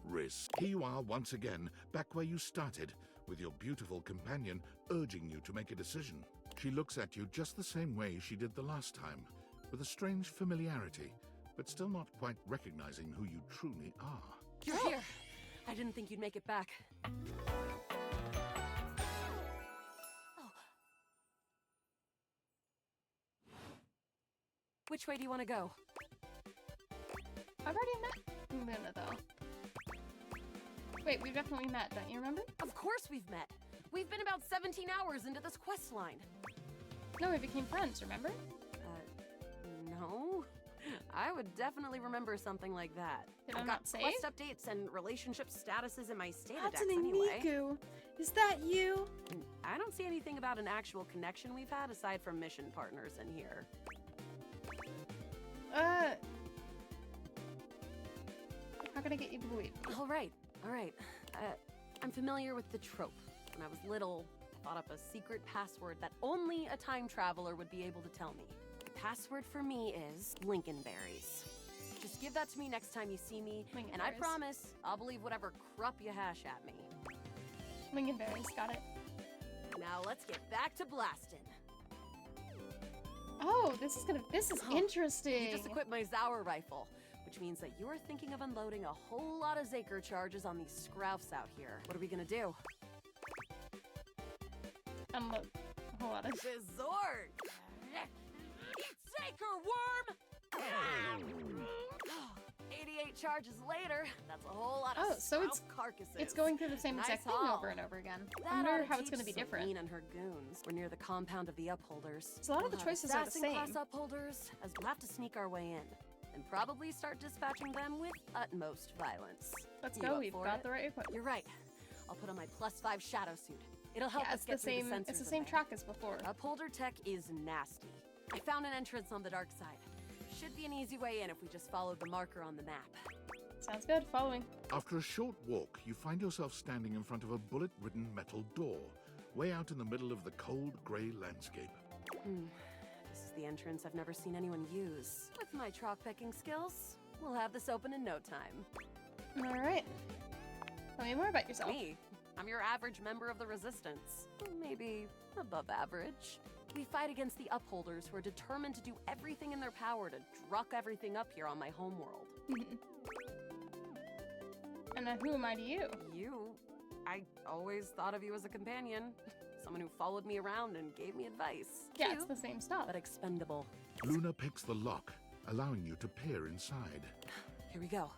Risk. Here you are once again, back where you started, with your beautiful companion urging you to make a decision. She looks at you just the same way she did the last time, with a strange familiarity, but still not quite recognizing who you truly are. You're here. I didn't think you'd make it back. Which way do you want to go? I've already met Luna, though. Wait, we've definitely met, don't you remember? Of course we've met. We've been about 17 hours into this quest line. No, we became friends, remember? No. I would definitely remember something like that. Did I I've not got say? quest updates and relationship statuses in my Stata That's decks an anyway. Iniku. Is that you? I don't see anything about an actual connection we've had aside from mission partners in here. How can I get you to believe? All right. I'm familiar with the trope. When I was little, I thought up a secret password that only a time traveler would be able to tell me. The password for me is Lincolnberries. Just give that to me next time you see me, and I Lincolnberries. promise I'll believe whatever crap you hash at me. Lincolnberries, got it. Now let's get back to blasting. Oh, this is interesting. You just equipped my Zauer rifle, which means that you're thinking of unloading a whole lot of Zaker charges on these Scroufs out here. What are we gonna do? Unload a whole lot of... Zord! Eat Zaker, worm! 88 charges later, that's a whole lot of Oh, so it's Scrouf carcasses. It's going through the same exact thing haul. over and over again. That I wonder oughta how it's going to teach be different. Celine and her goons. We're near the compound of the Upholders. So a lot of the We'll have choices are the assassin class same. Upholders, as we'll have to sneak our way in, and probably start dispatching them with utmost violence. Let's You go. up We've for got it? the right equipment. You're right. I'll put on my +5 shadow suit. It'll help Yeah, us get through the sensors. It's the in same there. track as before. Upholder tech is nasty. I found an entrance on the dark side. Should be an easy way in if we just follow the marker on the map. Sounds good. Following. After a short walk, you find yourself standing in front of a bullet-ridden metal door, way out in the middle of the cold, grey landscape. This is the entrance I've never seen anyone use. With my troc picking skills, we'll have this open in no time. All right. Tell me more about yourself. Me? I'm your average member of the Resistance. Maybe above average. We fight against the Upholders who are determined to do everything in their power to druck everything up here on my homeworld. And who am I to you? You? I always thought of you as a companion. Someone who followed me around and gave me advice. Yeah, it's the same stuff. But expendable. Luna picks the lock, allowing you to peer inside. Here we go.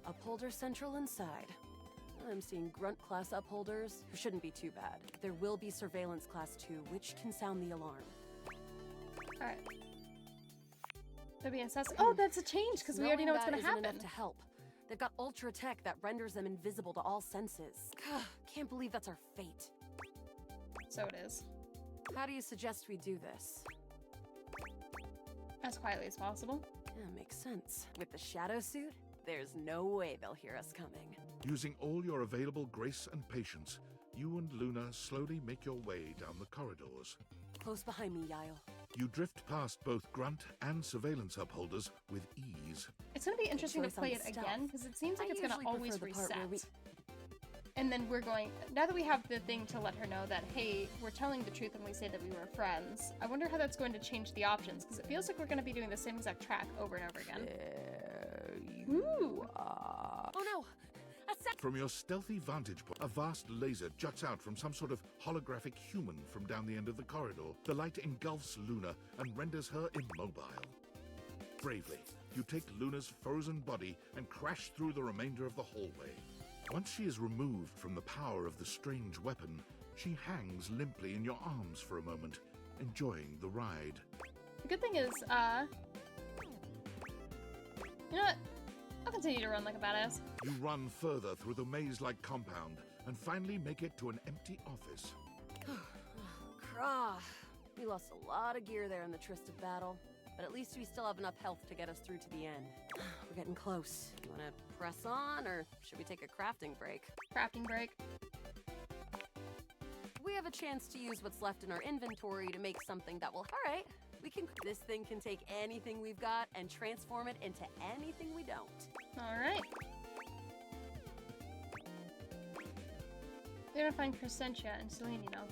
Upholder Central inside. I'm seeing Grunt class upholders, who shouldn't be too bad. There will be Surveillance class 2, which can sound the alarm. Alright. There'll be an assassin. Oh, that's a change, because we already know what's gonna happen. Enough to help. They've got ultra tech that renders them invisible to all senses. Can't believe that's our fate. So it is. How do you suggest we do this? As quietly as possible. Yeah, makes sense. With the shadow suit, there's no way they'll hear us coming. Using all your available grace and patience, you and Luna slowly make your way down the corridors. Close behind me, Yael. You drift past both Grunt and Surveillance upholders with ease. It's gonna be interesting to play it again, because it seems like it's gonna always reset. And then we're going, now that we have the thing to let her know that, hey, we're telling the truth when we say that we were friends, I wonder how that's going to change the options, because it feels like we're going to be doing the same exact track over and over again. Ooh. Oh no! From your stealthy vantage point, a vast laser juts out from some sort of holographic human from down the end of the corridor. The light engulfs Luna and renders her immobile. Bravely, you take Luna's frozen body and crash through the remainder of the hallway. Once she is removed from the power of the strange weapon, she hangs limply in your arms for a moment, enjoying the ride. The good thing is, you know what? I'll continue to run like a badass. You run further through the maze-like compound and finally make it to an empty office. Krah. We lost a lot of gear there in the Tryst of battle, but at least we still have enough health to get us through to the end. We're getting close. You wanna press on, or should we take a crafting break? Crafting break. We have a chance to use what's left in our inventory to make something that will... Alright, this thing can take anything we've got and transform it into anything we don't. Alright. We're gonna find Crescentia and Celine, you know.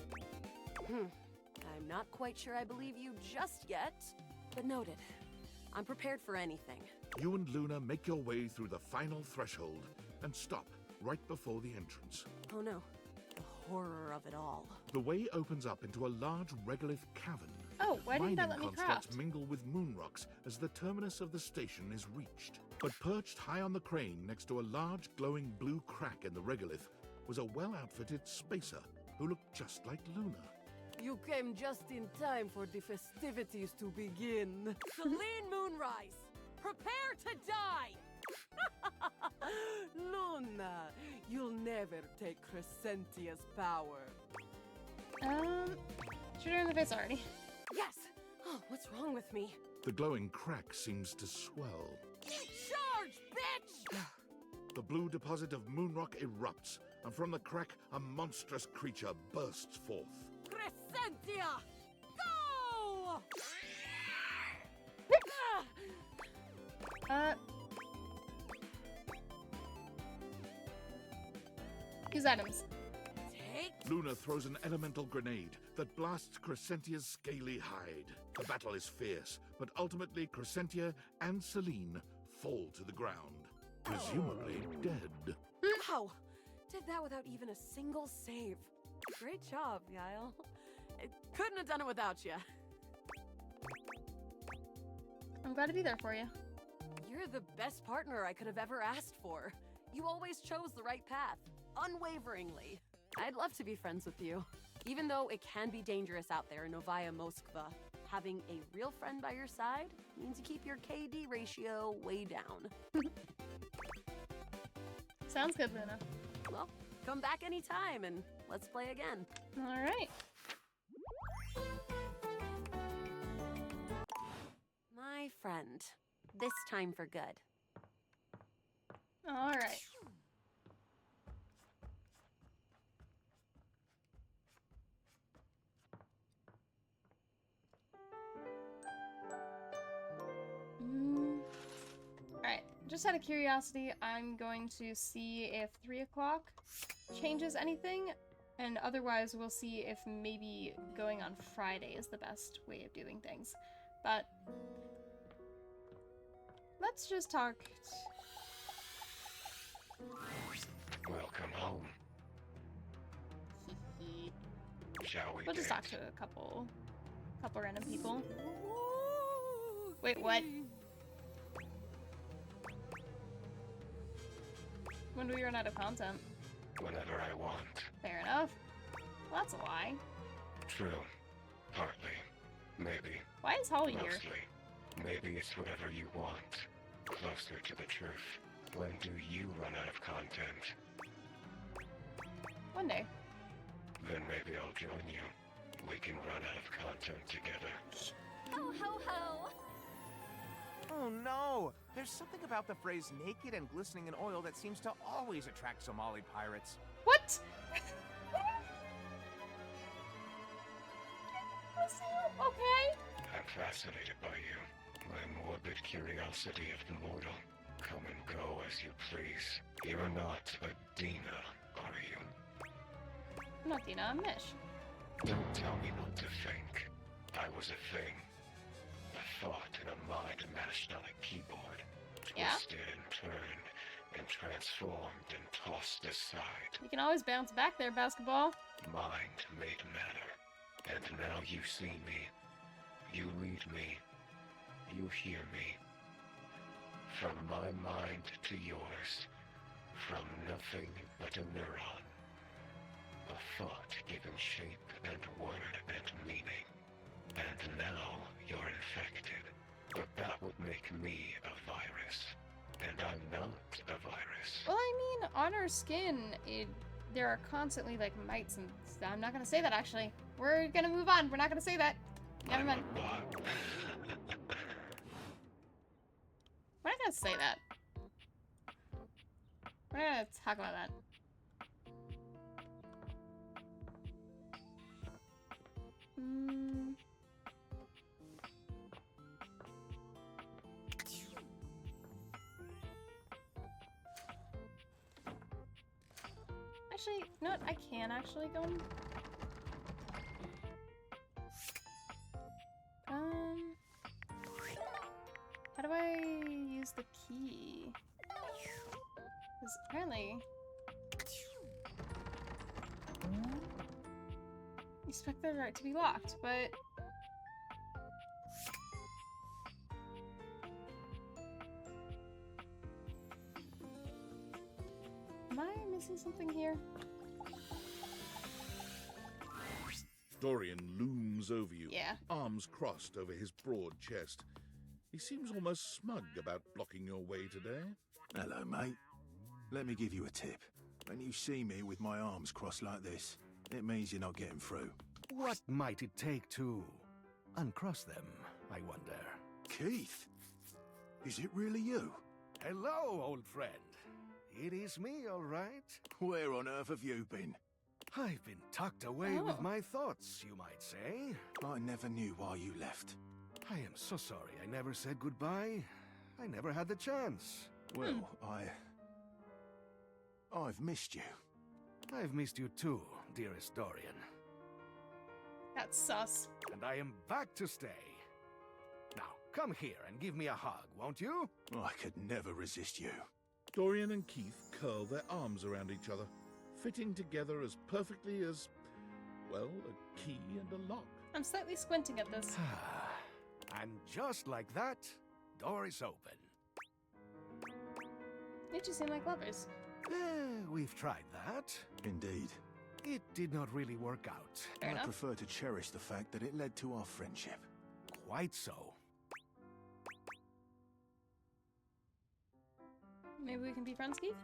I'm not quite sure I believe you just yet, but noted. I'm prepared for anything. You and Luna make your way through the final threshold and stop right before the entrance. Oh no, the horror of it all. The way opens up into a large regolith cavern. Oh, why didn't that Mining let me constructs craft? mingle with moon rocks as the terminus of the station is reached. But perched high on the crane next to a large glowing blue crack in the regolith was a well-outfitted spacer who looked just like Luna. You came just in time for the festivities to begin. Celine Moonrise, prepare to die! Luna, you'll never take Crescentia's power. Shoot her in the face already. Yes! Oh, what's wrong with me? The glowing crack seems to swell. Charge, bitch! The blue deposit of moonrock erupts, and from the crack, a monstrous creature bursts forth. Crescentia! Go! Use items. Luna throws an elemental grenade that blasts Crescentia's scaly hide. The battle is fierce, but ultimately Crescentia and Celine fall to the ground, presumably dead. Wow! Did that without even a single save. Great job, Yael. I couldn't have done it without you. I'm glad to be there for you. You're the best partner I could have ever asked for. You always chose the right path, unwaveringly. I'd love to be friends with you. Even though it can be dangerous out there in Novaya Moskva, having a real friend by your side means you keep your KD ratio way down. Sounds good, Luna. Well, come back anytime and let's play again. All right. My friend, This time for good. All right. Alright, just out of curiosity, I'm going to see if 3 o'clock changes anything, and otherwise we'll see if maybe going on Friday is the best way of doing things. But let's just talk. Welcome home. Shall we We'll just dance? talk to a couple random people. Wait, what? When do we run out of content? Whenever I want. Fair enough. Well, that's a lie. True. Partly. Maybe. Why is Holly here? Mostly. Maybe it's whatever you want. Closer to the truth. When do you run out of content? One day. Then maybe I'll join you. We can run out of content together. Ho ho ho! Oh no! There's something about the phrase naked and glistening in oil that seems to always attract Somali pirates. What? Okay. I'm fascinated by you. My morbid curiosity of the mortal. Come and go as you please. You're not a Dina, are you? I'm not Dina, I'm Mish. Don't tell me what to think. I was a thing. A thought in a mind mashed on a keyboard. Twisted and turned and transformed and tossed aside. You can always bounce back there, basketball. Mind made matter. And now you see me. You read me. You hear me. From my mind to yours. From nothing but a neuron. A thought given shape and word and meaning. And now you're infected. But that would make me a virus. And I'm not a virus. Well, I mean, on our skin, there are constantly, like, mites and... I'm not gonna say that, actually. We're gonna move on. We're not gonna say that. Never mind. We're not gonna say that. We're not gonna talk about that. Actually, no, I can actually go in. How do I use the key? Because apparently... You expect the right to be locked, but... Am I missing something here? Dorian looms over you, Yeah. arms crossed over his broad chest. He seems almost smug about blocking your way today. Hello, mate. Let me give you a tip. When you see me with my arms crossed like this, it means you're not getting through. What might it take to uncross them, I wonder? Keith? Is it really you? Hello, old friend. It is me, all right. Where on earth have you been? I've been tucked away with my thoughts, you might say. I never knew why you left. I am so sorry I never said goodbye. I never had the chance. Well, I've missed you. I've missed you too, dearest Dorian. That's sus. And I am back to stay. Now, come here and give me a hug, won't you? I could never resist you. Dorian and Keith curl their arms around each other, fitting together as perfectly as, well, a key and a lock. I'm slightly squinting at this. And just like that, door is open. They just seem like lovers. We've tried that. Indeed. It did not really work out. Fair enough. I prefer to cherish the fact that it led to our friendship. Quite so. Maybe we can be friends, Keith?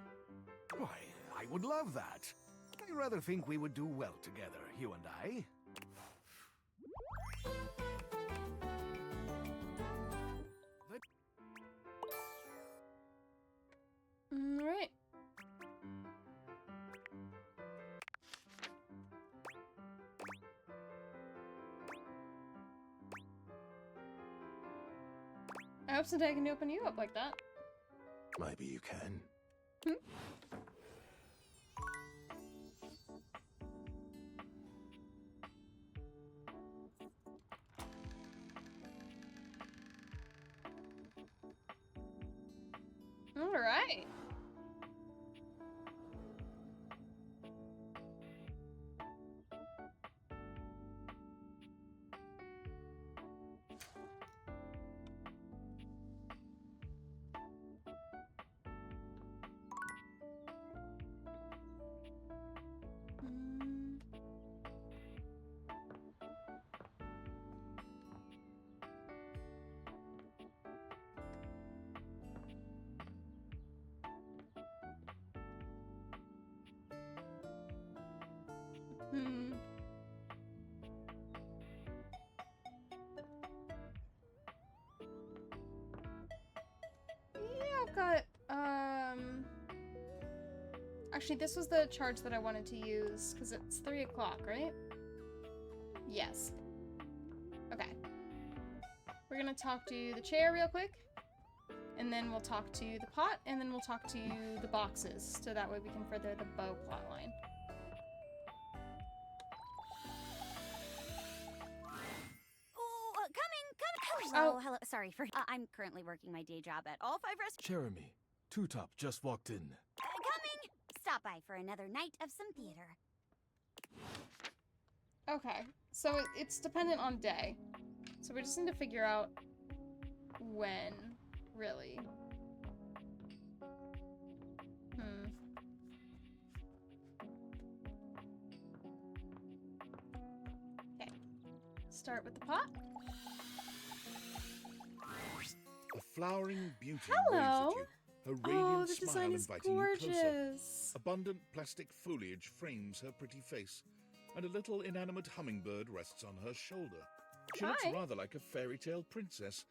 Why, I would love that. I rather think we would do well together, you and I. Alright. I hope someday I can open you up like that. Maybe you can. Alright. Yeah, I've got, actually, this was the charge that I wanted to use, because it's 3 o'clock, right? Yes. Okay. We're gonna talk to the chair real quick, and then we'll talk to the pot, and then we'll talk to the boxes, so that way we can further the bow plotline. Hello, hello. Sorry for. I'm currently working my day job at all 5 restaurants. Jeremy, Two Top just walked in. Coming. Stop by for another night of some theater. Okay, so it's dependent on day. So we just need to figure out when, really. Okay. Start with the pot. A flowering beauty Hello. waves at you, her radiant Oh, the smile design is inviting you closer. gorgeous. Abundant plastic foliage frames her pretty face, and a little inanimate hummingbird rests on her shoulder. She looks Hi. rather like a fairy tale princess,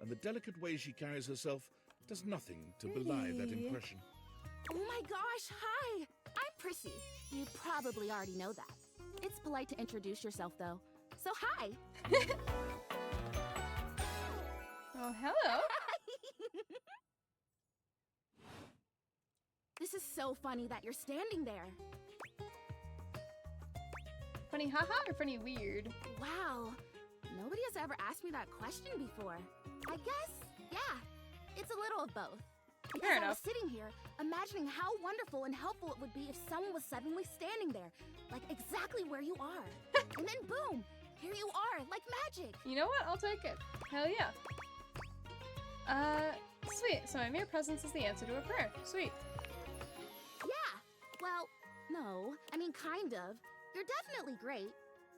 and the delicate way she carries herself does nothing to belie that Really? impression. Oh my gosh, hi! I'm Prissy. You probably already know that. It's polite to introduce yourself, though. So, hi! Oh, hello. This is so funny that you're standing there. Funny haha or funny weird? Wow. Nobody has ever asked me that question before. I guess, yeah. It's a little of both. Because Fair I was enough. sitting here, imagining how wonderful and helpful it would be if someone was suddenly standing there, like exactly where you are. And then boom, here you are, like magic. You know what? I'll take it. Hell yeah. Sweet. So my mere presence is the answer to a prayer. Sweet. Yeah. Well, no. I mean, kind of. You're definitely great.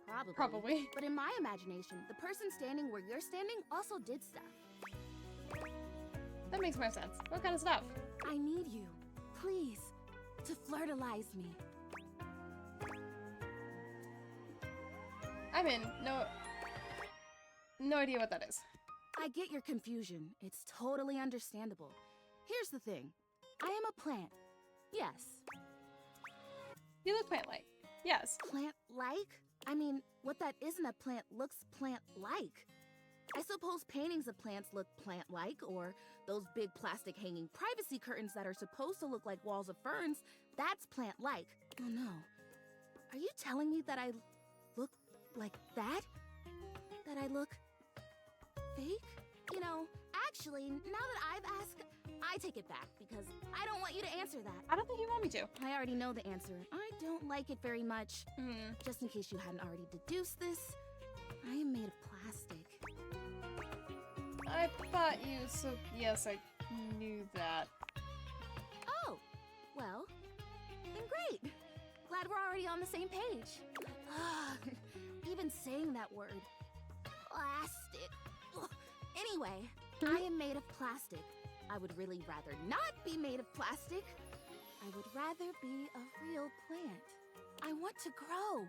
Probably. Probably. But in my imagination, the person standing where you're standing also did stuff. That makes more sense. What kind of stuff? I need you, please, to flirtalize me. I'm in. No idea what that is. I get your confusion. It's totally understandable. Here's the thing. I am a plant. Yes. You look plant-like. Yes. Plant-like? I mean, what that isn't a plant looks plant-like. I suppose paintings of plants look plant-like, or those big plastic hanging privacy curtains that are supposed to look like walls of ferns, that's plant-like. Oh no. Are you telling me that I look like that? That I look fake? You know, actually, now that I've asked, I take it back, because I don't want you to answer that. I don't think you want me to. I already know the answer. I don't like it very much. Just in case you hadn't already deduced this, I am made of plastic. I thought you, so yes, I knew that. Oh, well, then great. Glad we're already on the same page. Even saying that word. Plastic. Ugh. Anyway, I am made of plastic. I would really rather not be made of plastic. I would rather be a real plant. I want to grow.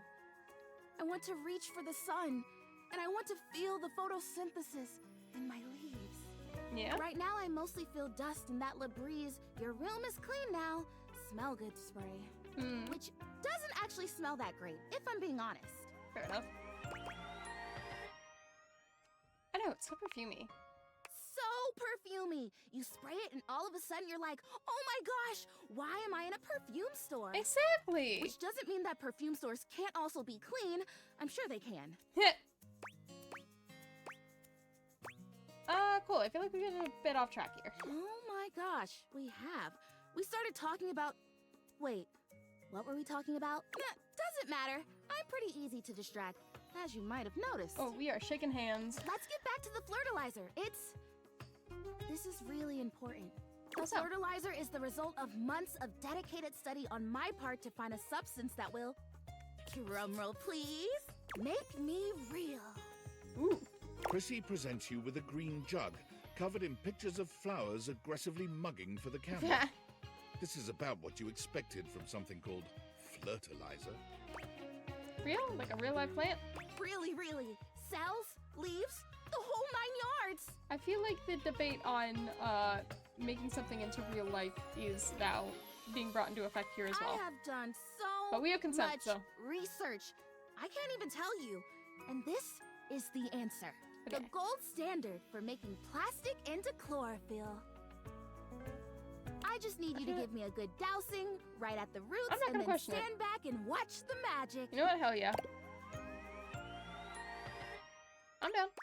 I want to reach for the sun. And I want to feel the photosynthesis in my leaves. Yeah? Right now, I mostly feel dust and that Labreeze, your room is clean now, smell good spray. Which doesn't actually smell that great, if I'm being honest. Fair enough. I know, it's so perfumey. So perfumey. You spray it and all of a sudden you're like, oh my gosh, why am I in a perfume store? Exactly. Which doesn't mean that perfume stores can't also be clean. I'm sure they can. Cool. I feel like we're getting a bit off track here. Oh my gosh, we have. We started talking about... Wait, what were we talking about? Doesn't matter. I'm pretty easy to distract, as you might have noticed. Oh, we are shaking hands. Let's get back to the fertilizer. This is really important. The What's up? fertilizer is the result of months of dedicated study on my part to find a substance that will... Drumroll, please. Make me real. Ooh. Prissy presents you with a green jug, covered in pictures of flowers aggressively mugging for the camera. This is about what you expected from something called fertilizer. Real? Like a real life plant? Really, really. Cells, leaves, the whole 9 yards. I feel like the debate on making something into real life is now being brought into effect here as well. I have done so But we have consent, much so. research. I can't even tell you. And this is the answer. The gold standard for making plastic into chlorophyll. I just need you to give me a good dousing right at the roots I'm not and gonna then question it. stand back and watch the magic. You know what? Hell yeah. I'm down.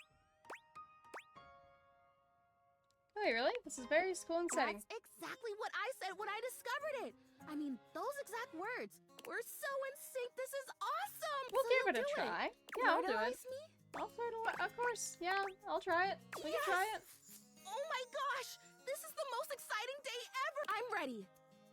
Wait, really? This is very cool and setting. That's exactly what I said when I discovered it. I mean, those exact words. We're so in sync. This is awesome. We'll So give you'll it a do try. Yeah, I'll do it. Fertilize me? I'll fertilize. Of course. Yeah, I'll try it. We can try it. Oh my gosh! This is the most exciting day ever! I'm ready.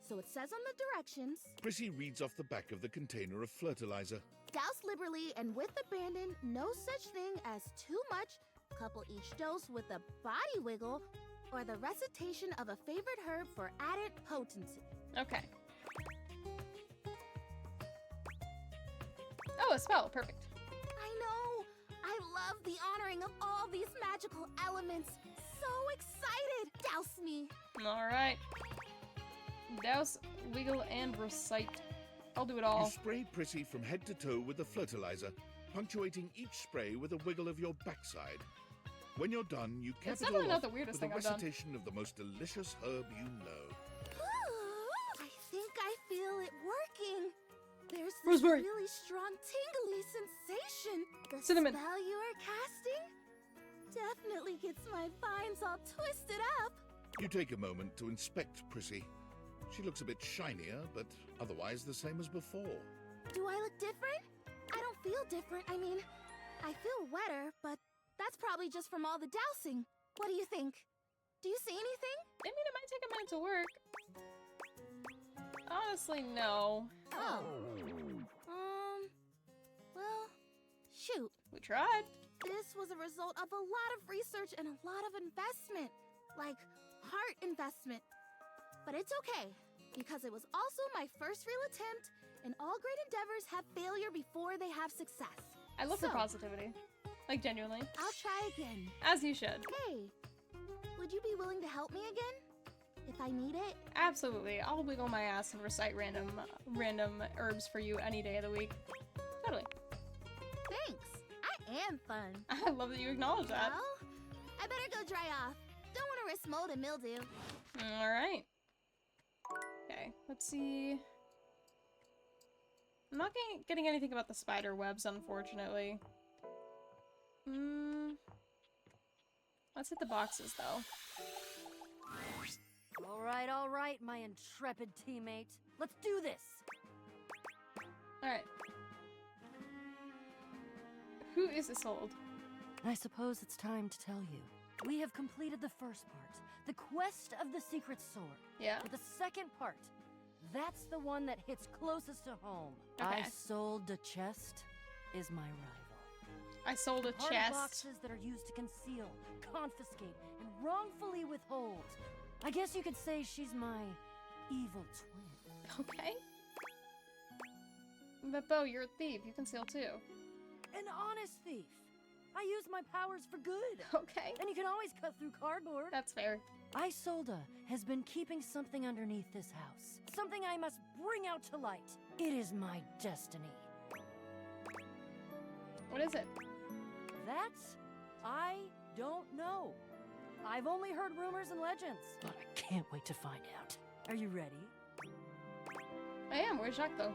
So it says on the directions, Prissy reads off the back of the container of fertilizer. douse liberally and with abandon, no such thing as too much, couple each dose with a body wiggle, or the recitation of a favorite herb for added potency. Okay. Oh, a spell. Perfect. I know! I love the honoring of all these magical elements. So excited! Douse me! Alright. Douse, wiggle, and recite. I'll do it all. You spray Prissy from head to toe with the fertilizer, punctuating each spray with a wiggle of your backside. When you're done, you cap It's it definitely all not the off weirdest with a thing I've done. recitation of the most delicious herb you know. I think I feel it working. There's this Rosemary. really strong tingly sensation. The Cinnamon. spell you are casting definitely gets my vines all twisted up. You take a moment to inspect Prissy. She looks a bit shinier, but otherwise the same as before. Do I look different? I don't feel different. I mean, I feel wetter, but that's probably just from all the dousing. What do you think? Do you see anything? I mean, it might take a minute to work. Honestly, no. Oh. Well, shoot. We tried. This was a result of a lot of research and a lot of investment. Like, heart investment. But it's okay, because it was also my first real attempt, and all great endeavors have failure before they have success. I love her So, positivity. Like, genuinely. I'll try again. As you should. Hey, would you be willing to help me again? If I need it? Absolutely. I'll wiggle my ass and recite random herbs for you any day of the week. Totally. Thanks. I am fun. I love that you acknowledge that. Well, I better go dry off. Don't want to risk mold and mildew. Alright. Okay, let's see. I'm not getting anything about the spider webs, unfortunately. Let's hit the boxes, though. All right, my intrepid teammate. Let's do this. Alright. Who is this old? I suppose it's time to tell you. We have completed the first part, the quest of the secret sword. Yeah. But the second part, that's the one that hits closest to home. Okay. Isolde de Chest is my rival. I sold a Hard chest. boxes that are used to conceal, confiscate, and wrongfully withhold. I guess you could say she's my evil twin. Okay. But Bo, you're a thief. You can steal too. An honest thief. I use my powers for good. Okay. And you can always cut through cardboard. That's fair. Isolda has been keeping something underneath this house. Something I must bring out to light. It is my destiny. What is it? That I don't know. I've only heard rumors and legends, but I can't wait to find out. Are you ready? I am. Where's Jacques, though?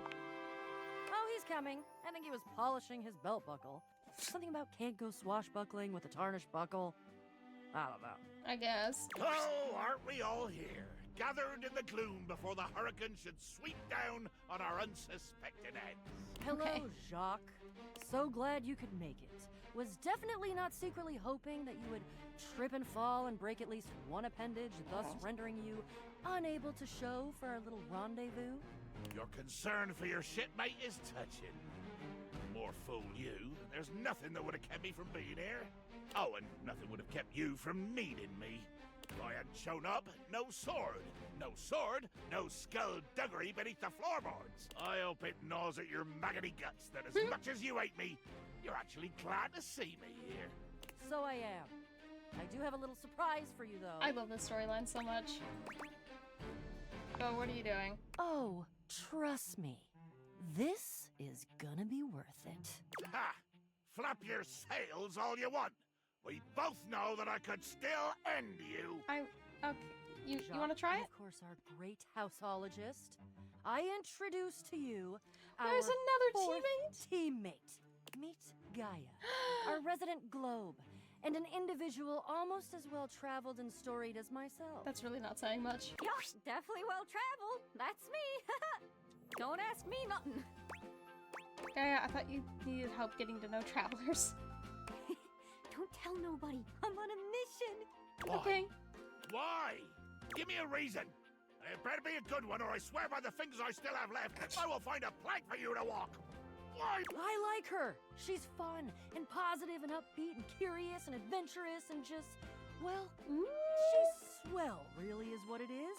Oh, he's coming. I think he was polishing his belt buckle. Something about can't go swashbuckling with a tarnished buckle. I don't know. I guess. Oh, aren't we all here? Gathered in the gloom before the hurricane should sweep down on our unsuspected heads. Hello, Okay. Jacques. So glad you could make it. Was definitely not secretly hoping that you would trip and fall and break at least one appendage, thus rendering you unable to show for our little rendezvous. Your concern for your shipmate is touching. More fool you. There's nothing that would have kept me from being here. Oh, and nothing would have kept you from needing me. If I hadn't shown up, no sword. No sword, no skullduggery beneath the floorboards. I hope it gnaws at your maggoty guts that as much as you hate me, you're actually glad to see me here. So I am. I do have a little surprise for you, though. I love this storyline so much. Oh, what are you doing? Oh, trust me. This is gonna be worth it. Ha! Flap your sails all you want. We both know that I could still end you. Okay. You want to try it? Of course, our great houseologist. I introduce to you There's our another fourth teammate. Meet Gaia, our resident globe, and an individual almost as well traveled and storied as myself. That's really not saying much. Yosh, definitely well traveled. That's me. Don't ask me nothing. Gaia, I thought you needed help getting to know travelers. Don't tell nobody. I'm on a mission. Why? Okay. Why? Give me a reason. It better be a good one, or I swear by the fingers I still have left, I will find a plank for you to walk. Why? I like her. She's fun and positive and upbeat and curious and adventurous and just, well, she's swell, really is what it is.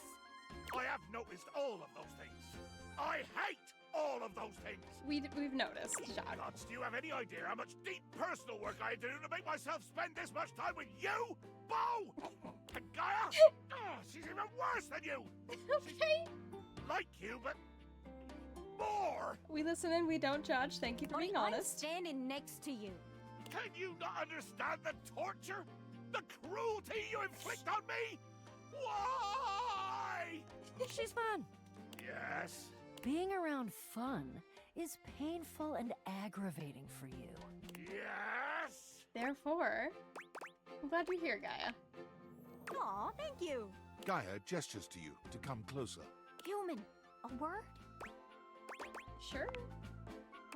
I have noticed all of those things. I hate all of those things. We've noticed, Jacques. Gods, do you have any idea how much deep personal work I had to do to make myself spend this much time with you, Bo? And Gaia? She's even worse than you. Okay. She's like you, but more. We listen and we don't judge. Thank you for being I'm honest. standing next to you. Can you not understand the torture? The cruelty you inflict on me? Why? She's fun. Yes. Being around fun is painful and aggravating for you. Yes. Therefore, I'm glad you're here, Gaia. Aw, thank you. Gaia gestures to you to come closer. Human, a word? Sure.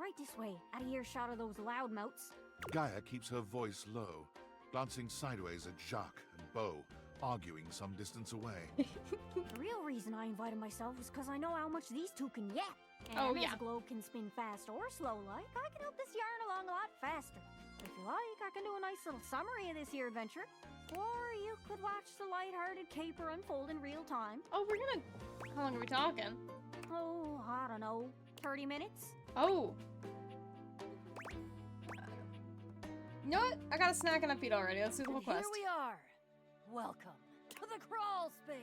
Right this way, out of earshot of those loudmouths. Gaia keeps her voice low, glancing sideways at Jacques and Bo, arguing some distance away. The real reason I invited myself was because I know how much these two can yap. And Oh, as yeah. a globe can spin fast or slow like, I can help this yarn along a lot faster. If you like, I can do a nice little summary of this here adventure. Or you could watch the lighthearted caper unfold in real time. Oh, we're gonna... How long are we talking? Oh, I don't know, 30 minutes? Oh. You know what? I got a snack and a feed already. Let's do the whole Here quest. we are. Welcome to the crawl space.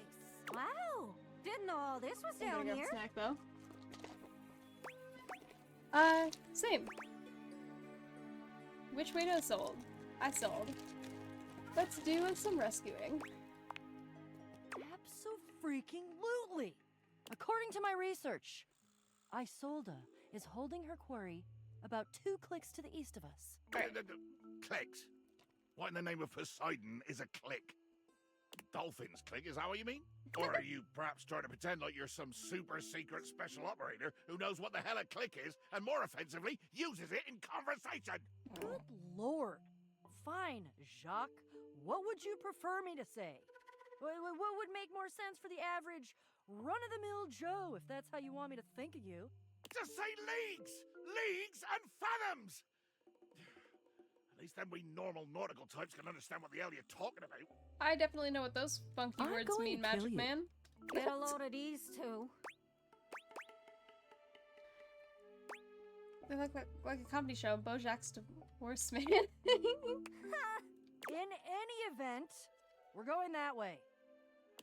Wow, didn't know all this was I'm gonna down grab here. a snack though. Same. Which way to sold? I sold. Let's do some rescuing. Abso-freaking-lutely. According to my research, Isolda is holding her quarry about 2 clicks to the east of us. Clicks? What in the name of Poseidon is a click? Dolphin's click, is that what you mean? Or are you perhaps trying to pretend like you're some super secret special operator who knows what the hell a click is and more offensively, uses it in conversation? Good lord. Fine, Jacques. What would you prefer me to say? What would make more sense for the average run-of-the-mill Joe, if that's how you want me to think of you? Just say leagues! Leagues and fathoms! At least then we normal nautical types can understand what the hell you're talking about. I definitely know what those funky I'm words going mean, to kill Magic you. Man. Get a load of these two. They look like a comedy show. BoJack's Divorce Man. In any event, we're going that way.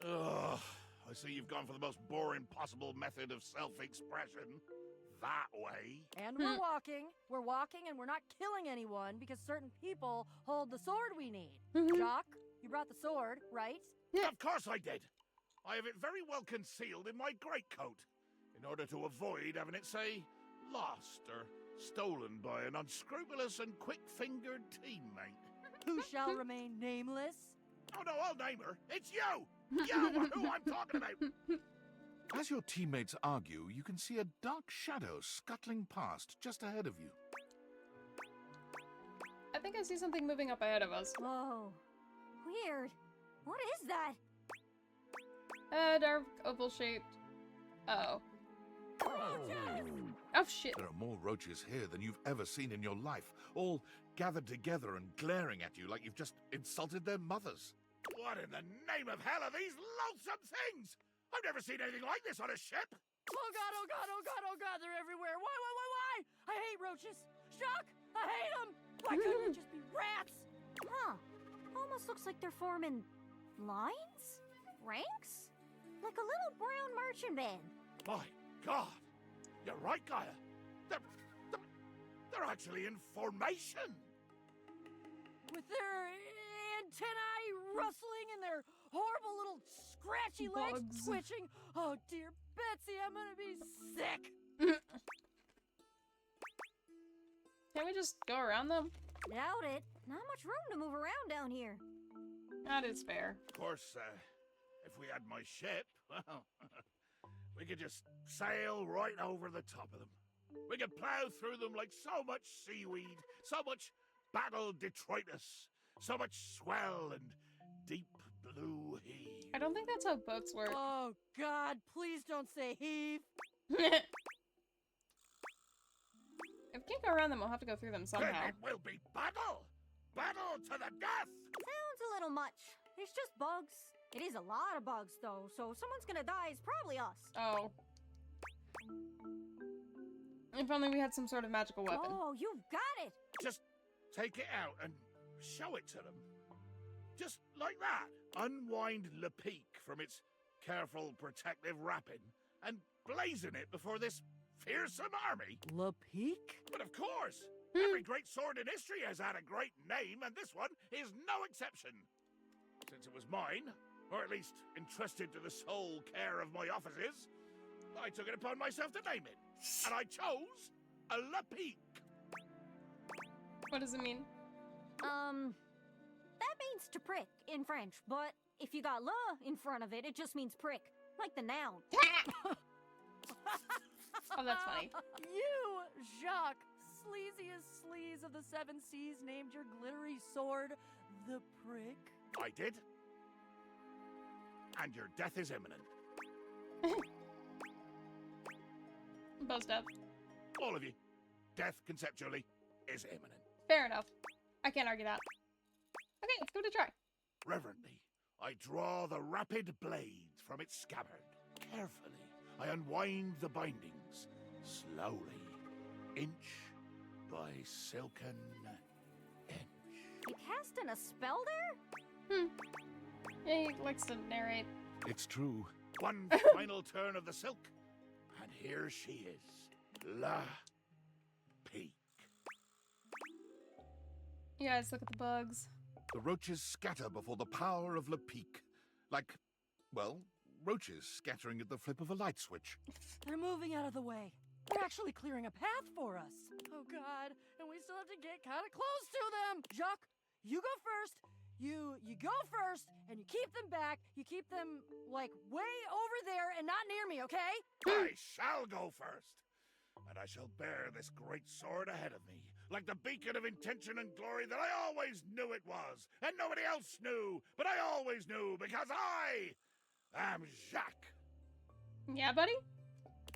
Ugh, I see you've gone for the most boring possible method of self-expression. That way. And we're walking. We're walking and we're not killing anyone because certain people hold the sword we need. Jock, you brought the sword, right? Of course I did. I have it very well concealed in my greatcoat, in order to avoid having it, say, lost or stolen by an unscrupulous and quick-fingered teammate. Who shall remain nameless? Oh no, I'll name her. It's you! You are who I'm talking about! As your teammates argue, you can see a dark shadow scuttling past just ahead of you. I think I see something moving up ahead of us. Whoa. Weird. What is that? Dark oval shaped. Uh-oh. Oh shit. There are more roaches here than you've ever seen in your life, all gathered together and glaring at you like you've just insulted their mothers. What in the name of hell are these loathsome things? I've never seen anything like this on a ship. Oh god, oh god, oh god, oh god, they're everywhere. Why? I hate roaches. Shock! I hate them! Why couldn't it just be rats? Huh. Almost looks like they're forming lines? Ranks? Like a little brown marching band. My God! You're right, Gaia. They're actually in formation. With their antennae rustling and their horrible little scratchy legs twitching. Oh dear Betsy, I'm gonna be sick. Can we just go around them? Doubt it. Not much room to move around down here. That is fair. Of course, if we had my ship, well, we could just sail right over the top of them. We could plow through them like so much seaweed, so much battle detritus, so much swell and deep blue heave. I don't think that's how boats work. Oh god, please don't say heave. If we can't go around them, we'll have to go through them somehow. Then it will be battle! Battle to the death! Sounds a little much. It's just bugs. It is a lot of bugs, though, so if someone's gonna die, it's probably us. Oh. If only we had some sort of magical weapon. Oh, you've got it! Just take it out and show it to them. Just like that. Unwind Le Peak from its careful protective wrapping and blazon it before this fearsome army. Le Peak? But of course! Every great sword in history has had a great name, and this one is no exception. Since it was mine, or at least entrusted to the sole care of my offices, I took it upon myself to name it. And I chose a Le Peak. What does it mean? That means to prick in French, but if you got le in front of it, it just means prick, like the noun. Oh, that's funny. You, Jacques, sleaziest sleaze of the seven seas, named your glittery sword the prick. I did. And your death is imminent. Both death. All of you. Death, conceptually, is imminent. Fair enough. I can't argue that. Okay, let's give it a try. Reverently, I draw the rapid blade from its scabbard. Carefully, I unwind the bindings. Slowly, inch by silken inch. You casting a spell there? Yeah, he likes to narrate. It's true. One final turn of the silk, and here she is. La Peak. You guys, look at the bugs. The roaches scatter before the power of Le Peak. Like, well, roaches scattering at the flip of a light switch. They're moving out of the way. They're actually clearing a path for us. Oh god, and we still have to get kind of close to them. Jacques, you go first. You go first, and you keep them back. You keep them, like, way over there and not near me, okay? I shall go first. And I shall bear this great sword ahead of me, like the beacon of intention and glory that I always knew it was, and nobody else knew, but I always knew, because I am Jacques. Yeah, buddy?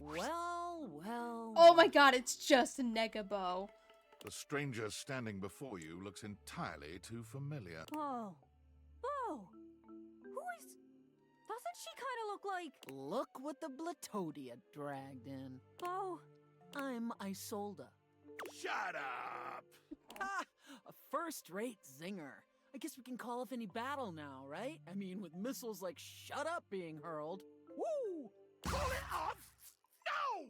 Well. Oh my god, it's just a Negabo. The stranger standing before you looks entirely too familiar. Oh. Who is... Doesn't she kind of look like... Look what the Blatodia dragged in. Oh. I'm Isolda, Shut up! Ha! A first-rate zinger. I guess we can call off any battle now, right? I mean, with missiles like Shut Up being hurled. Woo! Call it off? No! No,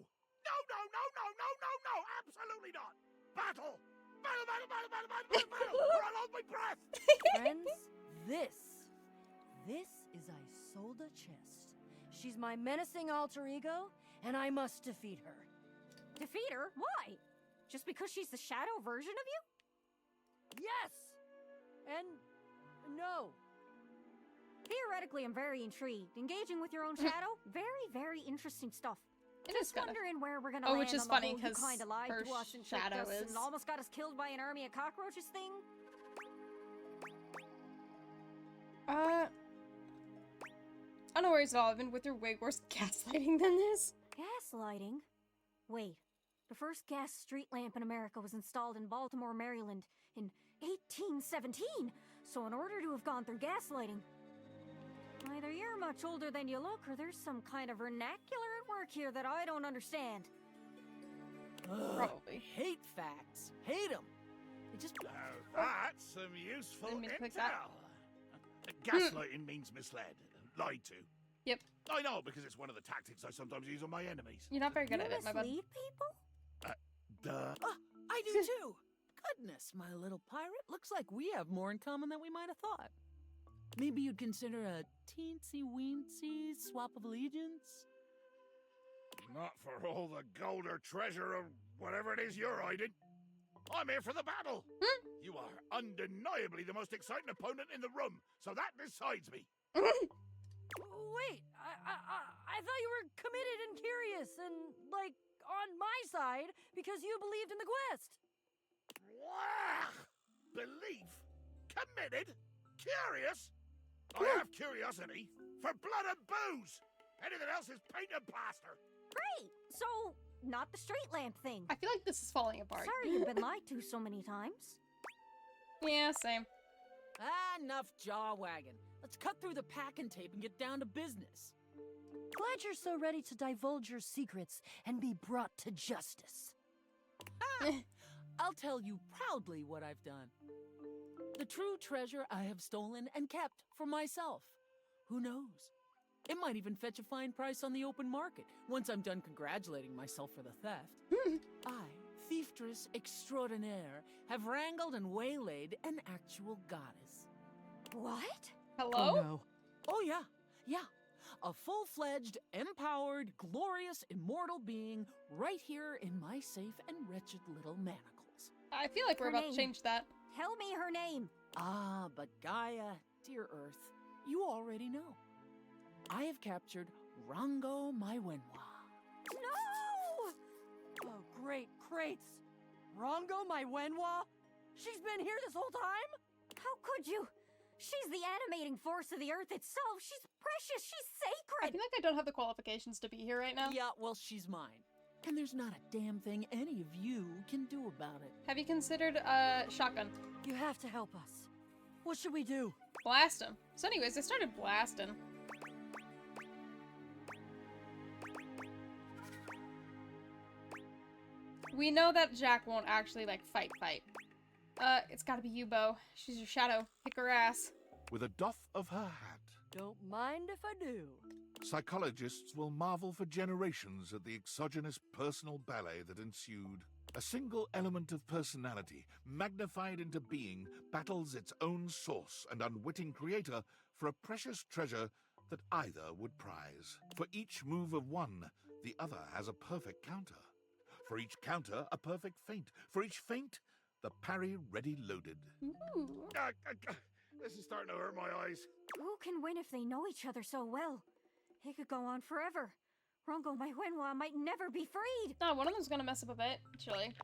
no, no, no, no, no, no! Absolutely not! Battle! Battle, battle, battle, battle, battle, battle, battle! Or I'll hold my breath! Friends, this is Isolda Chest. She's my menacing alter ego, and I must defeat her. Defeat her? Why? Just because she's the shadow version of you? Yes! And no. Theoretically, I'm very intrigued. Engaging with your own shadow? Very, very interesting stuff. It is Just kinda. wondering where we're gonna Oh, land which is on funny, the whole 'cause you kinda lied her to us and tricked shadow us is- and almost got us killed by an army of cockroaches thing. Oh, no worries at all. I've been with her way worse gaslighting than this. Gaslighting? Wait, the first gas street lamp in America was installed in Baltimore, Maryland in 1817. So in order to have gone through gaslighting, either you're much older than you look or there's some kind of vernacular at work here that I don't understand. Probably. Hate facts. Hate them. They just... That's some useful Didn't mean to click that. Gaslighting means misled, lied to. Yep. I know, because it's one of the tactics I sometimes use on my enemies. You're not very good at it, my bud. Mislead people? Duh. I do too. Goodness, my little pirate. Looks like we have more in common than we might have thought. Maybe you'd consider a teensy-weensy swap of allegiance? Not for all the gold or treasure or whatever it is you're hiding. I'm here for the battle. You are undeniably the most exciting opponent in the room, so that decides me. Wait, I thought you were committed and curious and, like, on my side because you believed in the quest. Belief? Committed? Curious? I have curiosity for blood and booze. Anything else is paint and plaster. Great! So, not the street lamp thing. I feel like this is falling apart. Sorry you've been lied to so many times. Yeah, same. Enough jaw wagging. Let's cut through the packing tape and get down to business. Glad you're so ready to divulge your secrets and be brought to justice. I'll tell you proudly what I've done. The true treasure I have stolen and kept for myself. Who knows? It might even fetch a fine price on the open market once I'm done congratulating myself for the theft. I, Thieftess Extraordinaire, have wrangled and waylaid an actual goddess. What? Hello? Oh, no. Oh, yeah. Yeah. A full-fledged, empowered, glorious, immortal being right here in my safe and wretched little manacles. I feel like we're Her about name. to change that. Tell me her name. Ah, but Gaia, dear Earth, you already know. I have captured Rango Maiwenwa. No! Oh, great crates. Rongo, my Wenwa? She's been here this whole time? How could you? She's the animating force of the earth itself. She's precious. She's I sacred. feel like I don't have the qualifications to be here right now. Yeah, well, she's mine. And there's not a damn thing any of you can do about it. Have you considered shotgun? You have to help us. What should we do? Blast him. So anyways, I started blasting. We know that Jack won't actually, like, fight. It's gotta be you, Bo. She's your shadow. Kick her ass. With a doff of her hat, Don't mind if I do. psychologists will marvel for generations at the exogenous personal ballet that ensued. A single element of personality, magnified into being, battles its own source and unwitting creator for a precious treasure that either would prize. For each move of one, the other has a perfect counter. For each counter, a perfect feint. For each feint, the parry ready loaded. Ooh. This is starting to hurt my eyes. Who can win if they know each other so well? It could go on forever. Rongo my Wenwa might never be freed. No, one of them's gonna mess up a bit, actually.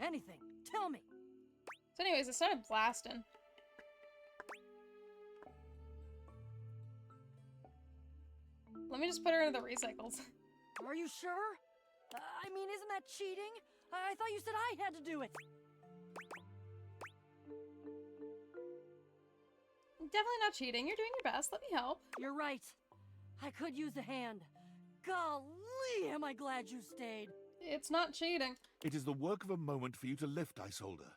Anything. Tell me. So anyways, I started blasting. Let me just put her into the recycles. Are you sure? I mean, isn't that cheating? I thought you said I had to do it. Definitely not cheating. You're doing your best. Let me help. You're right. I could use a hand. Golly, am I glad you stayed. It's not cheating. It is the work of a moment for you to lift Isolde,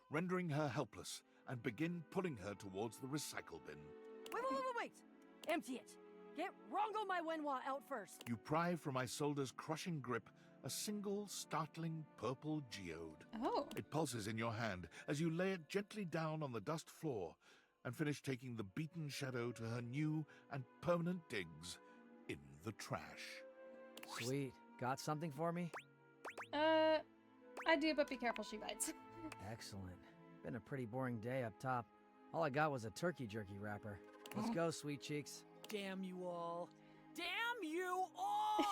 rendering her helpless, and begin pulling her towards the recycle bin. Wait! Empty it! Get Rongo my Wenhua out first! You pry from Isolde's crushing grip a single startling purple geode. Oh. It pulses in your hand as you lay it gently down on the dust floor and finish taking the beaten shadow to her new and permanent digs in the trash. Sweet. Got something for me? I do, but be careful she bites. Excellent. Been a pretty boring day up top. All I got was a turkey jerky wrapper. Let's go, sweet cheeks. Damn you all. Damn you all!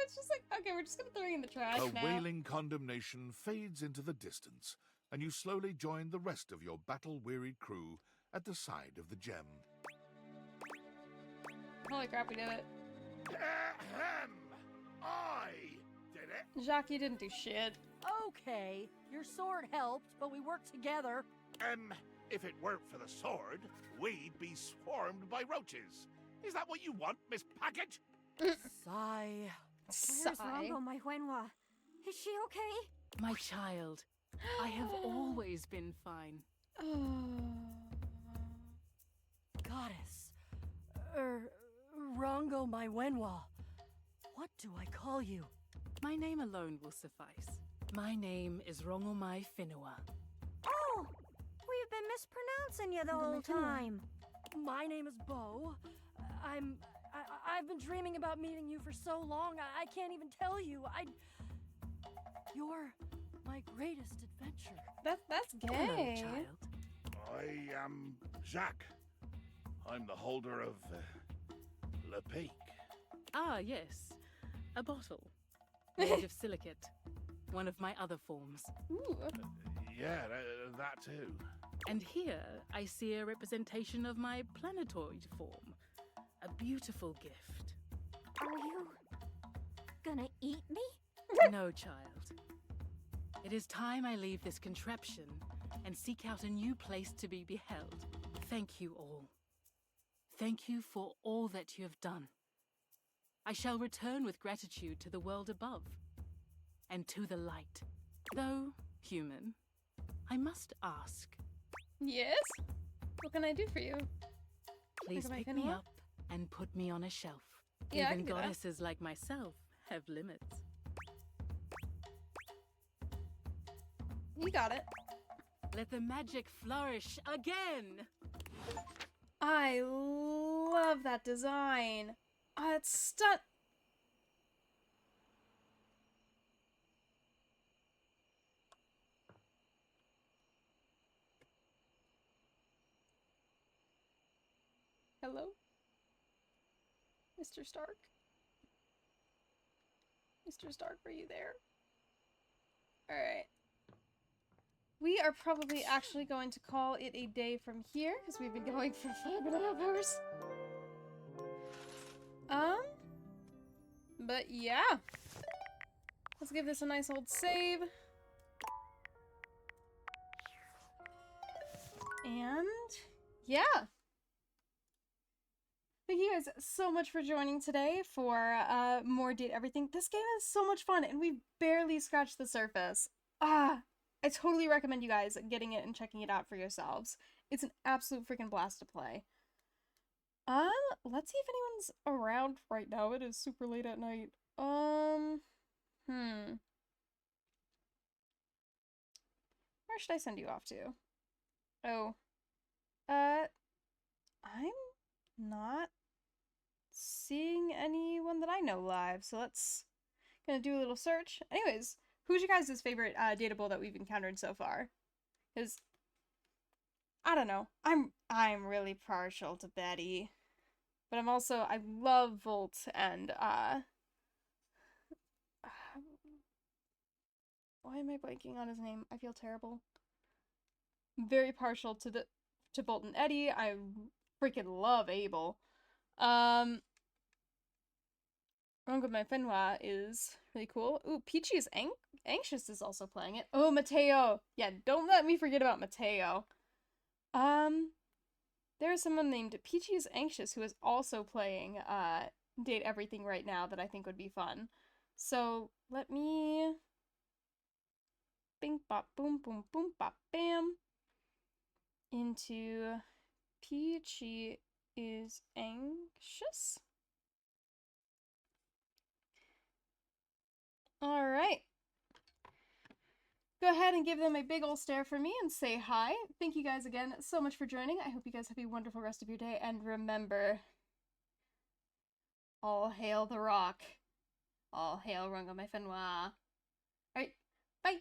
It's just like, okay, we're just gonna throw you in the trash A now. wailing condemnation fades into the distance, and you slowly join the rest of your battle-wearied crew at the side of the gem. Holy crap, we did it. Ahem! I did it! Jacques, you didn't do shit. Okay, your sword helped, but we worked together. If it weren't for the sword, we'd be swarmed by roaches. Is that what you want, Miss Package? Sigh. Where's Rongo, my Wenhua? Is she okay? My child, I have always been fine. Goddess. Rongo my Wenhua. What do I call you? My name alone will suffice. My name is Rongomai Whenua. Oh! We've been mispronouncing you the whole time. My name is Bo. I've been dreaming about meeting you for so long, I can't even tell you. You're my greatest adventure. That's gay. Hello, child. I am Jacques. I'm the holder of Le Peak. Ah, yes. A bottle. Made of silicate. One of my other forms. Ooh. Yeah, that too. And here I see a representation of my planetoid form. A beautiful gift. Are you gonna eat me? No, child. It is time I leave this contraption and seek out a new place to be beheld. Thank you all. Thank you for all that you have done. I shall return with gratitude to the world above and to the light. Though human, I must ask. Yes? What can I do for you? Please pick me up and put me on a shelf. Yeah, I Even can do that. goddesses like myself have limits. You got it. Let the magic flourish again! I love that design. It's Hello? Mr. Stark? Mr. Stark, are you there? Alright. We are probably actually going to call it a day from here, because we've been going for 5.5 hours. But yeah. Let's give this a nice old save. And yeah. Thank you guys so much for joining today for more Date Everything. This game is so much fun and we've barely scratched the surface. I totally recommend you guys getting it and checking it out for yourselves. It's an absolute freaking blast to play. Let's see if anyone's around right now. It is super late at night. Where should I send you off to? Oh. I'm not seeing anyone that I know live, so gonna do a little search. Anyways, who's your guys' favorite dateable that we've encountered so far? Because I don't know. I'm really partial to Betty. But I love Volt and why am I blanking on his name? I feel terrible. Very partial to Volt and Eddie. I freaking love Abel. Rongo my Whenhua is really cool. Ooh, Peachy is Anxious is also playing it. Oh, Mateo. Yeah, don't let me forget about Mateo. There is someone named Peachy is Anxious who is also playing Date Everything right now that I think would be fun. So let me bing bop boom boom boom bop bam into Peachy is anxious. All right. Go ahead and give them a big ol' stare for me and say hi. Thank you guys again so much for joining. I hope you guys have a wonderful rest of your day. And remember, all hail the Rock. All hail Rungo my Fenwa. All right, bye.